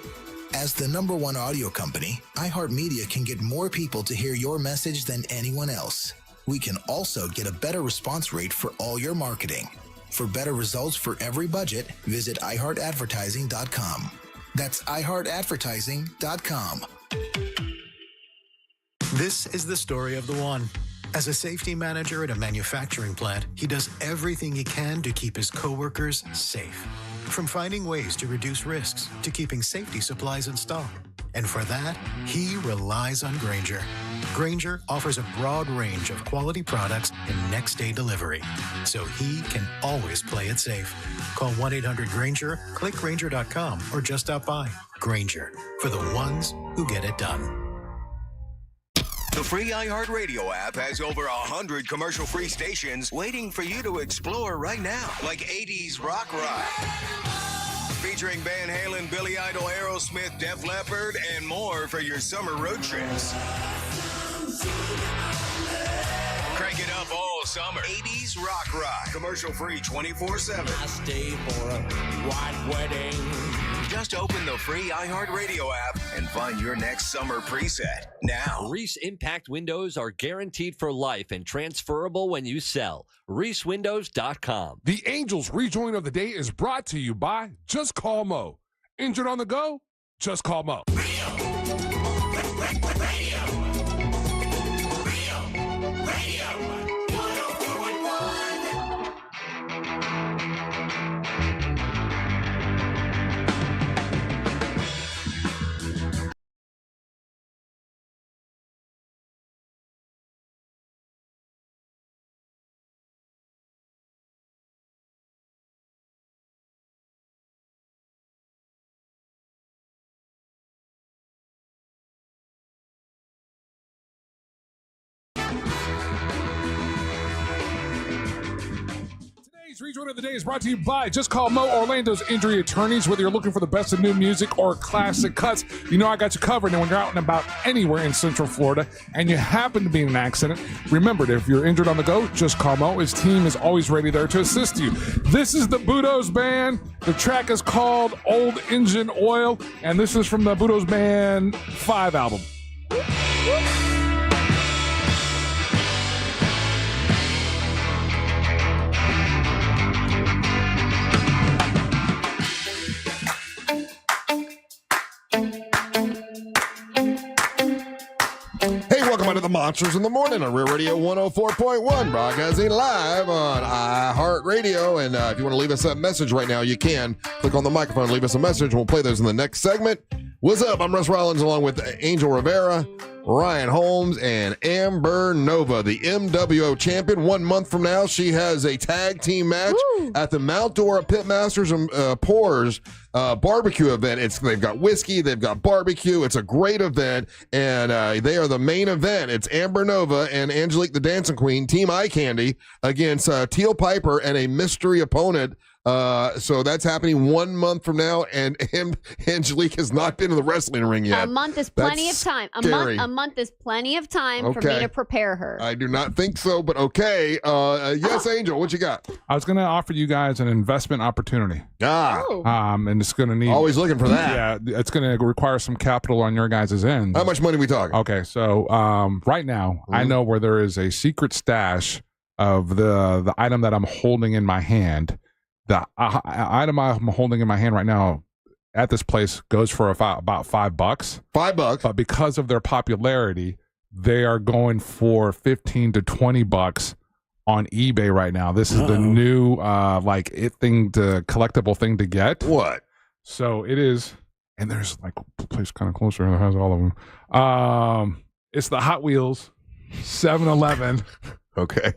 As the #1 audio company, iHeartMedia can get more people to hear your message than anyone else. We can also get a better response rate for all your marketing. For better results for every budget, visit iHeartAdvertising.com. That's iHeartAdvertising.com. This is the story of the one. As a safety manager at a manufacturing plant, he does everything he can to keep his coworkers safe. From finding ways to reduce risks to keeping safety supplies in stock. And for that, he relies on Grainger. Grainger offers a broad range of quality products and next-day delivery, so he can always play it safe. Call 1-800-GRAINGER, click Grainger.com, or just stop by. Grainger, for the ones who get it done. The free iHeartRadio app has over 100 commercial-free stations waiting for you to explore right now, like 80s Rock Ride, featuring Van Halen, Billy Idol, Aerosmith, Def Leppard, and more for your summer road trips. Crank it up all summer. 80s Rock Ride, commercial-free 24/7. I stay for a white wedding. Just open the free iHeartRadio app and find your next summer preset now. Reese Impact windows are guaranteed for life and transferable when you sell. ReeseWindows.com. The Angels rejoin of the day is brought to you by Just Call Mo. Injured on the go? Just call Mo. Today's rejoin of the day is brought to you by Just Call Mo, Orlando's injury attorneys. Whether you're looking for the best of new music or classic cuts, you know I got you covered. And when you're out and about anywhere in Central Florida and you happen to be in an accident, remember that if you're injured on the go, just call Mo. His team is always ready there to assist you. This is the Budos Band. The track is called Old Engine Oil, and this is from the Budos Band 5 album. Welcome to the Monsters in the Morning on Real Radio 104.1, broadcasting live on iHeartRadio. And if you want to leave us a message right now, you can. Click on the microphone, leave us a message, and we'll play those in the next segment. What's up? I'm Russ Rollins along with Angel Rivera, Ryan Holmes, and Amber Nova, the MWO champion. 1 month from now, she has a tag team match at the Mount Dora Pitmasters and Pours barbecue event. They've got whiskey, they've got barbecue. It's a great event, and they are the main event. It's Amber Nova and Angelique the Dancing Queen, Team Eye Candy, against Teal Piper and a mystery opponent. So that's happening 1 month from now, and Angelique has not been in the wrestling ring yet. A month is plenty of time. A month is plenty of time for me to prepare her. I do not think so, but okay. Yes, Angel, what you got? I was going to offer you guys an investment opportunity. And it's going to need... Always looking for that. Yeah, it's going to require some capital on your guys' end. How much money are we talking? Okay, so right now, I know where there is a secret stash of the item that I'm holding in my hand. The item I'm holding in my hand right now at this place goes for about $5. $5. But because of their popularity, they are going for $15 to $20 on eBay right now. This is the new collectible thing to get. What? So it is, and there's like a place kind of closer that has all of them. It's the Hot Wheels 7-Eleven. Okay.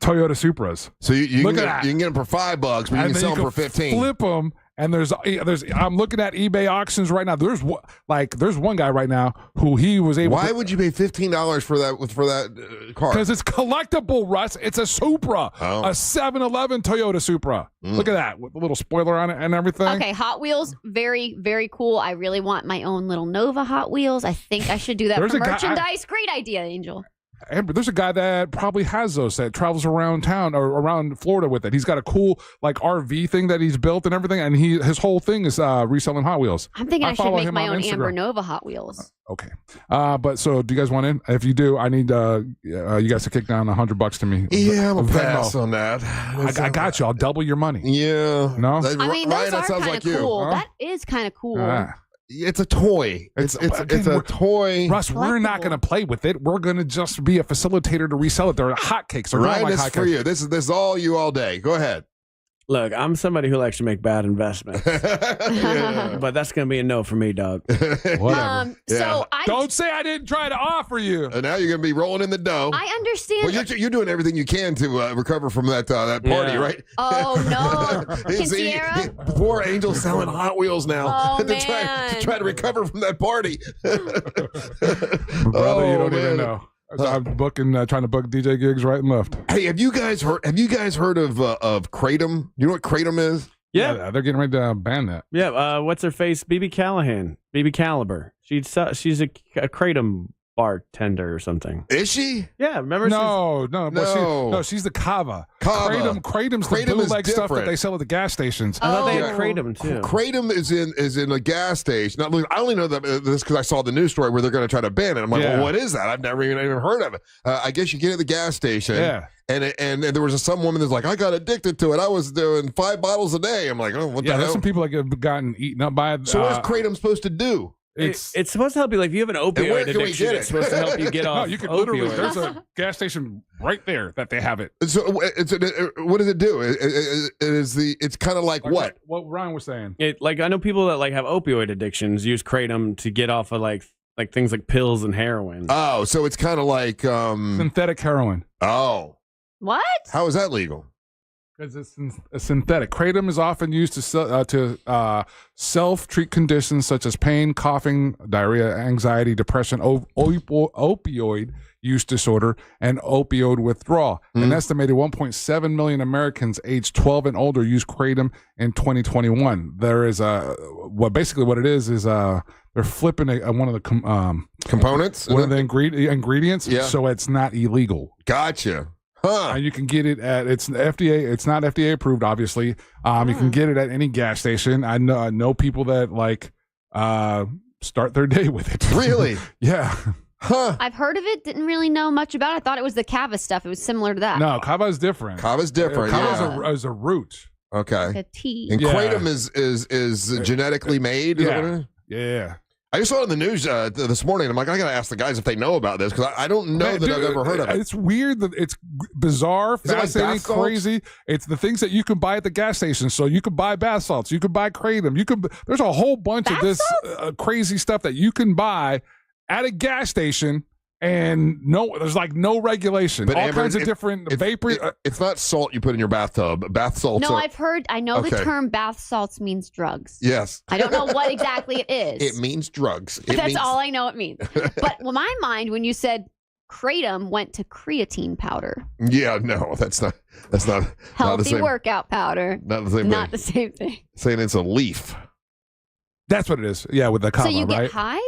Toyota Supras. So you can get them for $5, but you can sell them for $15. Flip them And there's I'm looking at eBay auctions right now. There's one guy right now who he was able. Why would you pay $15 for that car? Because it's collectible, Russ. It's a Supra, a 711 Toyota Supra. Look at that with a little spoiler on it and everything. Okay, Hot Wheels, very, very cool. I really want my own little Nova Hot Wheels. I think I should do that for merchandise. Great idea, Angel. Amber, there's a guy that probably has those that travels around town or around Florida with it. He's got a cool RV thing that he's built and everything, and his whole thing is reselling Hot Wheels. I'm thinking I should make my own Amber Nova Hot Wheels. Okay, but so do you guys want in? If you do, I need you guys to kick down $100 to me. Yeah, I'm a pass on that. I got you. I'll double your money. Yeah, no. I mean, those are kind of cool. That is kind of cool. It's a toy. It's a toy. Russ, we're not going to play with it. We're going to just be a facilitator to resell it. They're hotcakes. Ryan, this is for you. This is all you all day. Go ahead. Look, I'm somebody who likes to make bad investments. But that's going to be a no for me, dog. Whatever. So don't say I didn't try to offer you. And now you're going to be rolling in the dough. I understand. Well, you're doing everything you can to recover from that party, right? Oh, no. Poor Angel's selling Hot Wheels now Oh, to try to recover from that party. Brother, you don't even know. I'm trying to book DJ gigs right and left. Hey, have you guys heard of Kratom? You know what Kratom is? Yeah, they're getting ready to ban that. Yeah, what's her face? BB Callahan, BB Caliber. She's a Kratom bartender or something. Is she? Yeah, remember? She's the Kava. Kratom's the bootleg stuff that they sell at the gas stations. I thought they had Kratom too. Kratom is in a gas station. Now, I only know this because I saw the news story where they're going to try to ban it. I'm like, well, what is that? I've never even heard of it. I guess you get it at the gas station. Yeah. And there was some woman that's like, I got addicted to it. I was doing 5 bottles a day. I'm like, oh, what the hell? There's some people that have gotten eaten up by it. So what's Kratom supposed to do? It's supposed to help you. Like if you have an opioid addiction, it's supposed to help you get off. No, you can opioids. literally. There's a gas station right there that they have it. So what does it do? It's kind of like what? What Ryan was saying. I know people that have opioid addictions use Kratom to get off of like things like pills and heroin. Oh, so it's kind of like synthetic heroin. Oh, what? How is that legal? Because it's a synthetic. Kratom is often used to self-treat conditions such as pain, coughing, diarrhea, anxiety, depression, opioid use disorder, and opioid withdrawal. An estimated 1.7 million Americans aged 12 and older use Kratom in 2021. There is what it is they're flipping one of the components, one of the ingredients, yeah. So it's not illegal. Gotcha. Huh. And you can get it at it's FDA. It's not FDA approved, obviously. You can get it at any gas station. I know people that start their day with it. Really? Yeah. Huh. I've heard of it. Didn't really know much about it. I thought it was the Kava stuff. It was similar to that. No, Kava is different. Kava's different. Kava is a root. Okay. Like a tea. And Kratom is genetically made. Yeah. I just saw it in the news this morning. I'm like, I got to ask the guys if they know about this because I don't know that I've ever heard of it. It's weird. It's bizarre, fascinating, crazy. It's the things that you can buy at the gas station. So you can buy bath salts. You can buy Kratom. There's a whole bunch of this crazy stuff that you can buy at a gas station. And there's no regulation. But all Amber, kinds of different vapor. It's not salt you put in your bathtub. Bath salts. No, I know the term bath salts means drugs. Yes. I don't know what exactly it is. It means drugs. That's all I know it means. But my mind, when you said Kratom, went to creatine powder. Yeah, no, that's not healthy not the same. Workout powder. Not the same thing. Not the same thing. Saying it's a leaf. That's what it is. Yeah, with the Kava, so you right? get high?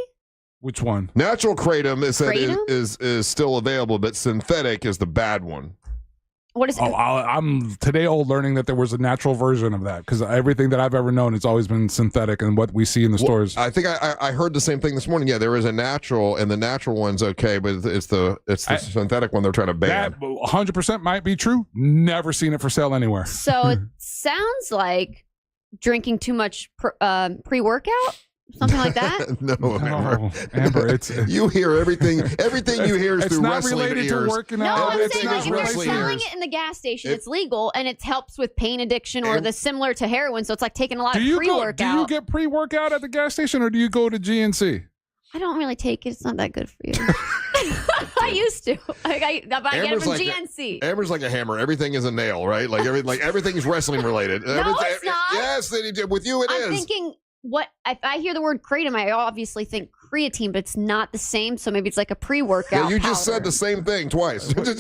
Which one? Natural Kratom is still available, but synthetic is the bad one. What is it? I'm today old learning that there was a natural version of that because everything that I've ever known has always been synthetic and what we see in the stores. I think I heard the same thing this morning. Yeah, there is a natural, and the natural one's okay, but it's the synthetic one they're trying to ban. That 100% might be true. Never seen it for sale anywhere. So it sounds like drinking too much pre-workout. Something like that? No, Amber, it's you hear everything you hear is through wrestling ears. It's not related to working out. No, I'm saying if they're selling it in the gas station, it's legal and it helps with pain addiction or the similar to heroin. So it's like taking a lot of pre-workout. Do you get pre-workout at the gas station or do you go to GNC? I don't really take it. It's not that good for you. I used to. I get it from GNC. Amber's like a hammer. Everything is a nail, right? Like everything's wrestling related. No, it's not. Yes, with you it is. I'm thinking, what if I hear the word kratom? I obviously think creatine, but it's not the same. So maybe it's like a pre-workout. Yeah, you just said the same thing twice. Ryan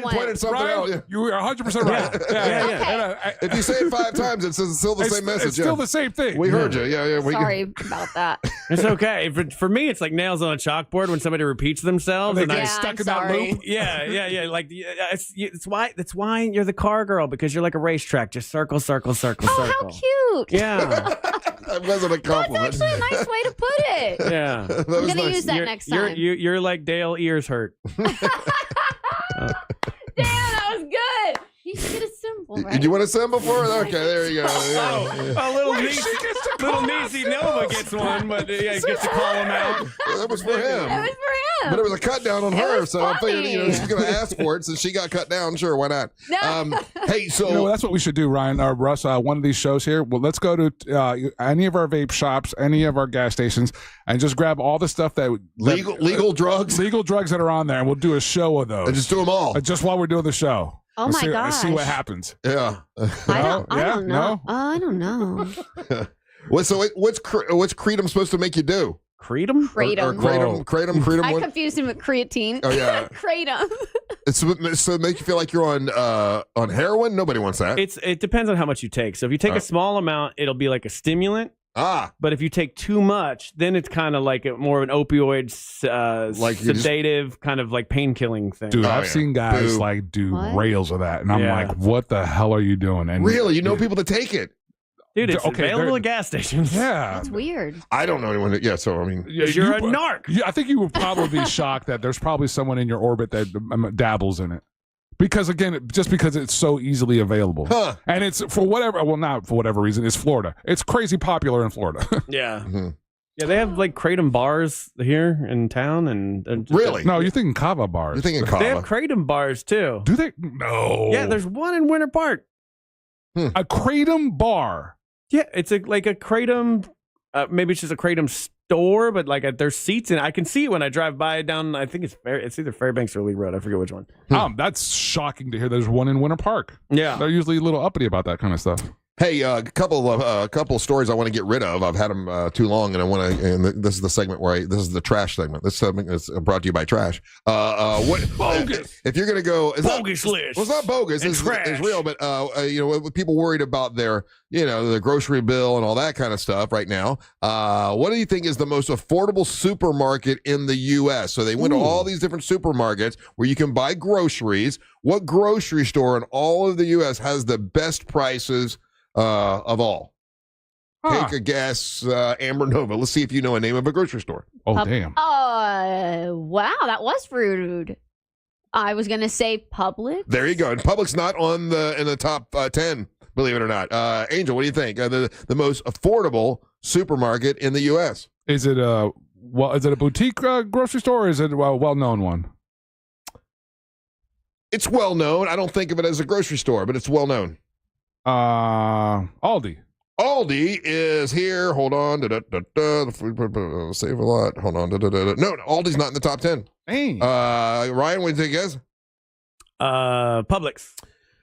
pointed something out. Yeah. You are 100% right. Yeah. If you say it 5 times, it's still the same message. It's still the same thing. We heard you. Yeah. Sorry about that. It's okay. For me, it's like nails on a chalkboard when somebody repeats themselves. They get stuck in that loop. Yeah. Like it's why you're the car girl, because you're like a racetrack. Just circle, circle, circle, circle. How cute. Yeah. That wasn't a compliment. That's actually a nice way to put it. Yeah. I'm going to use that next time. You're like Dale Ears Hurt. Damn, that was good. You should get a symbol, right? Did you want a symbol for it? Okay, there you go. Little Niecy Nova gets one, but gets to call him out. That was for him. But it was a cut down on her, so I figured she's going to ask for it since she got cut down. Sure, why not? Hey, so that's what we should do, Ryan. Russ, one of these shows here. Well, let's go to any of our vape shops, any of our gas stations, and just grab all the stuff that legal drugs that are on there, and we'll do a show of those. And just do them all, just while we're doing the show. Oh my gosh! See what happens. Yeah. I don't know. I don't know. What's kratom supposed to make you do? Kratom? Kratom. I confused him with creatine. Oh yeah, kratom. It's so make you feel like you're on heroin. Nobody wants that. It depends on how much you take. So if you take a small amount, it'll be like a stimulant. But if you take too much, then it's kind of like more of an opioid, like sedative, kind of like pain killing thing. Dude, I've seen guys do rails of that, and I'm like, what the hell are you doing? And really, people that take it. Dude, it's available at gas stations. Yeah. That's weird. I don't know anyone. So, I mean. You're a narc. I think you would probably be shocked that there's probably someone in your orbit that dabbles in it. Because, again, just because it's so easily available. Huh. And it's not for whatever reason, it's Florida. It's crazy popular in Florida. Yeah. Mm-hmm. Yeah, they have like kratom bars here in town. and Really? No, you're thinking kava bars. You're thinking kava. They have kratom bars, too. Do they? No. Yeah, there's one in Winter Park. A kratom bar. Yeah, it's like a kratom. Maybe it's just a kratom store, but like there's seats in it. I can see it when I drive by down. I think it's either Fairbanks or Lee Road. I forget which one. That's shocking to hear. There's one in Winter Park. Yeah, they're usually a little uppity about that kind of stuff. Hey, a couple of stories I want to get rid of. I've had them too long, and I want to. And this is the segment this is the trash segment. This segment is brought to you by Trash. What bogus? If you're gonna go, bogus list. Well, it's not bogus. It's real, but with people worried about their the grocery bill and all that kind of stuff right now. What do you think is the most affordable supermarket in the U.S.? So they went to all these different supermarkets where you can buy groceries. What grocery store in all of the U.S. has the best prices? Of all. Take a guess, Amber Nova. Let's see if you know a name of a grocery store. Oh, damn. Wow, that was rude. I was going to say Publix. There you go. And Publix not in the top 10, believe it or not. Angel, what do you think? The most affordable supermarket in the U.S.? Is it a boutique grocery store, or is it a well-known one? It's well-known. I don't think of it as a grocery store, but it's well-known. Aldi. Aldi is here. Hold on. Save a lot. Hold on. No, Aldi's not in the top 10. Dang. Ryan, what do you think it is? Publix.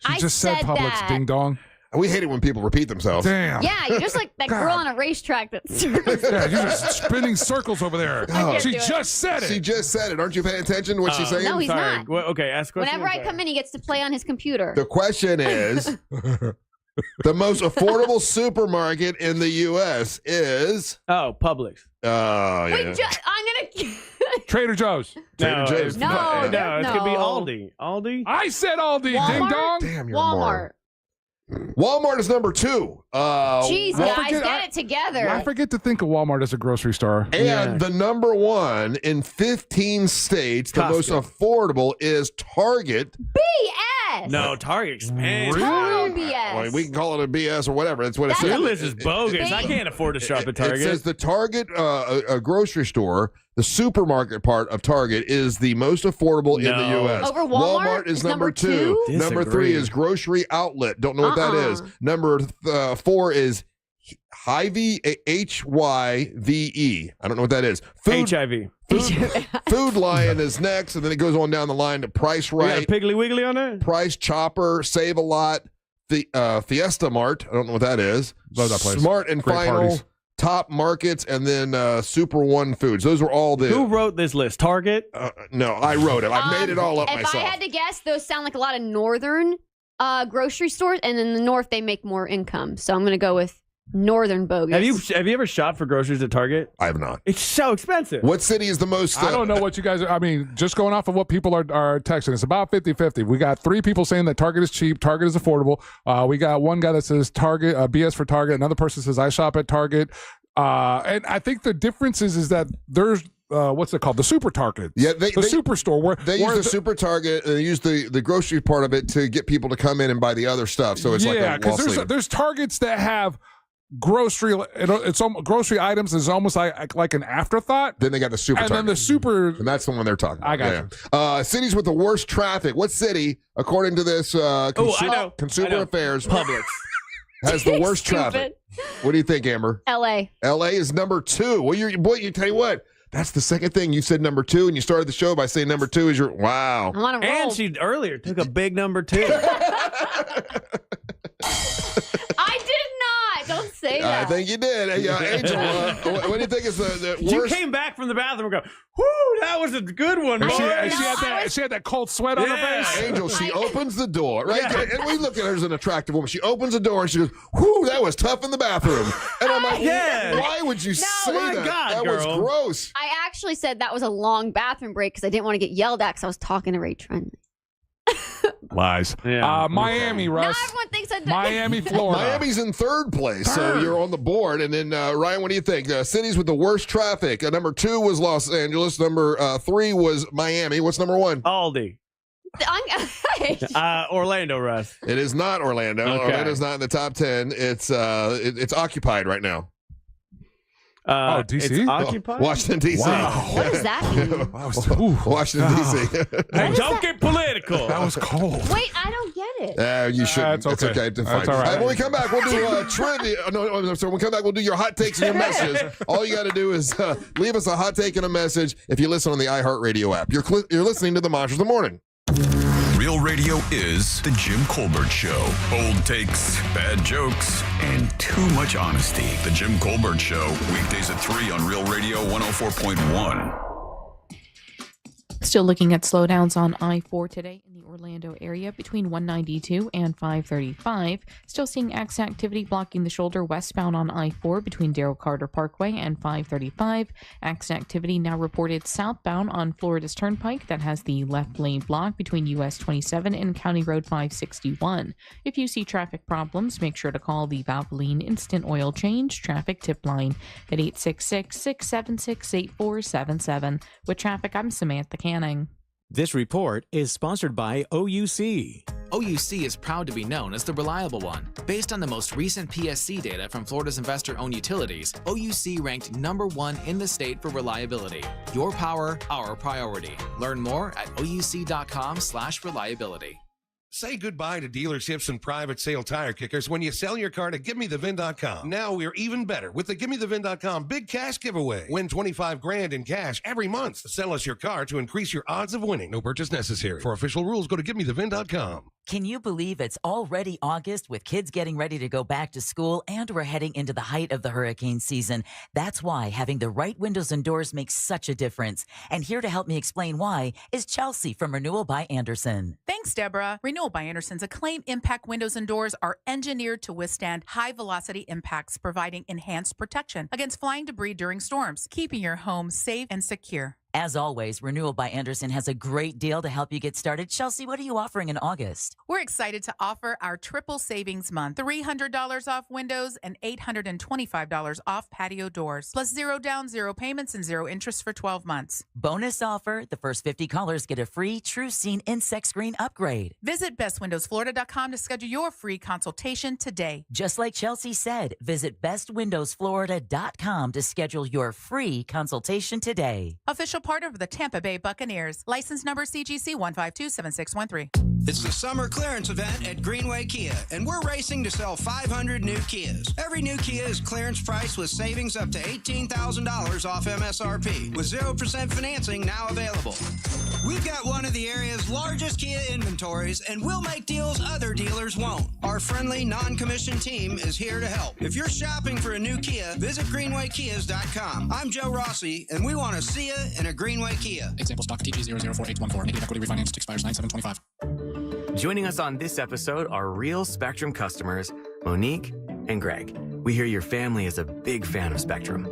She just said Publix. That. Ding dong. We hate it when people repeat themselves. Damn. Yeah, you're just like that girl on a racetrack that's yeah, you're just spinning circles over there. She just said it. She just said it. Aren't you paying attention to what she's saying? No, he's not. Well, okay, ask a question. Whenever I come in, he gets to play on his computer. The question is, the most affordable supermarket in the U.S. is... Oh, Publix. Oh, yeah. Wait, I'm going to... Trader Joe's. Trader Joe's. No, it's going to be Aldi. Aldi? I said Aldi. Walmart? Ding dong. Damn, you're Walmart. Walmart is number 2. Jeez, guys, get it together. I forget to think of Walmart as a grocery store. And the number 1 in 15 states, the most affordable is Target. BS. No, Target expensive. Total BS. Well, we can call it a BS or whatever. That's what it says. Your list is bogus. I can't afford to shop at Target. It says the Target a grocery store, the supermarket part of Target, is the most affordable in the U.S. Over Walmart? Is number 2. Number 3 is grocery outlet. Don't know what that is. Number 4 is Hy-Vee, Hyve. I don't know what that is. HIV. Food Lion is next, and then it goes on down the line to Price Right. Piggly Wiggly on there? Price Chopper, Save a Lot, the Fiesta Mart. I don't know what that is. Love that place. Smart and Great Final, parties. Top Markets, and then Super One Foods. Those were all the. Who wrote this list? Target? No, I wrote it. I made it all up if myself. I had to guess, those sound like a lot of northern grocery stores, and in the north they make more income. So I'm going to go with northern bogus. Have you ever shopped for groceries at Target? I have not. It's so expensive. What city is the most? I don't know what you guys I mean, just going off of what people are texting, it's about 50-50. We got 3 people saying that Target is cheap, Target is affordable. We got one guy that says Target, BS for Target. Another person says I shop at Target. And I think the difference is that there's what's it called? The super Target. Yeah, the superstore where they use the super Target and they use the grocery part of it to get people to come in and buy the other stuff. So it's because there's Targets that have grocery items is almost like an afterthought. Then they got the super and Target. then the super, and that's the one they're talking about. I got you. Cities with the worst traffic. What city, according to this Consumer Affairs, Publix has the worst traffic? What do you think, Amber? L.A. L.A. is number 2. Well, you tell you what. That's the second thing. You said number 2, and you started the show by saying number 2 is your wow. I'm on a roll. And she earlier took a big number 2. I did not. Don't say that. I think you did. Angel, what do you think is the worst? You came back from the bathroom and go, whoo, that was a good one, boy. She had that cold sweat on her face. Angel, she opens the door, right? Yeah. And we look at her as an attractive woman. She opens the door and she goes, whoo, that was tough in the bathroom. And I'm like, why would you say that? God, that was gross. I actually said that was a long bathroom break because I didn't want to get yelled at because I was talking to Ray Trenley. Lies. Yeah. Miami, Russ. Now everyone thinks I did. Miami, Florida. Miami's in 3rd place, so you're on the board. And then, Ryan, what do you think? Cities with the worst traffic. Number 2 was Los Angeles. Number 3 was Miami. What's number 1? Aldi. Orlando, Russ. It is not Orlando. Okay. Orlando's not in the top 10. It's occupied right now. DC? It's occupied? Washington, D.C. Wow. What does that mean? Washington, D.C. Hey, don't get political. That was cold. Wait, I don't get it. You shouldn't. It's okay. It's fine. That's all right. When we come back, we'll do trivia. No, sorry. When we come back, we'll do your hot takes and your messages. All you got to do is leave us a hot take and a message if you listen on the iHeartRadio app. You're listening to the Monsters of the Morning. Real radio is the Jim Colbert Show. Old takes, bad jokes, and too much honesty. The Jim Colbert Show, weekdays at 3 on Real Radio 104.1. Still looking at slowdowns on I-4 today in the Orlando area between 192 and 535. Still seeing activity blocking the shoulder westbound on I-4 between Darrell Carter Parkway and 535. Activity now reported southbound on Florida's Turnpike that has the left lane blocked between US 27 and County Road 561. If you see traffic problems, make sure to call the Valvoline Instant Oil Change Traffic Tip Line at 866-676-8477. With traffic, I'm Samantha Canning. This report is sponsored by OUC. OUC is proud to be known as the reliable one. Based on the most recent PSC data from Florida's investor-owned utilities, OUC ranked #1 in the state for reliability. Your power, our priority. Learn more at ouc.com/reliability. Say goodbye to dealerships and private sale tire kickers when you sell your car to GiveMeTheVin.com. Now we're even better with the GiveMeTheVin.com Big Cash Giveaway. Win $25,000 in cash every month. Sell us your car to increase your odds of winning. No purchase necessary. For official rules, go to GiveMeTheVin.com. Can you believe it's already August with kids getting ready to go back to school and we're heading into the height of the hurricane season? That's why having the right windows and doors makes such a difference. And here to help me explain why is Chelsea from Renewal by Anderson. Thanks, Deborah. Renewal by Anderson's acclaimed impact windows and doors are engineered to withstand high-velocity impacts, providing enhanced protection against flying debris during storms, keeping your home safe and secure. As always, Renewal by Anderson has a great deal to help you get started. Chelsea, what are you offering in August? We're excited to offer our triple savings month. $300 off windows and $825 off patio doors. Plus 0 down, 0 payments, and 0 interest for 12 months. Bonus offer, the first 50 callers get a free True Scene insect screen upgrade. Visit bestwindowsflorida.com to schedule your free consultation today. Just like Chelsea said, visit bestwindowsflorida.com to schedule your free consultation today. Official official partner of the Tampa Bay Buccaneers. License number CGC 1527613. It's the summer clearance event at Greenway Kia, and we're racing to sell 500 new Kias. Every new Kia is clearance price with savings up to $18,000 off MSRP, with 0% financing now available. We've got one of the area's largest Kia inventories, and we'll make deals other dealers won't. Our friendly, non-commissioned team is here to help. If you're shopping for a new Kia, visit GreenwayKias.com. I'm Joe Rossi, and we want to see you in a Greenway Kia. Example stock TG004814. Negative equity refinanced expires 9/7/25. Joining us on this episode are real Spectrum customers, Monique and Greg. We hear your family is a big fan of Spectrum.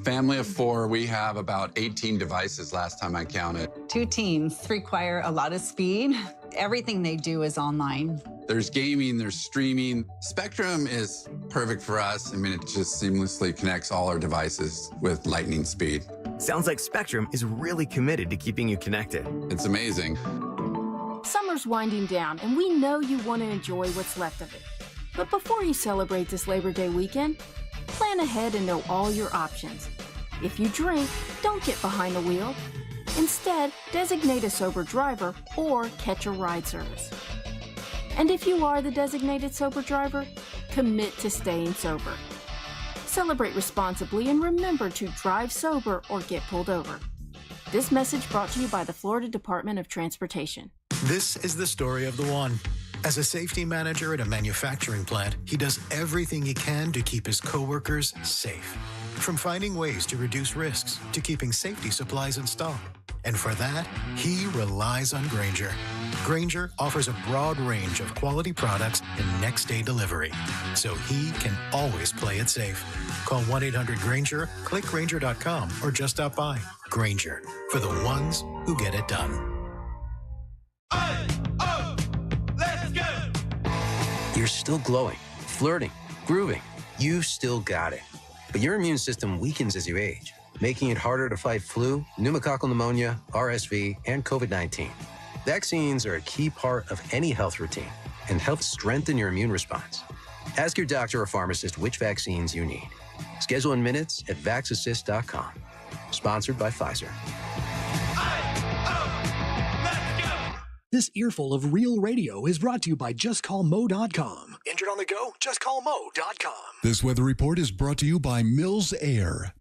Family of 4, we have about 18 devices last time I counted. 2 teams require a lot of speed. Everything they do is online. There's gaming, there's streaming. Spectrum is perfect for us. I mean, it just seamlessly connects all our devices with lightning speed. Sounds like Spectrum is really committed to keeping you connected. It's amazing. Summer's winding down, and we know you want to enjoy what's left of it. But before you celebrate this Labor Day weekend, plan ahead and know all your options. If you drink, don't get behind the wheel. Instead, designate a sober driver or catch a ride service. And if you are the designated sober driver, commit to staying sober. Celebrate responsibly and remember to drive sober or get pulled over. This message brought to you by the Florida Department of Transportation. This is the story of the one. As a safety manager at a manufacturing plant, he does everything he can to keep his coworkers safe. From finding ways to reduce risks to keeping safety supplies in stock. And for that, he relies on Grainger. Grainger offers a broad range of quality products and next-day delivery, so he can always play it safe. Call 1-800-GRAINGER, click Grainger.com, or just stop by. Grainger, for the ones who get it done. Let's go! You're still glowing, flirting, grooving. You still got it. But your immune system weakens as you age, making it harder to fight flu, pneumococcal pneumonia, RSV, and COVID-19. Vaccines are a key part of any health routine and help strengthen your immune response. Ask your doctor or pharmacist which vaccines you need. Schedule in minutes at vaxassist.com. Sponsored by Pfizer. This earful of real radio is brought to you by JustCallMo.com. Injured on the go? JustCallMo.com. This weather report is brought to you by Mills Air.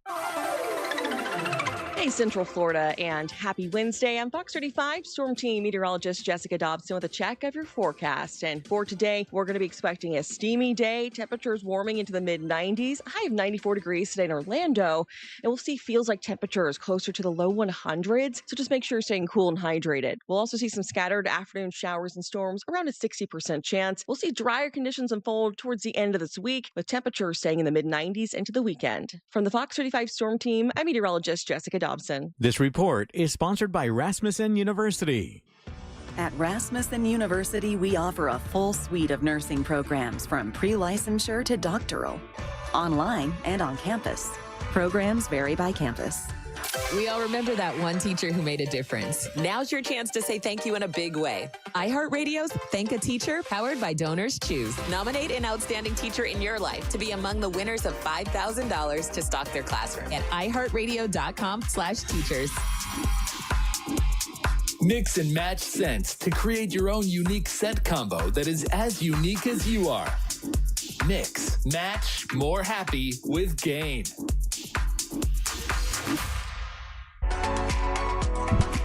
Hey, Central Florida, and happy Wednesday. I'm Fox 35 Storm Team meteorologist Jessica Dobson with a check of your forecast. And for today, we're going to be expecting a steamy day. Temperatures warming into the mid-90s, a high of 94 degrees today in Orlando. And we'll see feels like temperatures closer to the low 100s. So just make sure you're staying cool and hydrated. We'll also see some scattered afternoon showers and storms, around a 60% chance. We'll see drier conditions unfold towards the end of this week, with temperatures staying in the mid-90s into the weekend. From the Fox 35 Storm Team, I'm meteorologist Jessica Dobson. This report is sponsored by Rasmussen University. At Rasmussen University, we offer a full suite of nursing programs from pre-licensure to doctoral, online and on campus. Programs vary by campus. We all remember that one teacher who made a difference. Now's your chance to say thank you in a big way. iHeartRadio's Thank a Teacher, powered by Donors Choose. Nominate an outstanding teacher in your life to be among the winners of $5,000 to stock their classroom at iHeartRadio.com/teachers. Mix and match scents to create your own unique scent combo that is as unique as you are. Mix, match, more happy with Gain.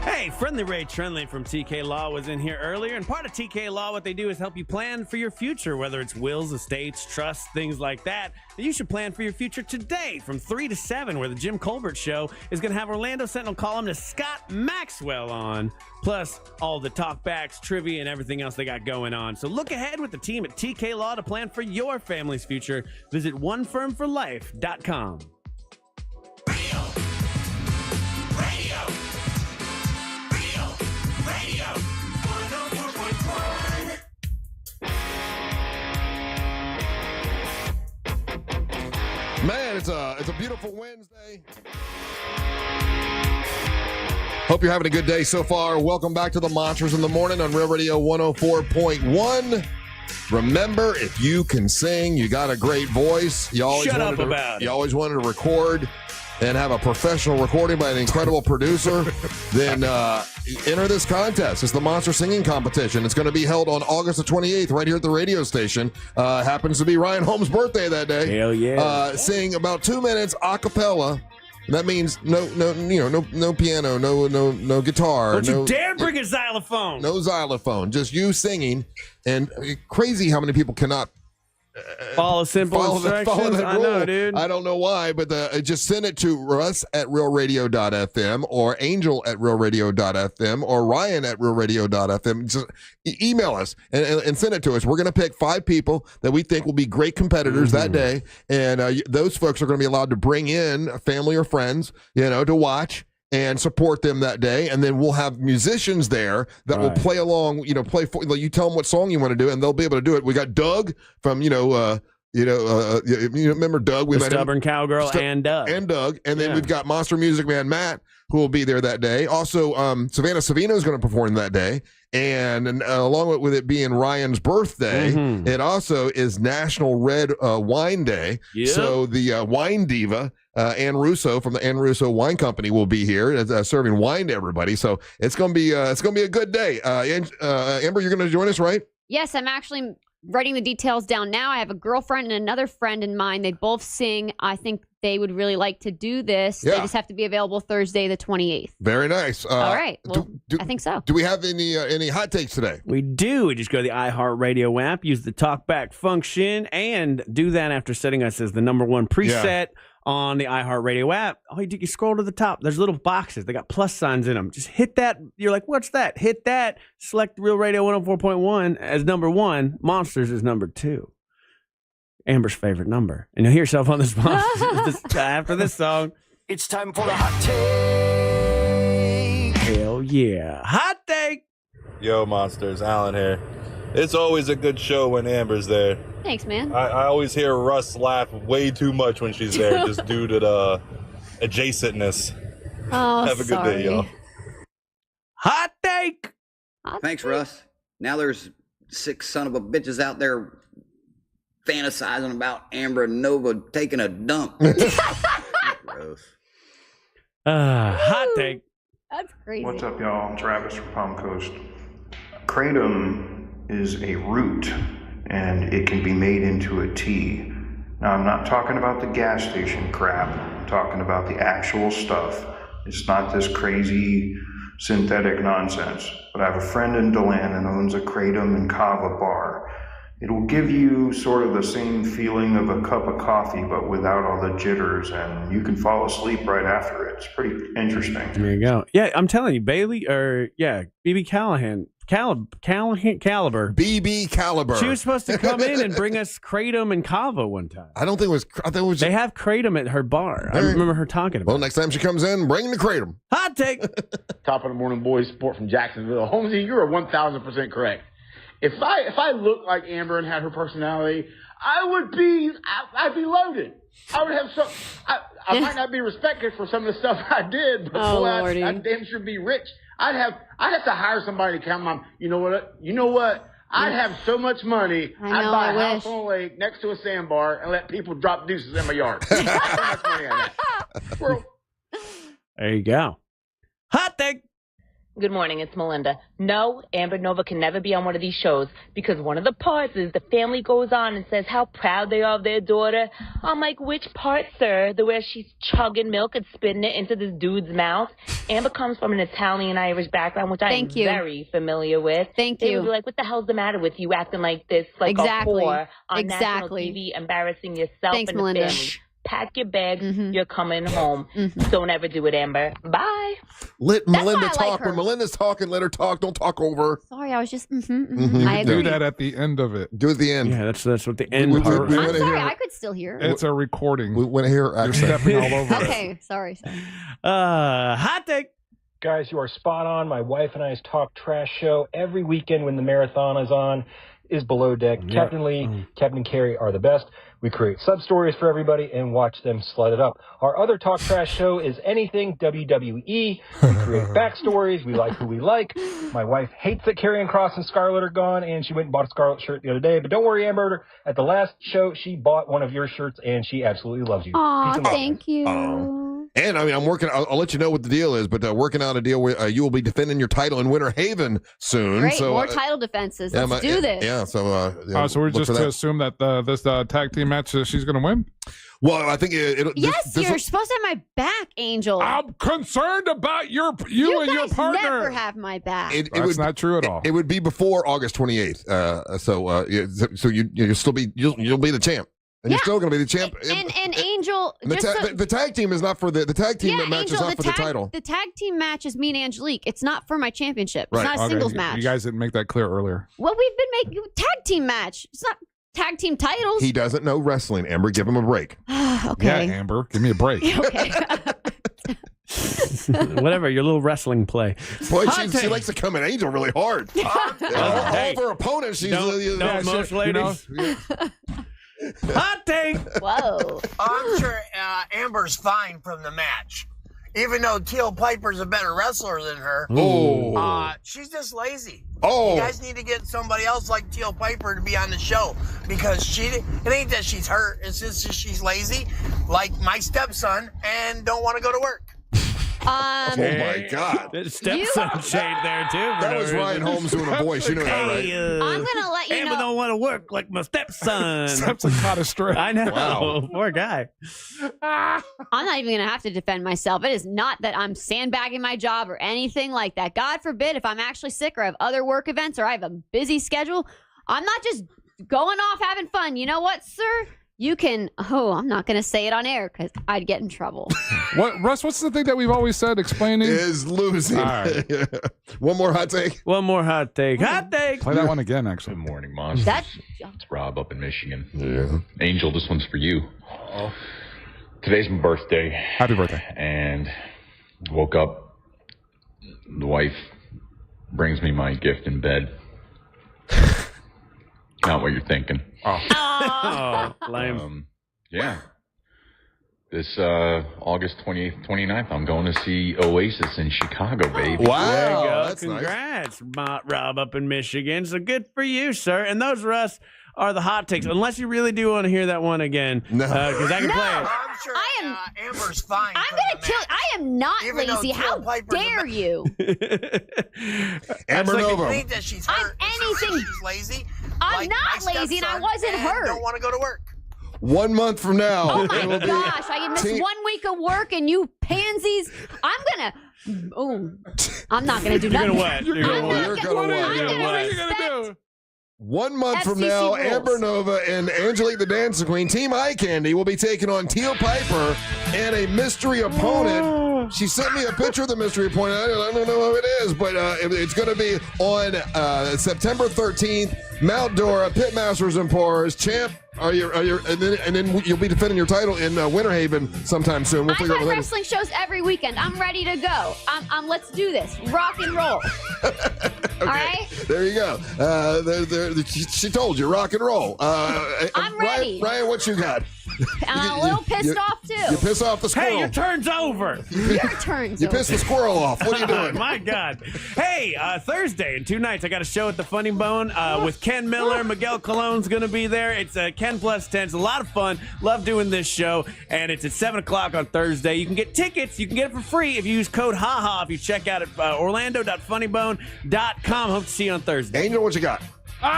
Hey, Friendly Ray Trenley from TK Law was in here earlier, and part of TK Law, what they do is help you plan for your future, whether it's wills, estates, trusts, things like that. You should plan for your future today from 3 to 7, where the Jim Colbert Show is going to have Orlando Sentinel columnist Scott Maxwell on, plus all the talkbacks, trivia, and everything else they got going on. So look ahead with the team at TK Law to plan for your family's future. Visit onefirmforlife.com. Man, it's a beautiful Wednesday. Hope you're having a good day so far. Welcome back to the Monsters in the Morning on Real Radio 104.1. Remember, if you can sing, you got a great voice. You always wanted to record and have a professional recording by an incredible producer, then enter this contest. It's the Monster Singing Competition. It's going to be held on August the 28th right here at the radio station. Happens to be Ryan Holmes' birthday that day. Hell yeah. Sing about 2 minutes a cappella. That means no piano, no guitar. Don't you dare bring a xylophone. No xylophone. Just you singing. And crazy how many people cannot follow simple instructions. That I rule. know, dude. I don't know why, but just send it to Russ at realradio.fm or Angel at realradio.fm or Ryan at realradio.fm. Just email us and send it to us. We're going to pick 5 people that we think will be great competitors that day, and those folks are going to be allowed to bring in family or friends, to watch and support them that day, and then we'll have musicians there that will play along. You tell them what song you want to do, and they'll be able to do it. We got Doug from remember Doug? We the met Stubborn Cowgirl and Doug, and then we've got Monster Music Man Matt, who will be there that day. Also, Savannah Savino is going to perform that day, and along with it being Ryan's birthday, it also is National Red Wine Day. Yep. So the wine diva. Ann Russo from the Ann Russo Wine Company will be here serving wine to everybody. So it's gonna be a good day. Amber, you're gonna join us, right? Yes, I'm actually writing the details down now. I have a girlfriend and another friend in mind. They both sing. I think they would really like to do this. Yeah. They just have to be available Thursday the 28th. Very nice. All right. Well, I think so. Do we have any hot takes today? We do. We just go to the iHeartRadio app, use the talkback function, and do that after setting us as the #1 preset on the iHeartRadio app. All you do, you scroll to the top. There's little boxes. They got plus signs in them. Just hit that. You're like, what's that? Hit that. Select Real Radio 104.1 as #1. Monsters is #2. Amber's favorite number. And you'll hear yourself on this after this song. It's time for the hot take. Hell yeah. Hot take. Yo, Monsters. Alan here. It's always a good show when Amber's there. Thanks, man. I always hear Russ laugh way too much when she's there, just due to the adjacentness. Oh, Have a good day, y'all. Hot take. Thanks, Russ. Now there's 6 son of a bitches out there fantasizing about Amber and Nova taking a dump. Gross. Hot take. That's crazy. What's up, y'all? I'm Travis from Palm Coast. Kratom is a root, and it can be made into a tea. Now, I'm not talking about the gas station crap. I'm talking about the actual stuff. It's not this crazy synthetic nonsense. But I have a friend in DeLand that owns a Kratom and Kava bar. It will give you sort of the same feeling of a cup of coffee, but without all the jitters, and you can fall asleep right after it. It's pretty interesting. There you go. Yeah, I'm telling you, BB Caliber. BB Caliber. She was supposed to come in and bring us Kratom and Kava one time. I think it was. They have Kratom at her bar. I remember her talking about. Well, next time she comes in, bring the Kratom. Hot take. Top of the morning, boys. Support from Jacksonville. Holmesy, you are 1,000% correct. If I looked like Amber and had her personality, I'd be loaded. I would have some. I might not be respected for some of the stuff I did, but I'd damn sure be rich. I'd have to hire somebody to count my. You know what? I'd have so much money. I'd buy a house on a lake next to a sandbar and let people drop deuces in my yard. That's how much money I have. There you go. Hot take. Good morning, it's Melinda. No, Amber Nova can never be on one of these shows because one of the parts is the family goes on and says how proud they are of their daughter. I'm like, which part, sir? The where she's chugging milk and spitting it into this dude's mouth. Amber comes from an Italian-Irish background, which I am very familiar with. They would be like, what the hell's the matter with you acting like this, like a whore on national TV, embarrassing yourself and the Melinda. family. Pack your bags. You're coming home. Don't ever do it, Amber. Bye. Let Melinda talk. When Melinda's talking, let her talk. Don't talk over her. Sorry, I was just. I Do agree. that at the end of it. Do it at the end. Yeah, that's what the end part. I'm sorry, I could still hear. It's a recording. We want to hear her accent. You're stepping all over it. Okay, sorry. Hot take. Guys, you are spot on. My wife and I's Talk Trash show every weekend when the marathon is on is Below Deck. Yeah. Captain Lee, Captain Carey are the best. We create sub-stories for everybody and watch them sled it up. Our other Talk Trash show is Anything WWE. We create backstories. We like who we like. My wife hates that Karrion Kross and Scarlett are gone, and she went and bought a Scarlett shirt the other day. But don't worry, Amber. At the last show, she bought one of your shirts, and she absolutely loves you. Aw, Peace and love. thank you. And I mean, I'm working. I'll let you know what the deal is, but working out a deal where you will be defending your title in Winter Haven soon. Great, so more title defenses. Let's do this. Yeah. So, so we're just to assume that this tag team match she's going to win. Well, I think it'll. Yes, you're supposed to have my back, Angel. I'm concerned about you and your partner. Never have my back. That's not true at all. It would be before August 28th. So you'll still be you'll be the champ. And you're still going to be the champ. And Angel, the tag team is not for the tag team match is not for the title. The tag team match is me and Angelique. It's not for my championship. It's Right. not a singles match. You guys didn't make that clear earlier. Well, we've been making tag team match. It's not tag team titles. He doesn't know wrestling. Amber, give him a break. Okay. Yeah, Amber, give me a break. Okay. Whatever, your little wrestling play. Boy, she likes to come at Angel really hard. All of her opponents, she's don't most ladies. Hot take. Whoa. I'm sure Amber's fine from the match. Even though Teal Piper's a better wrestler than her, she's just lazy. Oh. You guys need to get somebody else like Teal Piper to be on the show because it ain't that she's hurt. It's just that she's lazy, like my stepson, and don't want to go to work. Oh my God! Stepson shade there too. That was Ryan Holmes doing a voice. You know that, right? I'm gonna let you Amber know. don't want to work like my stepson. Stepson caught a stray. I know. Wow. Poor guy. I'm not even gonna have to defend myself. It is not that I'm sandbagging my job or anything like that. God forbid if I'm actually sick or I have other work events or I have a busy schedule. I'm not just going off having fun. You know what, sir? You can. Oh, I'm not going to say it on air because I'd get in trouble. Russ, what's the thing that we've always said explaining? Is losing. All right. One more hot take. One more hot take. Hot take. Play that one again, actually. Good morning, Monsters. It's Rob up in Michigan. Yeah. Angel, this one's for you. Today's my birthday. Happy birthday. And woke up. The wife brings me my gift in bed. Not what you're thinking. Oh, lame. Yeah. This August 28th, 29th, I'm going to see Oasis in Chicago, baby. Wow. There you go. That's Congrats, Rob up in Michigan. So good for you, sir. And those, Russ, are the hot takes. Unless you really do want to hear that one again. No. Because I can play it. I'm sure Amber's fine. I'm going to kill. I am not Even though lazy. Teal How Piper's dare you? Amber like Nova. It ain't that she's hurt. It's just that she's lazy. I'm like not my lazy and I stepson, wasn't and hurt. Don't want to go to work. 1 month from now. Oh my it'll be gosh! I missed 1 week of work and you pansies. I'm gonna. Oh, I'm not gonna do You're nothing. going to what? You're going to what? You're gonna what? What are you going to do? 1 month from FCC now, rules. Amber Nova and Angelique the Dancing Queen, Team Eye Candy, will be taking on Teal Piper and a mystery opponent. She sent me a picture of the mystery opponent. I don't know who it is, but it's going to be on September 13th. Mount Dora, Pitmasters Emporia's champ. And then you'll be defending your title in Winter Haven sometime soon. We'll I've figure out had what that is. wrestling shows every weekend. I'm ready to go. Let's do this. Rock and roll. All right. There you go. She told you, rock and roll. I'm ready. Ryan, what you got? I'm a little pissed off too. You piss off the squirrel. Hey, your turn's over. Your turn's You over. pissed the squirrel off. What are you doing? My God. Hey, Thursday in 2 nights, I got a show at the Funny Bone with Ken Miller. Miguel Colon's going to be there. It's Ken plus 10. It's a lot of fun. Love doing this show. And it's at 7 o'clock on Thursday. You can get tickets. You can get it for free if you use code HAHA if you check out at orlando.funnybone.com. Hope to see you on Thursday. Angel, what you got?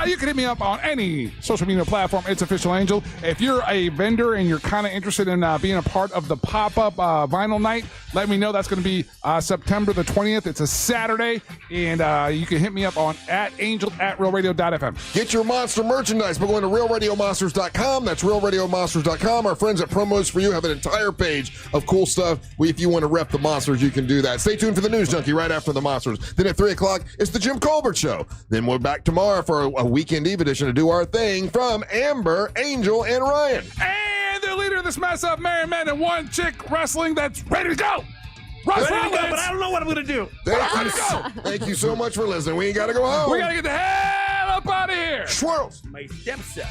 You can hit me up on any social media platform. It's Official Angel. If you're a vendor and you're kind of interested in being a part of the pop-up vinyl night, let me know. That's going to be September the 20th. It's a Saturday, and you can hit me up on @angel@realradio.fm. Get your monster merchandise by going to realradiomonsters.com. That's realradiomonsters.com. Our friends at Promos For You have an entire page of cool stuff. If you want to rep the monsters, you can do that. Stay tuned for the News Junkie right after the monsters. Then at 3 o'clock, it's the Jim Colbert Show. Then we're back tomorrow for a Weekend Eve edition to do our thing from Amber, Angel, and Ryan. And the leader of this mess of married men and one chick wrestling that's ready to go. Ready to go, but I don't know what I'm going to do. Thank you so much for listening. We got to go home. We got to get the hell up out of here. Swirls. My stepson.